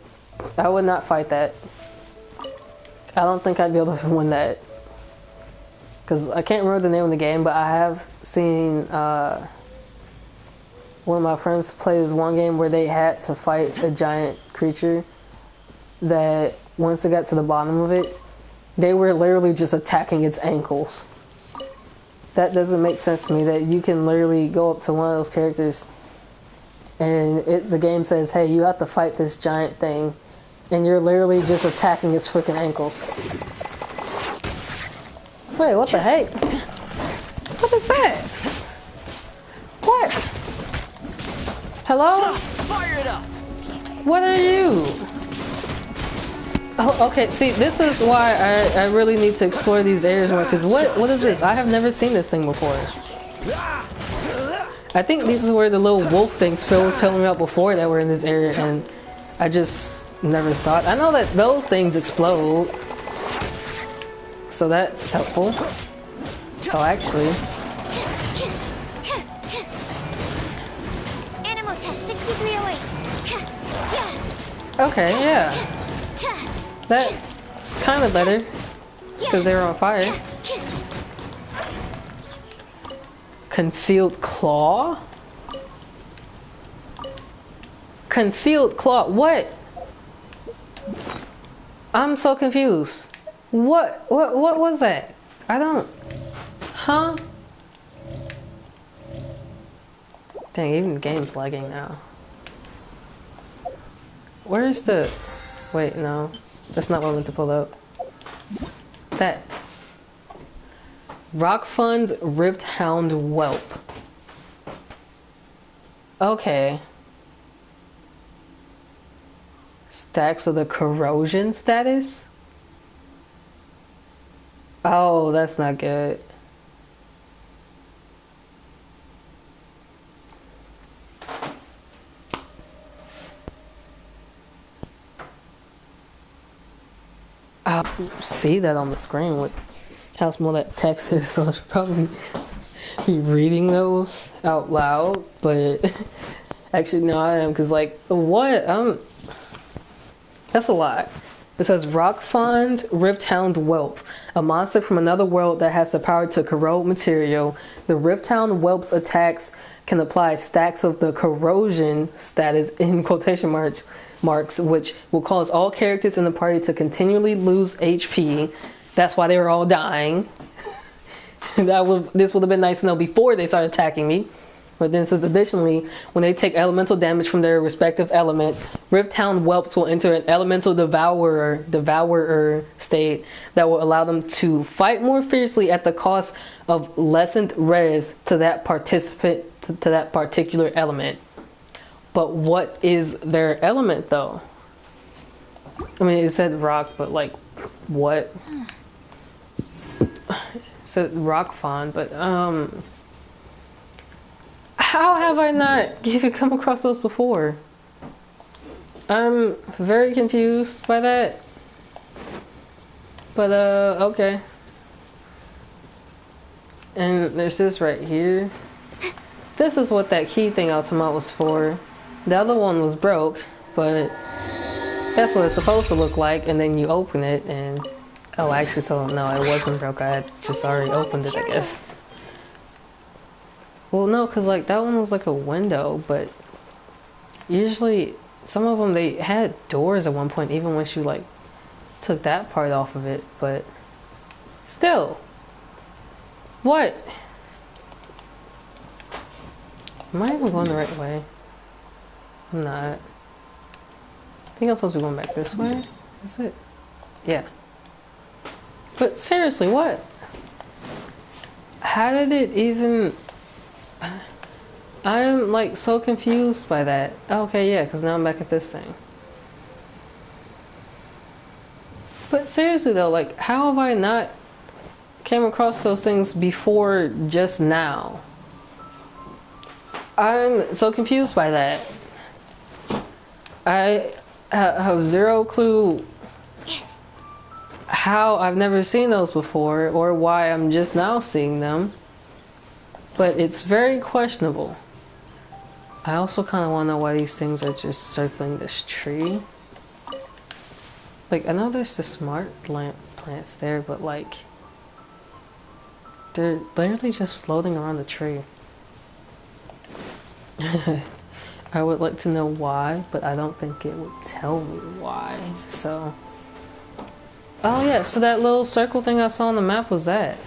not fight that. I don't think I'd be able to win that. Because I can't remember the name of the game, but I have seen one of my friends play this one game where they had to fight a giant creature that once they got to the bottom of it, they were literally just attacking its ankles. that doesn't make sense to me, that you can literally go up to one of those characters and the game says, hey, you have to fight this giant thing, and you're literally just attacking its freaking ankles. Wait, what the heck? What is that? What? Hello? Fire it up! What are you? Oh, okay, see, this is why I really need to explore these areas more, because what is this? I have never seen this thing before. I think this is where the little wolf things Phil was telling me about before that were in this area, and I just never saw it. I know that those things explode, so that's helpful. Oh, actually. Animal test 6308. Okay, yeah. That's kind of better, because they were on fire. Concealed claw? Concealed claw, what? I'm so confused. What was that? I don't... Huh? Dang, even the game's lagging now. Where's the... Wait, no. That's not what I meant to pull up. That. Rockfund Ripped Hound Whelp. Okay. Stacks of the corrosion status? Oh, that's not good. I'll see that on the screen with how small that text is, so I should probably be reading those out loud, but actually no, I am, because like, what? That's a lot. It says Rockfond Rift Hound Whelp, a monster from another world that has the power to corrode material. The Rift Hound Whelp's attacks can apply stacks of the corrosion status in quotation marks, which will cause all characters in the party to continually lose HP. That's why they were all dying. This would have been nice to know before they started attacking me. But then it says, additionally, when they take elemental damage from their respective element, Rift Hound Whelps will enter an elemental devourer state that will allow them to fight more fiercely at the cost of lessened res to that particular element. But what is their element, though? I mean, it said rock, but like, what? It said rock fawn, but how have I not come across those before? I'm very confused by that. But okay. And there's this right here. This is what that key thing I was talking about was for. The other one was broke, but that's what it's supposed to look like, and then you open it and... Oh, actually, so no, it wasn't broke. I had just already opened it, I guess. Well, no, because like that one was like a window, but usually some of them, they had doors at one point, even once you like took that part off of it, but still. What? Am I even going the right way? I'm not. I think I'm supposed to be going back this way. Is it? Yeah. But seriously, what? How did it even... I'm like so confused by that. Okay, yeah, because now I'm back at this thing. But seriously though, like, how have I not came across those things before just now? I'm so confused by that. I have zero clue how I've never seen those before, or why I'm just now seeing them. But it's very questionable. I also kind of want to know why these things are just circling this tree. Like, I know there's the smart lamp plants there, but like, they're literally just floating around the tree. I would like to know why, but I don't think it would tell me why, so... Oh yeah, so that little circle thing I saw on the map was that.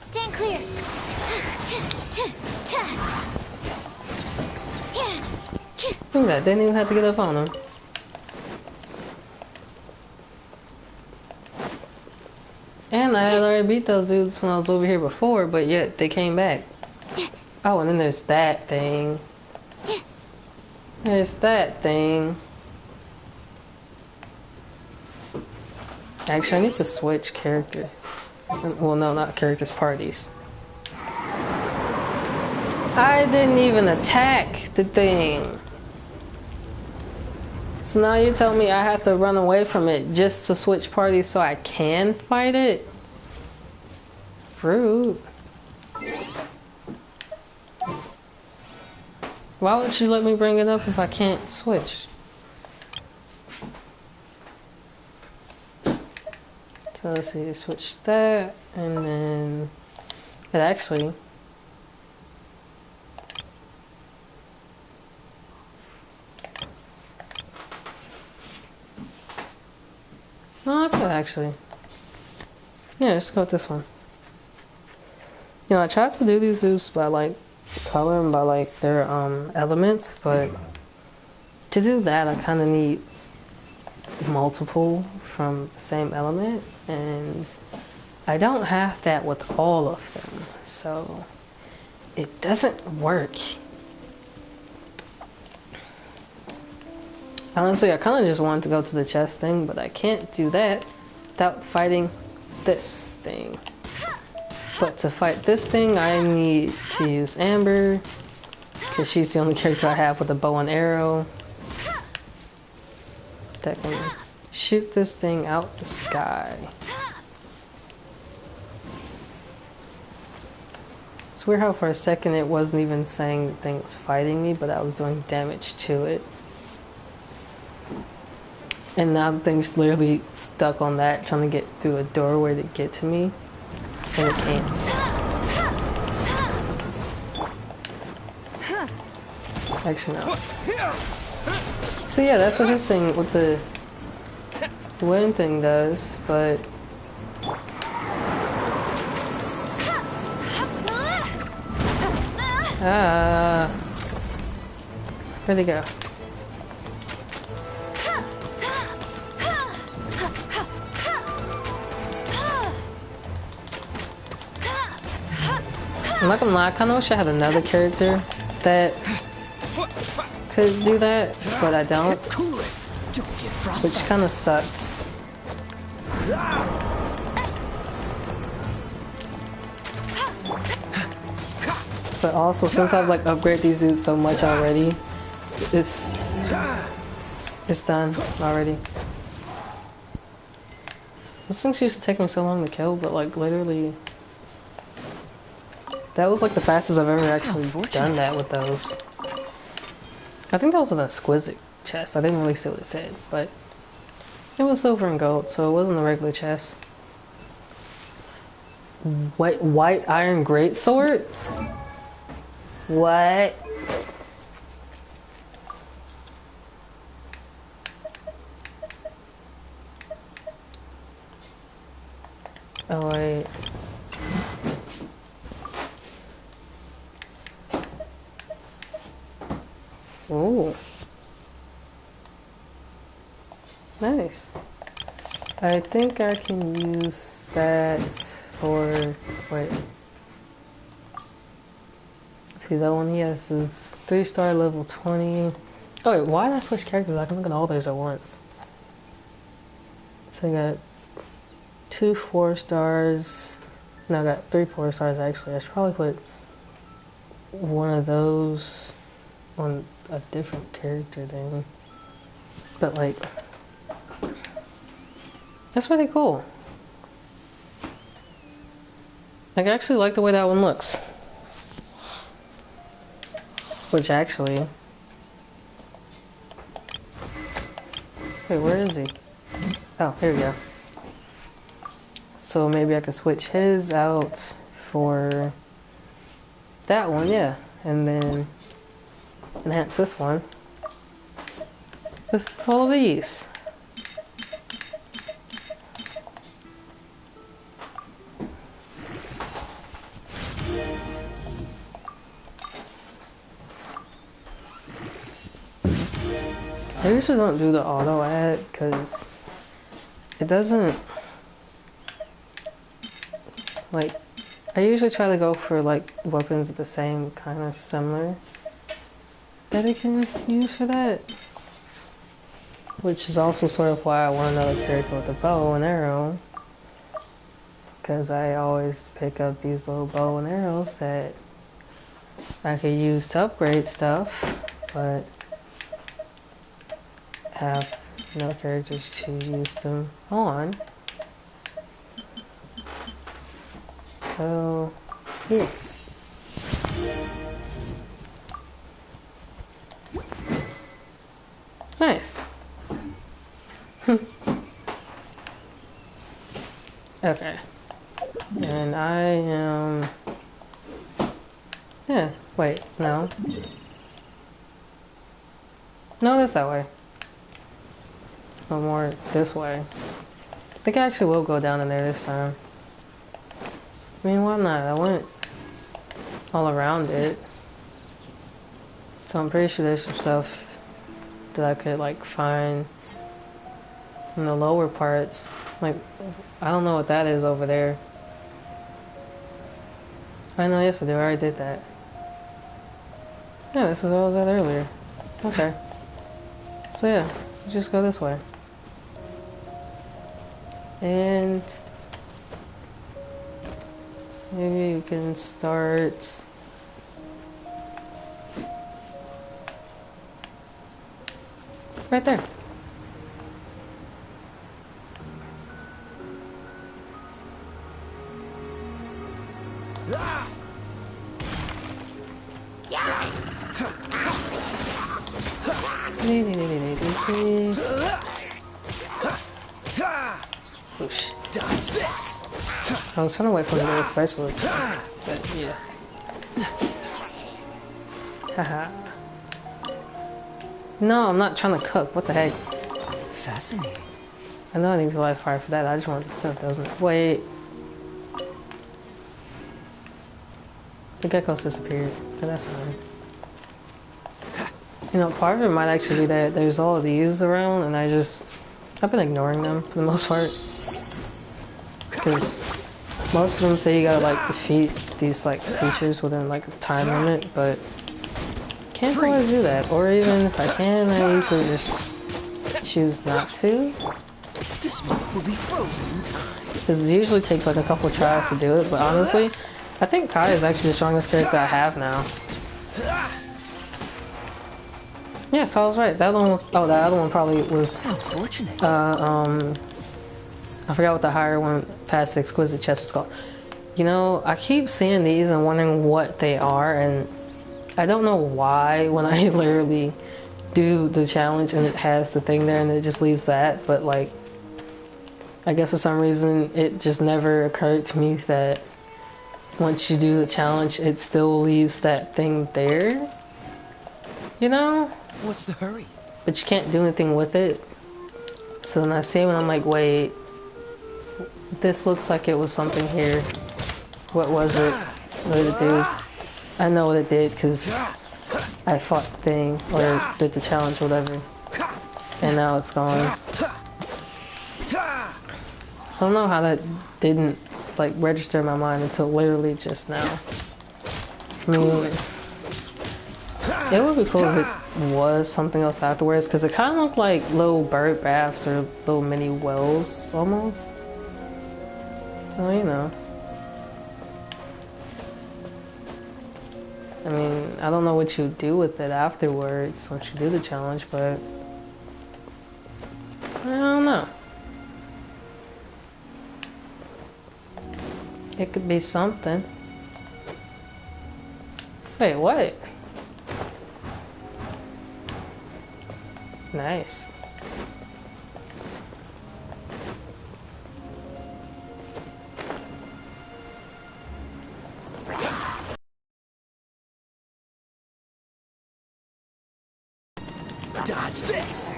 Stand clear. Look at that, didn't even have to get up on him. And I had already beat those dudes when I was over here before, but yet they came back. Oh, and then there's that thing. There's that thing. Actually, I need to switch character. Well, no, not characters, parties. I didn't even attack the thing. So now you tell me I have to run away from it just to switch parties so I can fight it? Rude. Why would you let me bring it up if I can't switch? So let's see, switch that, and then it actually. No, I could actually. Yeah, let's go with this one. You know, I tried to do these dudes by like color and by like their elements, but to do that I kind of need multiple from the same element, and I don't have that with all of them, so it doesn't work. Honestly, I kind of just wanted to go to the chest thing, but I can't do that without fighting this thing. But to fight this thing, I need to use Amber, because she's the only character I have with a bow and arrow that can shoot this thing out the sky. It's weird how for a second it wasn't even saying the thing was fighting me, but I was doing damage to it. And now the thing's literally stuck on that, trying to get through a doorway to get to me, and it can't. Actually, no. So yeah, that's what this thing with the wind thing does, but where'd he go? I'm not gonna lie, I kinda wish I had another character that could do that, but I don't, which kinda sucks. But also, since I've like upgraded these dudes so much already, it's done already. Those things used to take me so long to kill, but like literally, that was like the fastest I've ever actually done that with those. I think that was an exquisite chest. I didn't really see what it said, but it was silver and gold, so it wasn't a regular chest. White iron greatsword? What? Oh wait. Oh. Nice. I think I can use that for, wait. See, that one, yes, is 3-star level 20. Oh wait, why did I switch characters? I can look at all those at once. So I got 2 4-stars. No, I got 3 4-stars actually. I should probably put one of those on a different character then. But like, that's pretty cool. Like, I actually like the way that one looks. Which actually... Wait, where is he? Oh, here we go. So maybe I could switch his out for that one, yeah. And then enhance this one with all these. I usually don't do the auto ad because it doesn't, like, I usually try to go for like weapons of the same kind of similar that it can use for that. Which is also sort of why I want another character with a bow and arrow. Because I always pick up these little bow and arrows that I could use to upgrade stuff, but have no characters to use them on. So, yeah. Nice. Okay. And I am... Yeah, wait, no. No, that's that way. No more this way. I think I actually will go down in there this time. I mean, why not? I went all around it. So I'm pretty sure there's some stuff that I could, like, find in the lower parts. Like, I don't know what that is over there. I know, yes I do, I already did that. Yeah, this is where I was at earlier. Okay. So yeah, just go this way. And maybe you can start right there. Whoosh. Dodge this. I was trying to wait for him to do a specialist, but yeah. Haha. No, I'm not trying to cook. What the heck? Fascinating. I know I need a live fire for that. I just want the stuff, doesn't it? Wait. The geckos disappeared, but that's fine. You know, part of it might actually be that there's all of these around, and I've been ignoring them for the most part. Because most of them say you gotta, like, defeat these, like, creatures within, like, a time limit, but can't always do that. Or even if I can, I usually just choose not to. This moment will be frozen in time. Because it usually takes, like, a couple of tries to do it, but honestly, I think Kai is actually the strongest character I have now. Yeah, so I was right. That one was... Oh, that other one probably was... Unfortunate. I forgot what the higher one past the exquisite chest was called. You know, I keep seeing these and wondering what they are, and I don't know why when I literally do the challenge and it has the thing there and it just leaves that, but like, I guess for some reason it just never occurred to me that once you do the challenge it still leaves that thing there, you know? What's the hurry? But you can't do anything with it. So then I see it and I'm like, wait, this looks like it was something here. What was it? What did it do? I know what it did because I fought the thing or did the challenge or whatever. And now it's gone. I don't know how that didn't like register in my mind until literally just now. I mean, it would be cool if it was something else afterwards because it kind of looked like little bird baths or little mini wells almost. So, you know. I mean, I don't know what you do with it afterwards once you do the challenge, but I don't know. It could be something. Wait, what? Nice. Dodge this.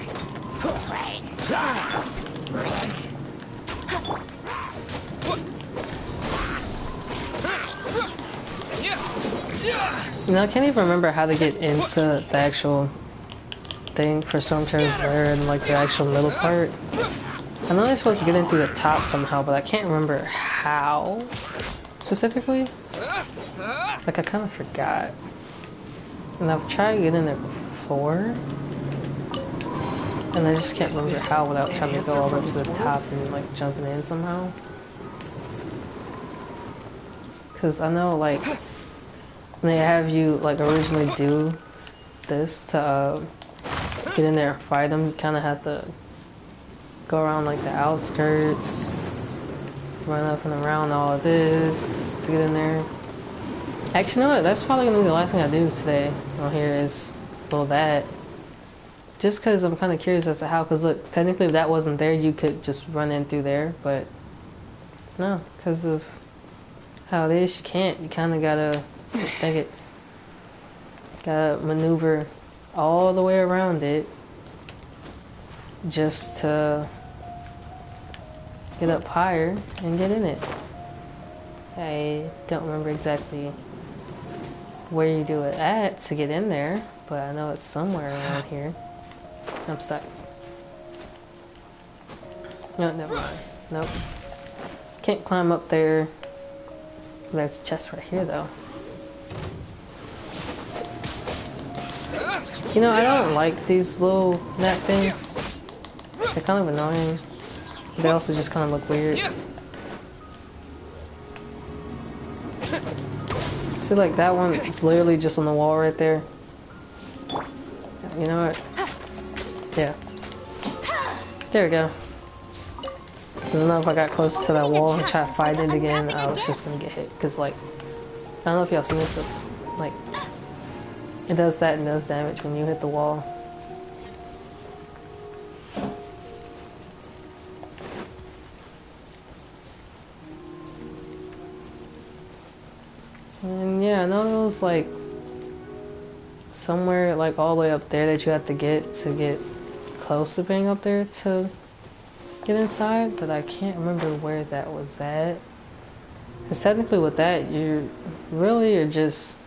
You know, I can't even remember how to get into the actual think for some turns there in like the actual middle part. I know they're supposed to get in through the top somehow, but I can't remember how specifically. Like I kind of forgot. And I've tried getting there before. And I just can't remember how without trying to go all the way to the top and like jumping in somehow. Cause I know like when they have you like originally do this to get in there and fight them, you kind of have to go around like the outskirts, run up and around all of this to get in there. Actually, you know what? That's probably gonna be the last thing I do today on here is well that. Just because I'm kind of curious as to how, because look, technically if that wasn't there, you could just run in through there, but no, because of how it is, you can't. You kind of gotta gotta maneuver all the way around it just to get up higher and get in it. I don't remember exactly where you do it at to get in there, but I know it's somewhere around here. I'm stuck. No, never mind. Nope. Can't climb up there. There's a chest right here, though. You know, I don't like these little net things. They're kind of annoying. They also just kind of look weird. See, like that one is literally just on the wall right there. You know what? Yeah. There we go. Because I know if I got close to that wall and try to fight it again, I was just gonna get hit. Because, like, I don't know if y'all seen it, but, like, it does that and does damage when you hit the wall. And yeah, I know it was, like, somewhere, like, all the way up there that you have to get close to being up there to get inside, but I can't remember where that was at. Because technically with that, you really are just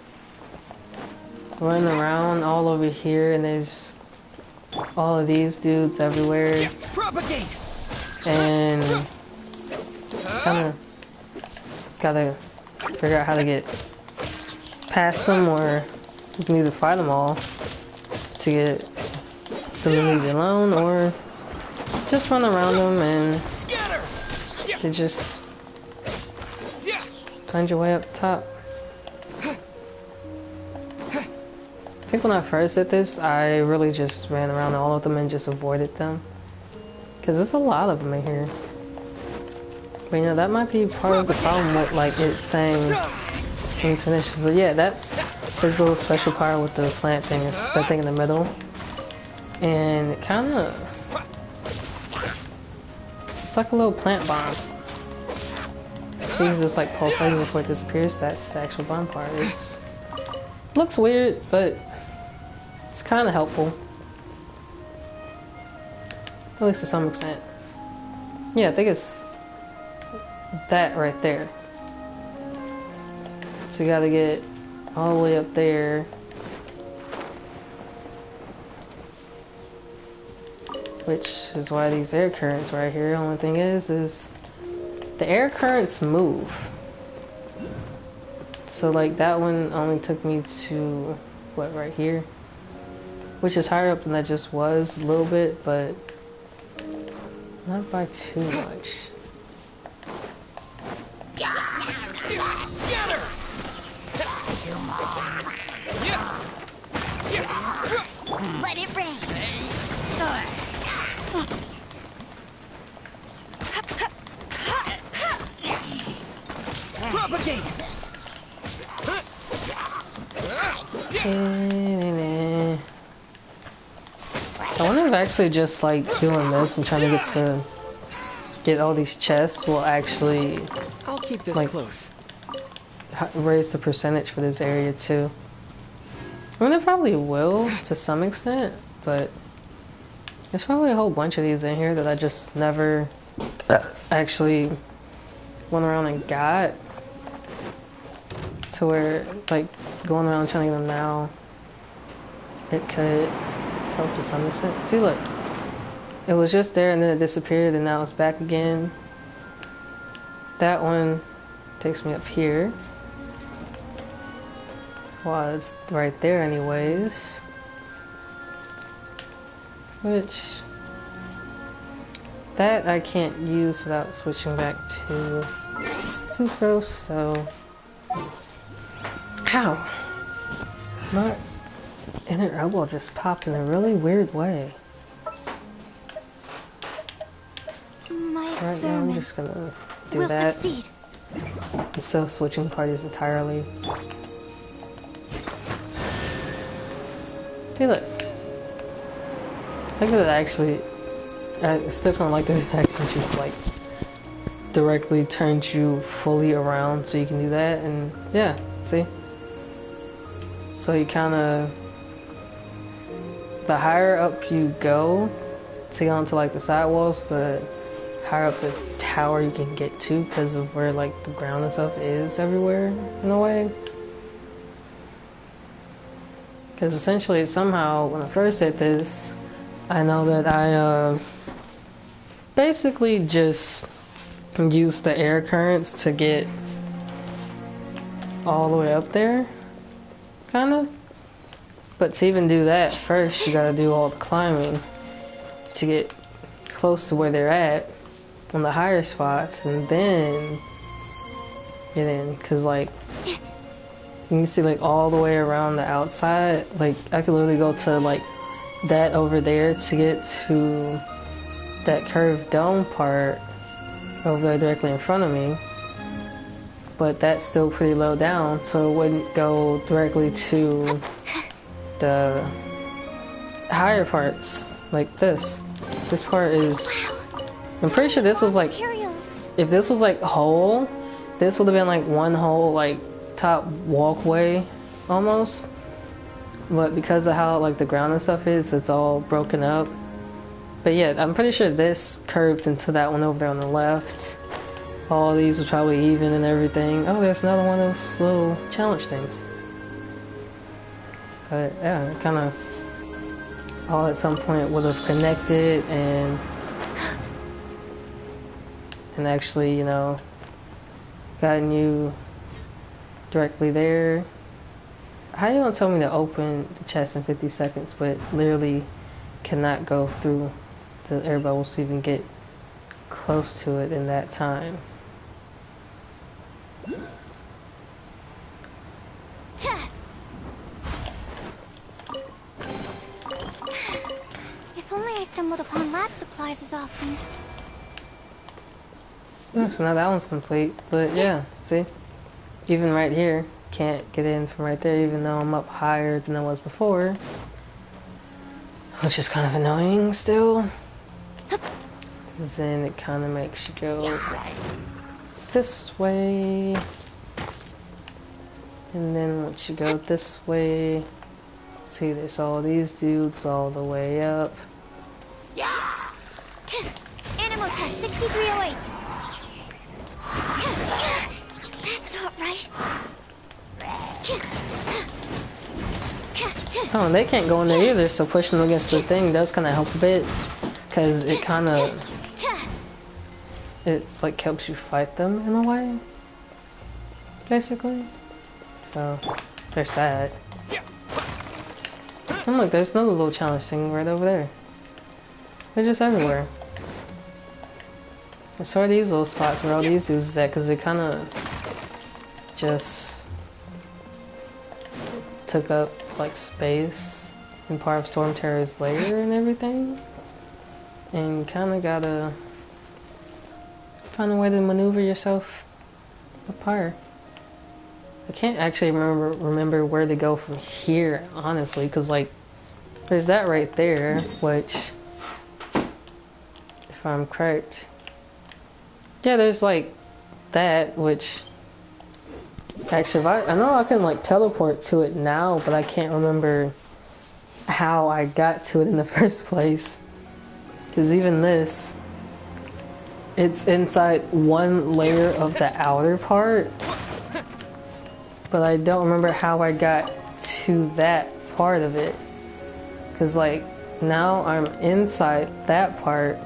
running around all over here, and there's all of these dudes everywhere. Propagate. And kind of gotta figure out how to get past them, or you can either fight them all to get them to leave you alone, or just run around them and to just find your way up top. I think when I first did this, I really just ran around all of them and just avoided them. Because there's a lot of them in here. But you know, that might be part of the problem with like it saying things finished. But yeah, that's this little special part with the plant thing, is that thing in the middle. And it kind of, it's like a little plant bomb. So you just like pulsating before it disappears. That's the actual bomb part. It looks weird, but it's kind of helpful. At least to some extent. Yeah, I think it's that right there. So you gotta get all the way up there. Which is why these air currents right here. Only thing is the air currents move. So like that one only took me to what, right here, which is higher up than that just was a little bit, but not by too much. Scatter. Let it rain. Propagate. I wonder if actually just like doing this and trying to get all these chests will actually I'll keep this like close. raise the percentage for this area too. I mean, it probably will to some extent, but there's probably a whole bunch of these in here that I just never actually went around and got. To where, like, going around trying to get them now, it could help to some extent. See, look. It was just there and then it disappeared and now it's back again. That one takes me up here. Well, it's right there anyways. Which... that I can't use without switching back to Sucrose, so... Ow! My inner elbow just popped in a really weird way. My Right now I'm experiment just gonna do will that succeed. instead of switching parties entirely. See, look. Look at it actually. I still don't like that it actually just like directly turns you fully around so you can do that, and yeah, see? So you kind of, the higher up you go to get onto like the sidewalls, the higher up the tower you can get to because of where like the ground and stuff is everywhere in a way. Because essentially somehow when I first did this, I know that I basically just used the air currents to get all the way up there, kind of. But to even do that, first you gotta do all the climbing to get close to where they're at on the higher spots, and then get in. Cause like you can see like all the way around the outside. Like I could literally go to like that over there to get to that curved dome part over there directly in front of me, but that's still pretty low down, so it wouldn't go directly to the higher parts like this. This part is, I'm pretty sure this was like, if this was like whole, this would have been like one whole like top walkway almost, but because of how like the ground and stuff is, it's all broken up. But yeah, I'm pretty sure this curved into that one over there on the left. All these were probably even and everything. Oh, there's another one of those little challenge things. But yeah, it kind of all at some point would have connected and actually, you know, gotten you directly there. How you gonna tell me to open the chest in 50 seconds, but literally cannot go through the air bubbles to even get close to it in that time? If only I stumbled upon lab supplies as often. Yeah, so now that one's complete, but yeah, see? Even right here, can't get in from right there even though I'm up higher than I was before. Which is kind of annoying still. Because then it kind of makes you go this way. And then once you go this way, see there's all these dudes all the way up. Animal test 6308. That's not right. Oh, and they can't go in there either, so pushing them against the thing does kind of help a bit. Because it kind of, it like helps you fight them in a way, basically. So, there's that. And look, there's another little challenge thing right over there. They're just everywhere. And so are these little spots where all these dudes is at, because they kind of just took up like space in part of Storm Terror's lair and everything. And you kind of gotta find a way to maneuver yourself up higher. I can't actually remember where to go from here, honestly, because like there's that right there, which, if I'm correct, yeah, there's like that, which actually, if I know I can like teleport to it now, but I can't remember how I got to it in the first place. Because even this, it's inside one layer of the outer part, but I don't remember how I got to that part of it. Because like now I'm inside that part,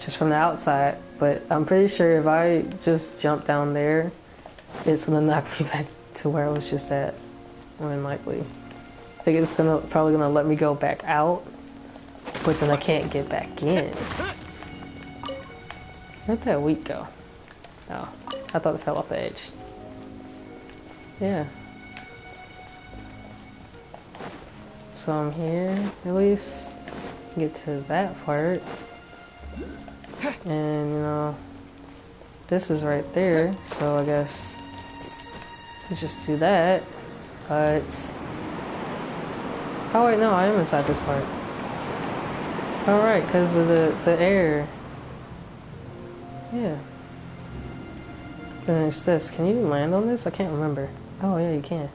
just from the outside, but I'm pretty sure if I just jump down there, it's gonna knock me back to where I was just at, more than likely. I think it's probably gonna let me go back out, but then I can't get back in. Where'd that wheat go? Oh, I thought it fell off the edge. Yeah. So I'm here, at least, get to that part. And, you know, this is right there, so I guess we just do that. But, oh wait, no, I am inside this part. Alright, because of the air. Yeah. Then there's this. Can you land on this? I can't remember. Oh yeah, you can.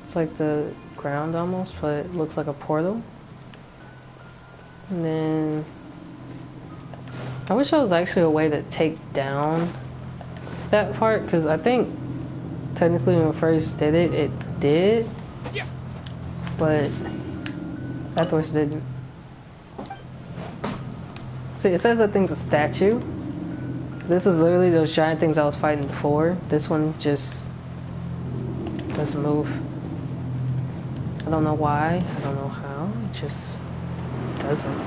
It's like the ground almost, but it looks like a portal. And then I wish there was actually a way to take down that part, because I think technically when we first did it, it did, but afterwards it didn't. See, it says that thing's a statue. This is literally those giant things I was fighting before. This one just doesn't move. I don't know why, I don't know how, it just doesn't.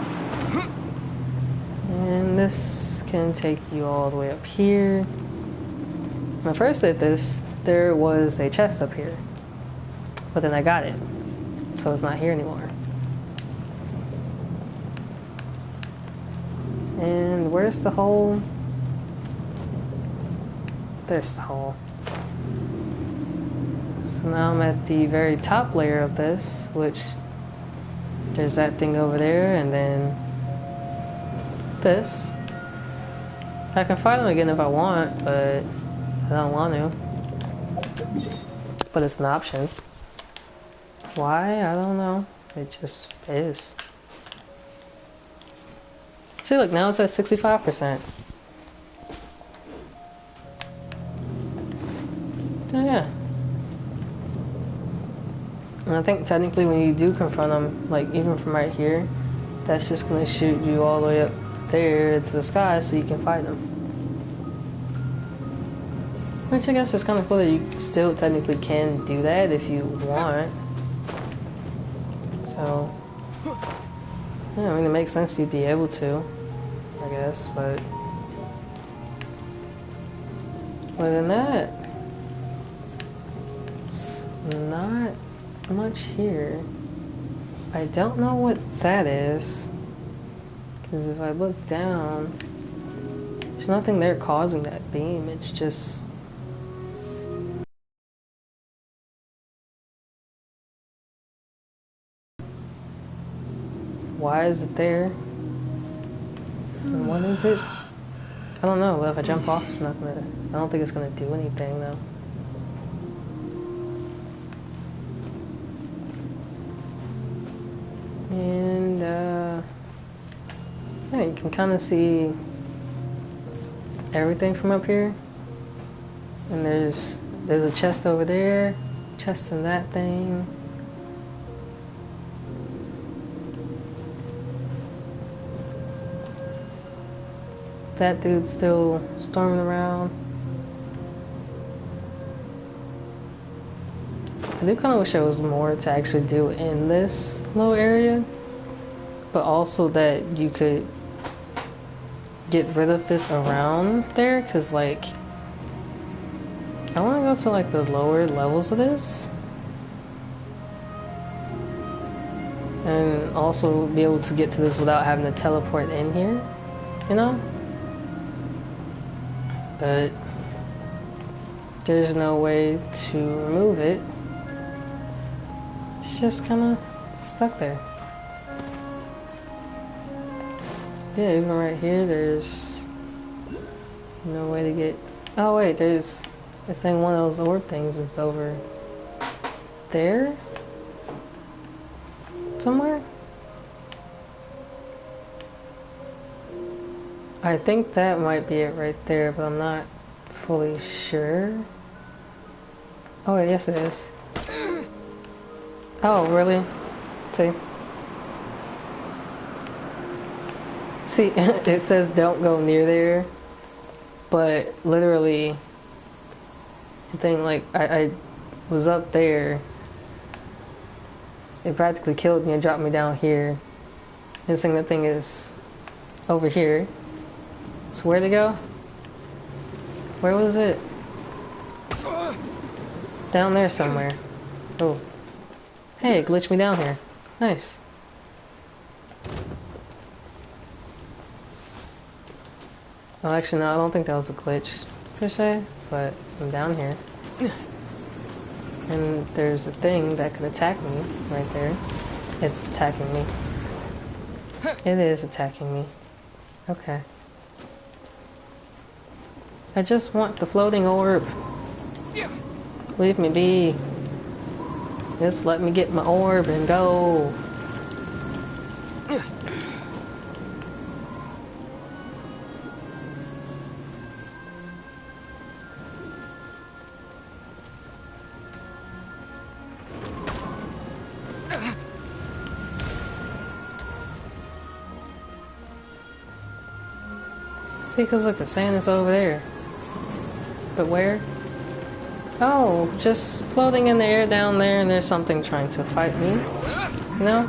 And this can take you all the way up here. When I first did this, there was a chest up here, but then I got it, so it's not here anymore. And where's the hole? There's the hole. So now I'm at the very top layer of this, which there's that thing over there, and then this. I can fight them again if I want, but I don't want to. But it's an option. Why? I don't know. It just is. See, look, now it's at 65%. So, yeah. And I think technically when you do confront them, like even from right here, that's just going to shoot you all the way up there to the sky so you can fight them. Which I guess is kind of cool that you still technically can do that if you want. So, yeah, I mean, it makes sense you'd be able to, I guess, but other than that, it's not much here. I don't know what that is, because if I look down, there's nothing there causing that beam, it's just... Why is it there? And what is it? I don't know, but if I jump off, it's not gonna... I don't think it's gonna do anything, though. And, yeah, you can kind of see everything from up here. And there's a chest over there, chest in that thing. That dude's still storming around. I do kind of wish there was more to actually do in this little area, but also that you could get rid of this around there, because like I want to go to like the lower levels of this and also be able to get to this without having to teleport in here, you know? But there's no way to remove it. It's just kind of stuck there. Yeah, even right here, there's no way to get... Oh wait, there's... It's saying one of those orb things is over there? Somewhere? I think that might be it right there, but I'm not fully sure. Oh wait, yes it is. Oh, really? See? See, it says don't go near there, but literally, the thing, like, I was up there, it practically killed me and dropped me down here. And saying that thing is over here. So where'd it go? Where was it? Down there somewhere. Oh. Hey, it glitched me down here. Nice. Well, actually, no, I don't think that was a glitch, per se, but I'm down here. And there's a thing that could attack me right there. It's attacking me. It is attacking me. Okay. I just want the floating orb. Leave me be. Just let me get my orb and go. See, because look, it's saying it's over there. But where? Oh, just floating in the air down there, and there's something trying to fight me. You know?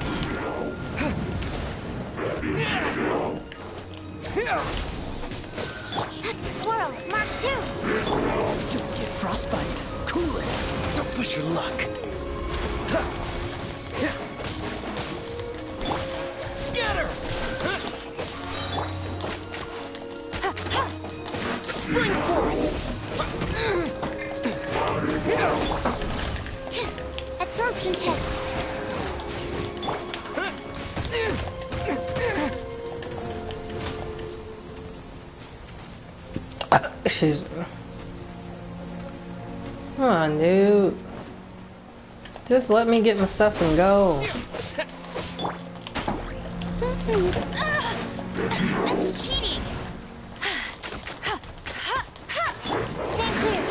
Swirl, Mark 2. Don't get frostbite. Cool it. Don't push your luck. Scatter! Spring forth! Absorption test. Excuse me. Come on, dude. Just let me get my stuff and go. That's cheating. Stand clear.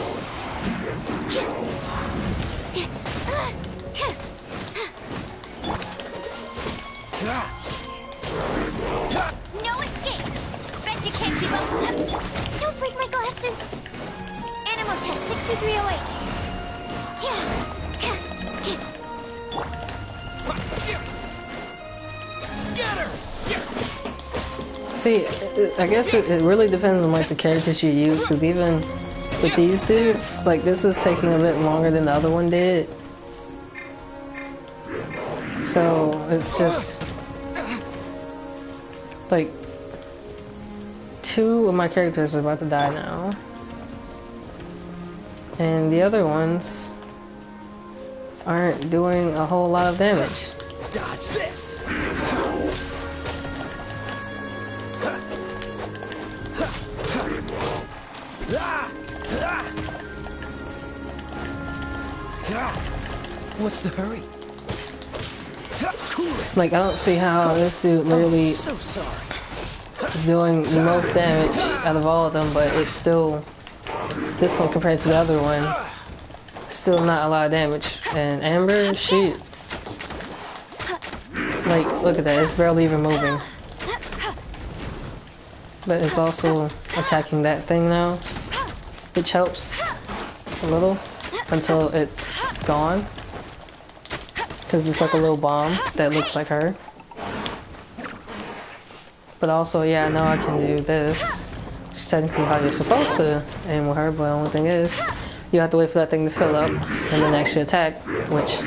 No escape. Bet you can't keep up. Don't break my glasses. Animal test 6308. Scatter! See, I guess it really depends on like the characters you use, because even with these dudes, like this is taking a bit longer than the other one did. So it's just like 2 of my characters are about to die now, and the other ones aren't doing a whole lot of damage. Dodge this! What's the hurry? Cool it. Like, I don't see how this dude literally So sorry. is doing the most damage out of all of them, but it's still, this one compared to the other one, still not a lot of damage. And Amber, she, like, look at that, it's barely even moving. But it's also attacking that thing now, which helps a little until it's gone. Because it's like a little bomb that looks like her. But also, yeah, I know I can do this. Which is technically how you're supposed to aim with her, but the only thing is, you have to wait for that thing to fill up and then actually attack, which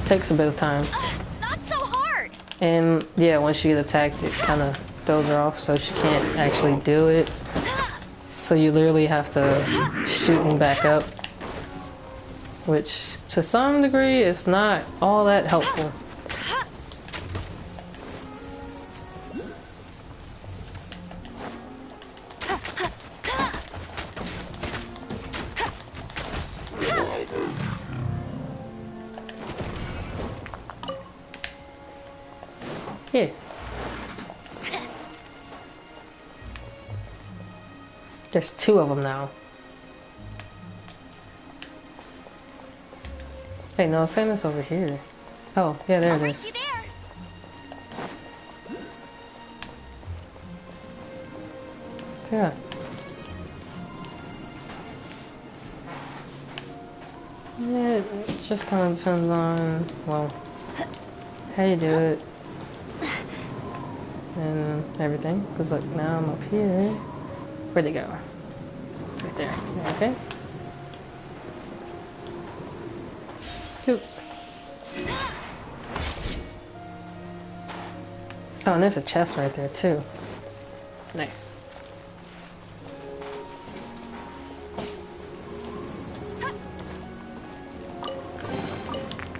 takes a bit of time. Not so hard. And yeah, once you get attacked, it kind of throws her off, so she can't actually do it. So you literally have to shoot and back up, which to some degree is not all that helpful. Here. There's 2 of them now. Hey, no, I was saying this over here. Oh, yeah, there I'll it race is. you there. Yeah. Yeah, it just kind of depends on, well, how you do it and everything. Because, like, now I'm up here. Where'd it go? Right there. Okay. Shoot. Oh, and there's a chest right there, too. Nice.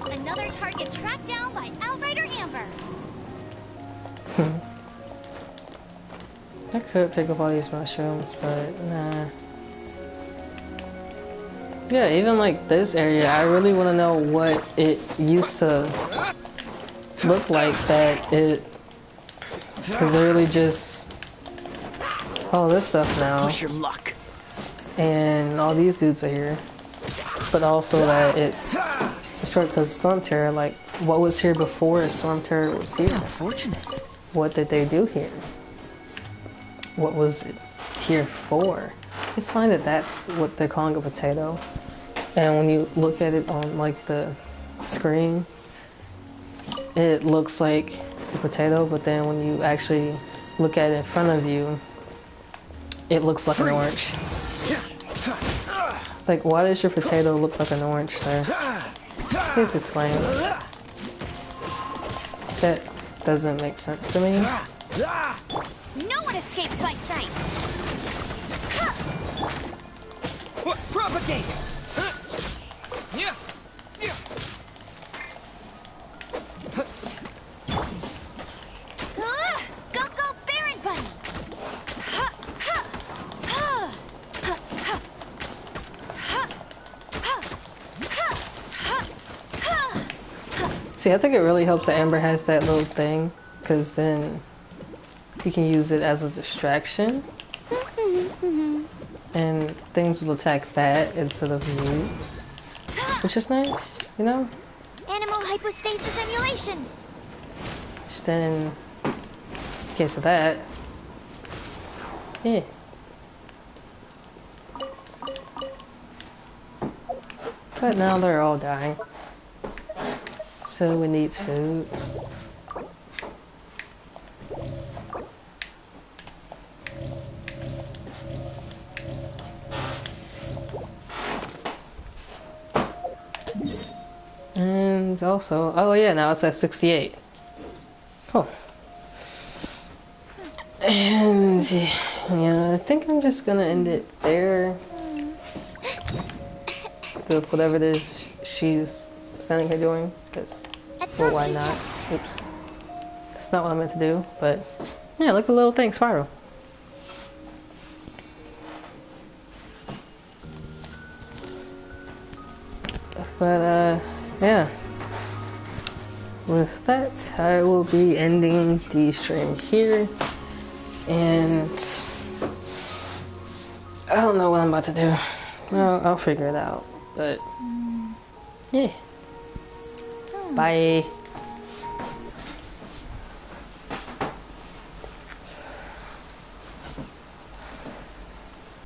Another target tracked down by Outrider Amber. I could pick up all these mushrooms, but nah. Yeah, even like this area, I really want to know what it used to look like that it is literally just all this stuff now. Push your luck. And all these dudes are here. But also that it's destroyed because of Storm Terror. Like, what was here before Storm Terror was here? Unfortunate. What did they do here? What was it here for? It's fine that that's what they're calling a potato. And when you look at it on like the screen, it looks like a potato, but then when you actually look at it in front of you, it looks like an orange. Like, why does your potato look like an orange, sir? Please explain. That doesn't make sense to me. No one escapes my sight. Propagate. Go, go, Baron Bunny. See, I think it really helps that Amber has that little thing, because then you can use it as a distraction. And things will attack that instead of you. Which is nice, you know? Animal hypostasis emulation. Just in case of that. Yeah. But now they're all dying. So we need food. And also, oh yeah, now it's at 68. Cool. And yeah, I think I'm just gonna end it there. With whatever it is she's standing here doing, because, well, why not? Oops. That's not what I meant to do, but yeah, look at the little thing, Spiral. But, yeah. With that, I will be ending the stream here. And I don't know what I'm about to do. Well, I'll figure it out. But, yeah. Bye.